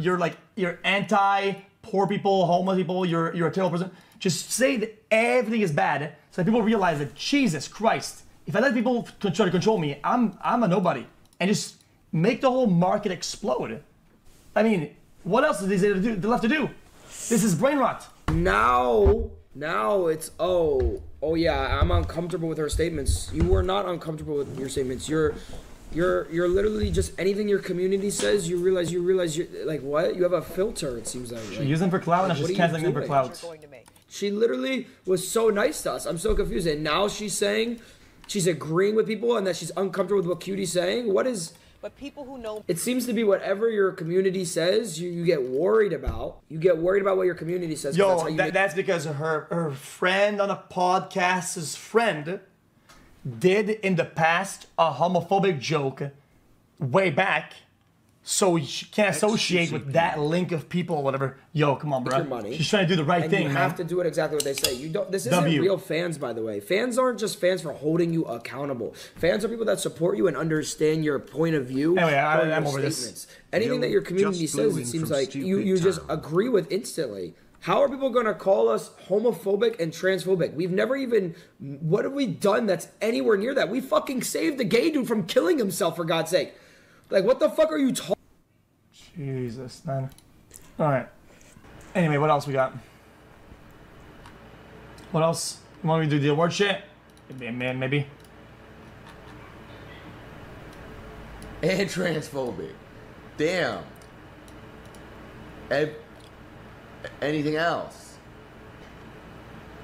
Speaker 4: anti poor people, homeless people, you're a terrible person. Just say that everything is bad, so that people realize that Jesus Christ, if I let people try to control me, I'm a nobody, and just make the whole market explode. I mean, what else is they left to do? This is brain rot.
Speaker 19: Now it's oh yeah, I'm uncomfortable with her statements. You were not uncomfortable with your statements. You're literally just anything your community says. You realize you're like, what? You have a filter. It seems like.
Speaker 4: She's using for clout, and she's canceling them for clout.
Speaker 19: She literally was so nice to us. I'm so confused. And now she's saying she's agreeing with people and that she's uncomfortable with what Qt's saying. What is?
Speaker 20: But people who know.
Speaker 19: It seems to be whatever your community says, you get worried about. You get worried about what your community says.
Speaker 4: Yo, that's because her friend on a podcast's friend did in the past a homophobic joke way back, so she can't associate with that link of people or whatever. Yo, come on, bro.
Speaker 19: Your money.
Speaker 4: She's trying to do the right thing,
Speaker 19: you
Speaker 4: man.
Speaker 19: have to do it exactly what they say. You don't. This isn't real fans, by the way. Fans aren't just fans for holding you accountable. Fans are people that support you and understand your point of view.
Speaker 4: Anyway, I'm over this.
Speaker 19: Anything that your community says, it seems like you just agree with instantly. How are people going to call us homophobic and transphobic? We've never even... What have we done that's anywhere near that? We fucking saved a gay dude from killing himself, for God's sake. Like, what the fuck are you talking...
Speaker 4: Jesus, man. Alright. Anyway, what else we got? What else? You want me to do the award shit? Maybe.
Speaker 21: And transphobic. Damn. Anything else?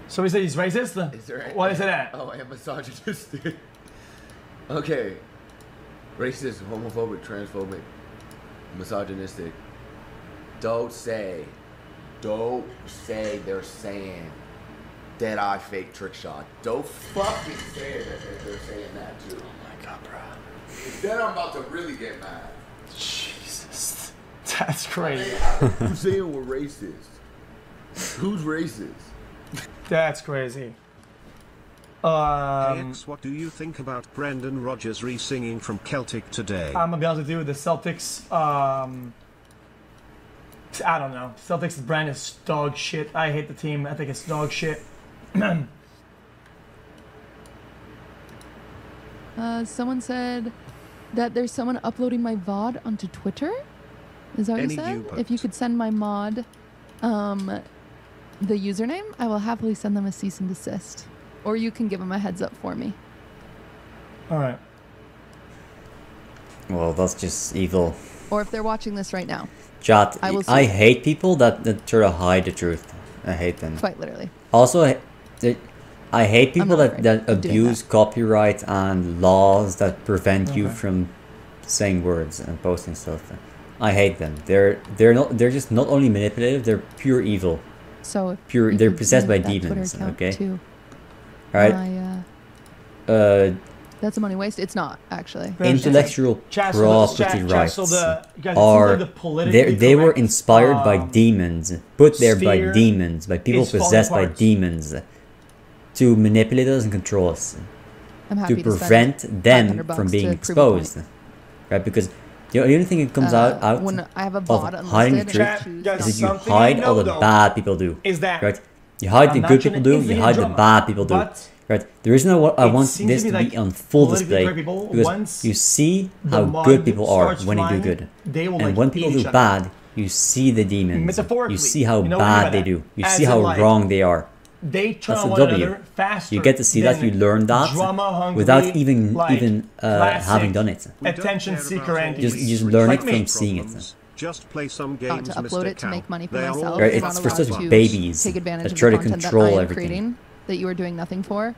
Speaker 4: So we say he's racist? Why is it that?
Speaker 21: Oh, and misogynistic. Okay. Racist, homophobic, transphobic, misogynistic. Don't say they're saying dead eye fake trick shot. Don't fucking say that they're saying that too.
Speaker 4: Oh my god, bro.
Speaker 21: Then I'm about to really get mad.
Speaker 4: Jesus. That's crazy.
Speaker 21: Who's saying we're racist? Who's racist?
Speaker 4: That's crazy.
Speaker 5: AX, what do you think about Brendan Rodgers re-singing from Celtic today?
Speaker 4: I'm gonna be honest with you, the Celtics, I don't know. Celtics brand is dog shit. I hate the team. I think it's dog shit.
Speaker 12: Someone said that there's someone uploading my VOD onto Twitter. Is that what you said? If you could send my mod the username, I will happily send them a cease and desist. Or you can give them a heads up for me.
Speaker 4: Alright.
Speaker 1: Well, that's just evil.
Speaker 12: Or if they're watching this right now.
Speaker 1: Chat, I hate people that try to hide the truth. I hate them.
Speaker 12: Quite literally.
Speaker 1: Also, I hate people that abuse copyright and laws that prevent you from saying words and posting stuff. I hate them. They're just not only manipulative, they're pure evil.
Speaker 12: So
Speaker 1: they're possessed by demons, okay? Alright.
Speaker 12: That's a money waste. It's not actually.
Speaker 1: Intellectual property rights are they were inspired by demons, put there by demons, by people possessed by demons, to manipulate us and control us, to prevent them from being exposed, right? Because The only thing that comes out
Speaker 12: when I have a
Speaker 1: of
Speaker 12: bot
Speaker 1: hiding the
Speaker 12: unlisted,
Speaker 1: truth is that you hide all the bad people do.
Speaker 4: Is that
Speaker 1: right? You hide the
Speaker 4: I'm not
Speaker 1: good
Speaker 4: trying
Speaker 1: people
Speaker 4: to
Speaker 1: do, you
Speaker 4: instigate
Speaker 1: hide the
Speaker 4: drama,
Speaker 1: bad people do.
Speaker 4: but
Speaker 1: Right? The reason I want
Speaker 4: seems
Speaker 1: this
Speaker 4: to
Speaker 1: to
Speaker 4: me
Speaker 1: be
Speaker 4: like
Speaker 1: on full
Speaker 4: politically
Speaker 1: display
Speaker 4: correct people,
Speaker 1: because
Speaker 4: once
Speaker 1: you see
Speaker 4: the
Speaker 1: how
Speaker 4: mud
Speaker 1: good people are
Speaker 4: starts
Speaker 1: when they do
Speaker 4: flying,
Speaker 1: good.
Speaker 4: they will,
Speaker 1: And
Speaker 4: like,
Speaker 1: when people
Speaker 4: eat
Speaker 1: do
Speaker 4: each other.
Speaker 1: bad, you see the demons.
Speaker 4: Metaphorically,
Speaker 1: You see how
Speaker 4: you know what I mean
Speaker 1: bad
Speaker 4: by
Speaker 1: they
Speaker 4: that?
Speaker 1: do. You
Speaker 4: As
Speaker 1: see
Speaker 4: in,
Speaker 1: how
Speaker 4: like,
Speaker 1: wrong they are.
Speaker 4: They turn
Speaker 1: That's
Speaker 4: on
Speaker 1: the
Speaker 4: one
Speaker 1: W.
Speaker 4: another faster.
Speaker 1: You get to see that, you learn that without even having done it.
Speaker 4: Attention seeker entities.
Speaker 1: You just learn
Speaker 4: Like
Speaker 1: it
Speaker 4: me.
Speaker 1: from seeing it.
Speaker 5: Just play some
Speaker 12: Not
Speaker 5: games,
Speaker 12: to upload
Speaker 5: Mr.
Speaker 12: it to
Speaker 5: Cow.
Speaker 12: make money for
Speaker 5: They are
Speaker 12: myself.
Speaker 5: all
Speaker 1: Right,
Speaker 12: You're
Speaker 1: it's
Speaker 12: not
Speaker 1: for
Speaker 12: allowed
Speaker 1: such
Speaker 12: to
Speaker 1: babies
Speaker 12: take advantage
Speaker 1: that
Speaker 12: of
Speaker 1: try
Speaker 12: the
Speaker 1: to
Speaker 12: content
Speaker 1: control
Speaker 12: that I am
Speaker 1: everything.
Speaker 12: creating that you are doing nothing for.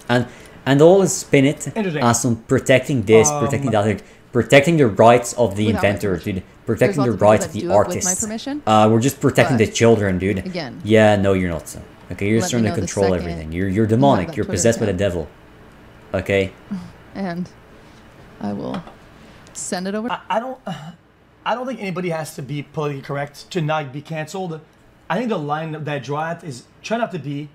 Speaker 1: And always spin it
Speaker 4: Interesting.
Speaker 1: as some protecting this, protecting that, like, protecting the rights of the
Speaker 12: Without my
Speaker 1: inventors, dude.
Speaker 12: There's
Speaker 1: Protecting the
Speaker 12: lots of people
Speaker 1: rights
Speaker 12: that
Speaker 1: of the
Speaker 12: do it with my
Speaker 1: artists.
Speaker 12: permission,
Speaker 1: We're just protecting the
Speaker 12: but
Speaker 1: children, dude.
Speaker 12: again,
Speaker 1: Yeah, no, you're not. Okay, you're just
Speaker 12: let me
Speaker 1: trying to
Speaker 12: know the
Speaker 1: control
Speaker 12: second
Speaker 1: everything.
Speaker 12: you
Speaker 1: You're
Speaker 12: have
Speaker 1: demonic.
Speaker 12: that
Speaker 1: You're
Speaker 12: Twitter
Speaker 1: possessed by the
Speaker 12: account.
Speaker 1: devil. Okay.
Speaker 12: And I will send it over.
Speaker 4: I don't think anybody has to be politically correct to not be canceled. I think the line that I draw at is try not to be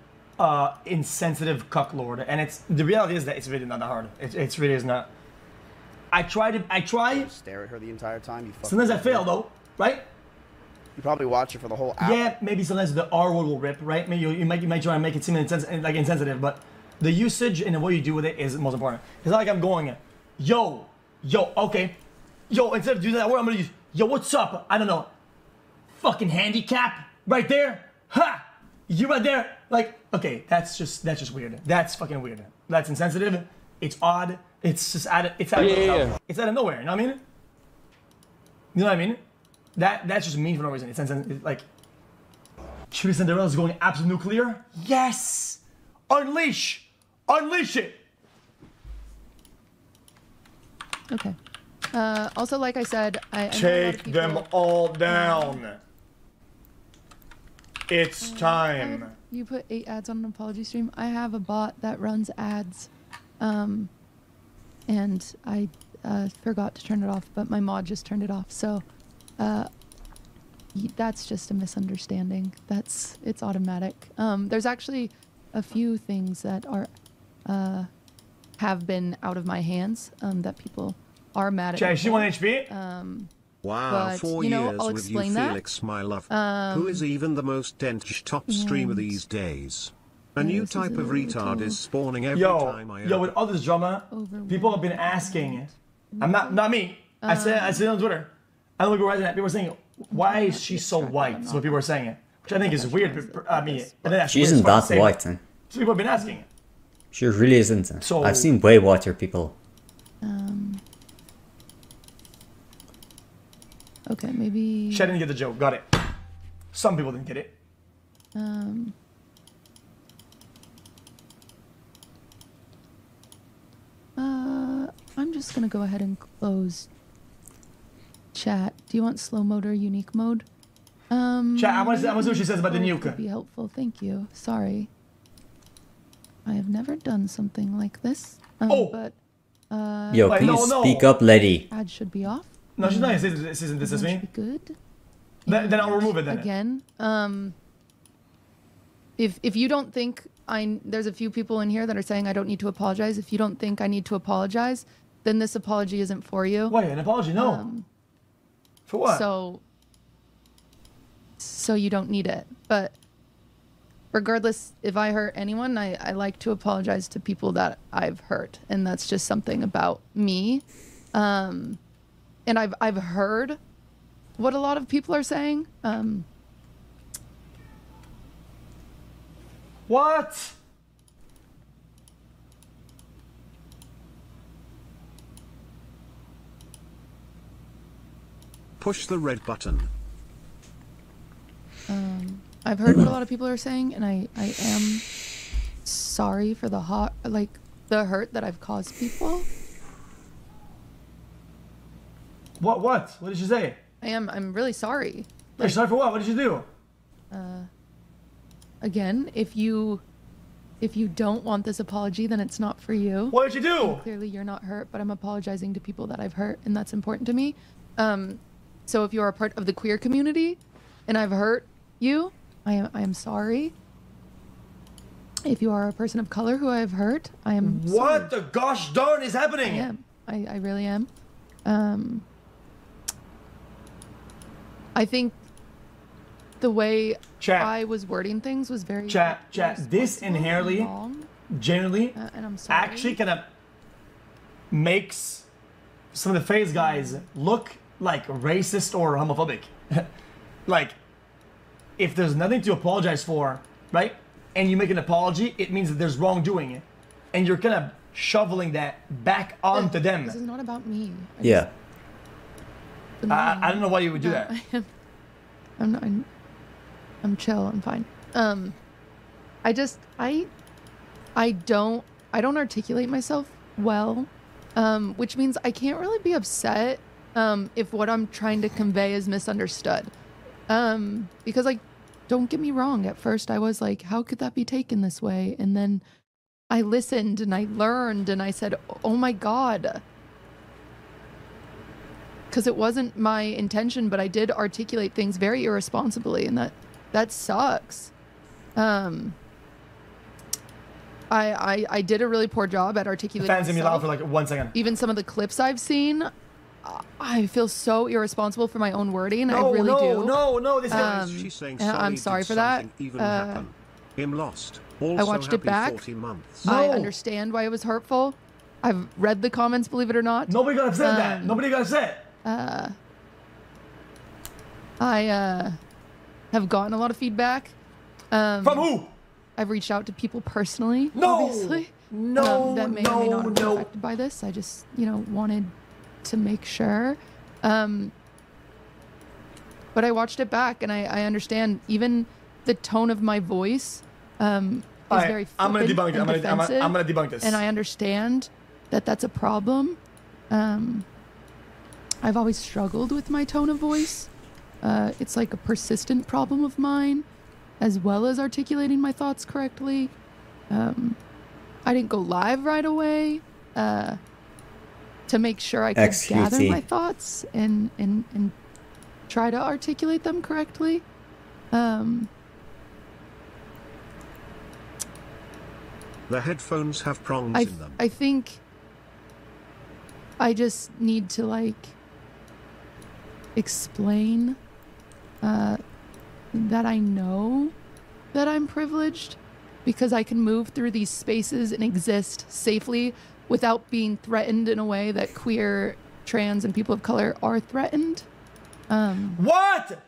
Speaker 4: insensitive cucklord, and it's the reality is that it's really not that hard. It's really is not. I try.
Speaker 7: Stare at her the entire time. You fucking
Speaker 4: Sometimes I fail though, right?
Speaker 7: You probably watch it for the whole hour.
Speaker 4: Yeah, maybe sometimes the R word will rip, right? Maybe you might try and make it seem insensitive, but the usage and the way you do with it is most important. It's not like I'm going, yo, okay, yo, instead of using that word, I'm gonna use, yo, what's up? I don't know, fucking handicap right there, ha, you right there, like, okay, that's just weird. That's fucking weird. That's insensitive. It's odd. It's just out of nowhere. You know what I mean? You know what I mean? That's just mean for no reason. It's like, Qt Cinderella's going absolute nuclear. Yes, unleash it.
Speaker 12: Okay. Also, like I said, I know a lot of
Speaker 4: Take
Speaker 12: people-
Speaker 4: them all down. It's time.
Speaker 12: You put 8 ads on an apology stream. I have a bot that runs ads, and I forgot to turn it off, but my mod just turned it off. So that's just a misunderstanding. It's automatic. There's actually a few things that are have been out of my hands that people are mad at.
Speaker 4: Jay,
Speaker 12: me
Speaker 4: she
Speaker 12: for.
Speaker 4: won HP.
Speaker 5: Wow,
Speaker 12: But,
Speaker 5: 4
Speaker 12: you know,
Speaker 5: years
Speaker 12: I'll
Speaker 5: with you,
Speaker 12: explain that.
Speaker 5: Felix, my love. Who is even the most dense top streamer
Speaker 12: And-
Speaker 5: these days? A new
Speaker 12: this is
Speaker 5: type
Speaker 12: a
Speaker 5: of retard
Speaker 12: little
Speaker 5: is spawning every time I
Speaker 4: Yo, with all this drama, people have been asking. I'm not me. I said it on Twitter. I don't look at people are saying, why is she so white? So people are saying it, which I think is weird. I mean,
Speaker 1: She isn't that white,
Speaker 4: So people have been asking.
Speaker 1: She really isn't.
Speaker 4: So-
Speaker 1: I've seen way whiter people.
Speaker 12: Okay, maybe.
Speaker 4: She didn't get the joke. Got it. Some people didn't get it.
Speaker 12: I'm just gonna go ahead and close chat. Do you want slow mode or unique mode?
Speaker 4: Chat, I want to see what she says about the nuke.
Speaker 12: Would be helpful. Thank you. Sorry. I have never done something like this. But
Speaker 1: Yo, please speak up, lady.
Speaker 12: ad should be off.
Speaker 4: No, she's not. This is me.
Speaker 12: Good.
Speaker 4: Then I'll remove it then.
Speaker 12: Again, if you don't think there's a few people in here that are saying I don't need to apologize. If you don't think I need to apologize, then this apology isn't for you.
Speaker 4: Wait, an apology? No. For what?
Speaker 12: So you don't need it. But regardless, if I hurt anyone, I like to apologize to people that I've hurt, and that's just something about me. And I've heard what a lot of people are saying.
Speaker 4: What?
Speaker 5: Push the red button.
Speaker 12: I've heard what a lot of people are saying, and I am sorry for the hurt that I've caused people.
Speaker 4: What? What did she say?
Speaker 12: I'm really sorry.
Speaker 4: You're sorry for what? What did she do?
Speaker 12: Again, if you don't want this apology, then it's not for you.
Speaker 4: What did you do?
Speaker 12: And clearly you're not hurt, but I'm apologizing to people that I've hurt, and that's important to me. So if you're a part of the queer community and I've hurt you, I am sorry. If you are a person of color who I have hurt, I am sorry.
Speaker 4: What the gosh darn is happening?
Speaker 12: I am. I really am. I think the way I was wording things was very
Speaker 4: chat. This inherently, generally,
Speaker 12: and I'm sorry.
Speaker 4: actually kind of makes some of the FaZe guys look like racist or homophobic. Like, if there's nothing to apologize for, right, and you make an apology, it means that there's wrongdoing, and you're kind of shoveling that back onto them.
Speaker 12: This is not about me.
Speaker 1: Yeah.
Speaker 4: I don't know why you would do that.
Speaker 12: I'm chill. I'm fine. I don't articulate myself well, which means I can't really be upset if what I'm trying to convey is misunderstood. Because, like, don't get me wrong. At first, I was like, how could that be taken this way? And then I listened and I learned and I said, oh my God. Because it wasn't my intention, but I did articulate things very irresponsibly, and that sucks. I did a really poor job at articulating.
Speaker 4: Fans in me loud for like 1 second.
Speaker 12: Even some of the clips I've seen, I feel so irresponsible for my own wording. I really do.
Speaker 4: No. This
Speaker 5: She's saying
Speaker 12: I'm sorry for that.
Speaker 5: Him lost.
Speaker 12: I watched it back.
Speaker 5: 40 months.
Speaker 12: I understand why it was hurtful. I've read the comments, believe it or not.
Speaker 4: Nobody got upset at that. Nobody got upset.
Speaker 12: I have gotten a lot of feedback.
Speaker 4: From who?
Speaker 12: I've reached out to people personally,
Speaker 4: No!
Speaker 12: obviously.
Speaker 4: No,
Speaker 12: that may or may not have been affected by this. I just, wanted to make sure. But I watched it back and I understand even the tone of my voice is very flippant.
Speaker 4: I'm gonna debunk it.
Speaker 12: and defensive,
Speaker 4: I'm gonna debunk this.
Speaker 12: And I understand that that's a problem. I've always struggled with my tone of voice. It's like a persistent problem of mine, as well as articulating my thoughts correctly. I didn't go live right away to make sure I could
Speaker 1: xQc.
Speaker 12: gather my thoughts and try to articulate them correctly.
Speaker 5: The headphones have prongs in them.
Speaker 12: I think I just need to explain that I know that I'm privileged because I can move through these spaces and exist safely without being threatened in a way that queer, trans, and people of color are threatened.
Speaker 4: What?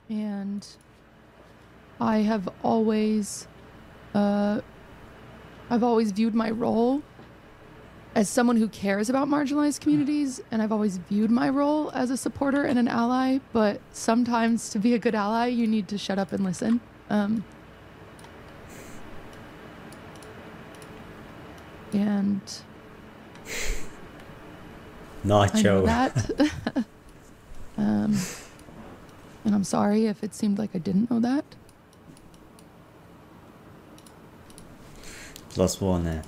Speaker 12: And I have always viewed my role as someone who cares about marginalized communities, and I've always viewed my role as a supporter and an ally, but sometimes to be a good ally, you need to shut up and listen. And
Speaker 1: Nacho.
Speaker 12: I know that. And I'm sorry if it seemed like I didn't know that.
Speaker 1: +1 there.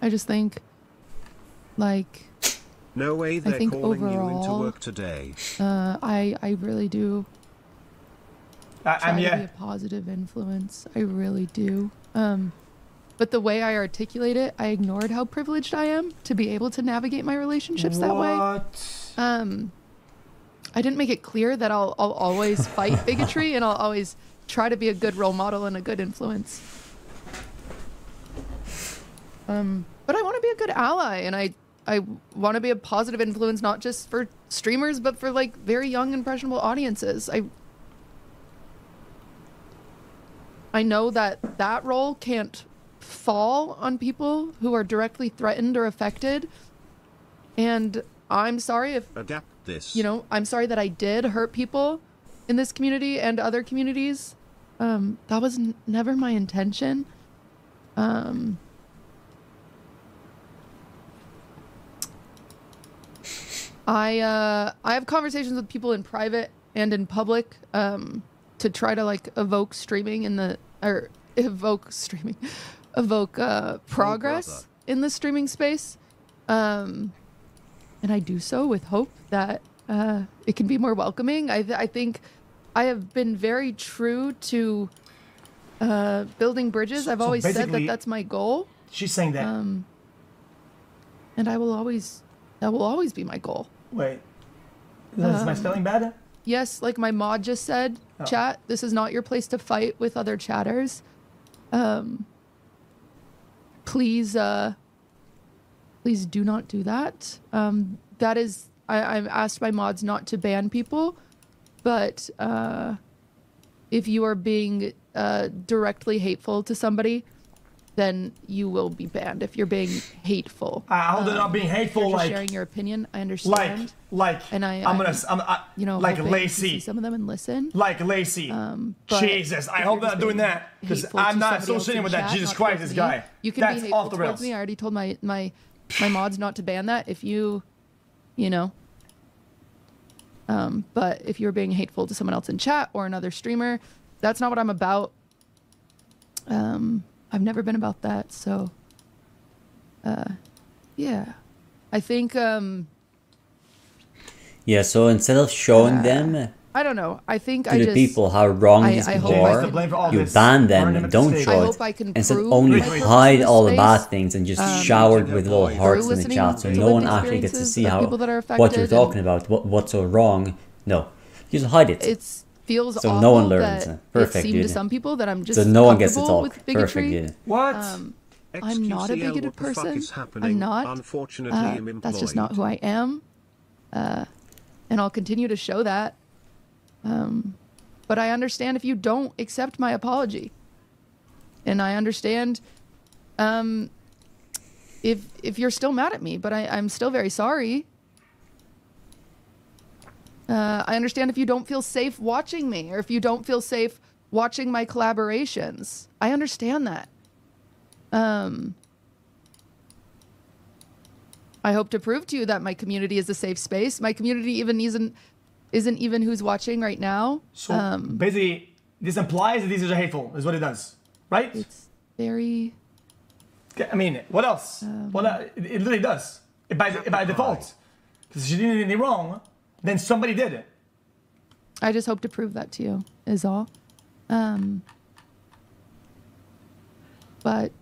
Speaker 12: I just think,
Speaker 5: no way they're
Speaker 12: I think
Speaker 5: calling
Speaker 12: overall,
Speaker 5: you into work today.
Speaker 12: I really do try to be
Speaker 4: yeah.
Speaker 12: a positive influence. I really do. But the way I articulate it, I ignored how privileged I am to be able to navigate my relationships that way. I didn't make it clear that I'll always fight bigotry and I'll always try to be a good role model and a good influence. But I want to be a good ally, and I want to be a positive influence, not just for streamers, but for very young, impressionable audiences. I know that role can't fall on people who are directly threatened or affected, and I'm sorry if
Speaker 5: adapt this.
Speaker 12: I'm sorry that I did hurt people in this community and other communities. That was never my intention. I have conversations with people in private and in public to try to evoke progress in the streaming space, and I do so with hope that it can be more welcoming. I think I have been very true to Building bridges. I've always said that
Speaker 4: basically,
Speaker 12: that's my goal.
Speaker 4: She's saying that.
Speaker 12: And that will always be my goal.
Speaker 4: Wait. Is my spelling bad?
Speaker 12: Yes, like my mod just said, chat, this is not your place to fight with other chatters. Please please do not do that. That is, I've asked my mods not to ban people, but if you are being directly hateful to somebody, then you will be banned. If you're being hateful.
Speaker 4: How they're not being hateful,
Speaker 12: you're just
Speaker 4: like
Speaker 12: sharing your opinion. I understand.
Speaker 4: And
Speaker 12: I'm
Speaker 4: you know, like
Speaker 12: hoping to
Speaker 4: Lacey.
Speaker 12: see some of them and listen.
Speaker 4: Like Lacey.
Speaker 12: But
Speaker 4: Jesus, I hope they're not doing that because I'm not associating with that. Jesus Christ, this guy.
Speaker 12: You can
Speaker 4: That's
Speaker 12: be hateful
Speaker 4: off the
Speaker 12: towards
Speaker 4: rails.
Speaker 12: me. I already told my mods not to ban that. If you know. But if you're being hateful to someone else in chat or another streamer, that's not what I'm about. I've never been about that, so yeah. I think
Speaker 1: yeah, so instead of showing them
Speaker 12: I don't know. I think
Speaker 1: to the people how wrong these people are, you ban them and don't show it. Instead only hide all the bad things and just shower it with little hearts in the chat so no one actually gets to see how what you're talking about, what's so wrong. No. You just hide it.
Speaker 12: Feels
Speaker 1: so
Speaker 12: awful
Speaker 1: no one learns.
Speaker 12: that
Speaker 1: Perfect,
Speaker 12: it seemed
Speaker 1: dude.
Speaker 12: to some people that I'm just
Speaker 1: so no one gets to
Speaker 12: comfortable
Speaker 1: talk.
Speaker 12: with bigotry.
Speaker 1: Perfect, dude.
Speaker 4: What?
Speaker 12: I'm not a bigoted person. I'm not.
Speaker 5: Unfortunately,
Speaker 12: that's just not who I am. And I'll continue to show that. But I understand if you don't accept my apology. And I understand if you're still mad at me, but I'm still very sorry. I understand if you don't feel safe watching me or if you don't feel safe watching my collaborations. I understand that. I hope to prove to you that my community is a safe space. My community even isn't even who's watching right now.
Speaker 4: So basically, this implies that these are hateful, is what it does, right?
Speaker 12: It's very.
Speaker 4: I mean, what else? It literally does. By default, because she didn't do anything wrong, then somebody did it.
Speaker 12: I just hope to prove that to you. Is all. But.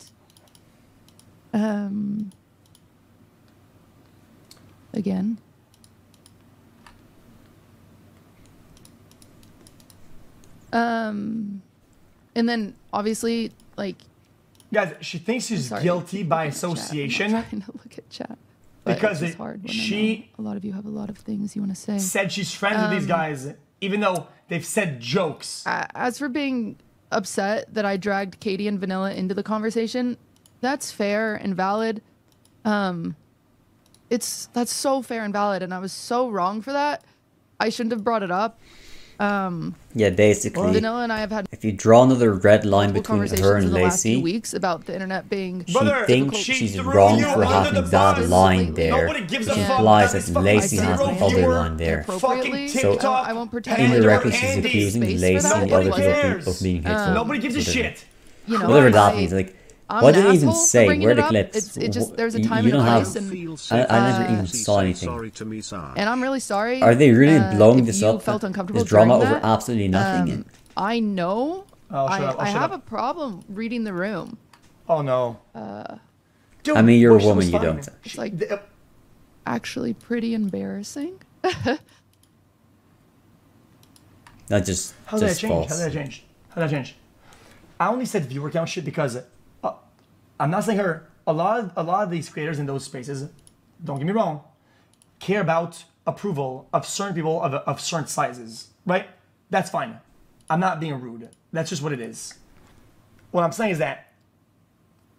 Speaker 12: Again. And then obviously, like,
Speaker 4: guys, she thinks she's guilty by association.
Speaker 12: I'm trying to look at chat. But
Speaker 4: Because
Speaker 12: it's just hard when I know a lot of you have a lot of things you want to say.
Speaker 4: Said she's friends with these guys, even though they've said jokes.
Speaker 12: As for being upset that I dragged Katie and Vanilla into the conversation, that's fair and valid. That's so fair and valid, and I was so wrong for that. I shouldn't have brought it up.
Speaker 1: Yeah, basically,
Speaker 12: Vanilla and I have had
Speaker 1: if you draw another red line between
Speaker 12: conversations
Speaker 1: her and
Speaker 12: in the last few
Speaker 1: Lacey,
Speaker 12: weeks about the internet being.
Speaker 1: she thinks she's wrong for having that line there. It implies that Lacey has the other line there. So
Speaker 12: I won't pretend
Speaker 1: indirectly she's accusing Lacey and the other people of being hateful.
Speaker 4: Nobody gives a shit.
Speaker 12: You know,
Speaker 1: whatever that means, like. What did it even say? Where are the clips?
Speaker 12: It just there's a time
Speaker 1: you
Speaker 12: and a
Speaker 1: don't
Speaker 12: place,
Speaker 1: have. I never even saw anything.
Speaker 12: And I'm really sorry.
Speaker 1: Are they really blowing this up?
Speaker 12: Felt uncomfortable
Speaker 1: this drama
Speaker 12: during
Speaker 1: over
Speaker 12: that?
Speaker 1: absolutely nothing.
Speaker 12: I know. I
Speaker 4: shut
Speaker 12: have
Speaker 4: up.
Speaker 12: a problem reading the room.
Speaker 4: Oh no.
Speaker 1: I mean, you're a woman. You don't.
Speaker 12: It's like actually pretty embarrassing.
Speaker 1: Not just.
Speaker 4: How did that
Speaker 1: just
Speaker 4: change?
Speaker 1: false.
Speaker 4: How did that change? How did that change? I only said viewer count shit because I'm not saying her. A lot of these creators in those spaces, don't get me wrong, care about approval of certain people of certain sizes, right? That's fine. I'm not being rude. That's just what it is. What I'm saying is that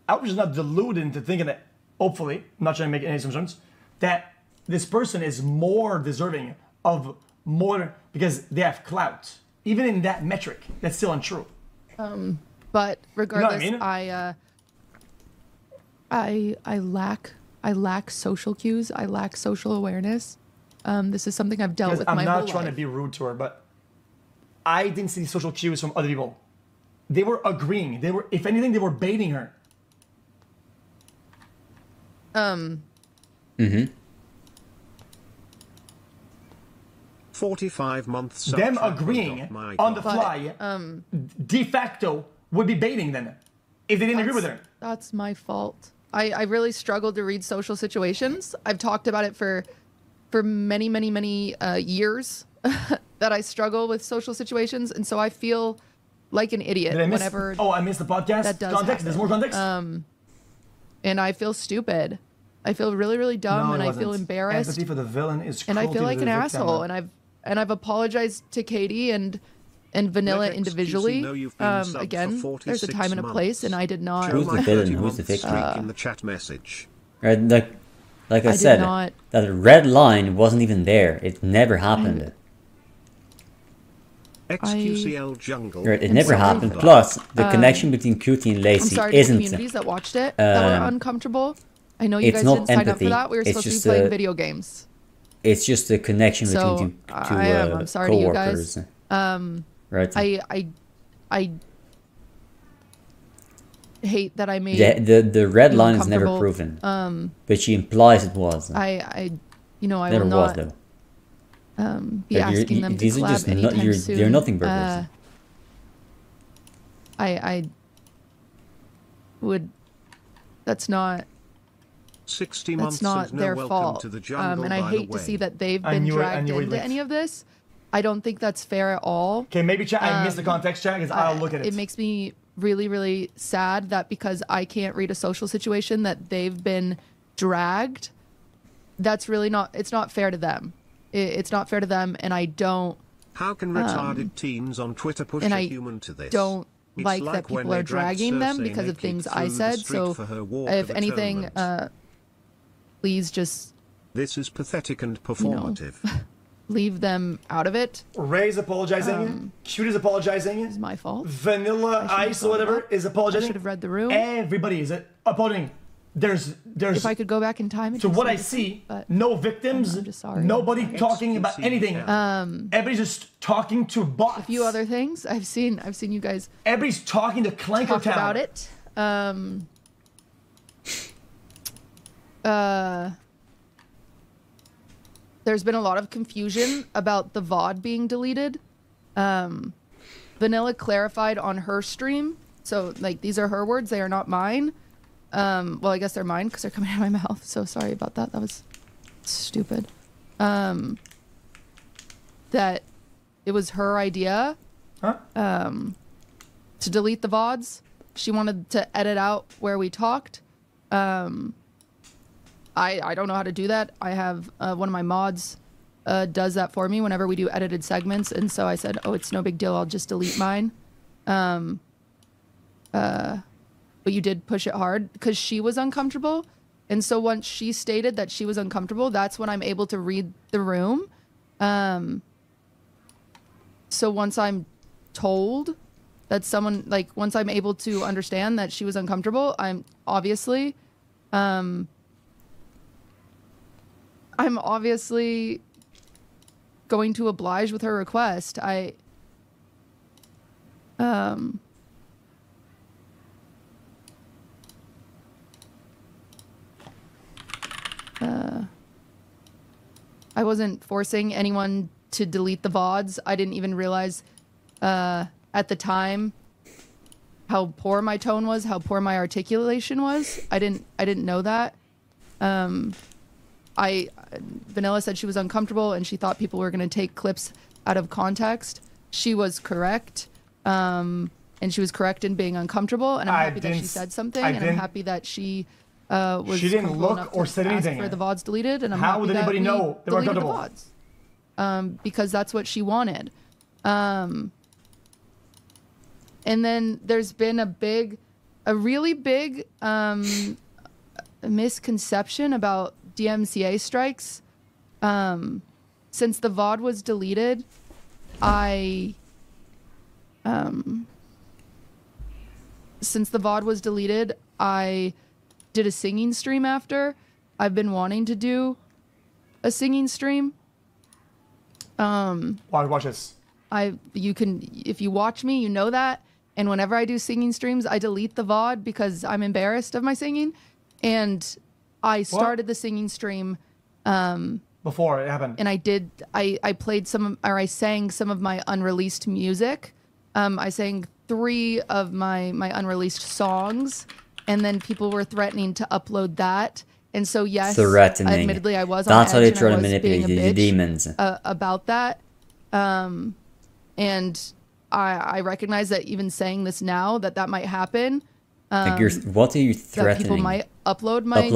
Speaker 4: I was just not deluded into thinking that, hopefully, I'm not trying to make any assumptions, that this person is more deserving of more because they have clout. Even in that metric, that's still untrue.
Speaker 12: But regardless,
Speaker 4: You know what
Speaker 12: I lack social cues. I lack social awareness. This is something I've dealt with my whole life.
Speaker 4: I'm not trying to be rude to her, but I didn't see social cues from other people. They were agreeing. They were, if anything, they were baiting her.
Speaker 5: 45 months.
Speaker 4: Them agreeing on the fly, de facto, would be baiting then, if they didn't agree with her.
Speaker 12: That's my fault. I really struggled to read social situations. I've talked about it for many, many, many years that I struggle with social situations, and so I feel like an idiot whenever.
Speaker 4: Oh, I missed the podcast.
Speaker 12: That does
Speaker 4: context.
Speaker 12: happen.
Speaker 4: There's more context.
Speaker 12: And I feel stupid. I feel really, really dumb,
Speaker 4: No, it
Speaker 12: and I
Speaker 4: wasn't.
Speaker 12: feel embarrassed.
Speaker 4: Empathy for the villain is
Speaker 12: And I
Speaker 4: cruelty
Speaker 12: feel
Speaker 4: to
Speaker 12: like
Speaker 4: the
Speaker 12: an
Speaker 4: victim.
Speaker 12: asshole, and I've apologized to Katie and Vanilla
Speaker 5: Let xQc
Speaker 12: individually.
Speaker 5: know you've been subbed for
Speaker 12: Again, there's a
Speaker 5: 46
Speaker 12: time and a place, and I did not.
Speaker 1: Who's the villain? Who's the victim?
Speaker 5: in the chat message.
Speaker 1: Right, like I
Speaker 12: did
Speaker 1: said,
Speaker 12: not-
Speaker 1: that red line wasn't even there. It never happened.
Speaker 5: XQCL jungle.
Speaker 1: Right, it never happened. Plus, the connection between Qt and
Speaker 12: I'm
Speaker 1: Lacey
Speaker 12: sorry to the
Speaker 1: isn't.
Speaker 12: communities that watched it that were uncomfortable. I know you
Speaker 1: it's
Speaker 12: guys
Speaker 1: not
Speaker 12: didn't sign up
Speaker 1: empathy,
Speaker 12: for that. We were
Speaker 1: it's
Speaker 12: supposed to be
Speaker 1: just
Speaker 12: playing
Speaker 1: a-
Speaker 12: video games.
Speaker 1: It's just the connection
Speaker 12: So
Speaker 1: between two
Speaker 12: I'm sorry to you
Speaker 1: co-workers.
Speaker 12: guys.
Speaker 1: Right.
Speaker 12: I hate that I made
Speaker 1: The red
Speaker 12: you
Speaker 1: line is never
Speaker 12: uncomfortable.
Speaker 1: proven. But she implies it was.
Speaker 12: I
Speaker 1: Never
Speaker 12: will
Speaker 1: was
Speaker 12: not
Speaker 1: though.
Speaker 12: be
Speaker 1: But
Speaker 12: asking them to
Speaker 1: these are
Speaker 12: collab
Speaker 1: just
Speaker 12: anytime soon.
Speaker 1: you're nothing burgers.
Speaker 12: I would. That's not.
Speaker 5: 60 months
Speaker 12: That's not
Speaker 5: and no
Speaker 12: their
Speaker 5: welcome
Speaker 12: fault.
Speaker 5: to the jungle,
Speaker 12: And I
Speaker 5: by the
Speaker 12: hate to
Speaker 5: way.
Speaker 12: see that they've
Speaker 4: I
Speaker 12: been
Speaker 4: knew it- I
Speaker 12: dragged
Speaker 4: knew it
Speaker 12: into
Speaker 4: leaked.
Speaker 12: any of this. I don't think that's fair at all.
Speaker 4: Okay, maybe chat. I missed the context, chat, because I'll look at it.
Speaker 12: It makes me really, really sad that because I can't read a social situation that they've been dragged. That's really not. It's not fair to them. It's not fair to them, and I don't.
Speaker 5: How can retarded teens on Twitter push
Speaker 12: and
Speaker 5: a
Speaker 12: I
Speaker 5: human to this?
Speaker 12: don't
Speaker 5: It's
Speaker 12: like
Speaker 5: like
Speaker 12: that
Speaker 5: when
Speaker 12: people
Speaker 5: they
Speaker 12: are
Speaker 5: dragged
Speaker 12: dragging them
Speaker 5: Cersei
Speaker 12: because of
Speaker 5: naked
Speaker 12: things I
Speaker 5: through the
Speaker 12: said.
Speaker 5: street
Speaker 12: So,
Speaker 5: for her walk
Speaker 12: if
Speaker 5: of
Speaker 12: anything,
Speaker 5: atonement.
Speaker 12: please just
Speaker 5: This is pathetic and performative.
Speaker 12: leave them out of it.
Speaker 4: Ray's apologizing. Qt is apologizing. It's
Speaker 12: my fault.
Speaker 4: Vanilla Ice or whatever is apologizing.
Speaker 12: I should have read the room.
Speaker 4: Everybody is apologizing. There's.
Speaker 12: If I could go back in time.
Speaker 4: To what I see, no victims.
Speaker 12: I'm just sorry.
Speaker 4: Nobody talking about anything. Everybody's just talking to bots.
Speaker 12: A few other things I've seen you guys.
Speaker 4: Everybody's talking to Clanker
Speaker 12: talk
Speaker 4: Town.
Speaker 12: about it. There's been a lot of confusion about the VOD being deleted. Vanilla clarified on her stream. So, like, these are her words. They are not mine. Well, I guess they're mine because they're coming out of my mouth. So sorry about that. That was stupid. That it was her idea to delete the VODs. She wanted to edit out where we talked. I don't know how to do that. I have one of my mods does that for me whenever we do edited segments. And so I said, oh, it's no big deal. I'll just delete mine. But you did push it hard because she was uncomfortable. And so once she stated that she was uncomfortable, that's when I'm able to read the room. So once I'm told that someone, like, once I'm able to understand that she was uncomfortable, I'm obviously going to oblige with her request. I wasn't forcing anyone to delete the VODs. I didn't even realize at the time how poor my tone was, how poor my articulation was. I didn't know that. Vanilla said she was uncomfortable and she thought people were going to take clips out of context. She was correct. And she was correct in being uncomfortable. And I'm happy that she said something. And I'm happy that she was
Speaker 4: She didn't
Speaker 12: comfortable
Speaker 4: look
Speaker 12: enough
Speaker 4: or
Speaker 12: to
Speaker 4: said
Speaker 12: ask
Speaker 4: anything.
Speaker 12: for the VODs deleted. And I'm
Speaker 4: How
Speaker 12: happy
Speaker 4: would
Speaker 12: that
Speaker 4: anybody
Speaker 12: we
Speaker 4: know they were
Speaker 12: deleted the
Speaker 4: uncomfortable?
Speaker 12: VODs. Because that's what she wanted. And then there's been a really big misconception about DMCA strikes. Since the VOD was deleted, I did a singing stream after. I've been wanting to do a singing stream.
Speaker 4: Watch this.
Speaker 12: If you watch me, you know that. And whenever I do singing streams, I delete the VOD because I'm embarrassed of my singing. And I started the singing stream
Speaker 4: before it happened.
Speaker 12: And I sang some of my unreleased music. I sang 3 of my unreleased songs, and then people were threatening to upload that. And so yes,
Speaker 1: threatening.
Speaker 12: admittedly I was
Speaker 1: That's
Speaker 12: on
Speaker 1: how
Speaker 12: edge
Speaker 1: they try
Speaker 12: and
Speaker 1: to
Speaker 12: I was
Speaker 1: manipulate
Speaker 12: being a
Speaker 1: the
Speaker 12: bitch,
Speaker 1: demons.
Speaker 12: About that. And I recognize that even saying this now, that might happen.
Speaker 1: Like what are you threatening?
Speaker 12: That people might upload my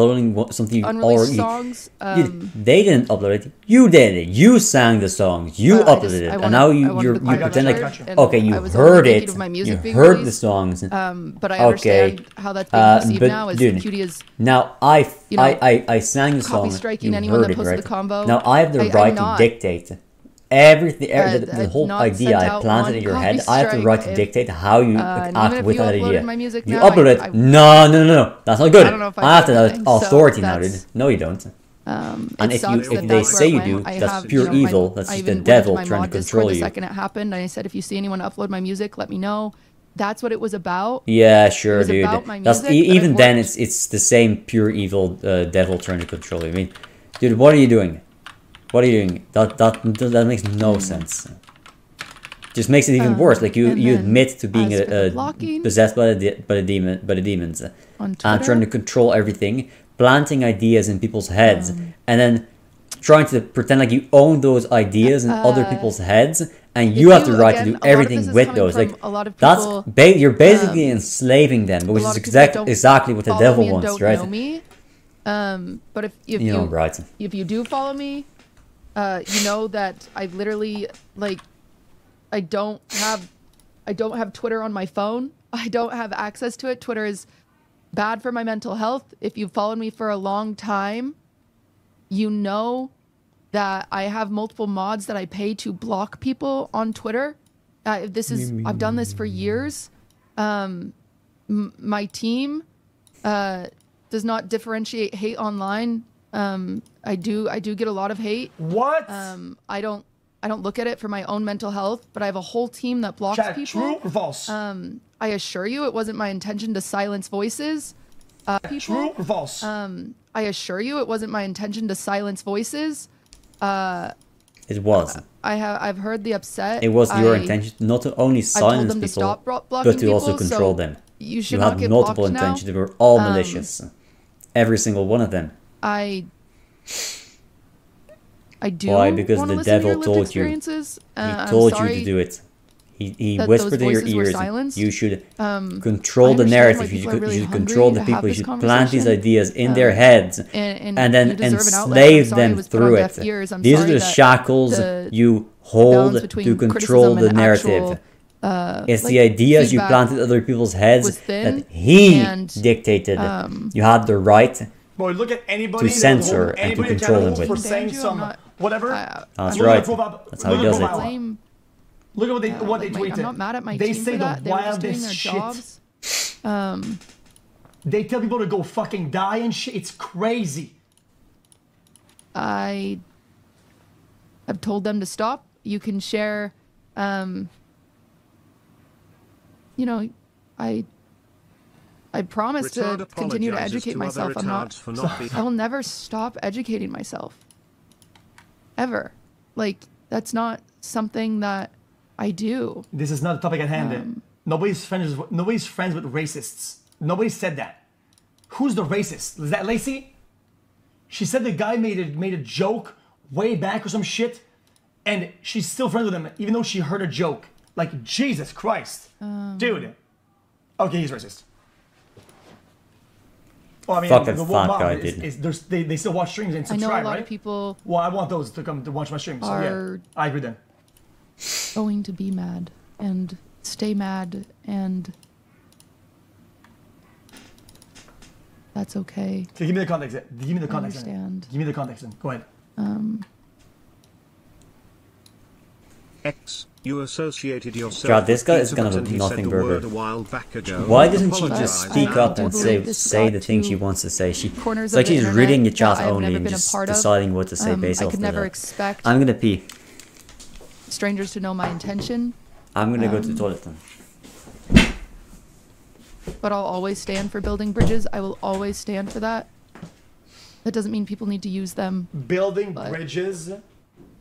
Speaker 1: something you
Speaker 12: unreleased
Speaker 1: already
Speaker 12: songs.
Speaker 1: they didn't upload it. You did it. You sang the songs. You uploaded it, and now you pretend like okay, you heard it. You heard the songs.
Speaker 12: But I understand how that's being perceived now. As
Speaker 1: dude,
Speaker 12: Qt is
Speaker 1: now I sang the song.
Speaker 12: copy striking
Speaker 1: You
Speaker 12: anyone
Speaker 1: heard
Speaker 12: that
Speaker 1: it,
Speaker 12: posted
Speaker 1: right?
Speaker 12: the combo.
Speaker 1: Now I have the right to dictate everything. The whole
Speaker 12: not
Speaker 1: idea
Speaker 12: sent
Speaker 1: I
Speaker 12: out
Speaker 1: planted
Speaker 12: one
Speaker 1: in your
Speaker 12: copy
Speaker 1: head. I have the right to
Speaker 12: strike.
Speaker 1: dictate how you
Speaker 12: And
Speaker 1: act
Speaker 12: even if
Speaker 1: with
Speaker 12: you
Speaker 1: that
Speaker 12: uploaded
Speaker 1: idea.
Speaker 12: my music
Speaker 1: You
Speaker 12: now,
Speaker 1: upload it.
Speaker 12: I
Speaker 1: No. That's not good.
Speaker 12: I don't know if
Speaker 1: I have to
Speaker 12: do
Speaker 1: have
Speaker 12: anything, so
Speaker 1: authority now, dude.
Speaker 12: that's-
Speaker 1: No, you don't.
Speaker 12: And
Speaker 1: And if
Speaker 12: sucks that
Speaker 1: they
Speaker 12: that's
Speaker 1: say
Speaker 12: where
Speaker 1: you
Speaker 12: it went.
Speaker 1: do,
Speaker 12: I
Speaker 1: that's
Speaker 12: have,
Speaker 1: pure
Speaker 12: you know,
Speaker 1: evil.
Speaker 12: I
Speaker 1: That's just
Speaker 12: even
Speaker 1: the
Speaker 12: went to
Speaker 1: devil
Speaker 12: my
Speaker 1: trying to
Speaker 12: mod Discord
Speaker 1: control
Speaker 12: the
Speaker 1: you.
Speaker 12: second it happened, and I said, if you see anyone upload my music, let me know. That's what it was about.
Speaker 1: Yeah, sure,
Speaker 12: it was
Speaker 1: dude.
Speaker 12: About my
Speaker 1: That's
Speaker 12: music that
Speaker 1: even
Speaker 12: I've
Speaker 1: then,
Speaker 12: worked-
Speaker 1: it's the same pure evil devil trying to control you. I mean, dude, what are you doing? What are you doing? That makes no sense. Just makes it even worse. Like you admit to being possessed by the demons, and trying to control everything, planting ideas in people's heads, and then trying to pretend like you own those ideas in other people's heads, and you have the right to do everything with those. Like you're basically enslaving them, which is exactly what the devil wants, right?
Speaker 12: Know me. But if
Speaker 1: you know, right.
Speaker 12: If you do follow me, you know that I literally I don't have Twitter on my phone. I don't have access to it. Twitter is bad for my mental health. If you've followed me for a long time, you know that I have multiple mods that I pay to block people on Twitter. I've done this for years. My team does not differentiate hate online. I do get a lot of hate.
Speaker 4: What?
Speaker 12: I don't look at it for my own mental health, but I have a whole team that blocks people.
Speaker 4: True or false?
Speaker 12: I assure you, it wasn't my intention to silence voices. People.
Speaker 4: True or false?
Speaker 12: I assure you, it wasn't my intention to silence voices.
Speaker 1: It was.
Speaker 12: I've heard the upset.
Speaker 1: It was your intention not to only silence people, but to also control them.
Speaker 12: You should
Speaker 1: have multiple intentions. They were all malicious. Every single one of them.
Speaker 12: I do.
Speaker 1: Why? Because the devil told you. He told you to do it. He whispered in your ears. You should control the narrative. You should control the people. You should plant these ideas in their heads and then enslave them through it. These are the shackles you hold to control the narrative. It's the ideas you planted in other people's heads that he dictated. You had the right
Speaker 4: Boy, look at anybody
Speaker 1: to censor and to control them with.
Speaker 4: For saying some whatever.
Speaker 1: That's right. That's how he does it.
Speaker 4: Look at what they tweeted.
Speaker 12: I'm not mad at my
Speaker 4: they
Speaker 12: team
Speaker 4: say
Speaker 12: for that.
Speaker 4: the
Speaker 12: They were just doing
Speaker 4: wildest
Speaker 12: their
Speaker 4: shit.
Speaker 12: jobs.
Speaker 4: They tell people to go fucking die and shit. It's crazy.
Speaker 12: I have told them to stop. You can share. You know, I promise to continue to educate myself. I will never stop educating myself. Ever. Like, that's not something that I do.
Speaker 4: This is not the topic at hand. Nobody's friends with racists. Nobody said that. Who's the racist? Is that Lacey? She said the guy made a joke way back or some shit, and she's still friends with him even though she heard a joke. Like, Jesus Christ. Dude. Okay, he's racist. Well, I mean,
Speaker 1: fuck that fat guy did.
Speaker 4: They still watch streams and subscribe,
Speaker 12: I know a lot
Speaker 4: right?
Speaker 12: of people.
Speaker 4: Well, I want those to come to watch my streams. So yeah, I agree then.
Speaker 12: Going to be mad and stay mad, and that's okay.
Speaker 4: Okay, give me the context. Give me the context.
Speaker 12: Understand.
Speaker 4: Give me the context. Go ahead.
Speaker 5: You associated yourself.
Speaker 1: God, this guy is kind of a nothing burger. Why doesn't she just speak up and say the things she wants to say? It's like she's reading your chat only and just deciding what to say based off of that.
Speaker 12: Expect
Speaker 1: I'm gonna pee.
Speaker 12: strangers to know my intention.
Speaker 1: I'm gonna go to the toilet then.
Speaker 12: But I'll always stand for building bridges. I will always stand for that. That doesn't mean people need to use them.
Speaker 4: Building bridges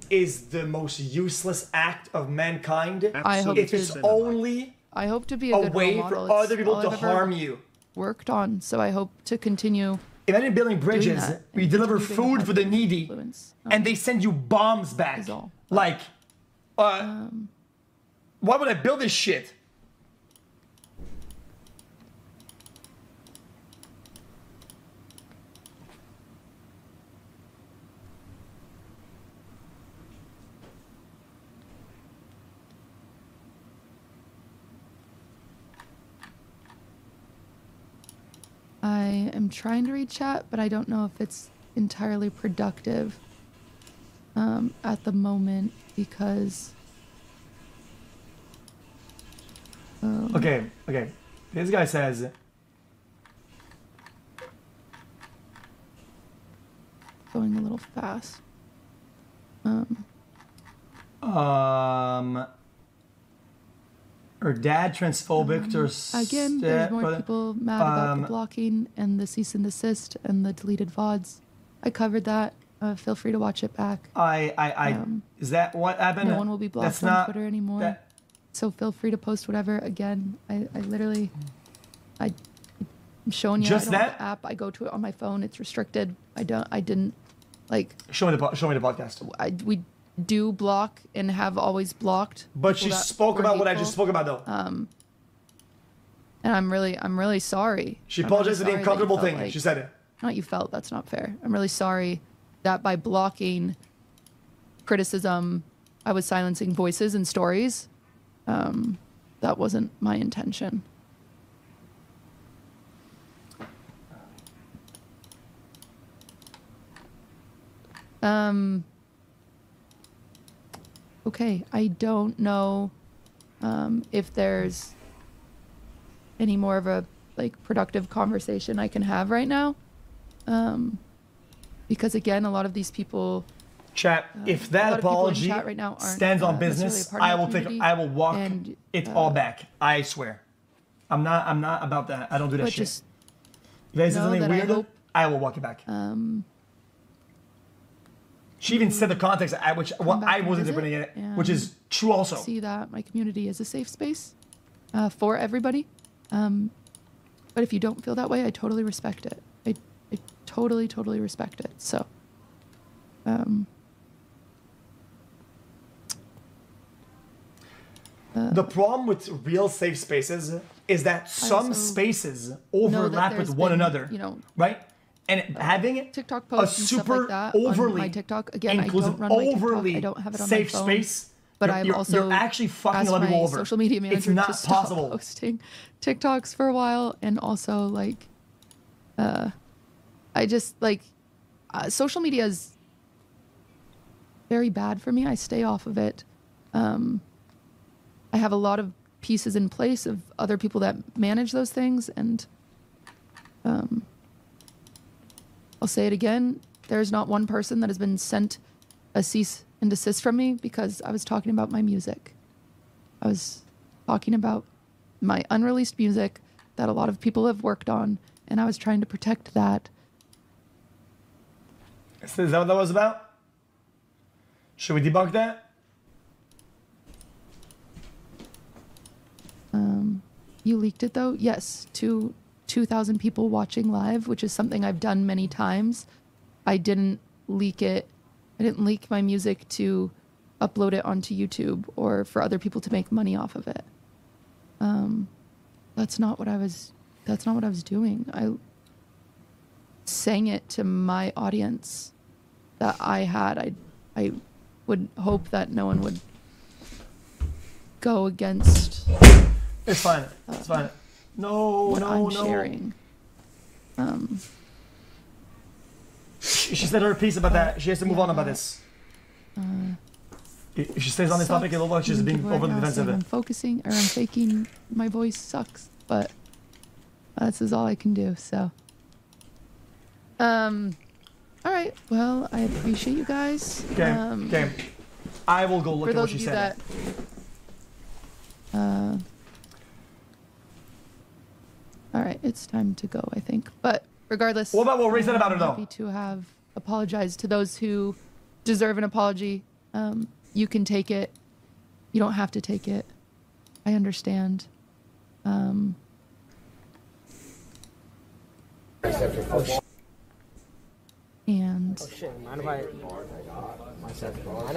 Speaker 4: is the most useless act of mankind.
Speaker 12: I hope
Speaker 4: if it's only
Speaker 12: I hope to be a good
Speaker 4: way
Speaker 12: role model.
Speaker 4: for other
Speaker 12: It's
Speaker 4: people
Speaker 12: all
Speaker 4: to
Speaker 12: I've ever
Speaker 4: harm you.
Speaker 12: Worked on, so I hope to continue.
Speaker 4: Imagine building bridges.
Speaker 12: that
Speaker 4: We
Speaker 12: and
Speaker 4: deliver
Speaker 12: continue being a
Speaker 4: food for the
Speaker 12: positive
Speaker 4: needy,
Speaker 12: influence.
Speaker 4: and they send you bombs back. Like, why would I build this shit?
Speaker 12: I am trying to read chat, but I don't know if it's entirely productive at the moment because.
Speaker 4: Okay. This guy says.
Speaker 12: Going a little fast.
Speaker 4: Her dad transphobic or
Speaker 12: Again, there's more people mad about the blocking and the cease and desist and the deleted VODs. I covered that. Feel free to watch it back.
Speaker 4: Is that what happened?
Speaker 12: No one will be blocked on Twitter anymore. So feel free to post whatever. Again, I'm showing you.
Speaker 4: Just
Speaker 12: I don't have
Speaker 4: that
Speaker 12: the app. I go to it on my phone. It's restricted. I didn't like.
Speaker 4: Show me the podcast.
Speaker 12: We do block and have always blocked.
Speaker 4: But she spoke about what I just spoke about, though.
Speaker 12: And I'm really sorry.
Speaker 4: She apologized for the uncomfortable thing.
Speaker 12: Like,
Speaker 4: she said it.
Speaker 12: Not you felt. That's not fair. I'm really sorry that by blocking criticism, I was silencing voices and stories. That wasn't my intention. Okay, I don't know if there's any more of a productive conversation I can have right now. Because again, a lot of these people
Speaker 4: Chat, if that apology
Speaker 12: right now
Speaker 4: stands on business, I will walk it all back. I swear. I'm not about that. I don't do that shit. If there's something weird, I will walk it back. She even said the context at which I wasn't interpreting it, which is true also.
Speaker 12: See that my community is a safe space for everybody. But if you don't feel that way, I totally respect it. I totally respect it. So,
Speaker 4: the problem with real safe spaces is that some spaces overlap with one another, right? And having
Speaker 12: TikTok
Speaker 4: a
Speaker 12: posts and stuff
Speaker 4: super
Speaker 12: like that
Speaker 4: overly
Speaker 12: on my TikTok. Again,
Speaker 4: inclusive,
Speaker 12: I don't run my
Speaker 4: overly
Speaker 12: TikTok. I don't have it on
Speaker 4: safe
Speaker 12: my phone,
Speaker 4: space,
Speaker 12: but I'm also
Speaker 4: you're actually fucking
Speaker 12: asked
Speaker 4: a lot of
Speaker 12: my
Speaker 4: people over.
Speaker 12: social media manager
Speaker 4: It's not
Speaker 12: to stop
Speaker 4: possible.
Speaker 12: posting TikToks for a while, and also I just social media is very bad for me. I stay off of it. I have a lot of pieces in place of other people that manage those things, and I'll say it again. There's not one person that has been sent a cease and desist from me because I was talking about my music. I was talking about my unreleased music that a lot of people have worked on, and I was trying to protect that.
Speaker 4: So is that what that was about? Should we debunk that?
Speaker 12: You leaked it though? Yes, to 2,000 people watching live, which is something I've done many times. I didn't leak it. I didn't leak my music to upload it onto YouTube or for other people to make money off of it. That's not what I was doing. I sang it to my audience that I had. I would hope that no one would go against.
Speaker 4: It's fine. It's fine.
Speaker 12: What I'm sharing.
Speaker 4: She said her piece about that. She has to move on about this. If she stays on this topic, it looks like she's being overly defensive.
Speaker 12: I'm focusing, or I'm faking. My voice sucks, but this is all I can do. So, all right. Well, I appreciate you guys.
Speaker 4: Okay. I will go look at what she said.
Speaker 12: All right, it's time to go, I think. But regardless,
Speaker 4: what about what Ray said about her, though?
Speaker 12: I'm happy to have apologized to those who deserve an apology. You can take it. You don't have to take it. I understand.
Speaker 11: And
Speaker 19: Oh shit, mind if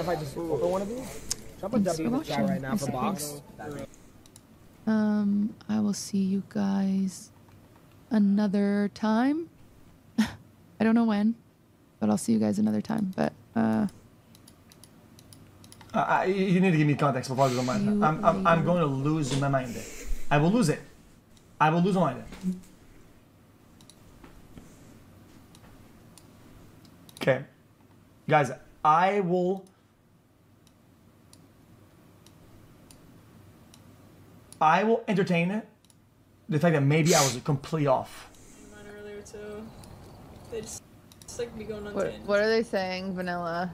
Speaker 19: I just open one of these? Drop a W in the chat right now for box.
Speaker 12: I will see you guys another time. I don't know when, but I'll see you guys another time. But
Speaker 4: you need to give me context before I go mind. I'm going to lose my mind. I will lose it. I will lose my mind. Okay, guys, I will entertain the fact that maybe I was completely off.
Speaker 2: Mine earlier too. They just like be going on.
Speaker 12: What are they saying, Vanilla?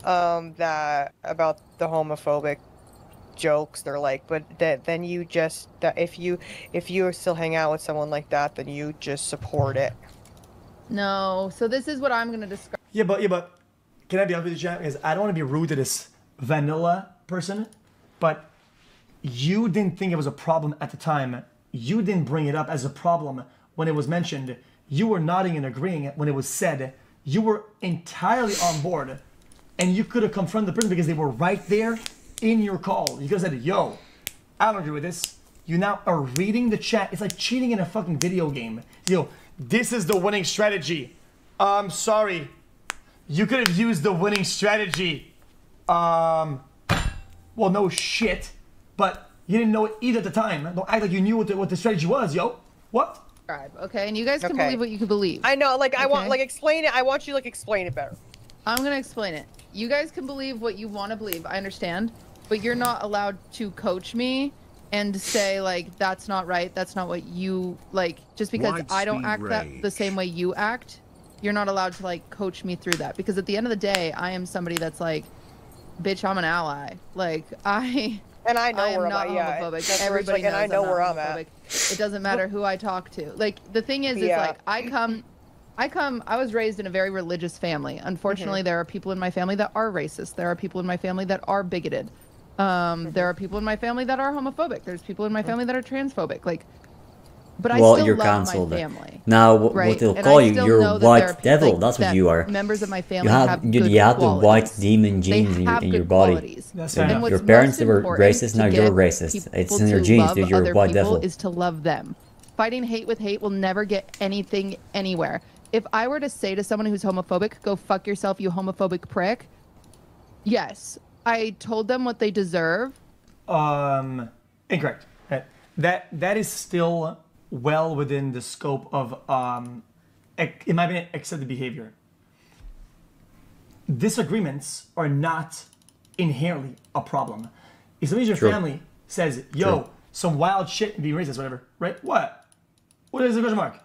Speaker 20: That about the homophobic jokes. They're like, but then you just if you still hang out with someone like that, then you just support it.
Speaker 12: No. So this is what I'm gonna describe.
Speaker 4: Yeah, but can I be honest with you, chat? Because I don't want to be rude to this vanilla person, but you didn't think it was a problem at the time. You didn't bring it up as a problem when it was mentioned. You were nodding and agreeing when it was said. You were entirely on board, and you could have confronted the person because they were right there in your call. You could have said, "Yo, I don't agree with this." You now are reading the chat. It's like cheating in a fucking video game. Yo, this is the winning strategy. I'm sorry. You could have used the winning strategy. Well, no shit. But you didn't know it either at the time. Don't act like you knew what the strategy was, yo. What?
Speaker 12: Okay, and you guys can believe what you can believe.
Speaker 20: I know, like, I want, like, explain it. I want you to, like, explain it better.
Speaker 12: I'm gonna explain it. You guys can believe what you want to believe. I understand. But you're not allowed to coach me and say, like, that's not right. That's not what you, like, just because I don't act the same way you act, you're not allowed to, like, coach me through that. Because at the end of the day, I am somebody that's like, bitch, I'm an ally. Like,
Speaker 20: And I know
Speaker 12: I am
Speaker 20: where
Speaker 12: not
Speaker 20: I'm at.
Speaker 12: homophobic.
Speaker 20: Yeah.
Speaker 12: Everybody knows
Speaker 20: and I know
Speaker 12: I'm
Speaker 20: where
Speaker 12: not
Speaker 20: I'm at.
Speaker 12: homophobic. It doesn't matter who I talk to. Like, the thing is, like, I was raised in a very religious family. Unfortunately, there are people in my family that are racist. There are people in my family that are bigoted. There are people in my family that are homophobic. There's people in my family that are transphobic. Like, but I still
Speaker 1: you're
Speaker 12: love
Speaker 1: cancelled.
Speaker 12: my family.
Speaker 1: Now,
Speaker 12: right?
Speaker 1: what they'll
Speaker 12: And
Speaker 1: call
Speaker 12: I
Speaker 1: you,
Speaker 12: still
Speaker 1: you're
Speaker 12: know
Speaker 1: a
Speaker 12: that there
Speaker 1: white
Speaker 12: are people,
Speaker 1: devil.
Speaker 12: like,
Speaker 1: That's what
Speaker 12: that
Speaker 1: you are.
Speaker 12: Members of my family
Speaker 1: you have
Speaker 12: good
Speaker 1: the white
Speaker 12: qualities.
Speaker 1: demon genes
Speaker 12: They have
Speaker 1: in your
Speaker 12: good
Speaker 1: body.
Speaker 12: qualities.
Speaker 1: So
Speaker 12: And what's
Speaker 1: your parents
Speaker 12: most
Speaker 1: were
Speaker 12: important
Speaker 1: racist. Now
Speaker 12: to
Speaker 1: you're
Speaker 12: get
Speaker 1: racist. It's
Speaker 12: people
Speaker 1: in your
Speaker 12: to
Speaker 1: genes.
Speaker 12: love
Speaker 1: Dude, you're a
Speaker 12: other
Speaker 1: white
Speaker 12: people
Speaker 1: devil.
Speaker 12: is to love them. Fighting hate with hate will never get anything anywhere. If I were to say to someone who's homophobic, go fuck yourself, you homophobic prick, yes, I told them what they deserve.
Speaker 4: Incorrect. That is still well within the scope of, in my opinion, accepted behavior. Disagreements are not inherently a problem. If somebody in your family says, yo, some wild shit, being racist, whatever, right? What? What is the question mark?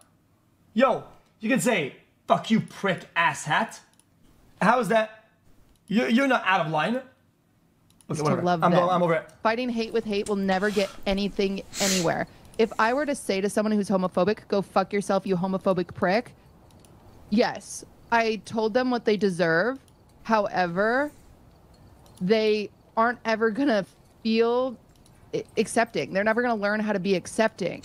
Speaker 4: Yo, you can say, fuck you, prick, asshat. How is that? You're not out of line. Okay,
Speaker 12: To love them.
Speaker 4: I'm over it.
Speaker 12: Fighting hate with hate will never get anything anywhere. If I were to say to someone who's homophobic, go fuck yourself, you homophobic prick, yes, I told them what they deserve. However, they aren't ever going to feel accepting. They're never going to learn how to be accepting.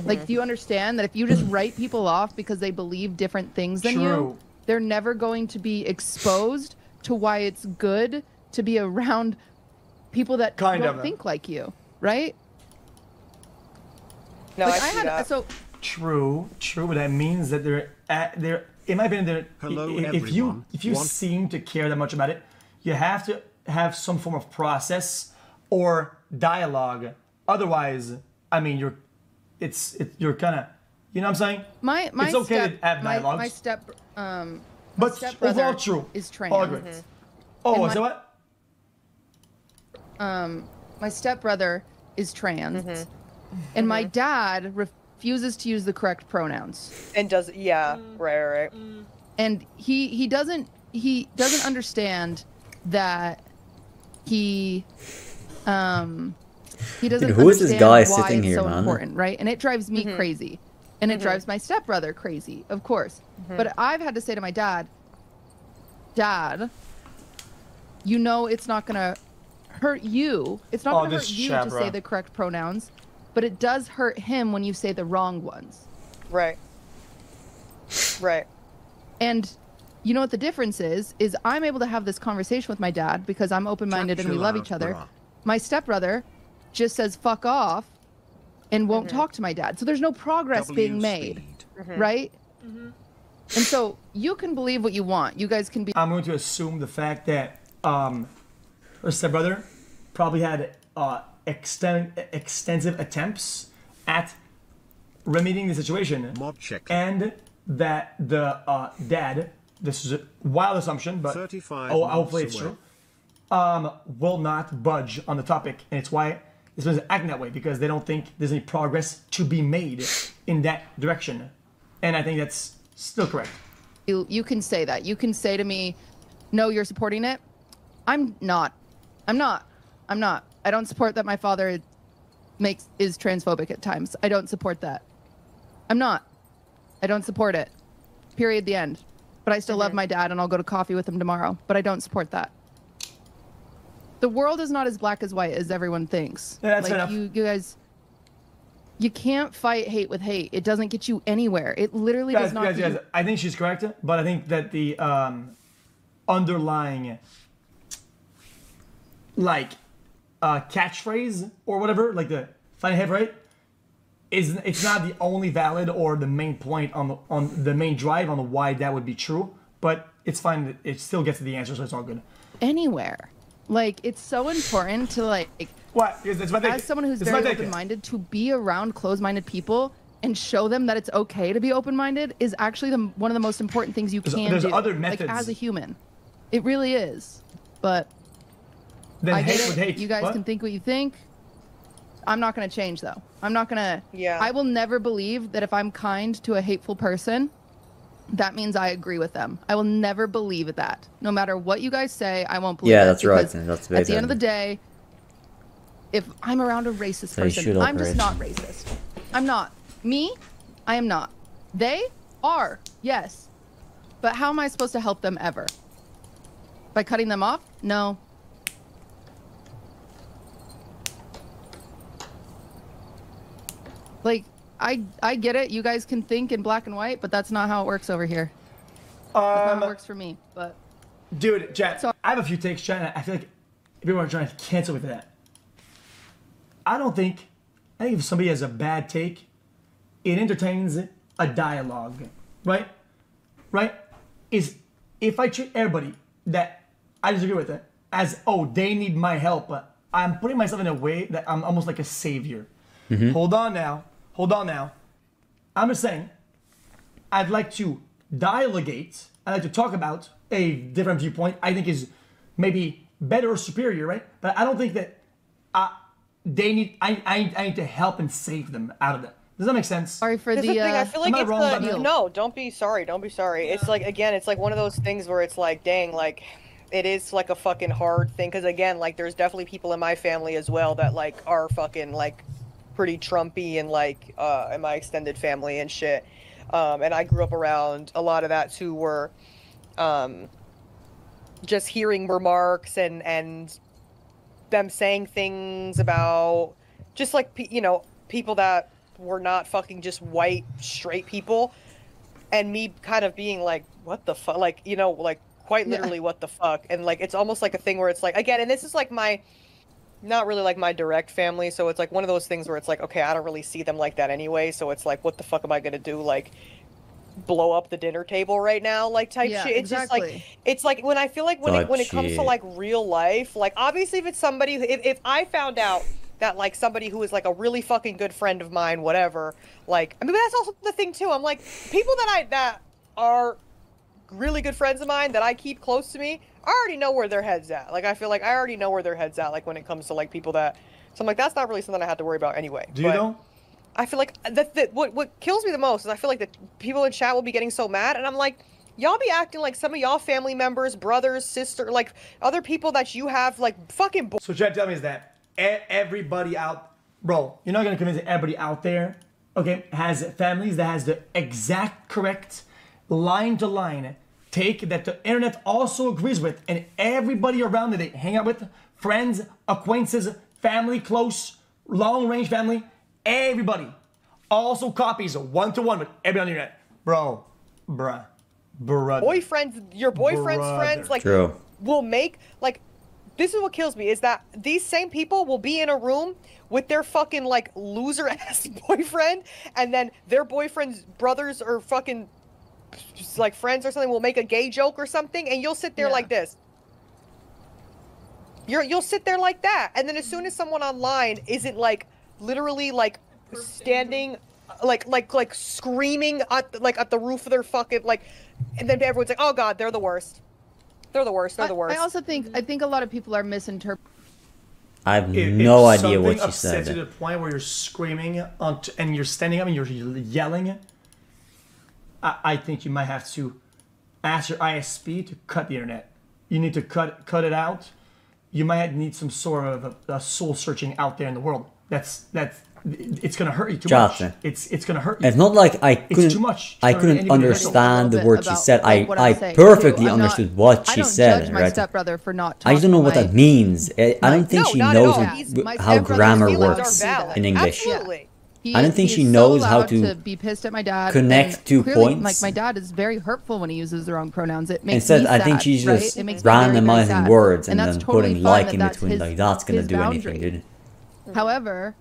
Speaker 12: Like, do you understand that if you just write people off because they believe different things than you, they're never going to be exposed to why it's good to be around people that don't think like you, right?
Speaker 20: No,
Speaker 12: like,
Speaker 20: I see that.
Speaker 12: So
Speaker 4: True, but that means that they're in my opinion, if you seem to care that much about it, you have to have some form of process or dialogue. Otherwise, I mean, you're kind of, you know what I'm saying? It's okay to have dialogues.
Speaker 12: My step,
Speaker 4: but
Speaker 12: stepbrother
Speaker 4: overall true.
Speaker 12: is trans.
Speaker 4: All agree. Oh, is that what?
Speaker 12: My stepbrother is trans, and my dad refuses to use the correct pronouns.
Speaker 20: And does right.
Speaker 12: And he doesn't understand that he doesn't
Speaker 1: Dude, who is this
Speaker 12: understand
Speaker 1: guy
Speaker 12: why
Speaker 1: sitting
Speaker 12: it's
Speaker 1: here,
Speaker 12: so
Speaker 1: man?
Speaker 12: important, right? And it drives me crazy, and it drives my stepbrother crazy, of course. But I've had to say to my dad, you know, it's not gonna hurt you. It's not going to hurt you to say the correct pronouns, but it does hurt him when you say the wrong ones.
Speaker 20: Right. Right.
Speaker 12: And you know what the difference is I'm able to have this conversation with my dad because I'm open-minded and we love each other. My stepbrother just says fuck off and won't talk to my dad. So there's no progress being made, right? And so you can believe what you want. You guys can be.
Speaker 4: I'm going to assume the fact that her stepbrother probably had extensive attempts at remedying the situation, and that the dad, this is a wild assumption, but hopefully it's true, will not budge on the topic, and it's why this is acting that way, because they don't think there's any progress to be made in that direction, and I think that's still correct.
Speaker 12: You can say that. You can say to me, no, you're supporting it. I'm not. I don't support that my father is transphobic at times. I don't support that. I'm not. I don't support it. Period, the end. But I still love my dad and I'll go to coffee with him tomorrow. But I don't support that. The world is not as black as white as everyone thinks.
Speaker 4: Yeah, that's enough.
Speaker 12: You guys, you can't fight hate with hate. It doesn't get you anywhere. It literally does not.
Speaker 4: Guys, I think she's correct, but I think that the underlying catchphrase or whatever, like the fighting hate, right? It's not the only valid or the main point on the main drive on the why that would be true, but it's fine. It still gets to the answer, so it's all good.
Speaker 12: Anywhere, like it's so important to
Speaker 4: what? As
Speaker 12: someone who's very open-minded, to be around closed-minded people and show them that it's okay to be open-minded is actually one of the most important things you can do.
Speaker 4: There's other methods,
Speaker 12: like, as a human. It really is, but
Speaker 4: then
Speaker 12: I get
Speaker 4: hate with hate.
Speaker 12: You guys can think what you think. I'm not going to change, though. I'm not going to... Yeah. I will never believe that if I'm kind to a hateful person, that means I agree with them. I will never believe that. No matter what you guys say, I won't believe it.
Speaker 1: Yeah, that's right. That's
Speaker 12: at the end of the day, if I'm around a racist person, I'm just not racist. I'm not. Me, I am not. They are, yes. But how am I supposed to help them ever? By cutting them off? No. Like, I get it. You guys can think in black and white, but that's not how it works over here. That's not how it works for me, but...
Speaker 4: Dude, chat, I have a few takes, chat, and I feel like people are trying to cancel me for that. I think if somebody has a bad take, it entertains a dialogue, right? Right? Is if I treat everybody that I disagree with it as, oh, they need my help, but I'm putting myself in a way that I'm almost like a savior. Hold on now. I'm just saying, I'd like to dialogate. I'd like to talk about a different viewpoint I think is maybe better or superior, right? But I don't think that they need. I need to help and save them out of that. Does that make sense?
Speaker 12: Sorry for
Speaker 20: the thing. I feel like it's no. Don't be sorry. Don't be sorry. Yeah. It's like, again, it's like one of those things where it's like, dang, like it is like a fucking hard thing. Because again, like there's definitely people in my family as well that like are fucking like pretty Trumpy and like in my extended family and shit. And I grew up around a lot of that too, where just hearing remarks and them saying things about just like, you know, people that were not fucking just white straight people, and me kind of being like, what the fuck, like, you know, like quite literally what the fuck. And like it's almost like a thing where it's like, again, and this is like my not really like my direct family, so it's like one of those things where it's like, okay, I don't really see them like that anyway, so it's like, what the fuck am I gonna do, like blow up the dinner table right now, like type shit. It's just like, it's like when I feel like when it comes to like real life, like obviously if it's somebody, if I found out that like somebody who is like a really fucking good friend of mine, whatever, like, I mean, but that's also the thing too. I'm like, people that are really good friends of mine that I keep close to me, I already know where their head's at. Like, I feel like I already know where their head's at, like when it comes to like people that, so I'm like, that's not really something I have to worry about anyway.
Speaker 4: Do you know?
Speaker 20: I feel like what kills me the most is I feel like the people in chat will be getting so mad, and I'm like, y'all be acting like some of y'all family members, brothers, sister, like other people that you have like fucking.
Speaker 4: So chat, tell me is that everybody out, bro? You're not gonna convince everybody out there, okay, has families that has the exact correct line to line take that the internet also agrees with, and everybody around that they hang out with, friends, acquaintances, family, close, long-range family, everybody also copies one-to-one with everybody on the internet. Bro, bruh, brother.
Speaker 20: Boyfriends, your boyfriend's friends, like,
Speaker 1: True.
Speaker 20: will make, like, this is what kills me, is that these same people will be in a room with their fucking, like, loser-ass boyfriend, and then their boyfriend's brothers or fucking, just, like, friends or something will make a gay joke or something, and you'll sit there like this. You'll sit there like that, and then as soon as someone online isn't, like, literally, like, standing, like screaming at the roof of their fucking, like, and then everyone's like, oh god, they're the worst. They're the worst. They're the worst.
Speaker 12: I also think a lot of people are misinterpreting.
Speaker 1: I have no idea what she
Speaker 4: said.
Speaker 1: said.
Speaker 4: To the point where you're screaming and you're standing up and you're yelling, I think you might have to ask your ISP to cut the internet. You need to cut it out. You might need some sort of a soul searching out there in the world. It's gonna hurt you too much. It's gonna hurt you.
Speaker 1: It's not like I couldn't.
Speaker 4: Too much.
Speaker 1: I couldn't understand the word she said. I
Speaker 12: saying,
Speaker 1: perfectly
Speaker 12: too.
Speaker 1: understood what she said.
Speaker 12: I don't judge my stepbrother for not
Speaker 1: I just don't know what
Speaker 12: talking
Speaker 1: that means. I don't think she knows
Speaker 12: my
Speaker 1: how
Speaker 12: stepbrother's
Speaker 1: grammar
Speaker 12: feelings
Speaker 1: works
Speaker 12: are valid.
Speaker 1: in English.
Speaker 12: Absolutely.
Speaker 1: I don't think she
Speaker 12: is
Speaker 1: knows
Speaker 12: so
Speaker 1: how
Speaker 12: allowed
Speaker 1: to
Speaker 12: be pissed at my dad.
Speaker 1: connect
Speaker 12: and
Speaker 1: 2
Speaker 12: clearly,
Speaker 1: points.
Speaker 12: Like my dad is very hurtful when he uses the wrong pronouns. It makes
Speaker 1: Instead,
Speaker 12: me
Speaker 1: I
Speaker 12: sad,
Speaker 1: think she's
Speaker 12: right?
Speaker 1: just
Speaker 12: It makes me very, very
Speaker 1: randomizing
Speaker 12: sad.
Speaker 1: words and
Speaker 12: that's
Speaker 1: then
Speaker 12: totally
Speaker 1: putting
Speaker 12: fine
Speaker 1: like in
Speaker 12: that's
Speaker 1: between.
Speaker 12: his-
Speaker 1: Like that's gonna
Speaker 12: his
Speaker 1: do
Speaker 12: boundary.
Speaker 1: anything, dude.
Speaker 12: However,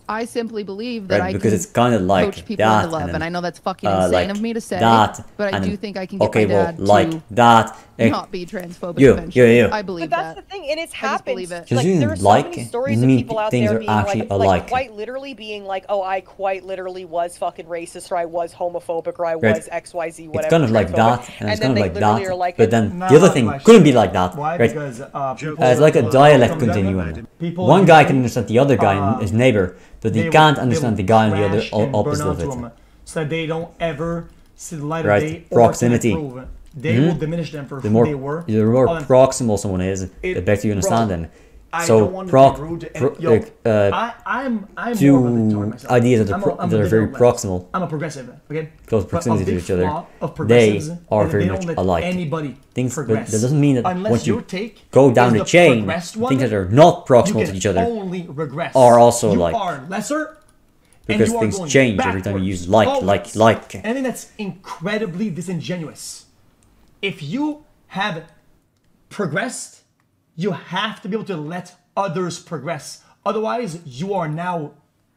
Speaker 12: I simply believe that
Speaker 1: Right,
Speaker 12: I
Speaker 1: because
Speaker 12: can
Speaker 1: it's kind of like
Speaker 12: coach people
Speaker 1: that,
Speaker 12: into love,
Speaker 1: and
Speaker 12: and I know that's fucking
Speaker 1: then,
Speaker 12: insane
Speaker 1: like
Speaker 12: of me to say,
Speaker 1: that,
Speaker 12: but I
Speaker 1: and
Speaker 12: do
Speaker 1: then,
Speaker 12: think I can get
Speaker 1: okay,
Speaker 12: my
Speaker 1: well,
Speaker 12: dad
Speaker 1: like
Speaker 12: to
Speaker 1: that,
Speaker 12: not be transphobic
Speaker 1: you,
Speaker 12: eventually.
Speaker 1: you.
Speaker 12: I believe
Speaker 20: But that's
Speaker 12: that.
Speaker 20: the thing, and it's
Speaker 12: I just
Speaker 20: happened.
Speaker 12: believe it.
Speaker 1: Just
Speaker 20: Like, there are so
Speaker 1: like
Speaker 20: many
Speaker 1: it
Speaker 20: stories
Speaker 1: doesn't
Speaker 20: of
Speaker 1: mean
Speaker 20: people out
Speaker 1: things
Speaker 20: there
Speaker 1: are
Speaker 20: being
Speaker 1: actually
Speaker 20: like
Speaker 1: alike.
Speaker 20: quite literally being like, oh, I quite literally was fucking racist, or I was homophobic, or I
Speaker 1: Right.
Speaker 20: was XYZ, whatever.
Speaker 1: It's kind of like
Speaker 20: transphobic.
Speaker 1: that, and it's kind of
Speaker 20: they
Speaker 1: like
Speaker 20: literally
Speaker 1: that,
Speaker 20: are like,
Speaker 1: but then
Speaker 4: Nah,
Speaker 1: the other thing
Speaker 4: like-
Speaker 1: couldn't be like that,
Speaker 4: Why?
Speaker 1: right?
Speaker 4: Because
Speaker 1: It's like a dialect continuum.
Speaker 4: People
Speaker 1: One guy can
Speaker 4: usually,
Speaker 1: understand the other guy, his neighbor, but he
Speaker 4: they
Speaker 1: can't
Speaker 4: will-
Speaker 1: understand
Speaker 4: they
Speaker 1: the guy on the
Speaker 4: will
Speaker 1: other
Speaker 4: crash and burn
Speaker 1: opposite of
Speaker 4: onto
Speaker 1: it.
Speaker 4: them, so that they don't ever see the light
Speaker 1: Right,
Speaker 4: of day
Speaker 1: proximity.
Speaker 4: or can improve. They will diminish them for
Speaker 1: the
Speaker 4: who
Speaker 1: more,
Speaker 4: they were.
Speaker 1: The more
Speaker 4: Oh, and
Speaker 1: proximal someone is, the better you understand
Speaker 4: bro,
Speaker 1: them.
Speaker 4: I
Speaker 1: So
Speaker 4: don't want to be rude to any- yo, I'm
Speaker 1: two
Speaker 4: more of a retard myself.
Speaker 1: ideas that
Speaker 4: I'm
Speaker 1: are,
Speaker 4: a
Speaker 1: that are very
Speaker 4: liberal
Speaker 1: proximal,
Speaker 4: I'm a progressive, okay?
Speaker 1: close
Speaker 4: But
Speaker 1: proximity
Speaker 4: a
Speaker 1: to
Speaker 4: big
Speaker 1: each other,
Speaker 4: flaw of
Speaker 1: they
Speaker 4: progressives
Speaker 1: are
Speaker 4: is
Speaker 1: very
Speaker 4: they
Speaker 1: much
Speaker 4: don't let
Speaker 1: alike.
Speaker 4: anybody
Speaker 1: Things, but
Speaker 4: progress.
Speaker 1: that doesn't mean that
Speaker 4: Unless
Speaker 1: once you
Speaker 4: your take
Speaker 1: go down
Speaker 4: is
Speaker 1: the
Speaker 4: the
Speaker 1: chain,
Speaker 4: progressed one,
Speaker 1: things that are not proximal
Speaker 4: you
Speaker 1: to
Speaker 4: can
Speaker 1: each other
Speaker 4: only regress.
Speaker 1: are also
Speaker 4: you
Speaker 1: like,
Speaker 4: are lesser,
Speaker 1: because
Speaker 4: and you
Speaker 1: things
Speaker 4: are going
Speaker 1: change every time you
Speaker 4: backwards.
Speaker 1: use like.
Speaker 4: And I think that's incredibly disingenuous. If you have progressed, you have to be able to let others progress. Otherwise, you are now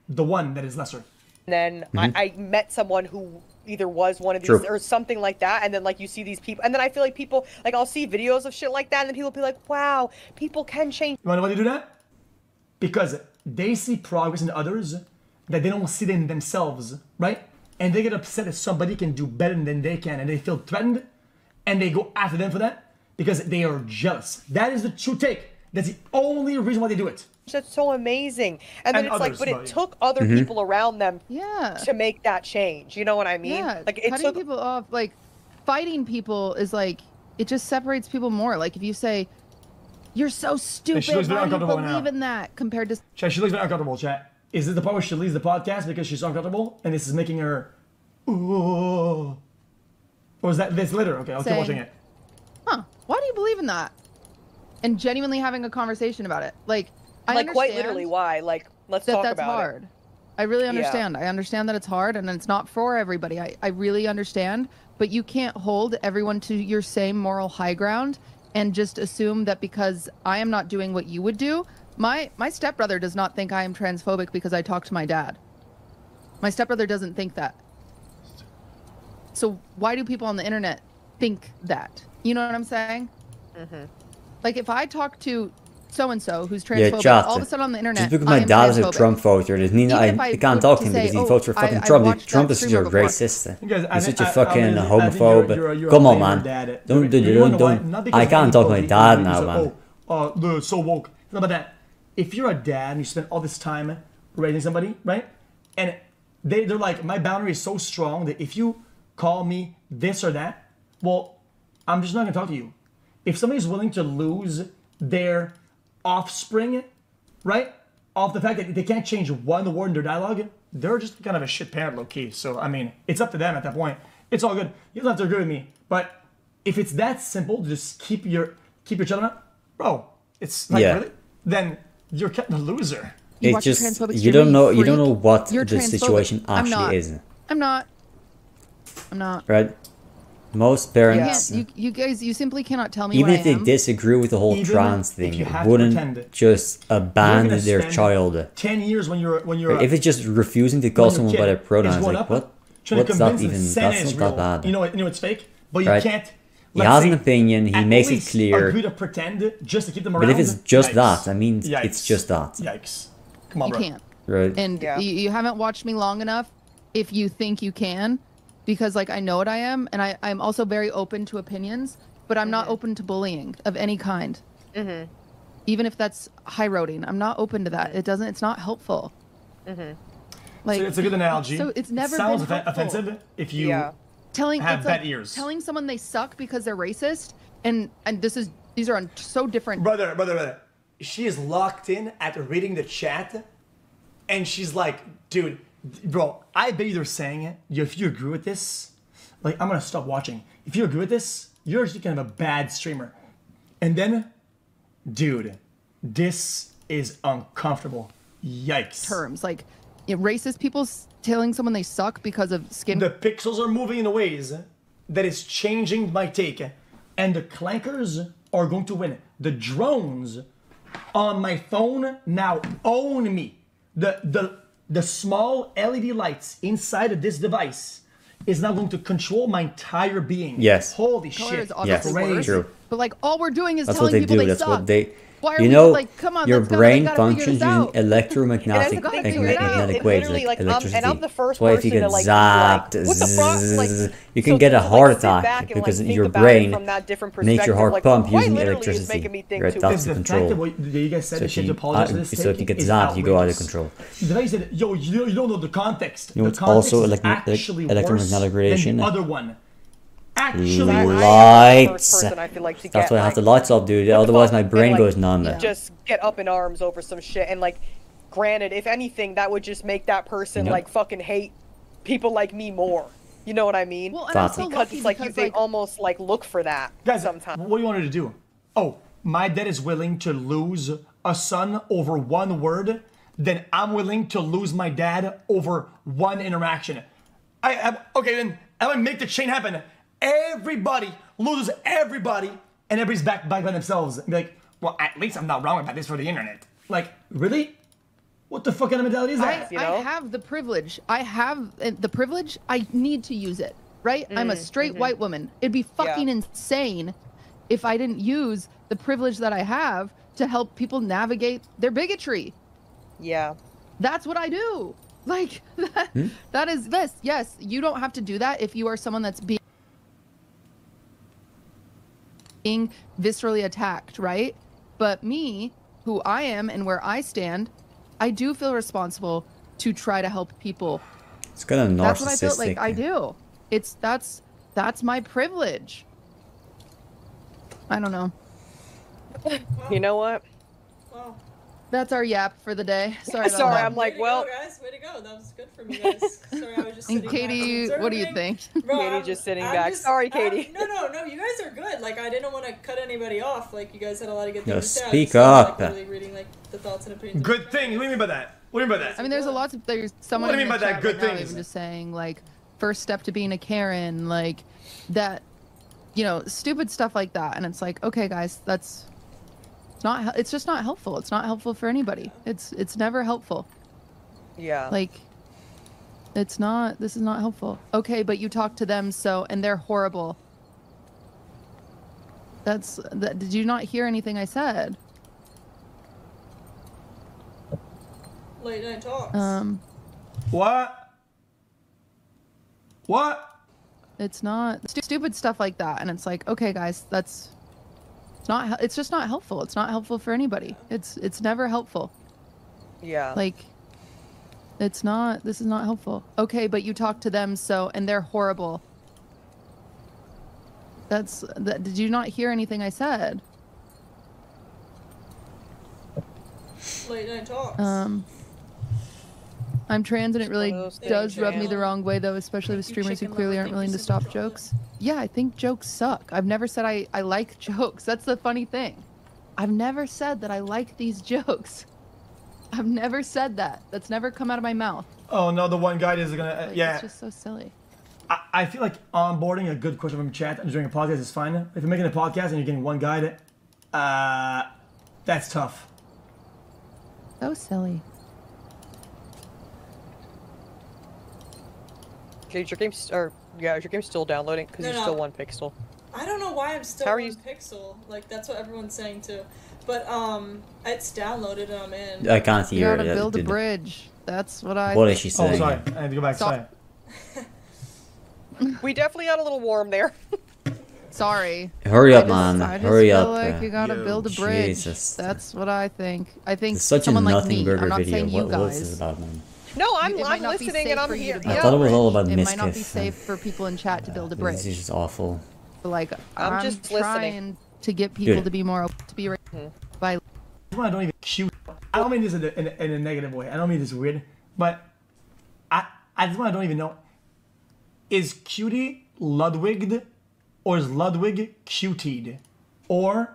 Speaker 4: the one that is lesser.
Speaker 20: And then I met someone who either was one of these
Speaker 1: True.
Speaker 20: or something like that, and then like you see these people, and then I feel like people, like I'll see videos of shit like that, and then people be like, wow, people can change.
Speaker 4: You wanna know why they do that? Because they see progress in others that they don't see in themselves, right? And they get upset if somebody can do better than they can, and they feel threatened, and they go after them for that because they are jealous. That is the true take. That's the only reason why they do it.
Speaker 20: That's so amazing. And then
Speaker 4: And
Speaker 20: it's like,
Speaker 4: others,
Speaker 20: but
Speaker 4: but
Speaker 20: it
Speaker 4: yeah.
Speaker 20: took other
Speaker 1: Mm-hmm.
Speaker 20: people around them to make that change. You know what I mean?
Speaker 12: Yeah,
Speaker 20: Like it
Speaker 12: cutting
Speaker 20: took
Speaker 12: people off, like fighting people is like, it just separates people more. Like if you say, you're so stupid,
Speaker 4: looks very
Speaker 12: why do you
Speaker 4: uncomfortable
Speaker 12: believe
Speaker 4: now.
Speaker 12: in that? Compared to
Speaker 4: Chat, she looks very uncomfortable, chat. Is this the part where she leaves the podcast because she's uncomfortable and this is making her ooh? Or is that this later? Okay, I'll keep
Speaker 12: Saying-
Speaker 4: watching it.
Speaker 12: why do you believe in that? And genuinely having a conversation about it. Like, I
Speaker 20: like quite
Speaker 12: understand
Speaker 20: literally why. Like let's
Speaker 12: that
Speaker 20: talk
Speaker 12: that's
Speaker 20: about
Speaker 12: hard.
Speaker 20: it.
Speaker 12: I really
Speaker 20: Yeah.
Speaker 12: understand. I understand that it's hard and it's not for everybody. I really understand. But you can't hold everyone to your same moral high ground and just assume that because I am not doing what you would do. My stepbrother does not think I am transphobic because I talk to my dad. My stepbrother doesn't think that. So why do people on the internet think that? You know what I'm saying? Like if I talk to so-and-so who's
Speaker 1: Yeah,
Speaker 12: transphobic,
Speaker 1: chat.
Speaker 12: all of a sudden on the internet,
Speaker 1: Just because
Speaker 12: I
Speaker 1: my
Speaker 12: am
Speaker 1: dad is a
Speaker 12: transphobic.
Speaker 1: Trump voter doesn't mean
Speaker 12: Even if
Speaker 1: I
Speaker 12: I
Speaker 1: can't
Speaker 12: were
Speaker 1: talk
Speaker 12: to
Speaker 1: to him
Speaker 12: say,
Speaker 1: because he
Speaker 12: "Oh,
Speaker 1: votes for fucking
Speaker 12: I
Speaker 1: Trump.
Speaker 12: watched
Speaker 1: Trump
Speaker 12: that
Speaker 1: is such a
Speaker 12: streamer before."
Speaker 1: racist.
Speaker 4: You guys,
Speaker 1: He's such a
Speaker 4: I
Speaker 1: fucking
Speaker 4: think you're
Speaker 1: homophobe.
Speaker 4: a
Speaker 1: Come on,
Speaker 4: flavor
Speaker 1: man.
Speaker 4: dad.
Speaker 1: Don't,
Speaker 4: You wanna know why?
Speaker 1: don't.
Speaker 4: Not because
Speaker 1: I can't talk to my
Speaker 4: anybody
Speaker 1: dad
Speaker 4: is
Speaker 1: now,
Speaker 4: like,
Speaker 1: man.
Speaker 4: they're so woke. It's not about that. If you're a dad and you spend all this time raising somebody, right? And they're like, my boundary is so strong that if you call me this or that, well, I'm just not gonna talk to you. If somebody's willing to lose their offspring, right, off the fact that they can't change one word in their dialogue, they're just kind of a shit parent, low key. So I mean, it's up to them at that point. It's all good. You don't have to agree with me, but if it's that simple, just keep your channel up, bro. It's like really, then you're a loser.
Speaker 1: It's just you don't know what the situation actually is.
Speaker 12: I'm not.
Speaker 1: Right. Most parents,
Speaker 12: you guys, you simply cannot tell me.
Speaker 1: even
Speaker 12: what
Speaker 1: if they
Speaker 12: I am.
Speaker 1: disagree with the whole trans thing, wouldn't just abandon their child.
Speaker 4: 10 years when you're
Speaker 1: If it's just refusing to call someone by their pronouns, like what? What's that even? That's not that bad.
Speaker 4: You know it's fake, but you
Speaker 1: right?
Speaker 4: can't.
Speaker 1: He has an opinion. He makes it clear.
Speaker 4: Agree to pretend just to keep them around.
Speaker 1: But if it's just
Speaker 4: yikes.
Speaker 1: that, I mean,
Speaker 4: Yikes.
Speaker 1: it's just that.
Speaker 4: Yikes! Come on,
Speaker 12: you
Speaker 4: bro.
Speaker 12: can't.
Speaker 1: Right.
Speaker 12: And you haven't watched me long enough. If you think you can, because like I know what I am, and I'm also very open to opinions, but I'm not open to bullying of any kind. Even if that's high roading, I'm not open to that. It's not helpful. Like
Speaker 4: So it's a good analogy.
Speaker 12: So it's never
Speaker 4: sounds
Speaker 12: been helpful.
Speaker 4: offensive if you have bad ears.
Speaker 12: Telling someone they suck because they're racist, and these are on so different.
Speaker 4: Brother. She is locked in at reading the chat, and she's like, dude, bro, I bet you they're saying it. If you agree with this, like, I'm gonna stop watching. If you agree with this, you're just kind of a bad streamer. And then, dude, this is uncomfortable. Yikes.
Speaker 12: Terms like racist people telling someone they suck because of skin.
Speaker 4: The pixels are moving in ways that is changing my take, and the clankers are going to win. The drones on my phone now own me. The small LED lights inside of this device is now going to control my entire being.
Speaker 1: Yes.
Speaker 4: Holy
Speaker 12: Color
Speaker 4: shit.
Speaker 12: is obviously worse,
Speaker 1: True.
Speaker 12: but like all we're doing is
Speaker 1: That's
Speaker 12: telling
Speaker 1: what they
Speaker 12: people
Speaker 1: do.
Speaker 12: they
Speaker 1: That's
Speaker 12: suck.
Speaker 1: what they.
Speaker 12: Why are
Speaker 1: You
Speaker 12: we
Speaker 1: know,
Speaker 12: like, come on,
Speaker 1: your
Speaker 12: let's go,
Speaker 1: brain
Speaker 12: we gotta figure
Speaker 1: functions
Speaker 12: this
Speaker 1: using
Speaker 12: out.
Speaker 1: electromagnetic
Speaker 20: And I think
Speaker 1: magnetic waves,
Speaker 20: literally,
Speaker 1: like
Speaker 20: like,
Speaker 1: electricity.
Speaker 20: and I'm the first
Speaker 1: That's why if you
Speaker 20: person
Speaker 1: get
Speaker 20: to, like,
Speaker 1: zapped,
Speaker 20: what the fuck? Like,
Speaker 1: you can
Speaker 20: so
Speaker 1: get a
Speaker 20: to,
Speaker 1: heart
Speaker 20: like, sit back
Speaker 1: attack
Speaker 20: and, like,
Speaker 1: because
Speaker 20: think
Speaker 1: your
Speaker 20: about it
Speaker 1: brain
Speaker 20: from that different
Speaker 1: makes your
Speaker 20: perspective,
Speaker 1: heart
Speaker 20: like,
Speaker 1: pump
Speaker 20: quite
Speaker 1: using
Speaker 20: literally is
Speaker 1: electricity.
Speaker 20: making me think
Speaker 1: Right,
Speaker 20: too.
Speaker 1: that's the
Speaker 4: fact
Speaker 1: control.
Speaker 4: that what you guys said,
Speaker 1: So
Speaker 4: that she had to
Speaker 1: if
Speaker 4: apologize for
Speaker 1: you,
Speaker 4: this
Speaker 1: so if you
Speaker 4: take
Speaker 1: get
Speaker 4: is
Speaker 1: zapped, you go out of
Speaker 4: outrageous.
Speaker 1: control.
Speaker 4: The guy said, yo, you don't know the context.
Speaker 1: You know,
Speaker 4: The
Speaker 1: it's
Speaker 4: context
Speaker 1: also
Speaker 4: is actually
Speaker 1: electromagnetic
Speaker 4: worse
Speaker 1: radiation.
Speaker 4: than the other one. Actually,
Speaker 1: Lights.
Speaker 20: person, I feel like, to
Speaker 1: That's
Speaker 20: get,
Speaker 1: why I have
Speaker 20: like,
Speaker 1: the lights off, dude. Otherwise, my brain
Speaker 20: like,
Speaker 1: goes numb.
Speaker 20: just get up in arms over some shit. And like, granted, if anything, that would just make that person
Speaker 1: Yep.
Speaker 20: like fucking hate people like me more. You know what I mean?
Speaker 12: Well, and I'm so
Speaker 20: because
Speaker 12: lucky
Speaker 20: it's like
Speaker 12: because,
Speaker 20: they
Speaker 12: like,
Speaker 20: almost like look for that
Speaker 4: guys,
Speaker 20: sometimes.
Speaker 4: what do you want her to do? Oh, my dad is willing to lose a son over one word, then I'm willing to lose my dad over one interaction. Okay, then I'm gonna make the chain happen. Everybody loses everybody, and everybody's back by themselves. And be like, well, at least I'm not wrong about this for the internet. Like, really? What the fuck kind of mentality is that?
Speaker 12: I have the privilege. I have the privilege. I need to use it, right? I'm a straight white woman. It'd be fucking insane if I didn't use the privilege that I have to help people navigate their bigotry.
Speaker 20: Yeah.
Speaker 12: That's what I do. Like, that is this. Yes, you don't have to do that if you are someone that's being viscerally attacked, right? But me, who I am and where I stand, I do feel responsible to try to help people.
Speaker 1: It's kind of narcissistic.
Speaker 12: That's what I feel like I do. That's my privilege. I don't know.
Speaker 20: You know what?
Speaker 12: That's our yap for the day. Sorry. About
Speaker 20: Sorry,
Speaker 12: that.
Speaker 20: I'm like, well,
Speaker 2: guys, way to go. That was good from you guys. Sorry, I was just
Speaker 12: And
Speaker 2: sitting
Speaker 12: Katie,
Speaker 2: back
Speaker 12: what do you think?
Speaker 2: Bro,
Speaker 20: Katie just sitting
Speaker 2: I'm
Speaker 20: back.
Speaker 2: just-
Speaker 20: Sorry, Katie.
Speaker 2: No, you guys are good. Like, I didn't want to cut anybody off. Like, you guys had a lot of good
Speaker 1: No,
Speaker 2: things to say. I was
Speaker 1: speak
Speaker 2: just, like,
Speaker 1: up.
Speaker 2: really reading, like, the thoughts and opinions.
Speaker 4: Good thing. What do you mean by that? What do you mean by that?
Speaker 12: I mean, there's a lot of there's someone.
Speaker 4: What do you
Speaker 12: in
Speaker 4: mean
Speaker 12: the
Speaker 4: by that?
Speaker 12: chat
Speaker 4: Good
Speaker 12: right now
Speaker 4: things.
Speaker 12: even just saying like first step to being a Karen, like that, you know, stupid stuff like that. And it's like, okay, guys, that's not. It's just not helpful. It's not helpful for anybody. It's never helpful.
Speaker 20: Yeah.
Speaker 12: Like, it's not. This is not helpful. Okay, but you talk to them, so and they're horrible. That's that. Did you not hear anything I said?
Speaker 2: Late night talks.
Speaker 4: What?
Speaker 12: It's not stupid stuff like that, and it's like, okay, guys, that's it's not. It's just not helpful. It's not helpful for anybody. It's never helpful.
Speaker 20: Yeah.
Speaker 12: Like, it's not. This is not helpful. Okay, but you talk to them, so and they're horrible. That's that. Did you not hear anything I said?
Speaker 2: Late night talks.
Speaker 12: I'm trans and it really does rub me the wrong way though, especially with streamers who clearly aren't willing to stop jokes. Yeah, I think jokes suck. I've never said I like jokes. That's the funny thing. I've never said that I like these jokes. I've never said that. That's never come out of my mouth.
Speaker 4: Oh no, the one guy is gonna yeah.
Speaker 12: It's just so silly.
Speaker 4: I feel like onboarding a good question from chat and doing a podcast is fine. If you're making a podcast and you're getting one guide, that's tough.
Speaker 12: So silly.
Speaker 20: Okay, is your game is your game still downloading? Because you're still 1 pixel.
Speaker 2: I don't know why I'm still
Speaker 20: How are
Speaker 2: 1
Speaker 20: you?
Speaker 2: pixel. Like that's what everyone's saying too. But it's downloaded and I'm in.
Speaker 1: I can't hear.
Speaker 12: You gotta build a bridge. That's what I.
Speaker 1: What is she saying?
Speaker 4: Oh, sorry. I had to go back. Sorry.
Speaker 20: We definitely got a little warm there.
Speaker 12: Sorry.
Speaker 1: Hurry up, man.
Speaker 12: I just
Speaker 1: Hurry
Speaker 12: feel
Speaker 1: up.
Speaker 12: like you gotta build a bridge.
Speaker 1: Jesus.
Speaker 12: That's what I think. I think
Speaker 1: It's such a
Speaker 12: someone like
Speaker 1: nothing
Speaker 12: me.
Speaker 1: burger
Speaker 12: I'm not
Speaker 1: video.
Speaker 12: saying you
Speaker 1: What's
Speaker 12: guys.
Speaker 1: this about, man?
Speaker 20: No, I'm
Speaker 12: It might not be
Speaker 20: listening
Speaker 12: safe
Speaker 20: and I'm
Speaker 12: for you
Speaker 20: here.
Speaker 12: to
Speaker 1: I
Speaker 12: build
Speaker 1: thought it
Speaker 12: a
Speaker 1: was all
Speaker 12: bridge.
Speaker 1: about
Speaker 12: It might not be
Speaker 1: Mizkif.
Speaker 12: safe for people in chat to build a bridge.
Speaker 1: This is just awful.
Speaker 12: But like
Speaker 20: I'm just
Speaker 12: trying to get people
Speaker 1: Dude.
Speaker 12: to be more open to be by.
Speaker 4: I don't even cute. I don't mean this in a negative way. I don't mean this weird, but I just want to don't even know. Is Qt Ludwig'd or is Ludwig Qt'd? Or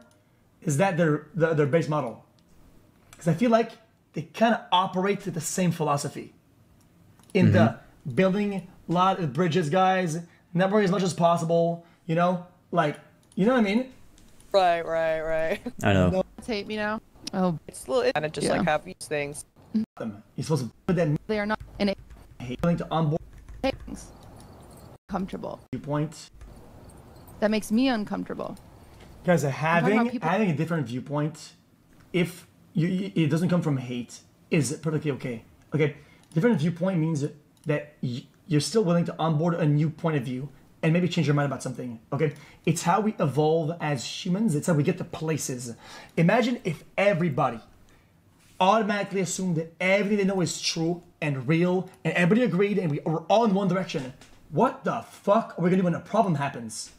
Speaker 4: is that their base model? Because I feel like they kind of operate to the same philosophy. In the building a lot of bridges, guys, network as much as possible, you know? Like, you know what I mean?
Speaker 20: Right.
Speaker 1: I know.
Speaker 12: Hate me now. Oh,
Speaker 20: It's kind of just like have these things.
Speaker 4: You're supposed to put that
Speaker 12: they are not in a
Speaker 4: willing to onboard
Speaker 12: things. Comfortable.
Speaker 4: viewpoint.
Speaker 12: That makes me uncomfortable.
Speaker 4: Guys,
Speaker 12: talking
Speaker 4: having
Speaker 12: about people-
Speaker 4: a different viewpoint, if it doesn't come from hate, is perfectly okay. Okay, different viewpoint means that you're still willing to onboard a new point of view and maybe change your mind about something. Okay, it's how we evolve as humans. It's how we get to places. Imagine if everybody automatically assumed that everything they know is true and real, and everybody agreed, and we're all in one direction. What the fuck are we gonna do when a problem happens?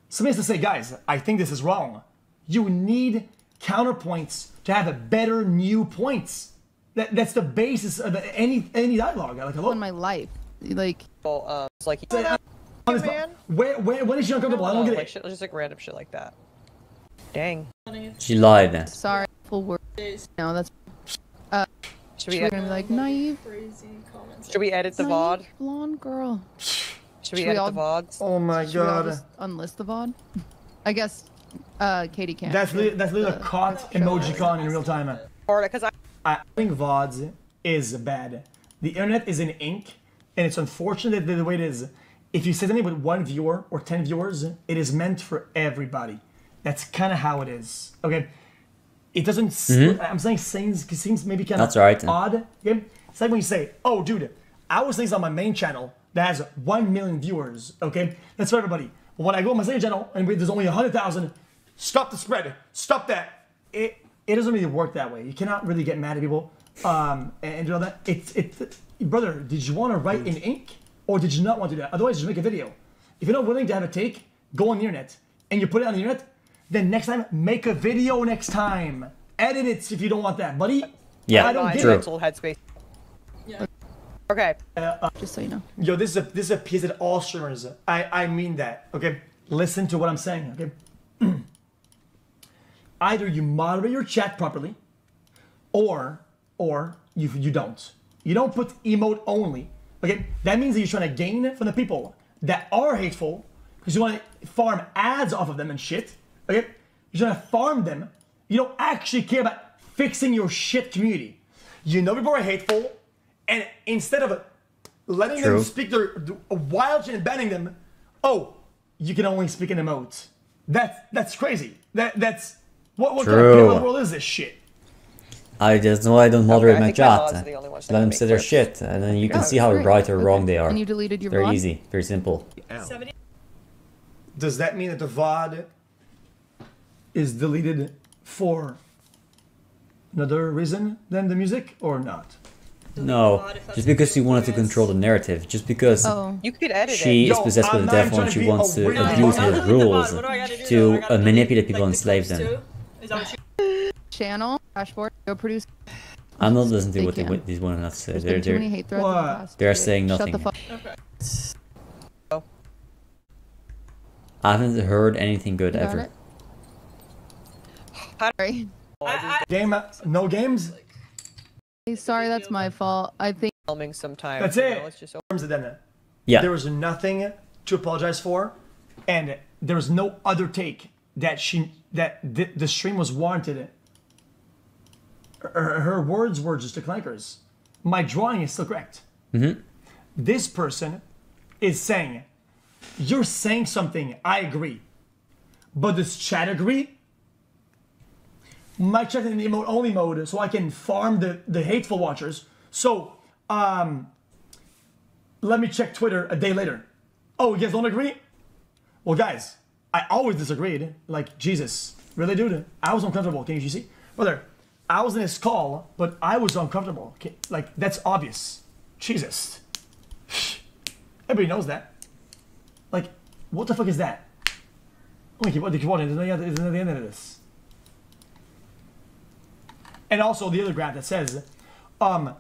Speaker 4: Somebody has to say, guys, I think this is wrong. You need counterpoints to have a better new points. That's the basis of any dialogue. Like, hello?
Speaker 12: In my life, like.
Speaker 20: Well, it's like
Speaker 4: man. When is she uncomfortable? I don't get
Speaker 20: like
Speaker 4: it.
Speaker 20: shit, just like random shit like that. Dang.
Speaker 1: She lied then.
Speaker 12: Sorry, full word. No, that's.
Speaker 20: Should we
Speaker 12: We're gonna be like naive.
Speaker 20: Should we edit the VOD?
Speaker 12: Blonde girl.
Speaker 20: Should we edit the VODs?
Speaker 4: Oh my
Speaker 12: Should we all
Speaker 4: god.
Speaker 12: just unlist the VOD? I guess Katie can't.
Speaker 4: That's literally a caught emoji-con in real time.
Speaker 20: Because
Speaker 4: I think VODs is bad. The internet is in ink, and it's unfortunate that the way it is. If you say something with 1 viewer or 10 viewers, it is meant for everybody. That's kind of how it is. Okay, it doesn't. I'm saying seems maybe kind of odd. Okay? It's like when you say, "Oh, dude, I was saying this on my main channel that has 1 million viewers." Okay, that's for everybody. But when I go on my second channel and there's only 100,000, stop the spread. Stop that. It doesn't really work that way. You cannot really get mad at people and do all that. Brother, did you want to write in ink or did you not want to do that? Otherwise, just make a video. If you're not willing to have a take, go on the internet and you put it on the internet. Then next time, make a video next time. Edit it if you don't want that, buddy.
Speaker 1: Yeah,
Speaker 4: I don't get
Speaker 20: mental headspace.
Speaker 2: Yeah.
Speaker 20: Okay.
Speaker 12: Just so you know.
Speaker 4: Yo, this is a piece that all streamers. I mean that. Okay, listen to what I'm saying. Okay. Either you moderate your chat properly, or you don't. You don't put emote only. Okay, that means that you're trying to gain from the people that are hateful because you want to farm ads off of them and shit. Okay, you're trying to farm them. You don't actually care about fixing your shit community. You know people are hateful, and instead of letting them speak their wild shit and banning them, oh, you can only speak in emotes. That's crazy. That's what kind of world is this shit?
Speaker 1: That's why I don't moderate my chat.
Speaker 20: are the only ones that
Speaker 1: Let
Speaker 20: can
Speaker 1: them
Speaker 20: make
Speaker 1: say their
Speaker 20: clips.
Speaker 1: shit, and then you can see how right or wrong they are.
Speaker 12: And you deleted your
Speaker 1: Very
Speaker 12: VOD?
Speaker 1: easy, very simple.
Speaker 4: Does that mean that the VOD is deleted for another reason than the music, or not?
Speaker 1: No, just because she wanted to control the narrative, just because
Speaker 20: You could edit
Speaker 1: she
Speaker 20: it.
Speaker 1: is possessed with the devil and she wants to abuse her rules to manipulate people and enslave them.
Speaker 12: Channel dashboard. Go produce.
Speaker 1: I'm not listening to
Speaker 12: They
Speaker 1: what
Speaker 12: can.
Speaker 1: these women have to say.
Speaker 12: There's been too many hate threads in the past.
Speaker 1: They're saying nothing.
Speaker 12: Shut the fuck.
Speaker 1: I haven't heard anything good
Speaker 12: You got
Speaker 1: ever.
Speaker 12: it? Sorry.
Speaker 4: Game, no games.
Speaker 12: Hey, sorry, that's my fault. I think.
Speaker 20: Sometimes.
Speaker 4: That's it.
Speaker 20: It's just
Speaker 1: Yeah.
Speaker 4: There was nothing to apologize for, and there was no other take that the stream was warranted. Her words were just declankers. My drawing is still correct.
Speaker 1: Mm-hmm.
Speaker 4: This person is saying, you're saying something, I agree. But does chat agree? My chat is in the emote only mode so I can farm the hateful watchers. So, let me check Twitter a day later. Oh, you guys don't agree? Well, guys, I always disagreed. Like, Jesus. Really, dude? I was uncomfortable. Can you see? Brother, I was in his call, but I was uncomfortable. Okay, like, that's obvious. Jesus. Everybody knows that. Like, what the fuck is that? Let me keep watching. There's not the end of this. And also the other graph that says, the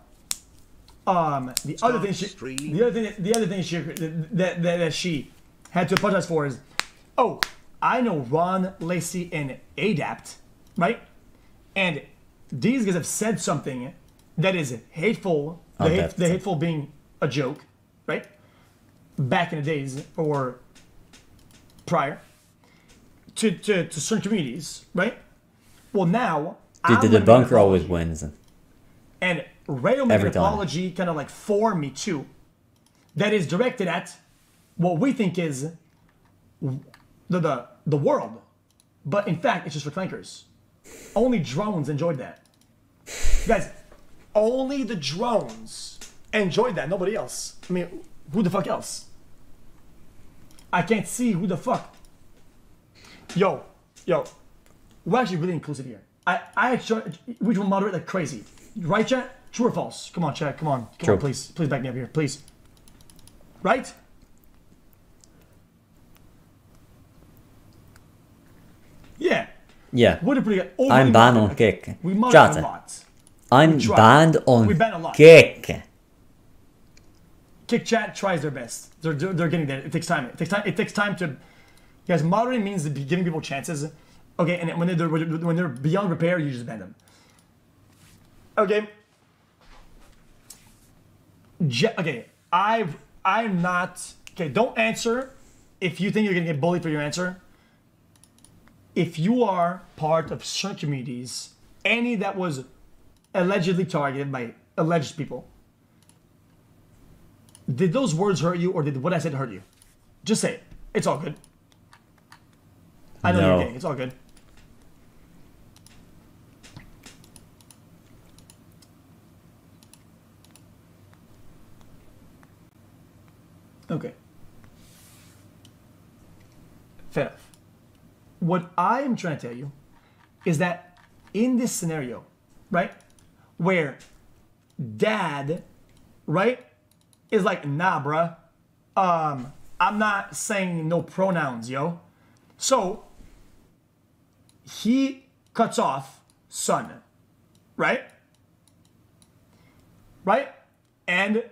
Speaker 4: other thing that she had to apologize for is, oh, I know Ron, Lacey, and Adapt, right? And these guys have said something that is hateful. The hateful being a joke, right? Back in the days or prior to certain communities, right? Well, now
Speaker 1: Dude, the debunker always wins.
Speaker 4: And Ray will make an apology kind of like for me too. That is directed at what we think is the world. But in fact, it's just for clankers. Only drones enjoyed that. Guys, only the drones enjoyed that. Nobody else. I mean, who the fuck else? I can't see who the fuck. Yo, we're actually really inclusive here. We will moderate like crazy. Right, chat? True or false? Come on, chat. Come on, please back me up here, please. Right? Yeah.
Speaker 1: Yeah.
Speaker 4: We're pretty good.
Speaker 1: I'm banned on Kick.
Speaker 4: We moderate a
Speaker 1: Chat.
Speaker 4: lot.
Speaker 1: I'm banned on
Speaker 4: We ban a lot.
Speaker 1: Kick.
Speaker 4: Kick chat tries their best. They're getting there. It takes time. It takes time to. Guys, moderating means giving people chances. Okay, and when they're beyond repair, you just ban them. Okay. Okay, I'm not. Okay, don't answer if you think you're gonna get bullied for your answer. If you are part of certain communities, any that was allegedly targeted by alleged people, did those words hurt you or did what I said hurt you? Just say it. It's all good. I know you're gay. It's all good. Okay. Fair enough. What I am trying to tell you is that in this scenario, right, where dad, right, is like, nah, bruh, I'm not saying no pronouns, yo. So he cuts off son, right? Right? And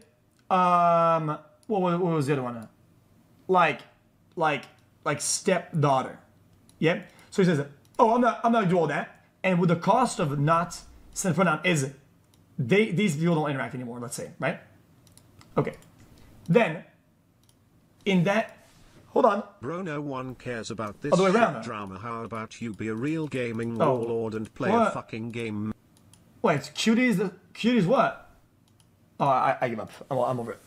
Speaker 4: what was the other one? Like stepdaughter. Yep. So he says, oh, I'm not gonna do all that. And with the cost of not saying pronoun is these people don't interact anymore, let's say, right? Okay. Then in that, hold on.
Speaker 5: Bro, no one cares about this
Speaker 4: All the way around
Speaker 5: shit
Speaker 4: now.
Speaker 5: drama. How about you be a real gaming
Speaker 4: Oh,
Speaker 5: warlord and play
Speaker 4: what?
Speaker 5: a fucking game?
Speaker 4: Wait, Qt's what? Oh, I give up. I'm over it.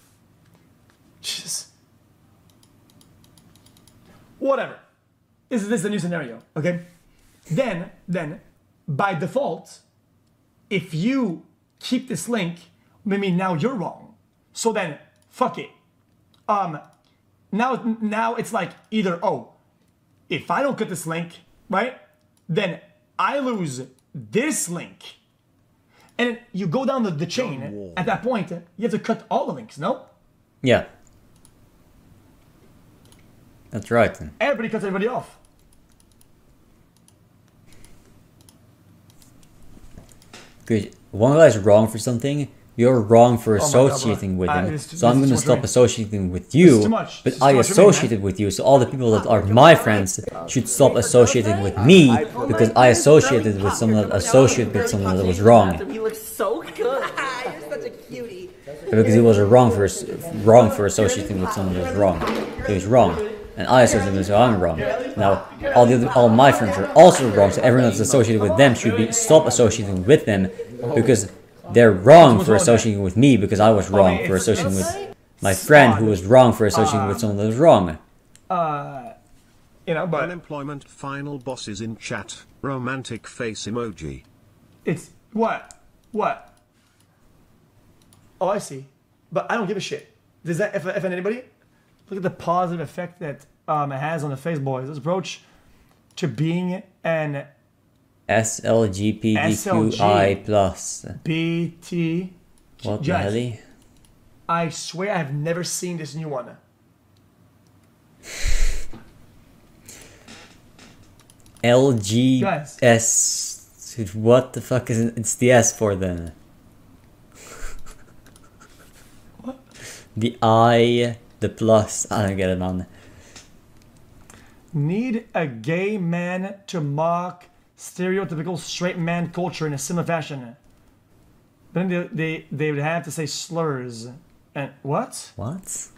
Speaker 4: Jesus. Whatever. This is a new scenario, okay? Then, by default, if you keep this link, maybe now you're wrong. So then, fuck it. Now it's like either, oh, if I don't get this link, right, then I lose this link. And you go down the chain. At that point, you have to cut all the links, no?
Speaker 1: Yeah. That's right.
Speaker 4: Everybody cuts everybody off.
Speaker 1: Because one guy's wrong for something, you're wrong for associating with him. So I'm going to stop associating with you, but I associated with you. So all the people that are my friends should stop associating with me because I associated with someone that associated with someone that was wrong.
Speaker 8: You look so good. You're such a cutie.
Speaker 1: Because he was wrong for associating with someone that was wrong. He was wrong. And I associated with him, so I'm wrong. Now, all my friends are also wrong, so everyone that's associated with them should stop associating with them because they're wrong for associating with me because I was wrong for associating with my friend who was wrong for associating with someone that was wrong.
Speaker 5: You know, but unemployment final bosses in chat. Romantic face emoji.
Speaker 4: It's what? Oh, I see. But I don't give a shit. Does that offend anybody? Look at the positive effect that it has on the face, boys. This approach to being an
Speaker 1: SLGBTQI plus.
Speaker 4: BT.
Speaker 1: What the hell?
Speaker 4: I swear I've never seen this new one.
Speaker 1: LGS. What the fuck is it? It's the S for then.
Speaker 4: What?
Speaker 1: The I, the plus. I don't get it on.
Speaker 4: Need a gay man to mock stereotypical straight man culture in a similar fashion. Then they would have to say slurs. And what?
Speaker 1: What?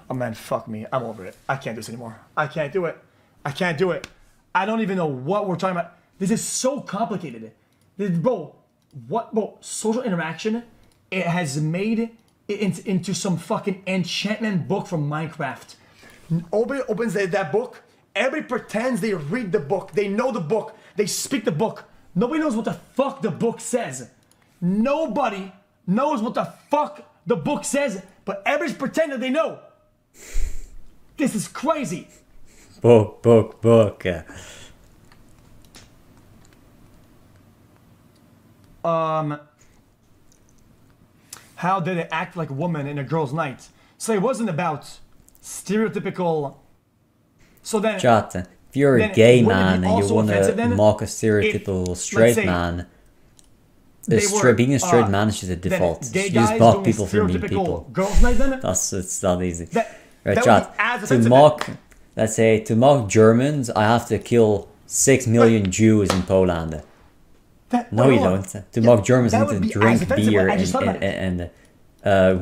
Speaker 4: Oh man, fuck me. I'm over it. I can't do this anymore. I can't do it. I can't do it. I don't even know what we're talking about. This is so complicated. Bro, social interaction, it has made it into some fucking enchantment book from Minecraft. Opens that book. Everybody pretends they read the book. They know the book. They speak the book. Nobody knows what the fuck the book says. Nobody knows what the fuck the book says, but everybody's pretending they know. This is crazy.
Speaker 1: Book.
Speaker 4: How did it act like a woman in a girl's night? So it wasn't about stereotypical. So then,
Speaker 1: chat. If you're a gay man and you want to mock a stereotypical straight man, being a straight man is just a default. You just mock people for being people.
Speaker 4: Girls' night then?
Speaker 1: It's that easy. Right, chat. To mock, let's say, to mock Germans, I have to kill 6 million Jews in Poland. No, you don't. To mock Germans, you need to drink beer and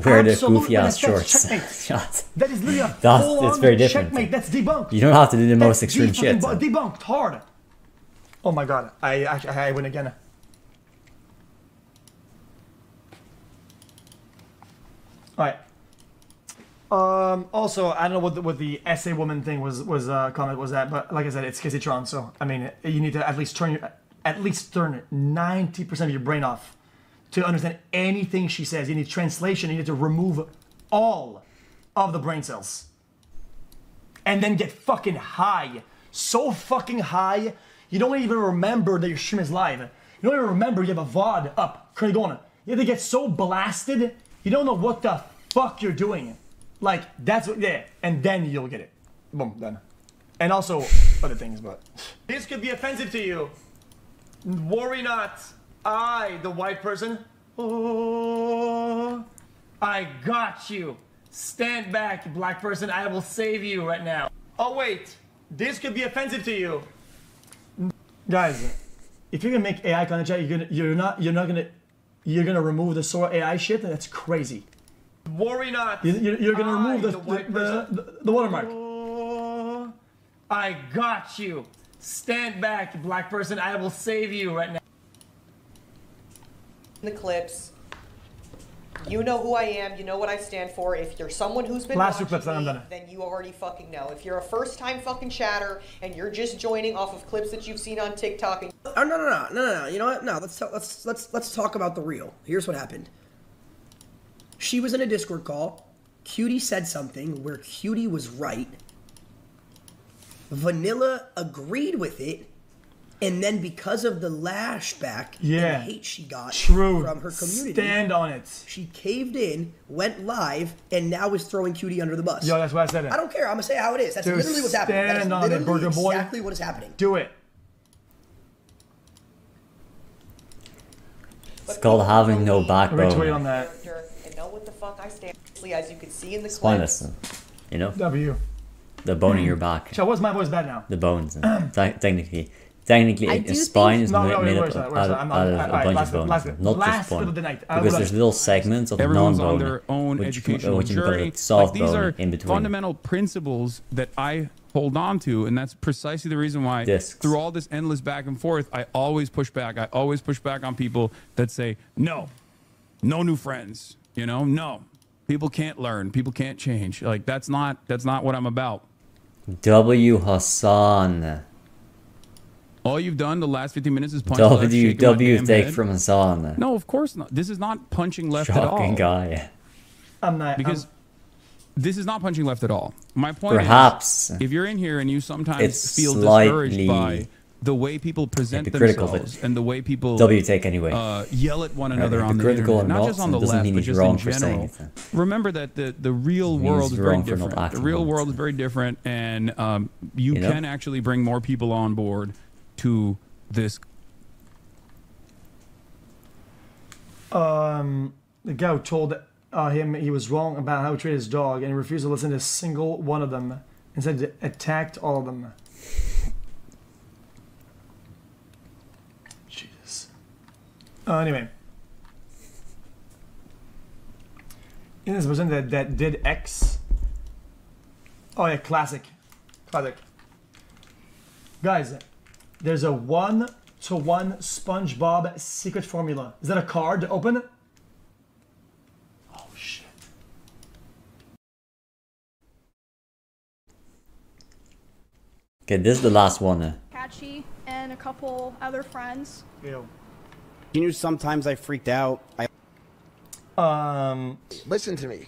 Speaker 1: wear the goofy ass shorts.
Speaker 4: That is literally
Speaker 1: it's very different.
Speaker 4: Checkmate. That's debunked.
Speaker 1: You don't have to do the most extreme shit.
Speaker 4: Debunked hard. Oh my god, I win again. All right. Also, I don't know what the essay woman thing was comment was that, but like I said, it's Kizitron, so I mean, you need to at least turn 90% of your brain off to understand anything she says. You need translation. You need to remove all of the brain cells, and then get fucking high, so fucking high you don't even remember that your stream is live. You don't even remember you have a VOD up currently going. You have to get so blasted you don't know what the fuck you're doing. Like, that's what, yeah, and then you'll get it. Boom, done. And also, other things, but. This could be offensive to you. Worry not. I, the white person. Oh, I got you. Stand back, black person. I will save you right now. Oh, wait. This could be offensive to you. Guys, if you're gonna make AI content chat, you're gonna remove the Sora AI shit, that's crazy. Worry not. You're gonna remove the watermark. Oh, I got you. Stand back, black person. I will save you right now.
Speaker 20: The clips. You know who I am. You know what I stand for. If you're someone who's been
Speaker 4: last two
Speaker 20: watching
Speaker 4: clips,
Speaker 20: me, then you already fucking know. If you're a first-time fucking chatter and you're just joining off of clips that you've seen on TikTok, and
Speaker 9: no. You know what? No, let's talk about the real. Here's what happened. She was in a Discord call. Qt said something where Qt was right. Vanilla agreed with it. And then because of the lashback and the hate she got from her community,
Speaker 4: stand on it.
Speaker 9: She caved in, went live, and now is throwing Qt under the bus.
Speaker 4: Yo, that's why I said it.
Speaker 9: I don't care. I'm gonna say how it is. That's literally what's happening. That is literally exactly what is happening.
Speaker 4: Do it.
Speaker 1: It's called having no backbone.
Speaker 4: Retweet on that.
Speaker 20: And know what the fuck I stand. As you can see in the
Speaker 1: Spineless, you know?
Speaker 4: W.
Speaker 1: The bone in your back.
Speaker 4: So what's my voice bad now?
Speaker 1: The bones. Technically, a spine is made up out of a bunch of bones, not just bone. Because there's little segments of
Speaker 14: Everyone's on
Speaker 1: non-bone,
Speaker 14: their own educational
Speaker 1: which you call
Speaker 14: journey.
Speaker 1: it soft
Speaker 14: These are
Speaker 1: bone in between.
Speaker 14: fundamental principles that I hold on to, and that's precisely the reason why through all this endless back and forth, I always push back. I always push back on people that say, no new friends, you know, no. People can't learn. People can't change. Like, that's not what I'm about.
Speaker 1: W. Hasan.
Speaker 14: All you've done the last 15 minutes is punch left, shaking my
Speaker 1: W.
Speaker 14: damn
Speaker 1: take
Speaker 14: head.
Speaker 1: from Hasan.
Speaker 14: No, of course not. This is not punching left at all.
Speaker 1: Shocking guy.
Speaker 4: I'm not.
Speaker 14: Because this is not punching left at all. My point
Speaker 1: Perhaps
Speaker 14: is, if you're in here and you sometimes
Speaker 1: it's
Speaker 14: feel
Speaker 1: slightly
Speaker 14: discouraged by the way people present
Speaker 1: hypocritical,
Speaker 14: themselves and the way people
Speaker 1: W take anyway.
Speaker 14: Yell at one another on the
Speaker 1: Hypocritical
Speaker 14: internet, not just on the
Speaker 1: doesn't
Speaker 14: left,
Speaker 1: mean
Speaker 14: but
Speaker 1: he's
Speaker 14: just
Speaker 1: wrong
Speaker 14: in
Speaker 1: for saying
Speaker 14: general.
Speaker 1: it.
Speaker 14: Remember that the real
Speaker 1: He's
Speaker 14: world is very
Speaker 1: wrong for not
Speaker 14: different. The
Speaker 1: acting
Speaker 14: real
Speaker 1: on it.
Speaker 14: world is very different, and you
Speaker 1: You know?
Speaker 14: can actually bring more people on board to this.
Speaker 4: The guy who told him he was wrong about how he treated his dog, and he refused to listen to a single one of them. Instead, attacked all of them. Jesus. Anyway. In this person that did X. Oh yeah, classic. Classic. Guys, there's a 1-to-1 SpongeBob secret formula. Is that a card to open? Oh shit.
Speaker 1: Okay, this is the last one.
Speaker 3: Catchy and a couple other friends.
Speaker 4: Ew.
Speaker 7: You know, sometimes I freaked out.
Speaker 10: Listen to me.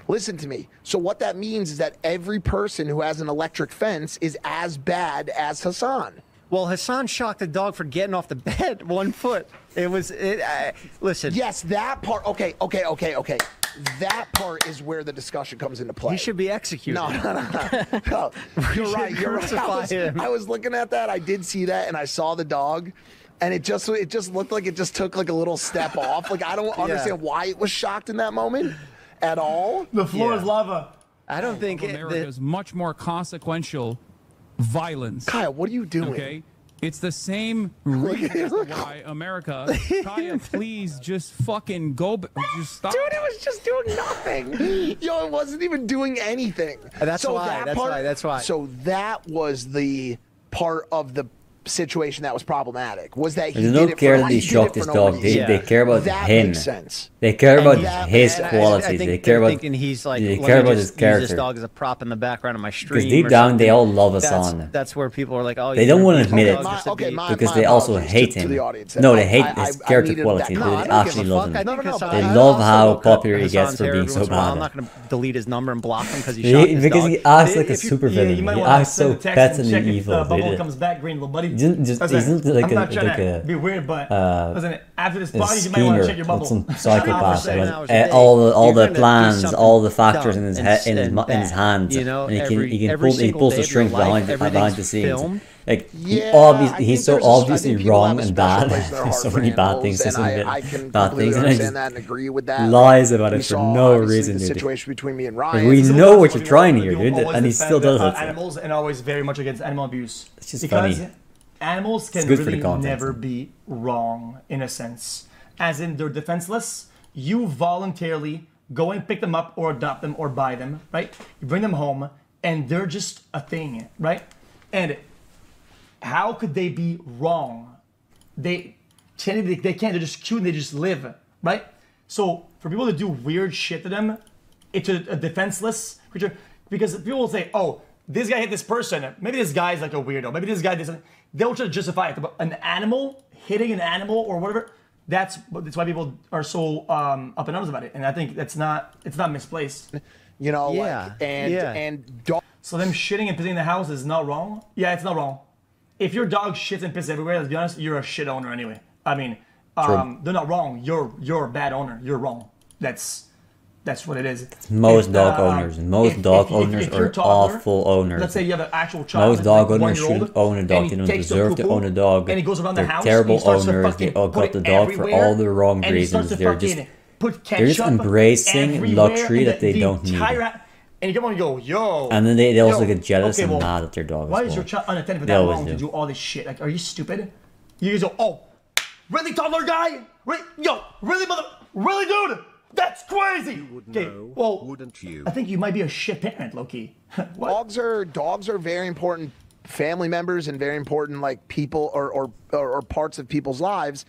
Speaker 10: Listen to me. So what that means is that every person who has an electric fence is as bad as Hasan.
Speaker 22: Well, Hasan shocked the dog for getting off the bed 1 foot. Listen.
Speaker 10: Yes, that part. Okay. That part is where the discussion comes into play.
Speaker 22: He should be executed.
Speaker 10: No. You're right. You're right. I was looking at that. I did see that, and I saw the dog. And it just looked like it just took like a little step off. Like, I don't understand why it was shocked in that moment at all.
Speaker 4: The floor is lava.
Speaker 22: I don't think
Speaker 14: America is much more consequential violence.
Speaker 10: Kyle, what are you doing?
Speaker 14: Okay, it's the same reason why America. Kaya, please just fucking go. Just stop.
Speaker 10: Dude, it was just doing nothing. Yo, it wasn't even doing anything.
Speaker 22: That's why.
Speaker 10: So that was the part of the situation that was problematic. Was that he
Speaker 1: They
Speaker 10: did
Speaker 1: don't
Speaker 10: it
Speaker 1: care
Speaker 10: for,
Speaker 1: that he
Speaker 10: he did
Speaker 1: shocked
Speaker 10: it
Speaker 1: his
Speaker 10: for no
Speaker 1: dog.
Speaker 10: reason.
Speaker 1: They care about
Speaker 10: That
Speaker 1: him.
Speaker 10: makes sense.
Speaker 1: They care about his
Speaker 22: I
Speaker 1: qualities.
Speaker 22: think
Speaker 1: They care about.
Speaker 22: thinking he's like,
Speaker 1: They
Speaker 22: let
Speaker 1: care
Speaker 22: me
Speaker 1: about
Speaker 22: just
Speaker 1: his character.
Speaker 22: use this dog as a prop in the background of my stream.
Speaker 1: Because deep
Speaker 22: or
Speaker 1: down,
Speaker 22: something.
Speaker 1: they all love Hasan.
Speaker 22: That's where people are like, oh,
Speaker 1: They
Speaker 22: you're
Speaker 1: don't want to
Speaker 22: being
Speaker 1: admit it
Speaker 22: dogs just to be-
Speaker 1: because they also hate him. No, they hate his character qualities. They actually love him. They love how popular he gets for being so
Speaker 22: I'm not
Speaker 1: bad.
Speaker 22: going to delete his number and block him because he shot his
Speaker 1: Because
Speaker 22: dog.
Speaker 1: he acts like a
Speaker 4: If you-
Speaker 1: super
Speaker 4: yeah, you
Speaker 1: villain.
Speaker 4: might
Speaker 1: He
Speaker 4: wanna
Speaker 1: acts so
Speaker 4: send a text
Speaker 1: petty
Speaker 4: and check
Speaker 1: and
Speaker 4: if
Speaker 1: evil.
Speaker 4: Bubble comes back green, little buddy.
Speaker 1: He isn't
Speaker 4: Listen,
Speaker 1: like
Speaker 4: I'm
Speaker 1: a
Speaker 4: not trying
Speaker 1: like
Speaker 4: to
Speaker 1: a
Speaker 4: be weird, but listen, after this
Speaker 1: a
Speaker 4: party, you might want to check your
Speaker 1: schemer,
Speaker 4: bubble.
Speaker 1: not some psychopath.
Speaker 22: hours
Speaker 1: But,
Speaker 22: a day,
Speaker 1: all
Speaker 22: you're
Speaker 1: the
Speaker 22: gonna do
Speaker 1: plans,
Speaker 22: something
Speaker 1: all the factors in his
Speaker 22: dumb
Speaker 1: head,
Speaker 22: and
Speaker 1: in his
Speaker 22: bad,
Speaker 1: hands,
Speaker 22: you know,
Speaker 1: and he
Speaker 22: every
Speaker 1: pulls
Speaker 22: single
Speaker 1: the
Speaker 22: day of
Speaker 1: strings
Speaker 22: your life,
Speaker 1: behind the
Speaker 22: everything's
Speaker 1: scenes.
Speaker 22: filmed.
Speaker 1: Like
Speaker 10: Yeah,
Speaker 1: he's so obviously wrong and bad. There's so many bad things.
Speaker 10: and
Speaker 1: So many
Speaker 10: I can
Speaker 1: bad
Speaker 10: completely
Speaker 1: things, and I
Speaker 10: understand
Speaker 1: just
Speaker 10: that and agree with that.
Speaker 1: lies about
Speaker 10: We
Speaker 1: it for
Speaker 10: saw,
Speaker 1: no
Speaker 10: obviously,
Speaker 1: reason,
Speaker 10: the
Speaker 1: dude.
Speaker 10: situation between me and
Speaker 1: Like,
Speaker 10: Ryan.
Speaker 1: we
Speaker 10: So
Speaker 1: know what
Speaker 10: that's
Speaker 1: you're
Speaker 10: what
Speaker 1: trying
Speaker 10: we
Speaker 1: here,
Speaker 10: always
Speaker 1: dude, and he
Speaker 10: defend
Speaker 1: still does it.
Speaker 4: Animals and always very much against animal abuse.
Speaker 1: It's just
Speaker 4: because
Speaker 1: funny.
Speaker 4: animals
Speaker 1: It's
Speaker 4: can
Speaker 1: good for the
Speaker 4: really
Speaker 1: content.
Speaker 4: never be wrong in a sense. As in, they're defenseless. You voluntarily go and pick them up or adopt them or buy them, right? You bring them home and they're just a thing, right? And how could they be wrong? They can't, they're just cute and they just live, right? So for people to do weird shit to them, it's a defenseless creature, because people will say, oh, this guy hit this person. Maybe this guy's like a weirdo. Maybe this guy doesn't. They'll try to justify it. But an animal, hitting an animal or whatever, that's why people are so up in arms about it. And I think it's not misplaced.
Speaker 10: You know,
Speaker 22: Yeah,
Speaker 10: and dog.
Speaker 4: So them shitting and pissing in the house is not wrong? Yeah, it's not wrong. If your dog shits and pisses everywhere, let's be honest, you're a shit owner anyway. I mean,
Speaker 1: True.
Speaker 4: they're not wrong. You're a bad owner. You're wrong. That's what it is.
Speaker 1: Most dog owners. Most dog owners
Speaker 4: if you're
Speaker 1: are
Speaker 4: a toddler,
Speaker 1: awful owners.
Speaker 4: Let's say you have an actual child.
Speaker 1: Most dog
Speaker 4: like
Speaker 1: owners
Speaker 4: 1-year-old,
Speaker 1: shouldn't own a dog.
Speaker 4: and
Speaker 1: They
Speaker 4: he
Speaker 1: don't
Speaker 4: takes the
Speaker 1: deserve to
Speaker 4: poo-poo,
Speaker 1: own a dog.
Speaker 4: and he goes around the
Speaker 1: They're
Speaker 4: house,
Speaker 1: terrible
Speaker 4: and he starts to
Speaker 1: owners.
Speaker 4: fucking
Speaker 1: They all
Speaker 4: put
Speaker 1: got the
Speaker 4: it
Speaker 1: dog for
Speaker 4: everywhere,
Speaker 1: all the wrong
Speaker 4: and he starts
Speaker 1: reasons.
Speaker 4: to
Speaker 1: They're just
Speaker 4: fucking put
Speaker 1: they're just
Speaker 4: ketchup
Speaker 1: embracing
Speaker 4: everywhere
Speaker 1: luxury
Speaker 4: in
Speaker 1: that they
Speaker 4: the
Speaker 1: don't need.
Speaker 4: entire- And you come on and go, yo.
Speaker 1: And then they also
Speaker 4: yo,
Speaker 1: get jealous
Speaker 4: okay,
Speaker 1: and
Speaker 4: well,
Speaker 1: mad at their dog.
Speaker 4: Why
Speaker 1: as
Speaker 4: is your
Speaker 1: well.
Speaker 4: child unattended for
Speaker 1: They
Speaker 4: that
Speaker 1: always
Speaker 4: long to
Speaker 1: do.
Speaker 4: do all this shit? Like, are you stupid? You guys go, oh, really, toddler guy? Really? Yo, really, really, dude? That's crazy. Okay, well,
Speaker 5: wouldn't you?
Speaker 4: I think you might be a shit parent, Loki.
Speaker 10: Dogs are very important family members and very important like people or parts of people's lives,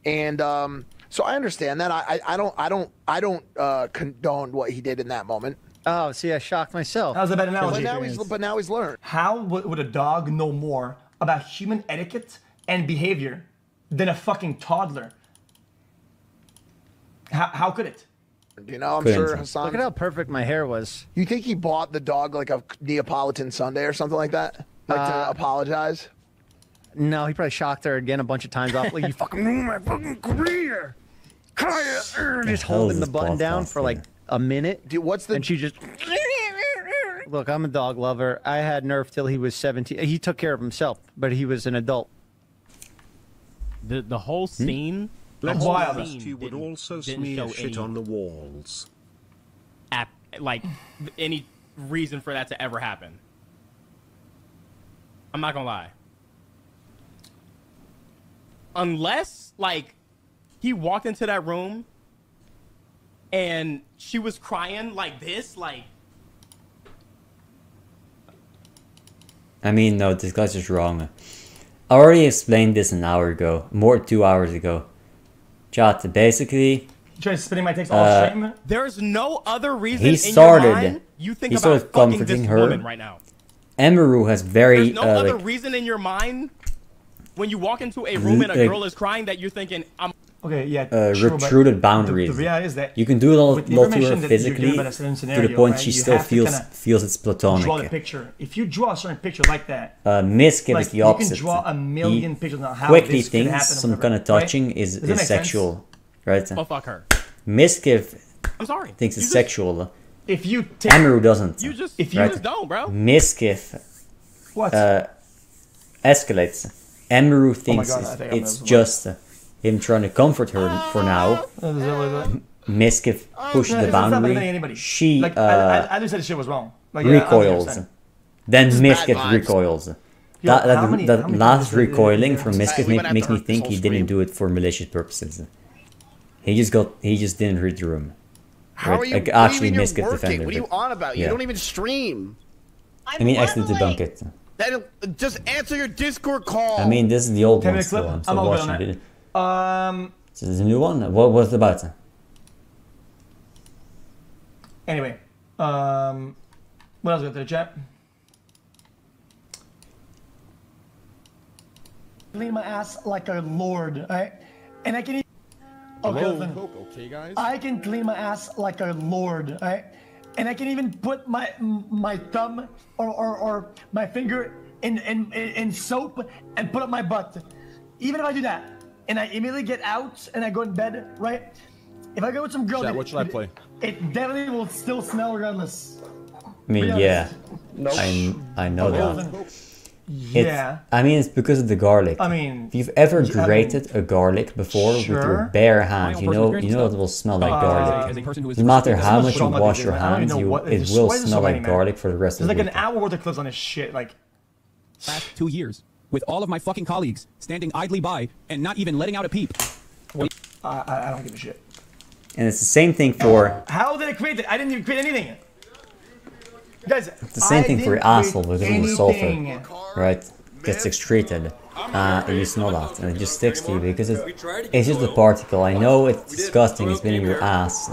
Speaker 10: and so I understand that. I don't condone what he did in that moment.
Speaker 22: Oh, see, I shocked myself.
Speaker 4: How's a bad analogy?
Speaker 10: But now he's learned.
Speaker 4: How would a dog know more about human etiquette and behavior than a fucking toddler? How could it?
Speaker 10: You know, I'm sure Hasan.
Speaker 22: Look at how perfect my hair was.
Speaker 10: You think he bought the dog like a Neapolitan Sunday or something like that? Like to apologize?
Speaker 22: No, he probably shocked her again a bunch of times off. Like, you fucking ruined my fucking career. Just holding the button down for like a minute.
Speaker 10: Dude, what's the...
Speaker 22: And she just... Look, I'm a dog lover. I had Nerf till he was 17. He took care of himself, but he was an adult.
Speaker 13: The whole scene...
Speaker 5: Let's
Speaker 13: whole
Speaker 5: be honest,
Speaker 13: scene
Speaker 5: you would
Speaker 13: didn't-
Speaker 5: also
Speaker 13: didn't
Speaker 5: smear
Speaker 13: show
Speaker 5: shit
Speaker 13: any
Speaker 5: on the walls.
Speaker 13: like any reason for that to ever happen. I'm not gonna lie. Unless, like, he walked into that room and she was crying like this, like...
Speaker 1: I mean, no, this guy's just wrong. I already explained this an hour ago, more 2 hours ago. Chat, basically...
Speaker 4: You trying to spinning my takes all stream?
Speaker 13: There's no other reason
Speaker 1: He
Speaker 13: in
Speaker 1: started...
Speaker 13: your mind you think
Speaker 1: he
Speaker 13: about
Speaker 1: started
Speaker 13: fucking
Speaker 1: comforting
Speaker 13: this
Speaker 1: her.
Speaker 13: woman right now.
Speaker 1: Emaru has very...
Speaker 13: There's no other
Speaker 1: like,
Speaker 13: reason in your mind when you walk into a room and a
Speaker 1: like-
Speaker 13: girl is crying that you're thinking, I'm...
Speaker 4: Okay, yeah.
Speaker 1: retruded boundaries.
Speaker 4: The reality is that
Speaker 1: you can do it all
Speaker 4: with the
Speaker 1: to her
Speaker 4: information that you're
Speaker 1: physically
Speaker 4: given about a certain
Speaker 1: to
Speaker 4: scenario,
Speaker 1: the point
Speaker 4: right,
Speaker 1: she
Speaker 4: you
Speaker 1: still
Speaker 4: have to kinda
Speaker 1: feels it's platonic.
Speaker 4: Draw the picture. If you draw a certain picture like that,
Speaker 1: Mizkif is the opposite.
Speaker 4: You can draw a million pictures on how
Speaker 1: quickly
Speaker 4: this could happen.
Speaker 1: thinks some
Speaker 4: or
Speaker 1: kind of
Speaker 4: whatever,
Speaker 1: touching
Speaker 4: right?
Speaker 1: is
Speaker 4: Does that make sense?
Speaker 1: sexual, right?
Speaker 13: Oh, fuck her.
Speaker 1: Mizkif
Speaker 13: I'm sorry.
Speaker 1: thinks
Speaker 13: You
Speaker 1: it's
Speaker 13: just-
Speaker 1: sexual.
Speaker 4: If you take...
Speaker 1: Emaru doesn't.
Speaker 13: If you
Speaker 1: right?
Speaker 13: just don't, bro.
Speaker 1: Mizkif
Speaker 4: What?
Speaker 1: Escalates. Emaru thinks
Speaker 4: God, I think I
Speaker 1: it's
Speaker 4: know
Speaker 1: just him trying to comfort her for now. Mizkif pushes the boundary. She
Speaker 4: Like, I just said the shit was wrong. Like, yeah, I
Speaker 1: recoils.
Speaker 4: understand.
Speaker 1: Then
Speaker 4: Just bad
Speaker 1: Mizkif
Speaker 4: vibes.
Speaker 1: recoils.
Speaker 4: Yo,
Speaker 1: That
Speaker 4: how many
Speaker 1: last
Speaker 4: times
Speaker 1: recoiling
Speaker 4: did
Speaker 1: from
Speaker 4: they-
Speaker 1: Mizkif
Speaker 4: we might have
Speaker 1: makes
Speaker 4: to
Speaker 1: me
Speaker 4: hurt this
Speaker 1: think
Speaker 4: whole
Speaker 1: he didn't
Speaker 4: stream.
Speaker 1: do it for malicious purposes. He just didn't read the room.
Speaker 7: How are you?
Speaker 1: Like,
Speaker 7: what do you
Speaker 1: actually
Speaker 7: mean you're
Speaker 1: Mizkif
Speaker 7: working?
Speaker 1: defended.
Speaker 7: What are you on about? You
Speaker 1: yeah.
Speaker 7: don't even stream.
Speaker 1: I mean, actually debunk it.
Speaker 7: Then just answer your Discord call.
Speaker 1: I mean, this is the old
Speaker 4: 10
Speaker 1: one
Speaker 4: minute
Speaker 1: still.
Speaker 4: clip?
Speaker 1: I'm still
Speaker 4: I'm all good on
Speaker 1: watching it.
Speaker 4: that.
Speaker 1: So there's a new one? What was it about?
Speaker 4: Anyway, what else got there, chat? Clean my ass like a lord, alright? And I can even... Okay, listen.
Speaker 7: Okay, guys.
Speaker 4: I can clean my ass like a lord, alright? And I can even put my thumb or my finger in soap and put up my butt. Even if I do that, and I immediately get out and I go in bed, right? If I go with some girl,
Speaker 15: Chat, what should I play?
Speaker 4: It definitely will still smell regardless.
Speaker 1: I mean,
Speaker 4: Be
Speaker 1: yeah.
Speaker 4: honest.
Speaker 1: I know that.
Speaker 4: Yeah.
Speaker 1: I mean, it's because of the garlic.
Speaker 4: I mean,
Speaker 1: if you've ever
Speaker 4: I mean,
Speaker 1: grated a garlic before with your
Speaker 4: sure.
Speaker 1: bare hands, you know it will smell like garlic. No matter how much you wash your hands, it will smell like garlic for the rest of
Speaker 4: There's
Speaker 1: the
Speaker 4: like
Speaker 1: week.
Speaker 4: an hour worth of clips on this shit. Like,
Speaker 14: Last 2 years, with all of my fucking colleagues standing idly by and not even letting out a peep.
Speaker 4: I don't give a shit.
Speaker 1: And it's the same thing for
Speaker 4: How did I create it? I didn't even create anything. Guys,
Speaker 1: it's the same thing for your asshole because of the
Speaker 4: anything.
Speaker 1: sulfur, right? Gets excreted. You smell that, and it just sticks to you because it's just a particle. I know it's disgusting. It's been in your ass,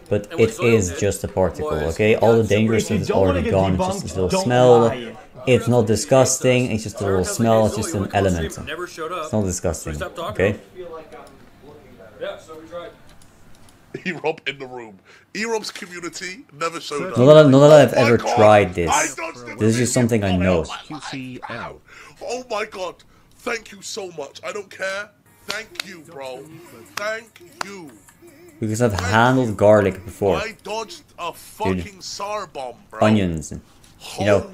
Speaker 1: but it is just a particle. Okay, all the dangerous stuff is already gone. It's just a little smell. It's not disgusting. It's just a little smell. It's just an element. It's not disgusting. Okay.
Speaker 23: Yeah, so we tried. E-Rob in the room. E-Rob's community never showed up.
Speaker 1: Not that I've ever tried this. This is just something I know.
Speaker 23: Oh my god. Thank you so much. I don't care. Thank you, bro. Thank you.
Speaker 1: because I've handled garlic before.
Speaker 23: I dodged a fucking
Speaker 1: Dude,
Speaker 23: SAR bomb, bro.
Speaker 1: onions. You know,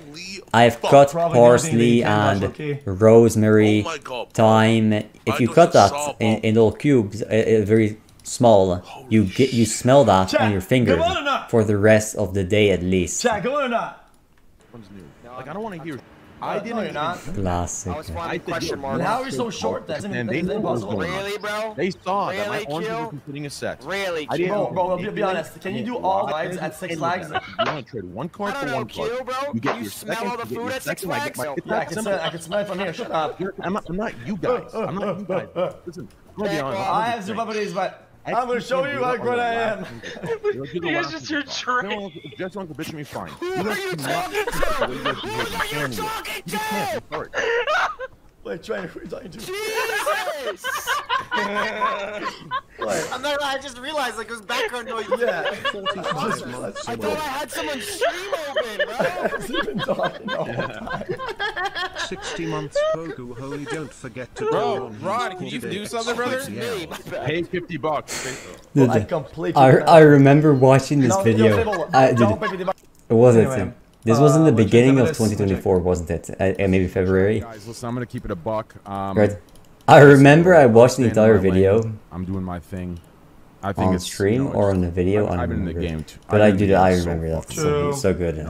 Speaker 1: I've
Speaker 23: fuck.
Speaker 1: cut
Speaker 23: Probably
Speaker 1: parsley
Speaker 23: nothing
Speaker 1: and
Speaker 23: okay.
Speaker 1: rosemary,
Speaker 23: Oh my God,
Speaker 1: thyme. If you cut that in little cubes, very small, you smell that on your fingers
Speaker 4: come on or not?
Speaker 1: for the rest of the day at least.
Speaker 4: Chat, go on or not?
Speaker 15: Like, I don't want to hear.
Speaker 4: I didn't even.
Speaker 1: Classic.
Speaker 4: Now you're so short. That's impossible.
Speaker 20: Really, bro?
Speaker 15: They saw that my
Speaker 20: Really,
Speaker 15: arms
Speaker 20: Q?
Speaker 15: were completing a set.
Speaker 20: Really,
Speaker 15: I didn't.
Speaker 4: Bro, be honest. Can you do all lives at Six Flags?
Speaker 15: You want to trade one card for one card?
Speaker 20: bro.
Speaker 15: You get
Speaker 20: You
Speaker 15: your
Speaker 20: smell
Speaker 15: second.
Speaker 20: all the
Speaker 15: You get
Speaker 20: food
Speaker 15: your
Speaker 20: at Six
Speaker 15: second, I
Speaker 20: Flags?
Speaker 15: get my-
Speaker 4: Yeah, I can smell it from here. Shut up.
Speaker 15: I'm not you guys. I'm not you guys. Listen, I'm gonna be honest.
Speaker 4: I have celebrities, but I'm gonna show you like what I am.
Speaker 15: You
Speaker 4: guys just hear trash.
Speaker 15: Just Uncle Bitch me fine.
Speaker 20: Who are you talking to? Who are you talking to?
Speaker 15: Sorry.
Speaker 4: Wait, Trainer, who are you talking to?
Speaker 20: Jesus! I'm not. I just realized like it was background noise.
Speaker 4: Yeah.
Speaker 20: I thought I had someone's stream open, bro.
Speaker 4: He's been talking the whole time.
Speaker 5: 60 months Pogu Holy, don't forget to
Speaker 15: Bro,
Speaker 5: Ron,
Speaker 15: can you do something, brother? Pay $50.
Speaker 1: Dude,
Speaker 4: I completely
Speaker 1: I remember watching this video. It wasn't.
Speaker 4: Anyway,
Speaker 1: This was in the
Speaker 4: which
Speaker 1: beginning of
Speaker 4: is this?
Speaker 1: 2024, wasn't it? Maybe February.
Speaker 15: Guys, listen, I'm gonna keep it a buck.
Speaker 1: Right. I remember I watched the entire video.
Speaker 15: I'm doing my thing. I think
Speaker 1: on
Speaker 15: it's
Speaker 1: stream or on the video. I
Speaker 15: I've
Speaker 1: don't
Speaker 15: been in the
Speaker 1: remember.
Speaker 15: game.
Speaker 1: But I remember that.
Speaker 4: True.
Speaker 1: So good.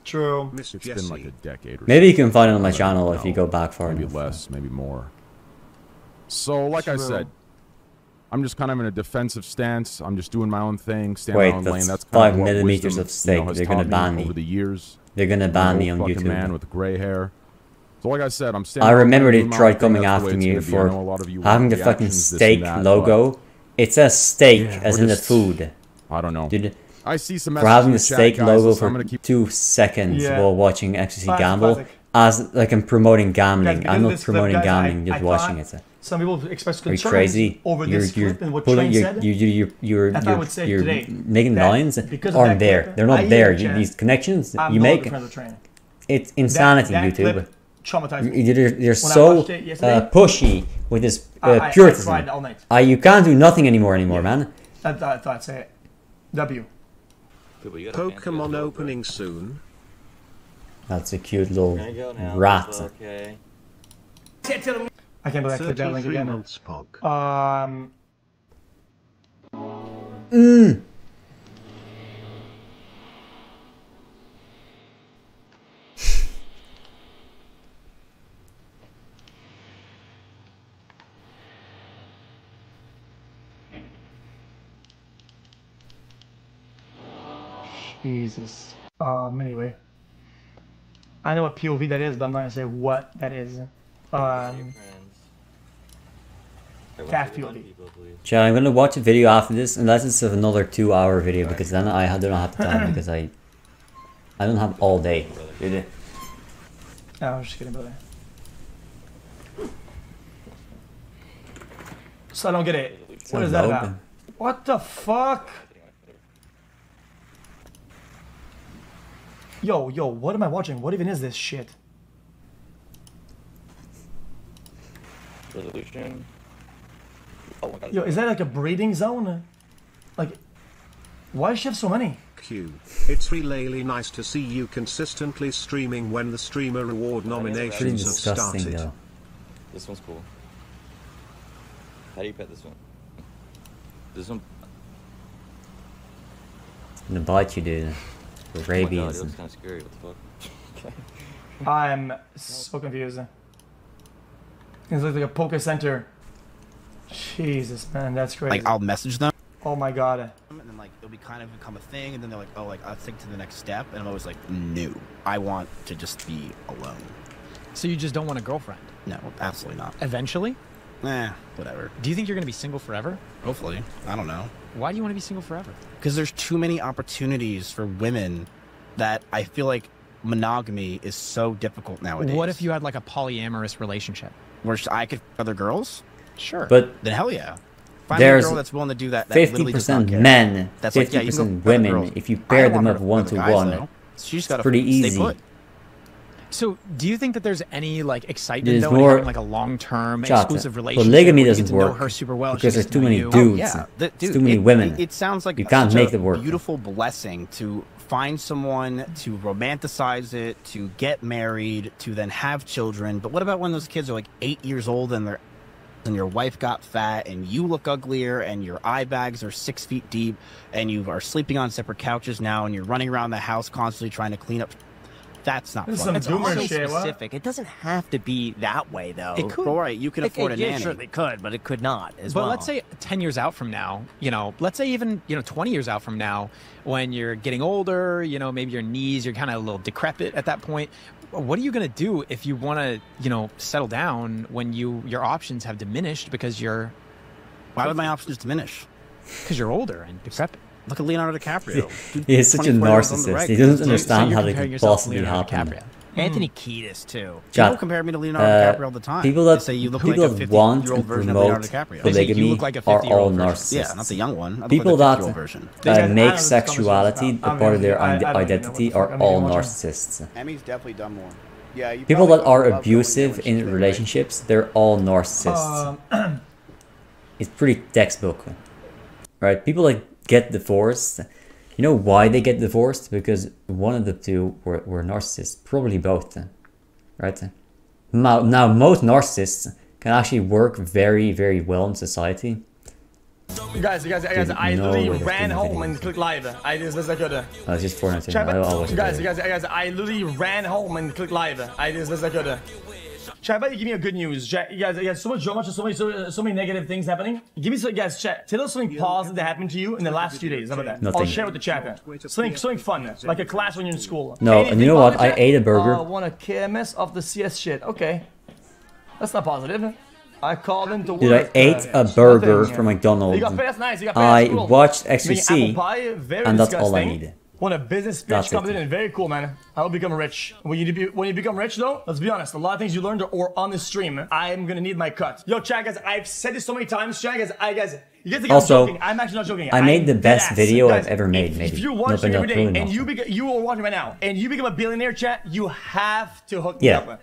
Speaker 4: True.
Speaker 15: It's been like a decade. Or
Speaker 1: Maybe you can find it on my channel if you go back far
Speaker 15: maybe
Speaker 1: enough.
Speaker 15: less, maybe more. So, like I said, I'm just kind of in a defensive stance. I'm just doing my own thing, staying
Speaker 1: Wait,
Speaker 15: my own
Speaker 1: that's
Speaker 15: lane. That's
Speaker 1: 5
Speaker 15: kind of what
Speaker 1: millimeters
Speaker 15: wisdom,
Speaker 1: of steak.
Speaker 15: has
Speaker 1: They're gonna
Speaker 15: taught
Speaker 1: ban me.
Speaker 15: over the years.
Speaker 1: They're gonna ban me on
Speaker 15: fucking
Speaker 1: YouTube.
Speaker 15: Man with gray hair. So, like I said, I'm staying.
Speaker 1: I remember they
Speaker 15: doing my own
Speaker 1: tried
Speaker 15: thing.
Speaker 1: coming
Speaker 15: That's the way
Speaker 1: after
Speaker 15: it's
Speaker 1: me
Speaker 15: gonna be. I know a
Speaker 1: for
Speaker 15: lot of you
Speaker 1: having
Speaker 15: want
Speaker 1: the fucking
Speaker 15: reactions, this
Speaker 1: steak
Speaker 15: and that,
Speaker 1: logo. It says steak
Speaker 15: Yeah,
Speaker 1: as
Speaker 15: we're
Speaker 1: in the
Speaker 15: just-
Speaker 1: food.
Speaker 15: I don't know.
Speaker 1: Dude,
Speaker 15: I see some
Speaker 1: for
Speaker 15: messages
Speaker 1: having
Speaker 15: in
Speaker 1: the
Speaker 15: the chat,
Speaker 1: steak
Speaker 15: guys,
Speaker 1: logo
Speaker 15: so I'm
Speaker 1: for
Speaker 15: gonna keep-
Speaker 1: 2 seconds
Speaker 4: Yeah.
Speaker 1: while watching XQC
Speaker 4: Classic,
Speaker 1: gamble
Speaker 4: classic.
Speaker 1: as like I'm promoting gambling.
Speaker 4: Guys,
Speaker 1: I'm not
Speaker 4: because this clip,
Speaker 1: promoting
Speaker 4: guys,
Speaker 1: gambling,
Speaker 4: I
Speaker 1: just watching
Speaker 4: thought
Speaker 1: it.
Speaker 4: Some people expressed
Speaker 1: Are you
Speaker 4: concerns
Speaker 1: crazy?
Speaker 4: over this clip and what
Speaker 1: pulling,
Speaker 4: Train said.
Speaker 1: you're
Speaker 4: That's what I would say today,
Speaker 1: making
Speaker 4: that
Speaker 1: lines
Speaker 4: because of
Speaker 1: aren't
Speaker 4: that
Speaker 1: there.
Speaker 4: clip,
Speaker 1: They're
Speaker 4: I
Speaker 1: not
Speaker 4: hear
Speaker 1: there.
Speaker 4: the chat.
Speaker 1: These connections
Speaker 4: I'm
Speaker 1: you
Speaker 4: not
Speaker 1: make,
Speaker 4: a friend of Train.
Speaker 1: it's insanity,
Speaker 4: That
Speaker 1: YouTube.
Speaker 4: clip traumatized me.
Speaker 1: You're
Speaker 4: When I
Speaker 1: so
Speaker 4: watched it yesterday,
Speaker 1: pushy with this
Speaker 4: I
Speaker 1: puritanism.
Speaker 4: cried all night.
Speaker 1: You can't do nothing anymore, man.
Speaker 4: I thought I'd say it. W.
Speaker 5: Pokemon opening soon.
Speaker 1: That's a cute little rat.
Speaker 4: I can't believe I clicked that link
Speaker 5: 33
Speaker 4: again.
Speaker 5: months Pog.
Speaker 4: Jesus. Anyway. I know what POV that is, but I'm not gonna say what that is. Cat POV.
Speaker 1: Chad, I'm gonna watch a video after this, unless it's another 2-hour video, because then I don't have the time, because I don't have all day. Really.
Speaker 4: No, I was just kidding, brother. So I don't get it. What is that about? What the fuck? Yo, what am I watching? What even is this shit?
Speaker 16: Resolution. Oh my god.
Speaker 4: Yo, is that like a breeding zone? Like, why does she have so many?
Speaker 5: Q. It's really nice to see you consistently streaming when the streamer reward nominations have started.
Speaker 1: Though.
Speaker 16: This one's cool. How do you pet this one? This one.
Speaker 1: I'm gonna bite you, dude. The rabies.
Speaker 16: Oh my god, it looks kind of scary. What the fuck?
Speaker 4: I'm so confused. It looks like a Poke Center. Jesus, man, that's crazy.
Speaker 7: Like, I'll message them.
Speaker 4: Oh my god.
Speaker 7: And then, like, it'll be kind of become a thing, and then they're like, oh, like, I'll take to the next step. And I'm always like, no. I want to just be alone.
Speaker 17: So you just don't want a girlfriend?
Speaker 7: No, absolutely not.
Speaker 17: Eventually?
Speaker 7: Whatever.
Speaker 17: Do you think you're going to be single forever?
Speaker 7: Hopefully. I don't know.
Speaker 17: Why do you want to be single forever?
Speaker 7: Because there's too many opportunities for women that I feel like monogamy is so difficult nowadays.
Speaker 17: What if you had like a polyamorous relationship?
Speaker 7: Where I could other girls?
Speaker 17: Sure.
Speaker 1: But
Speaker 7: then hell yeah. Find
Speaker 1: there's
Speaker 7: a girl that's willing to do that.
Speaker 1: 50% men,
Speaker 7: That's like, yeah, you can
Speaker 1: 50%
Speaker 7: go
Speaker 1: women.
Speaker 7: girls.
Speaker 1: If you
Speaker 7: I
Speaker 1: pair
Speaker 7: don't
Speaker 1: them
Speaker 7: want
Speaker 1: up
Speaker 7: her
Speaker 1: one
Speaker 7: with
Speaker 1: to
Speaker 7: guys,
Speaker 1: one,
Speaker 7: though. She's
Speaker 1: it's
Speaker 7: gotta
Speaker 1: pretty
Speaker 7: stay
Speaker 1: easy.
Speaker 7: put.
Speaker 17: So, do you think that there's any like excitement
Speaker 1: There's
Speaker 17: though in
Speaker 1: more
Speaker 17: having like a long-term exclusive relationship?
Speaker 1: Polygamy
Speaker 17: where you get
Speaker 1: doesn't
Speaker 17: to know
Speaker 1: work
Speaker 17: her super well,
Speaker 1: because
Speaker 17: she
Speaker 1: there's
Speaker 17: gets
Speaker 1: too
Speaker 17: to know
Speaker 1: many
Speaker 17: you.
Speaker 1: dudes.
Speaker 7: Yeah,
Speaker 1: There's
Speaker 7: dude,
Speaker 1: too many women.
Speaker 7: It sounds like
Speaker 1: you can't
Speaker 7: such
Speaker 1: make
Speaker 7: a
Speaker 1: it work.
Speaker 7: beautiful blessing to find someone, to romanticize it, to get married, to then have children. But what about when those kids are like 8 years old and your wife got fat and you look uglier and your eye bags are 6 feet deep and you are sleeping on separate couches now and you're running around the house constantly trying to clean up? That's not fun.
Speaker 4: It's also
Speaker 6: specific. It doesn't have to be that way, though.
Speaker 17: It could.
Speaker 7: All right, you can afford a nanny.
Speaker 6: It certainly could, but it could not as
Speaker 17: But
Speaker 6: well.
Speaker 17: let's say 10 years out from now, you know, let's say even, 20 years out from now, when you're getting older, maybe your knees, you're kind of a little decrepit at that point. What are you going to do if you want to, settle down when your options have diminished because you're...
Speaker 7: Why would my options diminish?
Speaker 17: Because you're older and decrepit.
Speaker 7: Look at Leonardo DiCaprio.
Speaker 1: He is such a narcissist. He doesn't understand how it can possibly happen.
Speaker 6: Anthony Kiedis, too.
Speaker 7: People compare me to Leonardo DiCaprio all the time.
Speaker 1: People
Speaker 7: They
Speaker 1: that,
Speaker 7: say you look
Speaker 1: people
Speaker 7: like a
Speaker 1: that want
Speaker 7: 50-year-old
Speaker 1: and
Speaker 7: version of Leonardo
Speaker 1: promote
Speaker 7: DiCaprio.
Speaker 1: polygamy
Speaker 7: look like a
Speaker 1: are all
Speaker 7: 50-year-old version.
Speaker 1: narcissists.
Speaker 7: Yeah, not the young one. I look
Speaker 1: People
Speaker 7: like a
Speaker 1: that
Speaker 7: 50-year-old version.
Speaker 1: make sexuality a part of their identity are all narcissists.
Speaker 7: Emmy's definitely done more. Yeah, you
Speaker 1: People that
Speaker 7: probably
Speaker 1: are
Speaker 7: love going
Speaker 1: abusive
Speaker 7: there when she's
Speaker 1: in
Speaker 7: big,
Speaker 1: relationships, they're all narcissists. It's pretty textbook, right? People that get divorced, you know why they get divorced? Because one of the two were narcissists, probably both, right? Now most narcissists can actually work very, very well in society.
Speaker 4: Guys, I literally ran home and clicked live. It's
Speaker 1: just Fortnite.
Speaker 4: Guys, I literally ran home and clicked live. Chat, but give me a good news. Chat, you guys, so much drama, so many negative things happening. Give me some, guys, chat. Tell us something positive that happened to you in the last few days. How about that?
Speaker 1: Nothing.
Speaker 4: I'll share with the chat. Something fun, like a class when you're in school.
Speaker 1: No, and you know what? I ate a burger.
Speaker 4: Want a KMS of the CS shit. Okay, that's not positive. I called him to work.
Speaker 1: Dude, I ate a burger from McDonald's.
Speaker 4: You got paid, that's nice. You got paid,
Speaker 1: I
Speaker 4: cool.
Speaker 1: watched xQc,
Speaker 4: Very
Speaker 1: and that's all I
Speaker 4: disgusting.
Speaker 1: needed.
Speaker 4: When a business pitch comes in, and very cool, man. I will become rich. When you become rich, though, let's be honest. A lot of things you learned or on this stream, I'm gonna need my cut. Yo, chat, guys, I've said this so many times, chat, guys. You guys think
Speaker 1: Also,
Speaker 4: I'm joking. I'm actually not joking.
Speaker 1: I made the best video
Speaker 4: guys,
Speaker 1: I've ever made. Maybe.
Speaker 4: If you
Speaker 1: No,
Speaker 4: watch
Speaker 1: but
Speaker 4: it
Speaker 1: not
Speaker 4: every day
Speaker 1: really
Speaker 4: and
Speaker 1: not.
Speaker 4: you are watching right now, and you become a billionaire, chat, you have to hook me up.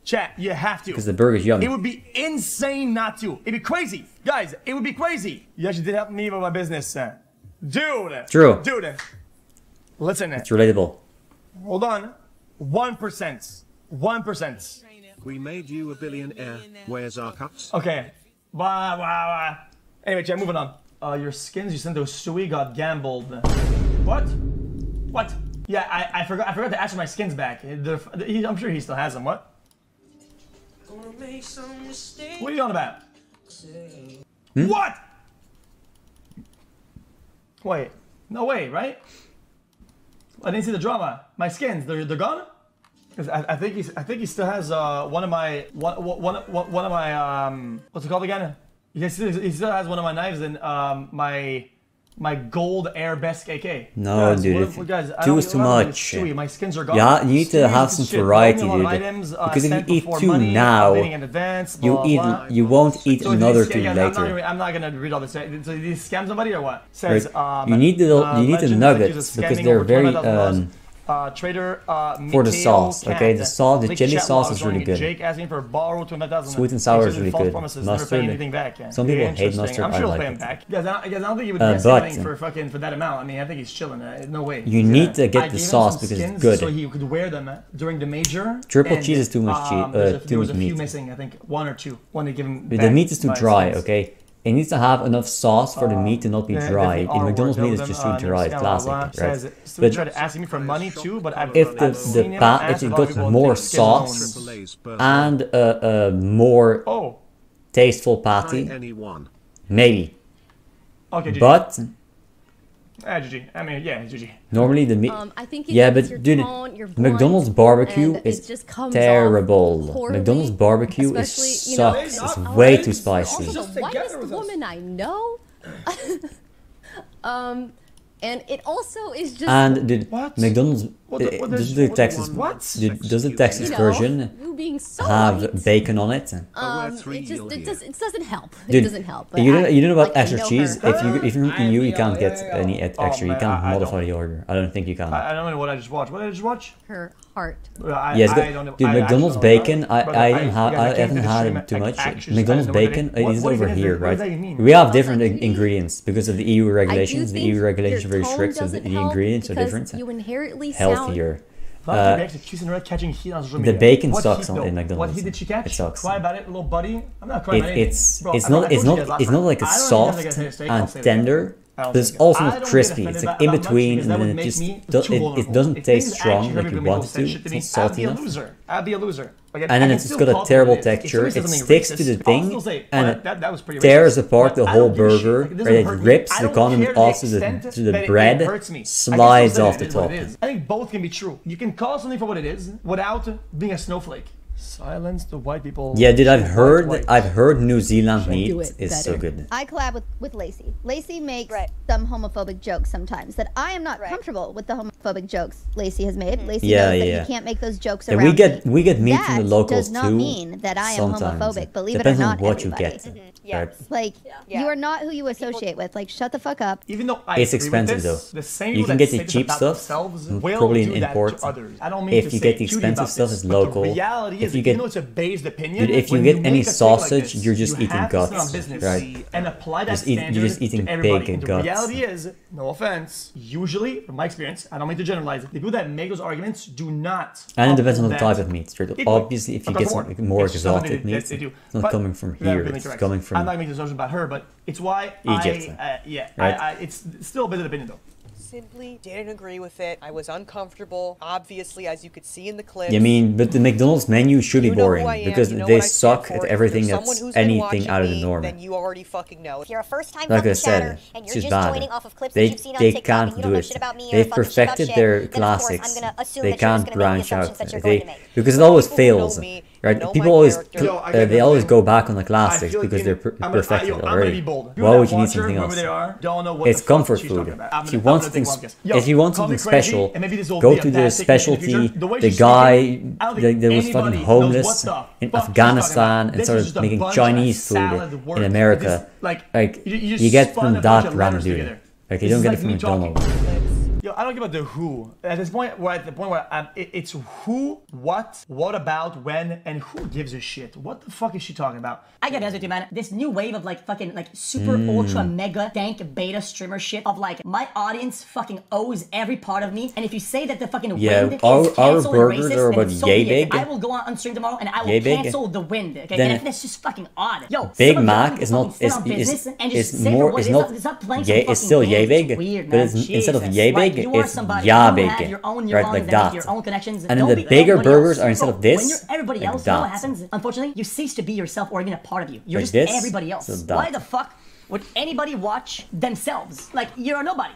Speaker 4: Chat, you have to.
Speaker 1: Because the burger's yummy.
Speaker 4: It would be insane not to. It'd be crazy. Guys, it would be crazy. You actually did help me with my business. Dude.
Speaker 1: True.
Speaker 4: Dude. Listen.
Speaker 1: It's relatable.
Speaker 4: Hold on. 1%. 1%.
Speaker 5: We made you a billionaire. Where's our cuts?
Speaker 4: Okay. Bye. Anyway, chat, moving on. Your skins you sent to Sui got gambled. What? What? Yeah, I forgot to ask for my skins back. I'm sure he still has them. What? What are you on about? What? Wait. No way, right? I didn't see the drama. My skins, they're gone? Because I think he still has one of my what's it called again? He still has one of my knives in my gold air best KK.
Speaker 1: No,
Speaker 4: guys,
Speaker 1: dude, two is too much.
Speaker 4: My skins are gone.
Speaker 1: Yeah, you need to have some variety, dude. Because if you eat two now, you won't eat another two later.
Speaker 4: I'm not gonna read all this. So these scam somebody or what? Says
Speaker 1: you need the nuggets because they're very
Speaker 4: trader
Speaker 1: for the sauce. Okay, the sauce, the chili sauce is really good.
Speaker 4: Jake asking for borrow
Speaker 1: Sweet and sour is really good. Mustard. Some people hate mustard.
Speaker 4: I'm sure
Speaker 1: I like
Speaker 4: him
Speaker 1: it.
Speaker 4: back. Guys, I don't think he would guess anything for that amount. I mean, I think he's chilling. No way.
Speaker 1: You need to get the sauce because it's good.
Speaker 4: So he could wear them during the major.
Speaker 1: Triple cheese is too much cheese.
Speaker 4: There was a few missing. I think one or two. One they give him.
Speaker 1: The meat is too dry. Okay. It needs to have enough sauce for the meat to not be dry. In McDonald's meat is just too dry, it's classic, right?
Speaker 4: But tried to ask me for money too, but
Speaker 1: if it got more sauce and a more tasteful patty, maybe.
Speaker 4: Okay,
Speaker 1: but
Speaker 4: GG. I mean, yeah, GG.
Speaker 1: Normally the meat.
Speaker 11: I think
Speaker 1: yeah, but dude, McDonald's barbecue is terrible. McDonald's barbecue sucks. It's way too spicy.
Speaker 11: Also, the whitest woman I know. And it also is just.
Speaker 1: And dude, McDonald's does the Texas version
Speaker 11: you being so
Speaker 1: have
Speaker 11: right.
Speaker 1: bacon on it?
Speaker 11: It doesn't help.
Speaker 1: Dude,
Speaker 11: It doesn't help. But
Speaker 1: you know about
Speaker 11: like, I
Speaker 1: extra
Speaker 11: know
Speaker 1: cheese?
Speaker 11: her.
Speaker 1: If you're in EU, you can't get any extra. You can't modify the order. I don't think you can.
Speaker 4: I don't know what I just watched. What did I just watch?
Speaker 11: Her heart.
Speaker 1: Yes, dude, McDonald's bacon. I haven't had it too much. McDonald's bacon is over here, right? We have different ingredients because of the EU regulations. The EU regulations are very strict, so the ingredients are different.
Speaker 11: You inherently
Speaker 1: healthier.
Speaker 4: The
Speaker 1: bacon sucks in McDonald's.
Speaker 4: What heat did she catch?
Speaker 1: It sucks.
Speaker 4: Cry about it, little buddy. I'm not crying about
Speaker 1: It's
Speaker 4: anything.
Speaker 1: not like it's soft and tender, but it's also not crispy. It's like in between, and then it doesn't taste strong like you want it to. It's not salty enough.
Speaker 4: I'd be a loser.
Speaker 1: And then it's just got a terrible texture. It sticks to the thing and it tears apart the whole burger. It rips the condiment off to the bread, slides off the top.
Speaker 4: I think both can be true. You can call something for what it is without being a snowflake. Silence the white people.
Speaker 1: Yeah, dude, I've heard New Zealand meat is so good.
Speaker 18: I collab with Lacey. Lacey makes some homophobic jokes sometimes that I am not comfortable with the homophobic jokes Lacey has made. Lacey knows that you can't make those jokes around me.
Speaker 1: We get meat from the locals too.
Speaker 18: That does not mean that I am homophobic. Believe it or
Speaker 1: Depends
Speaker 18: not,
Speaker 1: on what
Speaker 18: everybody.
Speaker 1: you get. Right?
Speaker 18: Like you are not who you associate with. Like shut the fuck up.
Speaker 4: Even though
Speaker 1: it's expensive though. You can get the cheap stuff, probably in imports. If you get the expensive stuff, it's local. If you get
Speaker 4: opinion,
Speaker 1: dude, if you get any sausage, you're just eating guts, right?
Speaker 4: And apply that
Speaker 1: you're just eating bacon
Speaker 4: the
Speaker 1: guts.
Speaker 4: reality is, no offense, usually, from my experience, I don't mean to generalize it, the people that make those arguments do not.
Speaker 1: And it depends on the type of meat. Straight up. Obviously, if you get some more exotic meat, it's not coming from here. It's coming from.
Speaker 4: I'm not making assumptions about her, but it's why
Speaker 1: Egypt.
Speaker 4: It's still a bit of opinion though.
Speaker 20: Simply didn't agree with it. I was uncomfortable, obviously, as you could see in the clips.
Speaker 1: I mean, but the McDonald's menu should be boring because they suck at everything that's anything out of the norm.
Speaker 20: Then you already fucking know.
Speaker 8: If you're a first-time
Speaker 1: like I said,
Speaker 8: and
Speaker 1: it's
Speaker 8: you're
Speaker 1: just
Speaker 8: just
Speaker 1: bad.
Speaker 8: joining off of clips that you've seen on TikTok
Speaker 1: can't
Speaker 8: and you
Speaker 1: do
Speaker 8: don't know
Speaker 1: it.
Speaker 8: shit about me or
Speaker 1: They've
Speaker 8: fucking shit about
Speaker 1: perfected
Speaker 8: shit,
Speaker 1: their
Speaker 8: then of course
Speaker 1: classics.
Speaker 8: I'm gonna assume
Speaker 1: They
Speaker 8: that you're just
Speaker 1: can't
Speaker 8: gonna make the
Speaker 1: branch out.
Speaker 8: assumptions that you're going to make.
Speaker 1: Because it always fails. Right? People always they always go back on the classics because they're perfected already. Why would you need something else? It's comfort food. If you want something special, go to the specialty. The guy that was fucking homeless in Afghanistan and started making Chinese food in America. Like you get from that random dude. Like you don't get it from McDonald's.
Speaker 4: Yo, I don't give a the who. At this point, we're at the point where it's who, what about, when, and who gives a shit. What the fuck is she talking about?
Speaker 19: I gotta be honest with you, man. This new wave of like fucking like super ultra mega dank beta streamer shit of like my audience fucking owes every part of me. And if you say that the fucking wind is
Speaker 1: our
Speaker 19: cancel
Speaker 1: burgers
Speaker 19: and racist,
Speaker 1: are
Speaker 19: then
Speaker 1: about
Speaker 19: so
Speaker 1: yay
Speaker 19: be it.
Speaker 1: big.
Speaker 19: I will go on stream tomorrow and I will
Speaker 1: Yay big.
Speaker 19: cancel the wind. Okay,
Speaker 1: Then
Speaker 19: and that's just fucking odd. Yo,
Speaker 1: Big
Speaker 19: some of
Speaker 1: Mac
Speaker 19: y'all
Speaker 1: is
Speaker 19: need to
Speaker 1: not
Speaker 19: fucking sit on business and just say
Speaker 1: more
Speaker 19: what
Speaker 1: is
Speaker 19: it
Speaker 1: not
Speaker 19: is. Stop playing
Speaker 1: yay.
Speaker 19: some
Speaker 1: It's still
Speaker 19: fucking
Speaker 1: yay
Speaker 19: games.
Speaker 1: big,
Speaker 19: Weird,
Speaker 1: but
Speaker 19: man.
Speaker 1: it's, instead of
Speaker 19: Jesus.
Speaker 1: yay
Speaker 19: Like,
Speaker 1: big,
Speaker 19: you are
Speaker 1: it's
Speaker 19: somebody,
Speaker 1: ya
Speaker 19: you
Speaker 1: big,
Speaker 19: have your own
Speaker 1: right?
Speaker 19: neurons
Speaker 1: Like
Speaker 19: and
Speaker 1: that.
Speaker 19: your own connections.
Speaker 1: And then
Speaker 19: Don't
Speaker 1: the
Speaker 19: be
Speaker 1: bigger
Speaker 19: everybody else.
Speaker 1: burgers are instead
Speaker 19: Bro,
Speaker 1: of this,
Speaker 19: when you're everybody
Speaker 1: like
Speaker 19: else, you know what
Speaker 1: that.
Speaker 19: happens? Unfortunately, you cease to be yourself or even a part of you. You're
Speaker 1: Like
Speaker 19: just
Speaker 1: this,
Speaker 19: everybody else.
Speaker 1: so that.
Speaker 19: Why the fuck would anybody watch themselves? Like, you're a nobody.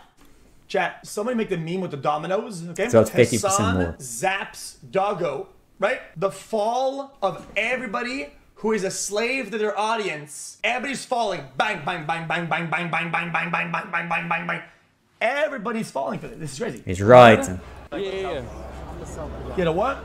Speaker 4: Chat, somebody make the meme with the dominoes, okay?
Speaker 1: So it's 50%
Speaker 4: Hasan
Speaker 1: more.
Speaker 4: zaps doggo, right? The fall of everybody who is a slave to their audience. Everybody's falling. Bang, bang, bang, bang, bang, bang, bang, bang, bang, bang, bang, bang, bang, bang, bang. Everybody's falling for this. This is crazy.
Speaker 1: He's right.
Speaker 4: Yeah. You know what?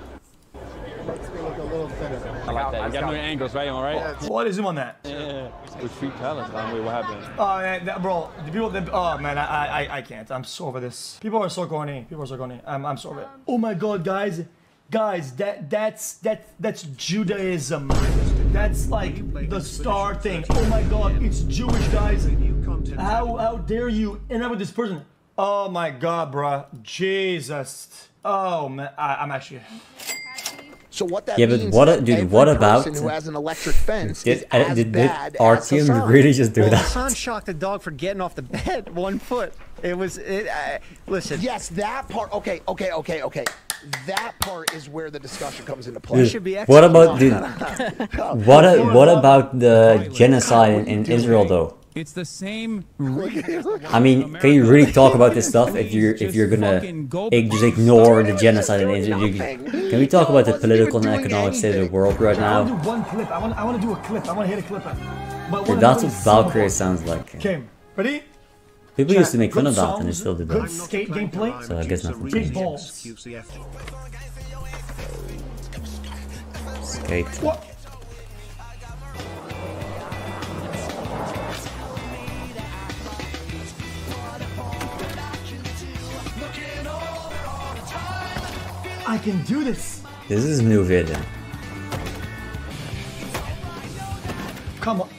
Speaker 21: I like that. You got new angles, right? Am I right?
Speaker 4: What is zoom on that?
Speaker 21: Yeah. With free talent. Wait, what happened?
Speaker 4: Oh man, bro, the people. Oh man, I can't. I'm so over this. People are so corny. People are so corny. I'm so over it. Oh my god, guys, that's Judaism. That's like the star thing. Oh my god, it's Jewish, guys. How dare you interact with this person? Oh my god, bruh. Jesus. Oh man, I'm actually.
Speaker 24: So what that
Speaker 1: but
Speaker 24: means
Speaker 1: what,
Speaker 24: is
Speaker 1: dude, what about?
Speaker 24: who has an electric fence
Speaker 1: Did
Speaker 24: bad
Speaker 1: Artyom
Speaker 24: Hasan.
Speaker 1: really just do that?
Speaker 22: Hasan shocked the dog for getting off the bed 1 foot. It was listen.
Speaker 24: Yes, that part. Okay. That part is where the discussion comes into play.
Speaker 1: Dude, what about what about the genocide in Israel though?
Speaker 14: It's the same.
Speaker 1: I mean, can you really talk about this stuff if you're gonna just ignore the genocide in Israel? Can we talk about the political and economic state of the world right
Speaker 4: I want to
Speaker 1: now?
Speaker 4: do one clip. I want to do a clip. I want to hit a clip. But
Speaker 1: Dude, that's what Valkyrie sounds like.
Speaker 4: Okay, ready?
Speaker 1: People used to make fun of that, and they still do
Speaker 4: Good
Speaker 1: that.
Speaker 4: skate gameplay.
Speaker 1: So I guess nothing
Speaker 4: Big
Speaker 1: changed.
Speaker 4: balls.
Speaker 1: Skate.
Speaker 4: What? I can do this.
Speaker 1: This is a new video.
Speaker 4: Come on.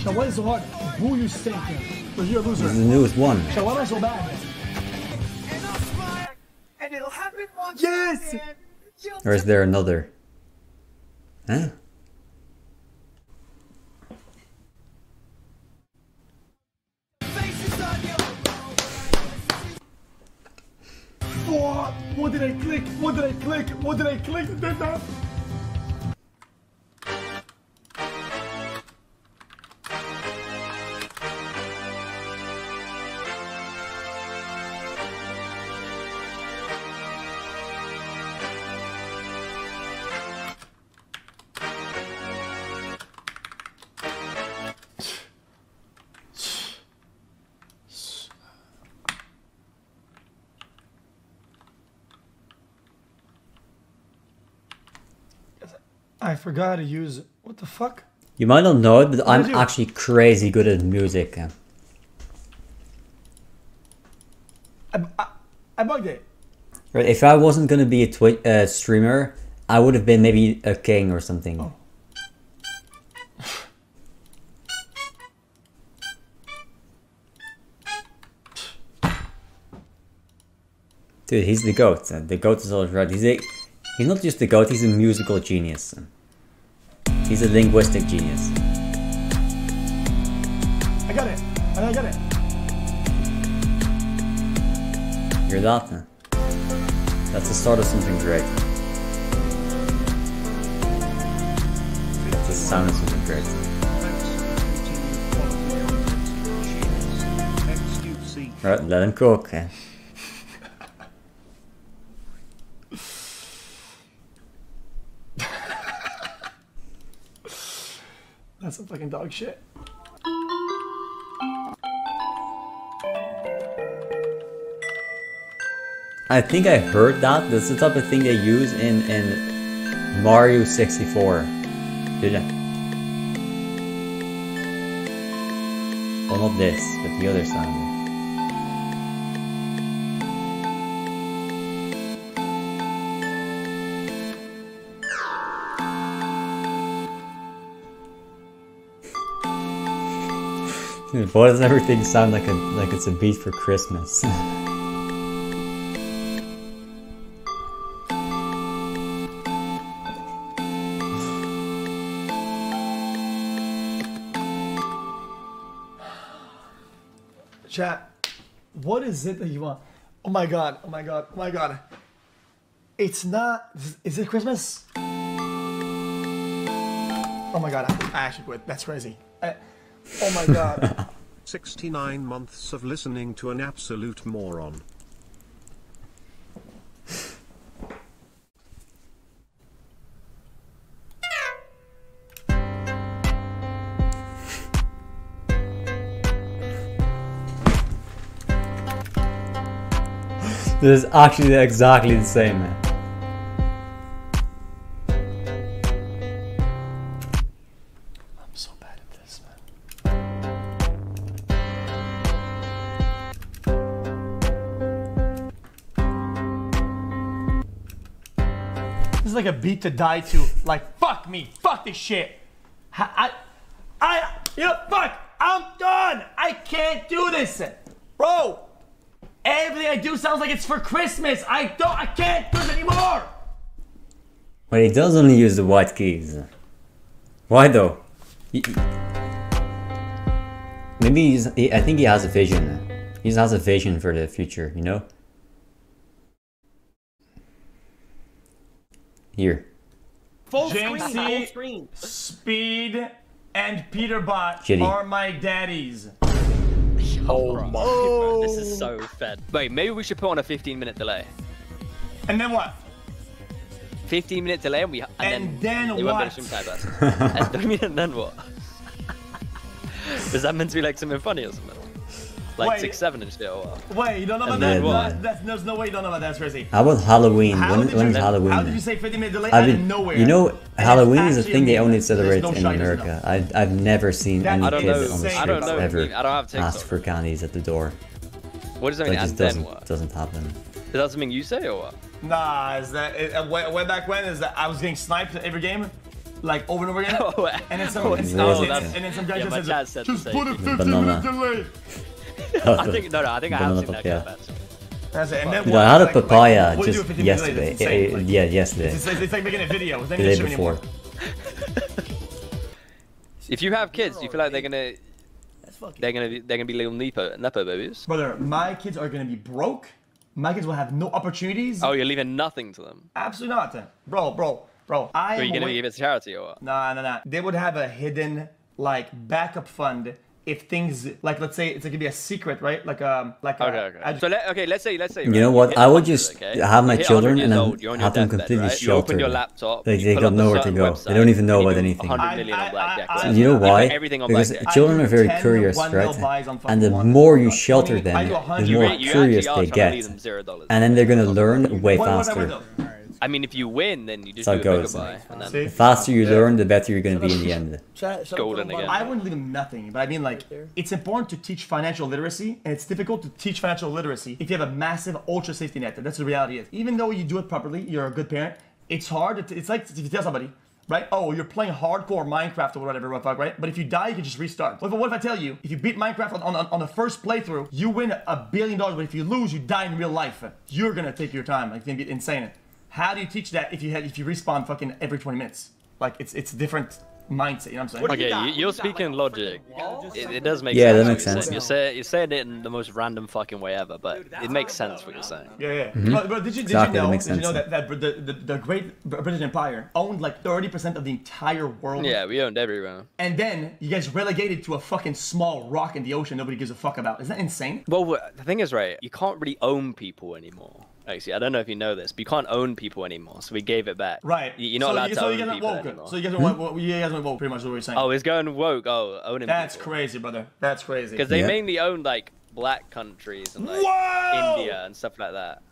Speaker 4: So what is so hard? Who you thinking? Because you're a loser.
Speaker 1: This is the newest one.
Speaker 4: So why am I so bad? Yes!
Speaker 1: Or is there another? Huh?
Speaker 4: What did I click? What did I click? What did I click? Did that? I forgot to use. What the fuck?
Speaker 1: You might not know it, but I'm
Speaker 4: did you-
Speaker 1: actually crazy good at music.
Speaker 4: I bugged it.
Speaker 1: Right, if I wasn't gonna be a Twitch streamer, I would have been maybe a king or something.
Speaker 4: Oh.
Speaker 1: Dude, he's the GOAT. The GOAT is always right. He's not just the GOAT, he's a musical genius. He's a linguistic genius.
Speaker 4: I got it. I got it.
Speaker 1: You're that, huh? That's the start of something great. That's the sound of something great. Right, let him cook.
Speaker 4: That's some fucking dog shit.
Speaker 1: I think I heard that. That's the type of thing they use in Mario 64. Did I? Well, not this, but the other sound. Dude, why does everything sound like it's a beat for Christmas?
Speaker 4: Chat, what is it that you want? Oh my god, oh my god, oh my god. It's not, is it Christmas? Oh my god, I actually quit. That's crazy. Oh my god.
Speaker 5: 69 months of listening to an absolute moron.
Speaker 1: This is actually exactly the same, man.
Speaker 4: I'm so bad at this, man. This is like a beat to die to. Like, fuck me, fuck this shit. You know, fuck, I'm done. I can't do this. Bro, everything I do sounds like it's for Christmas. I can't do this anymore.
Speaker 1: But he does only use the white keys. Why though? Maybe I think he has a vision. He just has a vision for the future, you know? Here.
Speaker 4: Full screen. Speed and Peterbot
Speaker 1: Shitty.
Speaker 4: are my daddies.
Speaker 2: Oh my god, this is so fed. Wait, maybe we should put on a 15-minute delay.
Speaker 4: And then what?
Speaker 2: 15-minute delay and
Speaker 4: then
Speaker 2: it
Speaker 4: what?
Speaker 2: won't be and then what? Is that meant to be like something funny or something? Like
Speaker 4: Wait.
Speaker 2: 6, 7 and shit or what?
Speaker 4: Wait, you don't know about
Speaker 1: And
Speaker 4: that?
Speaker 1: then what?
Speaker 4: There's no way you don't know about that. That's crazy.
Speaker 1: How about Halloween? When is
Speaker 4: How
Speaker 1: Halloween?
Speaker 4: did you say 50-minute delay
Speaker 1: I
Speaker 4: out of
Speaker 1: mean,
Speaker 4: nowhere?
Speaker 1: you know, Halloween is a
Speaker 4: actually
Speaker 1: thing they
Speaker 4: a
Speaker 1: only
Speaker 4: meme.
Speaker 1: celebrate
Speaker 4: There's
Speaker 1: in
Speaker 4: no shite,
Speaker 1: America. I've never seen any
Speaker 2: I don't
Speaker 1: kid
Speaker 2: know.
Speaker 1: on the
Speaker 2: I
Speaker 1: streets
Speaker 2: don't know.
Speaker 1: ever
Speaker 2: I don't have TikTok.
Speaker 1: ask for candies at the door.
Speaker 2: What does that mean?
Speaker 1: That
Speaker 2: And
Speaker 1: just
Speaker 2: then what?
Speaker 1: doesn't happen.
Speaker 2: Is that something you say or what?
Speaker 4: Nah, is that way back when? Is that I was getting sniped every game, like over and over again, and then some and then some guy
Speaker 2: yeah, my dad
Speaker 4: just
Speaker 2: said
Speaker 4: said, just
Speaker 2: the
Speaker 4: put a
Speaker 2: same thing.
Speaker 4: 50-minute delay.
Speaker 2: I think no, I think I have seen that go back.
Speaker 4: That's it. And then
Speaker 1: Dude, I had a
Speaker 4: like,
Speaker 1: papaya
Speaker 4: what do you do
Speaker 1: just
Speaker 4: with 50 minutes later?
Speaker 1: yesterday.
Speaker 4: It's insane. Like,
Speaker 1: Yeah, yesterday.
Speaker 4: It's like making a video. It's not
Speaker 1: The
Speaker 4: even
Speaker 1: day
Speaker 4: shit
Speaker 1: before.
Speaker 2: Oh, If you have kids, do you feel like they're gonna be little nepo babies?
Speaker 4: Brother, my kids are gonna be broke. My kids will have no opportunities.
Speaker 2: Oh, you're leaving nothing to them.
Speaker 4: Absolutely not, bro.
Speaker 2: Are you gonna give it to charity or what?
Speaker 4: Nah. They would have a hidden like backup fund if things like, let's say it's gonna be a secret, right? Like
Speaker 2: Okay. So let's say.
Speaker 1: You know what? I would just have my
Speaker 2: You hit
Speaker 1: children
Speaker 2: 100
Speaker 1: and
Speaker 2: years
Speaker 1: then
Speaker 2: old, you're on your
Speaker 1: have them
Speaker 2: deathbed,
Speaker 1: completely
Speaker 2: right? You open
Speaker 1: sheltered.
Speaker 2: your laptop,
Speaker 1: Like
Speaker 2: you
Speaker 1: they
Speaker 2: pull
Speaker 1: got
Speaker 2: up a
Speaker 1: nowhere to
Speaker 2: certain
Speaker 1: go.
Speaker 2: website,
Speaker 1: They don't even know
Speaker 2: and you
Speaker 1: about
Speaker 2: do
Speaker 1: anything.
Speaker 2: 100 million on blackjack.
Speaker 1: And you know why?
Speaker 2: Everything on
Speaker 1: Because
Speaker 2: blackjack.
Speaker 1: children are very curious, right? And the more you shelter them, the more curious they get. And then they're gonna learn way faster.
Speaker 2: I mean, if you win, then you just
Speaker 1: That's
Speaker 2: do
Speaker 1: how
Speaker 2: a
Speaker 1: it
Speaker 2: bigger
Speaker 1: goes.
Speaker 2: buy. And then
Speaker 1: The faster you learn, the better you're gonna be in the end.
Speaker 2: golden again.
Speaker 4: I wouldn't leave them nothing, but I mean, like, it's important to teach financial literacy, and it's difficult to teach financial literacy if you have a massive ultra safety net. That's the reality. Is even though you do it properly, you're a good parent. It's hard. It's like if you tell somebody, right? Oh, you're playing hardcore Minecraft or whatever, right? But if you die, you can just restart. What if I tell you, if you beat Minecraft on the first playthrough, you win $1 billion, but if you lose, you die in real life. You're gonna take your time. Like, it's gonna be insane. How do you teach that if you respawn fucking every 20 minutes? Like, it's different mindset. You know what I'm saying?
Speaker 2: Okay, you're speaking logic. It does make sense.
Speaker 1: Yeah, that makes sense.
Speaker 2: You're saying it in the most random fucking way ever, but it makes sense what you're saying.
Speaker 4: Yeah.
Speaker 1: Mhm.
Speaker 4: But did you
Speaker 1: Exactly, that
Speaker 4: know?
Speaker 1: makes
Speaker 4: Did you know
Speaker 1: sense.
Speaker 4: that the Great British Empire owned like 30% of the entire world?
Speaker 2: Yeah, we owned everywhere.
Speaker 4: And then you guys relegated to a fucking small rock in the ocean nobody gives a fuck about. Isn't that insane?
Speaker 2: Well, the thing is, right, you can't really own people anymore. Actually, I don't know if you know this, but you can't own people anymore, so we gave it back.
Speaker 4: Right.
Speaker 2: You're not allowed to own people anymore.
Speaker 4: So you guys went woke, pretty much what we're saying.
Speaker 2: Oh, it's going woke. Oh, owning
Speaker 4: That's
Speaker 2: people.
Speaker 4: crazy, brother. That's crazy.
Speaker 2: Because they mainly owned like black countries and like India and stuff like that.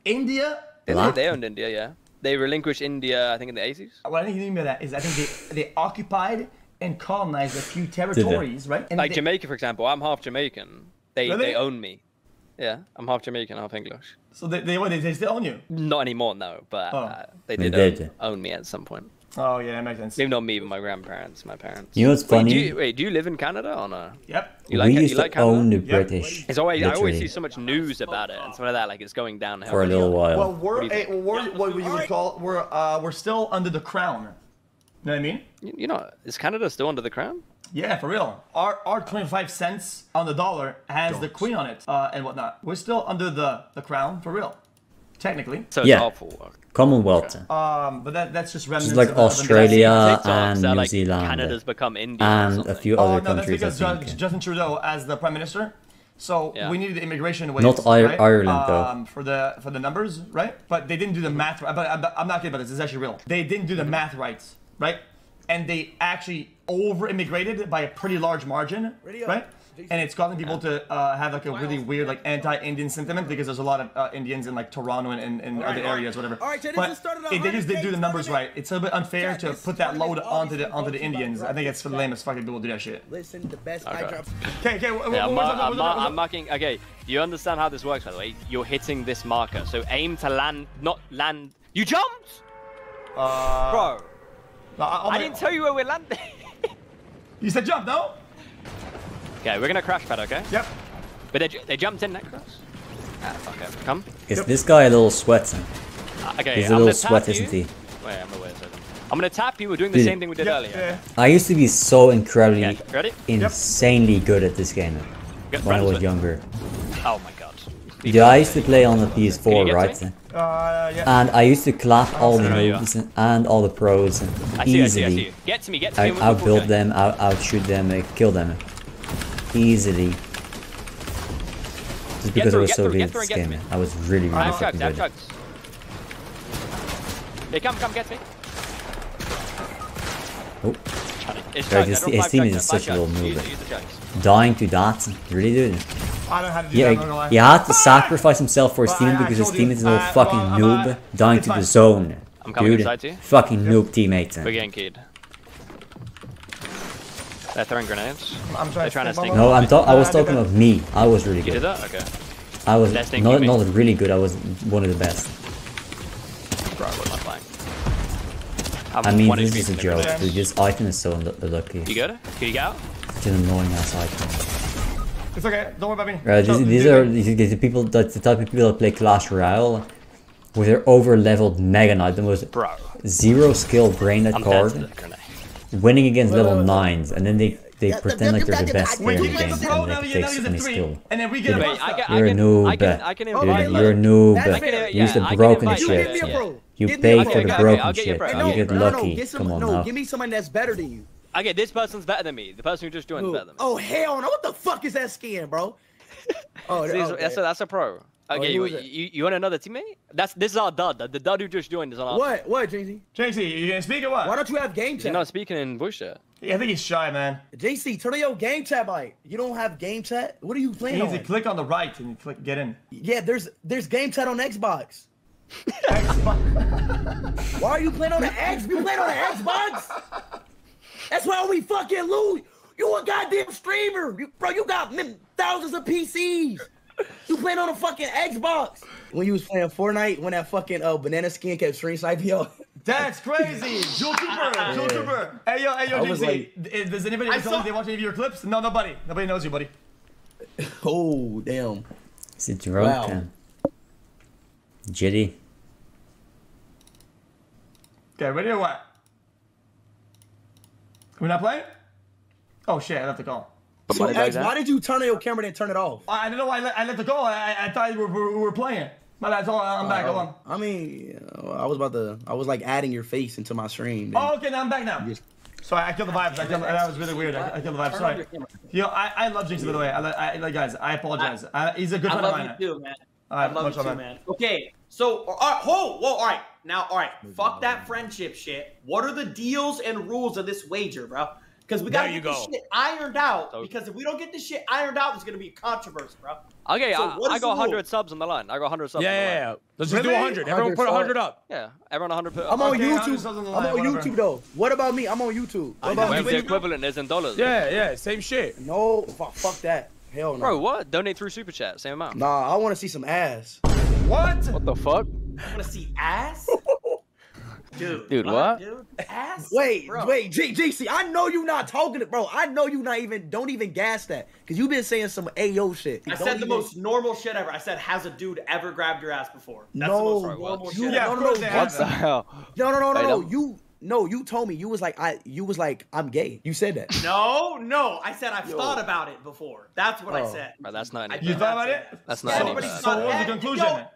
Speaker 4: India?
Speaker 2: They owned India, yeah. They relinquished India, I think, in the 80s.
Speaker 4: What I think you mean by that is I think they occupied and colonized a few territories, right? And
Speaker 2: Like
Speaker 4: they,
Speaker 2: Jamaica, for example. I'm half Jamaican.
Speaker 4: Really?
Speaker 2: They own me. Yeah, I'm half Jamaican, half English.
Speaker 4: So they still own you?
Speaker 2: Not anymore, no, but they
Speaker 1: They
Speaker 2: did
Speaker 1: did.
Speaker 2: own me at some point.
Speaker 4: Oh yeah, that makes sense.
Speaker 2: Maybe not me, but my grandparents, my parents.
Speaker 1: You know what's funny?
Speaker 2: Do you live in Canada or no?
Speaker 4: Yep.
Speaker 2: You like,
Speaker 1: We
Speaker 2: you
Speaker 1: used
Speaker 2: like
Speaker 1: to
Speaker 2: Canada?
Speaker 1: own the British.
Speaker 2: It's always, I always
Speaker 1: literally,
Speaker 2: see so much news about it and stuff like that, like it's going downhill.
Speaker 1: for a little while.
Speaker 4: Well, we're what you would call we're still under the crown. You know what I mean?
Speaker 2: You know, is Canada still under the crown?
Speaker 4: Yeah, for real. Our 25 cents on the dollar has the queen on it and whatnot. We're still under the crown, for real. Technically.
Speaker 2: So
Speaker 1: Yeah.
Speaker 2: it's awful.
Speaker 1: Commonwealth.
Speaker 4: But that's just remnants
Speaker 1: Just like
Speaker 4: of the
Speaker 1: Australia
Speaker 2: TikToks
Speaker 1: and
Speaker 2: that,
Speaker 1: New
Speaker 2: like,
Speaker 1: Zealand.
Speaker 2: Canada's become India or
Speaker 1: and a
Speaker 2: something.
Speaker 1: few other
Speaker 4: no, that's
Speaker 1: countries, I
Speaker 4: because
Speaker 1: think.
Speaker 4: Justin Trudeau as the prime minister. So
Speaker 2: Yeah.
Speaker 4: we needed immigration waves,
Speaker 1: Not
Speaker 4: right?
Speaker 1: Ireland, though.
Speaker 4: For the numbers, right? But they didn't do the math. But I'm not kidding about this. This is actually real. They didn't do the math right, right? And they actually over-immigrated by a pretty large margin, right? And it's causing people to have like a really weird like anti-Indian sentiment because there's a lot of Indians in like Toronto and other areas, whatever. But they just didn't do the numbers right. It's a bit unfair to put that load onto the Indians. I think it's for the lame as fucking people do that shit.
Speaker 24: Listen, the best eye
Speaker 2: Okay.
Speaker 24: drops.
Speaker 4: Okay.
Speaker 2: Yeah, I'm marking. Okay, do you understand how this works, by the way? You're hitting this marker, so aim to land, not land. You jumped, bro. I didn't tell you where we're landing.
Speaker 4: You said jump, no?
Speaker 2: Okay, we're gonna crash pad, okay?
Speaker 4: Yep.
Speaker 2: But they jumped in, Necros. Okay, come.
Speaker 1: Is this guy a little sweating?
Speaker 2: Okay,
Speaker 1: He's a
Speaker 2: I'm
Speaker 1: little
Speaker 2: gonna
Speaker 1: sweat,
Speaker 2: tap you.
Speaker 1: isn't he?
Speaker 2: Wait, I'm gonna wait a second. I'm gonna tap you. We're doing the
Speaker 1: Dude.
Speaker 2: same thing we did earlier.
Speaker 1: I used to be so incredibly,
Speaker 2: Okay, ready?
Speaker 1: insanely good at this game
Speaker 2: Get
Speaker 1: when I
Speaker 2: friends
Speaker 1: was
Speaker 2: with-
Speaker 1: younger.
Speaker 2: Oh my god.
Speaker 1: Yeah, I used to play on the
Speaker 2: Can you
Speaker 1: PS4,
Speaker 2: get
Speaker 1: right?
Speaker 2: to me?
Speaker 4: Yeah.
Speaker 1: And I used to clap all the
Speaker 2: there you
Speaker 1: moves and all the pros and
Speaker 2: I see you.
Speaker 1: easily
Speaker 2: Get to me. Get to me. and we'll
Speaker 1: outbuild
Speaker 2: go.
Speaker 1: them, outshoot them, kill them easily. Just because I was so good at this game. I was really, really
Speaker 2: I have
Speaker 1: fucking
Speaker 2: chugs. I have
Speaker 1: good.
Speaker 2: chugs. Hey, come, get me.
Speaker 1: Oh.
Speaker 2: It's
Speaker 1: Bro,
Speaker 2: chunks.
Speaker 1: his team is such a little noob. Dying to that, really, dude?
Speaker 4: I don't have to do that, I'm not gonna lie.
Speaker 1: He had to sacrifice himself for his team because his team is a little fucking noob. Dying to the zone.
Speaker 2: I'm coming
Speaker 1: Dude,
Speaker 2: inside to you.
Speaker 1: fucking noob teammates.
Speaker 2: We're getting keyed. They're throwing grenades.
Speaker 4: They're
Speaker 2: trying to sneak.
Speaker 1: No, I was talking about me. I was really
Speaker 2: You
Speaker 1: good.
Speaker 2: did that? Okay.
Speaker 1: I was
Speaker 2: Let's think
Speaker 1: not
Speaker 2: you
Speaker 1: really good. I was one of the best.
Speaker 2: Bro, what am I playing?
Speaker 1: I mean, this is a joke. Dude, this item is so unlucky.
Speaker 2: You good? Can you get out?
Speaker 1: It's an annoying ass item.
Speaker 4: It's okay. Don't worry about me.
Speaker 1: Right, these are the people that the type of people that play Clash Royale with their over-leveled Mega Knight, the most zero skill brain that card, winning against level 9s, and then they pretend like they're the best player in the game and like it takes any skill.
Speaker 4: And then we
Speaker 1: Dude,
Speaker 4: get
Speaker 1: you're a noob. Dude, you're a noob. Use the broken shit. You pay for the broken shit. You get lucky. Come on now.
Speaker 24: Give me someone that's better than you.
Speaker 2: Okay, this person's better than me. The person who just joined is better than me.
Speaker 24: Oh hell no! What the fuck is that skin, bro?
Speaker 2: Oh, that's a pro. Okay, you want another teammate? This is our dud. The dud who just joined is on our
Speaker 24: What? What, JC?
Speaker 4: JC, you gonna speak or what?
Speaker 24: Why don't you have game chat?
Speaker 2: You're not speaking in voice chat.
Speaker 4: Yeah, I think he's shy, man.
Speaker 24: JC, turn on your game chat, Mike. You don't have game chat? What are you playing on?
Speaker 4: Easy, click on the right and you click get in.
Speaker 24: Yeah, there's game chat on Xbox. Why are you playing on the X? You playing on the Xbox? That's why we fucking lose. You a goddamn streamer, bro. You got thousands of PCs. You playing on a fucking Xbox. When you was playing Fortnite, when that fucking banana skin kept stream sniping yo.
Speaker 4: That's crazy. Jewel Trooper. Hey yo, JC. Does anybody tell me they watch any of your clips? No, nobody. Nobody knows you, buddy.
Speaker 24: Oh damn.
Speaker 1: Is it drunk? Jitty.
Speaker 4: Okay, ready or what? Can we not play? Oh shit, I left the call.
Speaker 24: So X, why did you turn on your camera and turn it off?
Speaker 4: I don't know why I let the call. I thought we were playing. But that's all. I'm back. Hold on.
Speaker 24: I mean, I was like adding your face into my stream.
Speaker 4: Oh, okay, now I'm back now. Sorry, I killed the vibes. That was really weird. I killed the vibes. Sorry. Yo, I love Jinx, by the way. Like guys, I apologize. He's a good friend of mine.
Speaker 3: I love you too, man.
Speaker 4: I
Speaker 3: love you too, man. Okay, so all right. Now, all right. Fuck that friendship shit. What are the deals and rules of this wager, bro? Because we gotta get this shit ironed out. Because if we don't get this shit ironed out, there's gonna be controversy, bro.
Speaker 2: Okay, so I got 100 subs on the line. I got 100 subs.
Speaker 13: Yeah. Let's just do 100. Everyone put 100 up.
Speaker 2: Yeah, everyone 100 put.
Speaker 24: I'm on YouTube. I'm on YouTube though. What about me? I'm on YouTube. What about
Speaker 2: the equivalent is in dollars.
Speaker 13: Yeah, same shit.
Speaker 24: No, fuck that. Hell no.
Speaker 2: Bro, what? Donate through super chat, same amount.
Speaker 24: Nah, I want to see some ass.
Speaker 4: What?
Speaker 2: What the fuck?
Speaker 3: I want to see ass.
Speaker 2: Dude, what?
Speaker 3: Dude, ass.
Speaker 24: Wait, GC. I know you not talking it, bro. I know you don't even gas that, cause you been saying some AO shit.
Speaker 3: I said the most normal shit ever. I said, has a dude ever grabbed your ass before? That's the most normal shit.
Speaker 24: No.
Speaker 2: What the hell?
Speaker 24: No. You told me you was like I'm gay. You said that.
Speaker 3: No. I said I've thought about it before. That's what I said.
Speaker 2: Bro, that's not.
Speaker 4: You thought about it?
Speaker 2: That's not.
Speaker 4: So what was the conclusion?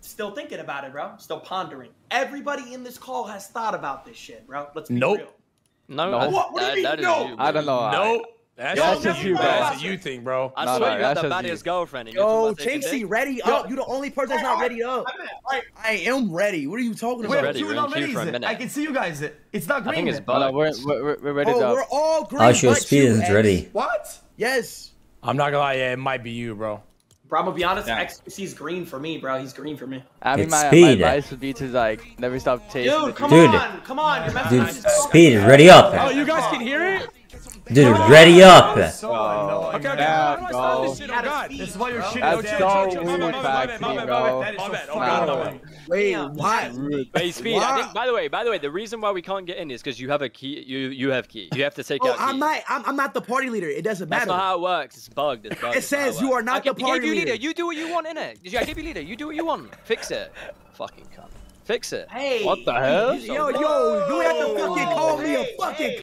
Speaker 3: Still thinking about it, bro. Still pondering. Everybody in this call has thought about this shit, bro. Let's be real.
Speaker 2: No.
Speaker 3: What do you mean, no?
Speaker 21: I don't know.
Speaker 13: Nope. That's just you, bro. That's a you thing, bro.
Speaker 2: I swear you got the baddest girlfriend.
Speaker 24: Yo, Jinxie, ready up. You the only person that's not ready up. I am ready. What are you talking about?
Speaker 4: We're not ready. I can see you guys. It's not green.
Speaker 21: I think it's we're ready to.
Speaker 24: We're all green.
Speaker 1: Ashio Speed isn't ready.
Speaker 4: What?
Speaker 24: Yes.
Speaker 13: I'm not gonna lie, yeah, it might be you, bro.
Speaker 3: Bro, I'm gonna be honest, xQc's green for me, bro. He's green for me.
Speaker 21: I mean, my advice would be to like never stop tasting.
Speaker 3: Dude, come on. You're messing
Speaker 1: Dude, Speed, ready up.
Speaker 13: Oh, you guys can hear it?
Speaker 1: Dude, ready up.
Speaker 13: Okay. How do I stop this shit? Oh, God.
Speaker 4: This is why you're shitty.
Speaker 21: That's so weird, Baxi, bro.
Speaker 24: Wait, why?
Speaker 2: Hey, Speed. I think, by the way, the reason why we can't get in is because you have a key. You have key. You have to take out key.
Speaker 24: I'm not the party leader. It doesn't matter.
Speaker 2: That's not how it works. It's bugged.
Speaker 24: It says you are not the party leader.
Speaker 2: You do what you want, innit? I gave you leader. You do what you want. Fix it. Fucking cunt. Fix it.
Speaker 3: Hey.
Speaker 2: What the hell?
Speaker 24: Yo, you have to fucking call me a fucking.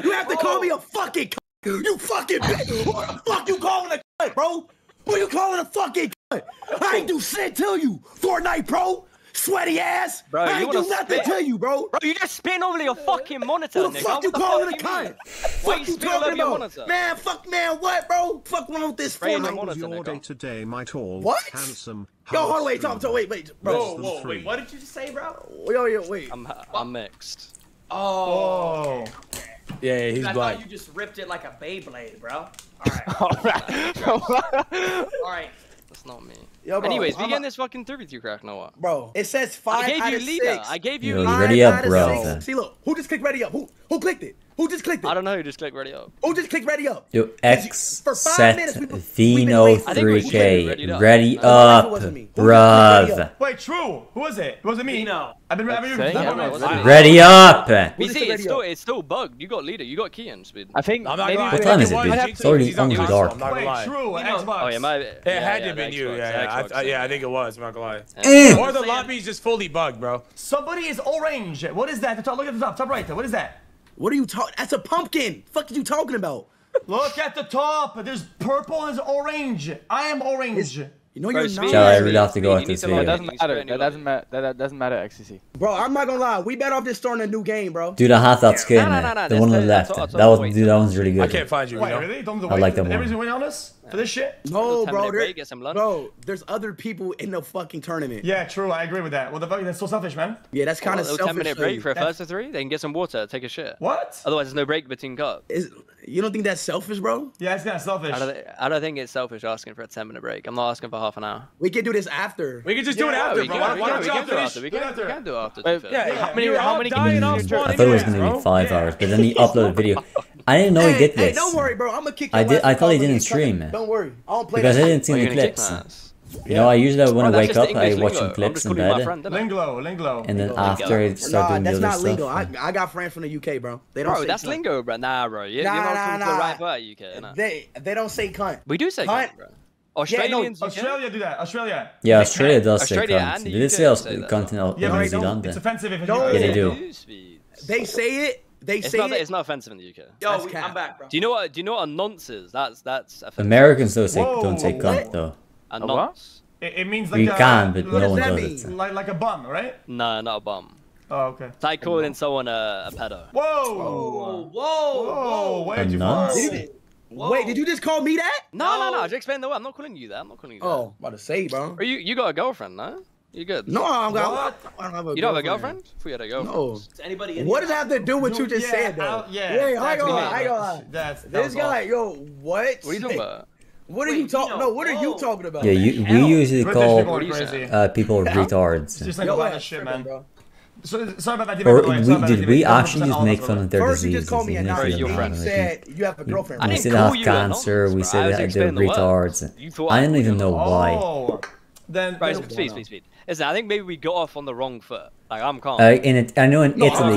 Speaker 24: You have to call me a fucking. You fucking bitch. Who the fuck you calling a cunt, bro? Who you calling a fucking cunt? I ain't do shit to you, Fortnite pro. Sweaty ass.
Speaker 2: Bro,
Speaker 24: I ain't do nothing to you, bro.
Speaker 2: Bro, you just spin over your fucking monitor.
Speaker 24: Who the fuck you calling a cunt?
Speaker 2: What you talking
Speaker 24: about? Man, what, bro? Fuck wrong with this Fortnite.
Speaker 5: Your day today, my tall,
Speaker 24: what?
Speaker 5: handsome.
Speaker 24: Yo, hold on, wait, bro.
Speaker 3: Whoa, wait, what did you just say, bro?
Speaker 24: Yo, wait.
Speaker 2: I'm mixed.
Speaker 3: Oh.
Speaker 24: Yeah, he's
Speaker 3: I
Speaker 24: black.
Speaker 3: thought you just ripped it like a Beyblade, bro. Alright.
Speaker 2: That's not me.
Speaker 24: Yo, bro,
Speaker 2: anyways, we getting this fucking 32 crack, no what?
Speaker 24: Bro, it says 5
Speaker 2: I gave
Speaker 24: out
Speaker 2: you
Speaker 24: of
Speaker 2: leader.
Speaker 24: 6.
Speaker 2: I gave you
Speaker 1: Yo,
Speaker 2: leader.
Speaker 1: ready up, bro.
Speaker 24: See, look. Who just clicked ready up? Who clicked it? Who just clicked it?
Speaker 2: I don't know who just clicked ready up.
Speaker 24: Who just clicked ready up?
Speaker 1: Yo, X set
Speaker 24: Vino
Speaker 1: 3K. Ready up, bruv.
Speaker 4: Wait, true. Who was it? It wasn't me.
Speaker 3: Vino.
Speaker 4: I've been
Speaker 1: Ready up.
Speaker 2: VC, it's still bugged. You got leader. You got Kian speed.
Speaker 6: I think.
Speaker 1: What time is it, dude? It's already almost dark.
Speaker 4: Wait, true. Xbox.
Speaker 2: Oh yeah, my.
Speaker 9: It had to have been you. Yeah, I think it was. I'm not gonna lie. Or the lobby's just fully bugged, bro.
Speaker 4: Somebody is orange. What is that? Look at the top right. What is that?
Speaker 24: What are you talking? That's a pumpkin. Fuck are you talking about?
Speaker 4: Look at the top. There's purple and there's orange. I am orange.
Speaker 24: You know you're not.
Speaker 1: Shall I really have to go at this video?
Speaker 21: That doesn't matter. That doesn't matter, xQc.
Speaker 24: Bro, I'm not gonna lie. We better off just starting a new game, bro.
Speaker 1: Dude, I have that skin.
Speaker 2: No,
Speaker 1: The one on the left. That one's really good.
Speaker 9: I can't find you.
Speaker 4: Wait, really?
Speaker 1: I like that one.
Speaker 4: Everybody's waiting on us for this shit?
Speaker 24: No, bro. There's other people in the fucking tournament.
Speaker 4: Yeah, true. I agree with that. What the fuck? That's so selfish, man.
Speaker 24: Yeah, that's kind of selfish.
Speaker 2: 10-minute break for a first to 3. They can get some water, take a shit.
Speaker 4: What?
Speaker 2: Otherwise, there's no break between cups.
Speaker 24: You don't think that's selfish, bro?
Speaker 4: Yeah, it's kind of selfish.
Speaker 2: I don't think it's selfish asking for a 10-minute break. I'm not asking for half an hour.
Speaker 24: We can do this after.
Speaker 9: We can just do it after, bro.
Speaker 2: We can do after. We can do after.
Speaker 9: Yeah,
Speaker 2: How many
Speaker 1: I thought it was gonna be 5 hours, but then he uploaded a video. I didn't know he did this.
Speaker 24: Hey, don't worry, bro. I'm gonna kick you.
Speaker 1: I thought he didn't stream.
Speaker 24: Don't worry. I don't play
Speaker 1: because I
Speaker 24: that.
Speaker 1: didn't see the clips. You know, I usually when I wake up, I watch some clips in bed.
Speaker 4: Lingo.
Speaker 1: And then after I start doing the other
Speaker 24: that's not lingo.
Speaker 1: stuff.
Speaker 24: I got friends from the UK, bro. They don't.
Speaker 2: Bro,
Speaker 24: say
Speaker 2: that's
Speaker 24: cunt.
Speaker 2: lingo, bro. Nah, bro. You're not talking to the right part, UK. Nah.
Speaker 24: They don't say cunt.
Speaker 2: We do say cunt, bro. Australians,
Speaker 4: Australia do that. Australia.
Speaker 1: Yeah, Australia does say
Speaker 2: Australia
Speaker 1: cunt.
Speaker 2: and the
Speaker 1: They did
Speaker 2: UK
Speaker 1: say cunt in New Zealand.
Speaker 4: It's offensive if
Speaker 24: No,
Speaker 1: yeah, they do.
Speaker 24: They say it.
Speaker 2: It's not offensive in the UK.
Speaker 3: Yo, I'm back, bro.
Speaker 2: Do you know what a nonce is? That's offensive.
Speaker 1: Americans don't say cunt though.
Speaker 2: A nonce.
Speaker 4: It means like
Speaker 1: you can, but no one does it.
Speaker 4: Like a bum, right?
Speaker 2: No, not a bum.
Speaker 4: Oh, okay.
Speaker 2: It's like calling someone a pedo.
Speaker 4: Whoa! Way too far.
Speaker 24: Wait, did you just call me that?
Speaker 2: No. Just explain the way. I'm not calling you that.
Speaker 24: Oh, about to say, bro.
Speaker 2: Or you got a girlfriend, no? You good?
Speaker 24: No, I don't have a
Speaker 2: You don't have a girlfriend? I thought you had a girlfriend.
Speaker 24: No.
Speaker 3: Anybody?
Speaker 24: What does that have to do with what you just said, though? I go. This guy, yo, what?
Speaker 2: What are you talking about?
Speaker 24: What are you talking? No, what are you talking about?
Speaker 1: Yeah, we usually call people
Speaker 4: It's
Speaker 1: retards.
Speaker 4: just like about that shit, man. Sorry about that.
Speaker 1: Or did we actually just make fun of their
Speaker 24: First, you
Speaker 1: diseases?
Speaker 24: just called me a nut. You said you have a girlfriend.
Speaker 1: We said they have cancer. We said they're retards. I didn't even know why.
Speaker 4: Then
Speaker 2: speed. Listen, I think maybe we got off on the wrong foot. Like I'm calm.
Speaker 1: I know in Italy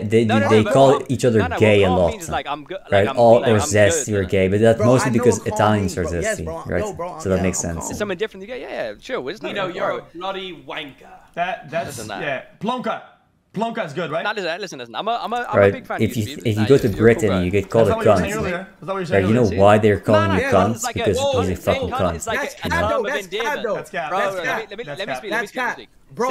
Speaker 1: they call each other gay a lot, right? Or zesty or gay, but that's mostly because Italians are zesty, right? So that makes sense.
Speaker 2: It's something different. Yeah, sure. Isn't it?
Speaker 3: You're a bloody wanker.
Speaker 4: That's Plonka. Plonka is good, right?
Speaker 2: Nah, listen. I'm a big fan.
Speaker 1: If you go to Britain, you get called a cunt. Right? You know why they're calling you cunts? Because he's a fucking cunt.
Speaker 24: That's cat. Bro,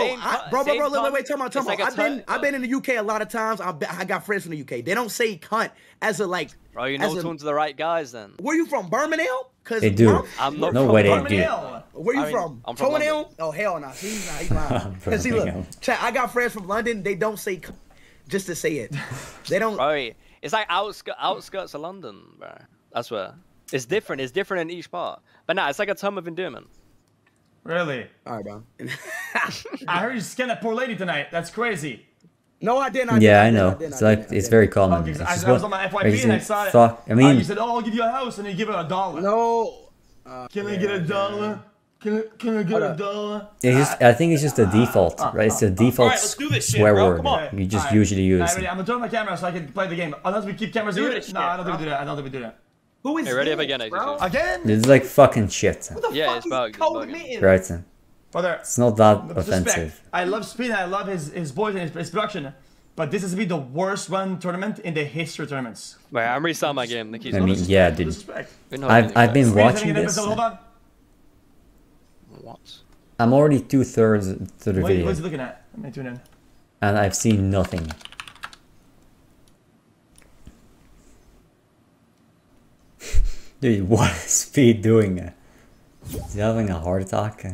Speaker 24: wait, tell me. I've been in the UK a lot of times. I got friends from the UK. They don't say cunt as a like.
Speaker 2: Bro, you're not talking to the right guys then.
Speaker 24: Where you from, Birmingham?
Speaker 1: They do.
Speaker 2: I'm not
Speaker 1: no
Speaker 2: from
Speaker 1: way they
Speaker 24: Birmingham.
Speaker 1: do.
Speaker 24: Where you from?
Speaker 2: I'm from London.
Speaker 24: Oh hell no, he's lying. Cause see, look, chat. I got friends from London. They don't say just to say it. They don't.
Speaker 2: Bro, it's like outskirts of London, bro. That's where it's different. It's different in each part. But nah, it's like a term of endearment.
Speaker 4: Really?
Speaker 24: All right, bro.
Speaker 4: I heard you scanned that poor lady tonight. That's crazy.
Speaker 24: No, I didn't.
Speaker 1: Yeah, I know. It's like it's very common.
Speaker 4: I was on my FYP and I saw it.
Speaker 1: Fuck. I mean,
Speaker 4: you said, "Oh, I'll give you a house," and you give her $1.
Speaker 24: No.
Speaker 4: Can I get $1? Can I get $1?
Speaker 1: I think it's just the default, right? It's the default swear word you just usually use.
Speaker 4: I'm gonna turn my camera so I can play the game. Unless we keep cameras here. No, I don't think we do that. I don't think we do that.
Speaker 3: Who is
Speaker 2: ready up again,
Speaker 4: Again?
Speaker 1: It's like fucking shit.
Speaker 2: Yeah, it's bugged.
Speaker 1: Right.
Speaker 4: Brother,
Speaker 1: it's not that offensive.
Speaker 4: I love Speed. I love his voice and his production. But this has to be the worst run tournament in the history of tournaments.
Speaker 2: Wait, I'm restarting my game.
Speaker 1: I mean, yeah, dude. I've been watching this.
Speaker 2: What?
Speaker 1: I'm already 2/3 to the video.
Speaker 4: What is he looking at? Let me tune in.
Speaker 1: And I've seen nothing. Dude, what is Speed doing? Is he having a heart attack?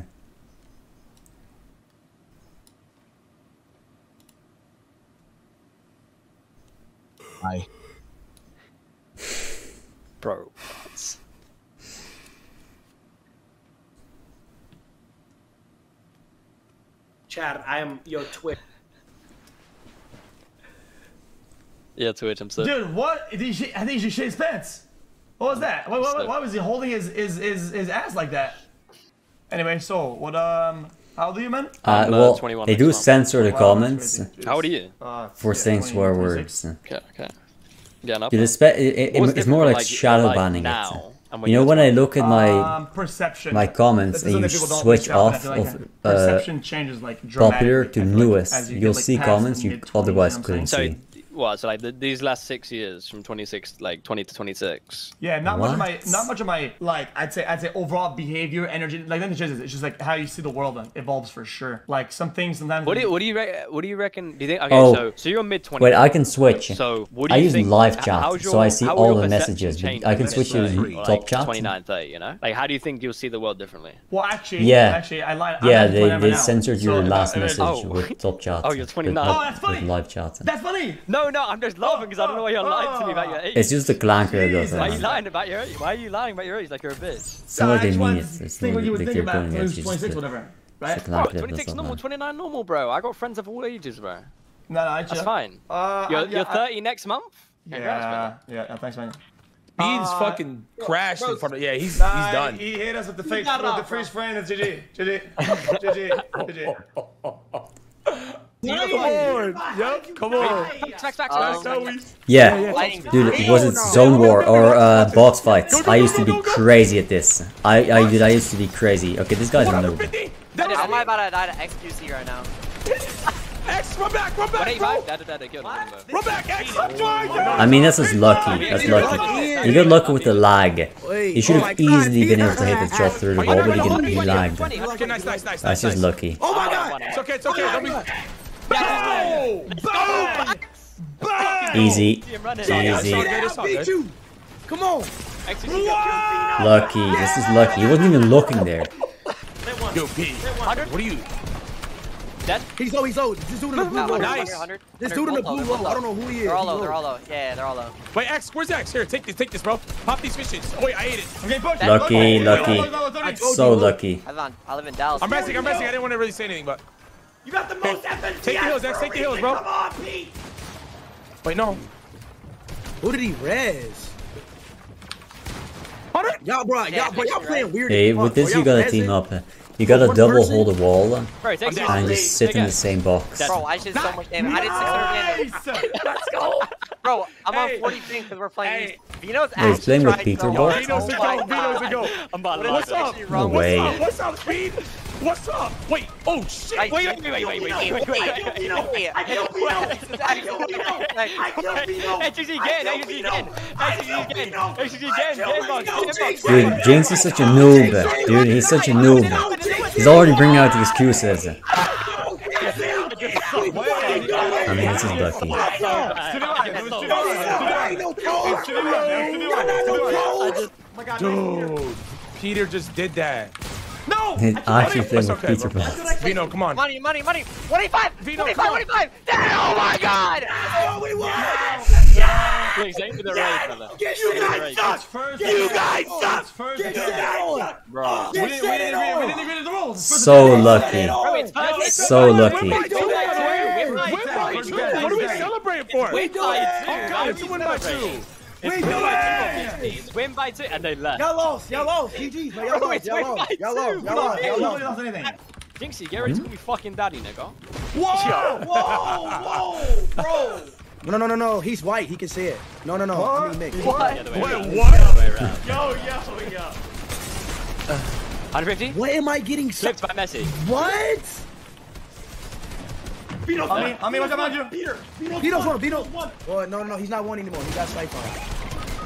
Speaker 10: Hi.
Speaker 2: Bro.
Speaker 3: Chad, I am your Twitch.
Speaker 2: Yeah, Twitch, I'm so.
Speaker 4: Dude, what? I think he should shit his pants. What was that? Why was he holding his ass like that? Anyway, so what? How old are you, man?
Speaker 1: Well, they do censor the comments.
Speaker 2: How old are you?
Speaker 1: For saying swear words.
Speaker 2: Okay. Yeah, no.
Speaker 1: Dude, it's more like shadow banning it. You know, when I look at my comments and you switch off of
Speaker 4: perception changes like
Speaker 1: popular to newest, you'll see comments you otherwise couldn't see.
Speaker 2: What? So like these last 6 years, from 20 to 26.
Speaker 4: Yeah, not much of my like I'd say overall behavior, energy, like nothing changes. It's just like how you see the world evolves for sure. Like some things sometimes.
Speaker 2: What do you reckon? Do you think? Okay, so you're mid 20s.
Speaker 1: Wait, I can switch.
Speaker 2: So what do you
Speaker 1: I use
Speaker 2: think,
Speaker 1: live chat, so I see all the messages. I can switch to top chat.
Speaker 2: 29, 30. You know, like how do you think you'll see the world differently?
Speaker 4: Well, actually, I lied.
Speaker 1: Yeah, they censored your last message with top chat.
Speaker 2: Oh, you're 29.
Speaker 4: Oh, that's funny.
Speaker 1: With live chat.
Speaker 4: That's funny.
Speaker 2: No, I'm just laughing because I don't know why you're lying to me about your age.
Speaker 1: It's just the clanker that does that.
Speaker 2: Why are you lying about your age? Why are you lying about your age like you're a bitch?
Speaker 1: It's not what they mean. It's not
Speaker 4: what you would
Speaker 1: like
Speaker 4: think
Speaker 1: they're
Speaker 4: about
Speaker 1: going
Speaker 4: when he was
Speaker 1: against
Speaker 4: 26, whatever. Right?
Speaker 2: Bro, 26 normal, 29 normal, bro. I got friends of all ages, bro.
Speaker 4: No,
Speaker 2: that's fine. You're 30 next month.
Speaker 4: Yeah, thanks, man.
Speaker 9: Beans fucking crashed in front of. Yeah, he's done.
Speaker 4: He hit us with the fake, with the freeze frame. It's GG.
Speaker 9: Come on. Yep, come on.
Speaker 1: Yeah, dude, was it Zone War or box fights? I used to be crazy at this. I used to be crazy. Okay, this guy's a noob.
Speaker 10: I'm about to die to xQc right now.
Speaker 9: X, run back, bro. Run back, X, I'm trying.
Speaker 1: I mean, that's just lucky. That's lucky. You got lucky with the lag. You should have easily been able to hit the shot through the wall, but he lagged.
Speaker 9: Okay, nice.
Speaker 1: That's just lucky.
Speaker 9: Oh my god! It's okay. Let me.
Speaker 1: Easy.
Speaker 24: Come on.
Speaker 1: Lucky. This is lucky. He wasn't even looking there.
Speaker 9: Yo, P. What are you?
Speaker 24: He's old. This dude in the blue row.
Speaker 9: Nice.
Speaker 24: This dude in the blue row. I don't know who he is.
Speaker 10: They're all low. Yeah, they're all low.
Speaker 9: Wait, X, where's X? Here, take this, bro. Pop these fishes. Oh, wait, I ate it.
Speaker 24: Okay, push.
Speaker 1: Lucky. So lucky.
Speaker 10: I live in Dallas.
Speaker 9: I'm resting. I didn't want to really say anything, but.
Speaker 24: You got the most FNCS.
Speaker 9: Take the hills, X. Take the hills, bro.
Speaker 24: Come on, Pete.
Speaker 9: Wait, no.
Speaker 24: Who did he res? Y'all playing weird.
Speaker 1: Hey, with this you gotta team up. You gotta double hold the wall and just sit in the same box.
Speaker 10: Bro, I did so much damage. I did 600 damage. Let's go. Bro, I'm on 40 ping because we're playing. Vino's
Speaker 1: he's playing with Peter Ball.
Speaker 9: Vino's a go. What's up?
Speaker 1: No way.
Speaker 9: What's up, Speed? What's up? Wait. Oh shit. Wait.
Speaker 1: Dude, Jinx is such a noob. Dude, he's such a noob. He's already bringing out the excuses. I mean, this is lucky.
Speaker 9: Dude, Peter just did that. No!
Speaker 1: He's actually playing with Peter Ball.
Speaker 9: Vino, come on.
Speaker 10: Money. 25!
Speaker 9: Vino,
Speaker 10: 25! Oh my god!
Speaker 24: Oh, we won!
Speaker 2: Please aim for the raid, brother.
Speaker 24: You guys suck! You guys suck! Get that on!
Speaker 2: Bro.
Speaker 4: We didn't agree to the rules.
Speaker 1: So lucky. So lucky.
Speaker 9: What are we celebrating for? It's a win by 2.
Speaker 2: It's win by 2 and they left.
Speaker 24: Y'all lost. GG's, man. Y'all lost.
Speaker 4: Anything.
Speaker 2: Jinxie, get ready to be fucking daddy, nigga.
Speaker 24: Whoa, bro. No. He's white. He can say it. No. I mean, Nick.
Speaker 9: What?
Speaker 2: Yo. 150?
Speaker 24: What am I getting?
Speaker 2: Flipped by Messi.
Speaker 24: What?
Speaker 4: Vino, I mean, what's up, you?
Speaker 24: Vito's one. Oh, no, he's not one anymore. He got sniped on.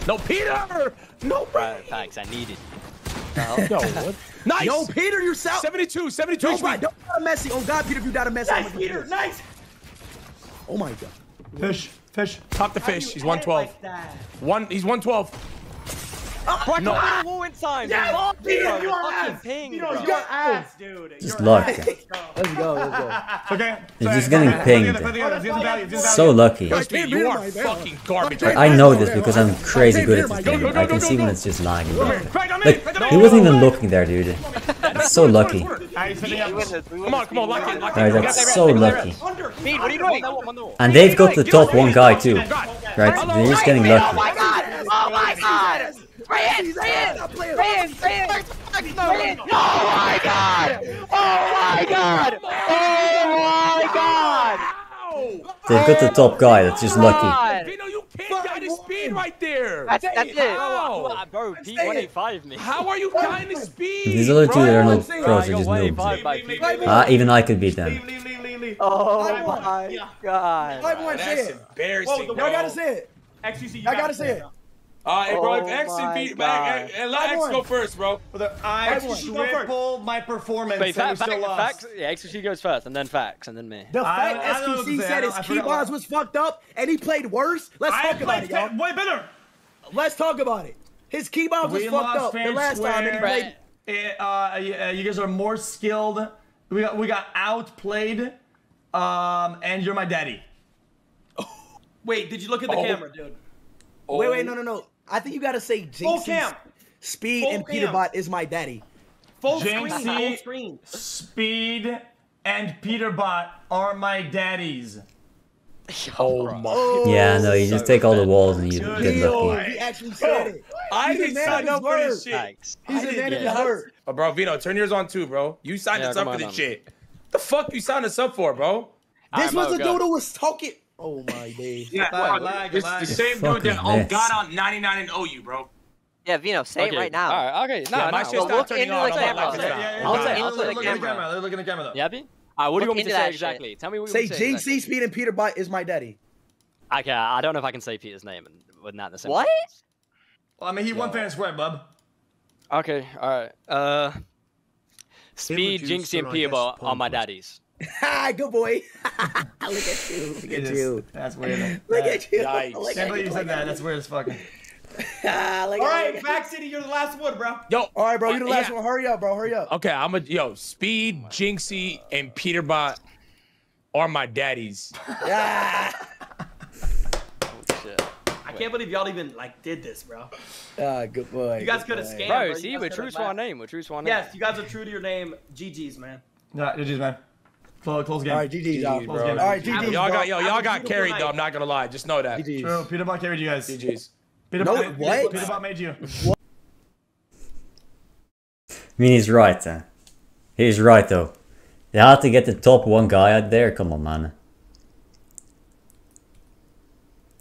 Speaker 9: No, Peter! No,
Speaker 2: bro. Thanks, I need it.
Speaker 9: No, what? Nice!
Speaker 24: Yo, Peter, you're south.
Speaker 9: 72
Speaker 24: No,
Speaker 9: HP.
Speaker 24: bro, don't die to Messi. Oh, God, Peter, if you die to Messi.
Speaker 3: Nice, Peter, nice.
Speaker 24: Oh, my God.
Speaker 4: Fish.
Speaker 9: Top the fish. He's 112. He's 112.
Speaker 2: Bro, no. I wall in time.
Speaker 24: Yeah,
Speaker 2: fuck
Speaker 24: you,
Speaker 2: bro.
Speaker 24: you're
Speaker 2: Fucking
Speaker 24: ass.
Speaker 2: ping,
Speaker 24: You
Speaker 2: bro.
Speaker 24: know, you're ass, dude.
Speaker 1: Just luck.
Speaker 24: Let's go, let's go.
Speaker 4: Okay.
Speaker 1: He's just getting pinged. So lucky.
Speaker 9: You are fucking garbage.
Speaker 1: I know this because I'm crazy good at this game. I can see when it's just lagging. Like, he wasn't even looking there, dude. It's so lucky.
Speaker 9: Come on, lock in.
Speaker 1: Right, that's so lucky.
Speaker 2: Speed, what are you doing?
Speaker 1: And they've got the top one guy too. Right, they're just getting
Speaker 8: Oh
Speaker 1: lucky.
Speaker 8: my god! Oh my god! Spray it! Spray it! Spray it! Spray it! Spray it! Oh my god! Oh my god! Oh my god!
Speaker 1: They've got the top guy that's just lucky.
Speaker 9: Vino, you can't guide his speed right there.
Speaker 2: That's it.
Speaker 9: How?
Speaker 2: Bro, Pete 185 me.
Speaker 9: How are you guiding his speed?
Speaker 1: These other two that are not pros are just noobs. Even I could beat them.
Speaker 10: Oh my god.
Speaker 9: That's embarrassing,
Speaker 24: Y'all
Speaker 9: bro.
Speaker 24: gotta say it.
Speaker 3: XQC,
Speaker 24: I gotta say it.
Speaker 9: Alright, bro, if X and Pete back, and let X go first, bro.
Speaker 4: I triple my performance.
Speaker 2: Wait, facts? Yeah, XQC goes first, and then facts, and then me.
Speaker 24: The fact XQC said his keyboards was fucked up and he played worse. Let's talk about it, y'all.
Speaker 4: Way better.
Speaker 24: Let's talk about it. His keyboard was fucked up the last time and he played.
Speaker 4: You guys are more skilled. We got outplayed. And you're my daddy.
Speaker 3: Wait, did you look at the camera, dude?
Speaker 24: Wait, no. I think you gotta say Jinxie, Speed, and Peterbot is my daddy.
Speaker 3: Full screen.
Speaker 4: Speed, and Peterbot are my daddies.
Speaker 9: Oh my.
Speaker 1: Yeah, no, you just take all the walls and you get lucky.
Speaker 24: He actually said it.
Speaker 9: I didn't sign up for this shit.
Speaker 24: He's a man of his word.
Speaker 9: Oh, bro, Vino, turn yours on too, bro. You signed us up for this shit. The fuck you signed us up for, bro?
Speaker 24: This was the dude who was talking. Oh my days.
Speaker 9: Yeah, this the same dude that got on 99 and OU, bro.
Speaker 10: Yeah, Vino, say it right now.
Speaker 2: All right, okay. No,
Speaker 9: my shit's not turning on.
Speaker 4: Look at the camera. Look at the camera, though.
Speaker 2: Yeah, B? What do you want me to say exactly? Tell me what you want me to say.
Speaker 24: Say
Speaker 2: Exactly.
Speaker 24: Jinxie, Speed, and Peterbot is my daddy.
Speaker 2: Okay, I don't know if I can say Peter's name within that the same.
Speaker 10: What?
Speaker 4: Well, I mean, he won fair and square, bub.
Speaker 2: Okay, all right. Speed, Jinxie, and Peterbot are my daddies.
Speaker 24: Good boy. Look at you. Look at you.
Speaker 4: That's weird.
Speaker 24: Look at you.
Speaker 4: Yikes. Can't believe you said that. That's weird as fucking.
Speaker 3: All right, Fact City, you're the last one, bro.
Speaker 9: Yo.
Speaker 24: All right, bro, you're the last one. Hurry up, bro. Hurry up.
Speaker 9: Okay, Speed, Jinxie, and Peterbot are my daddies.
Speaker 24: Yeah.
Speaker 3: I can't believe y'all even did this, bro.
Speaker 24: Good boy.
Speaker 3: You guys could have scammed,
Speaker 2: bro. See, we're true to our name.
Speaker 3: Yes, you guys are true to your name. GG's, man.
Speaker 4: Yeah, GG's, man. Close game.
Speaker 24: All right, GG's, y'all.
Speaker 9: Bro.
Speaker 24: All right, GG's,
Speaker 9: y'all got carried though. I'm not gonna lie. Just know that.
Speaker 24: GG's.
Speaker 4: True. Peterbot carried you guys.
Speaker 9: GG's.
Speaker 24: Peterbot
Speaker 4: made you.
Speaker 1: I mean, he's right, then. He's right, though. They had to get the top one guy out there. Come on, man.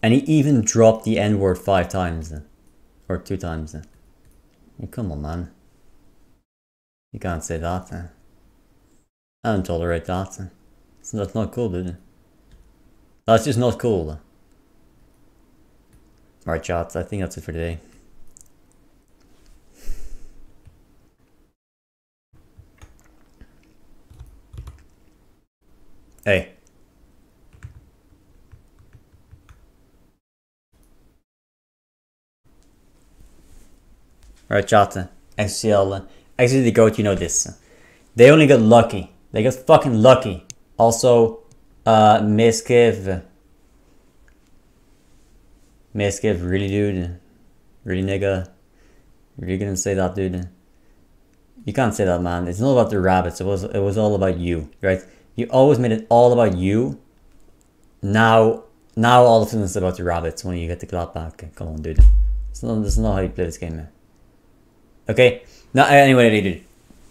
Speaker 1: And he even dropped the N-word 5 times, then. Or 2 times, then. I mean, come on, man. You can't say that, then. I don't tolerate that, then. So that's not cool, dude. That's just not cool, then. Alright, chat, I think that's it for today. Hey. Alright, chat, XCL, actually the GOAT, you know this. They only got lucky. They got fucking lucky. Also, Mizkif, really, dude? Really, nigga? Really gonna say that, dude? You can't say that, man. It's not about the rabbits. It was all about you, right? You always made it all about you. Now all of a sudden it's about the rabbits when you get the clap back. Come on, dude. That's not how you play this game, man. Okay? Now, anyway, dude.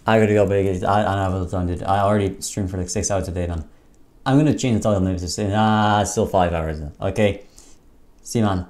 Speaker 1: I gotta go, but I don't have all the time, dude. I already streamed for like 6 hours a day, man. I'm gonna change the title maybe to say, nah, it's still 5 hours. Okay? See you, man.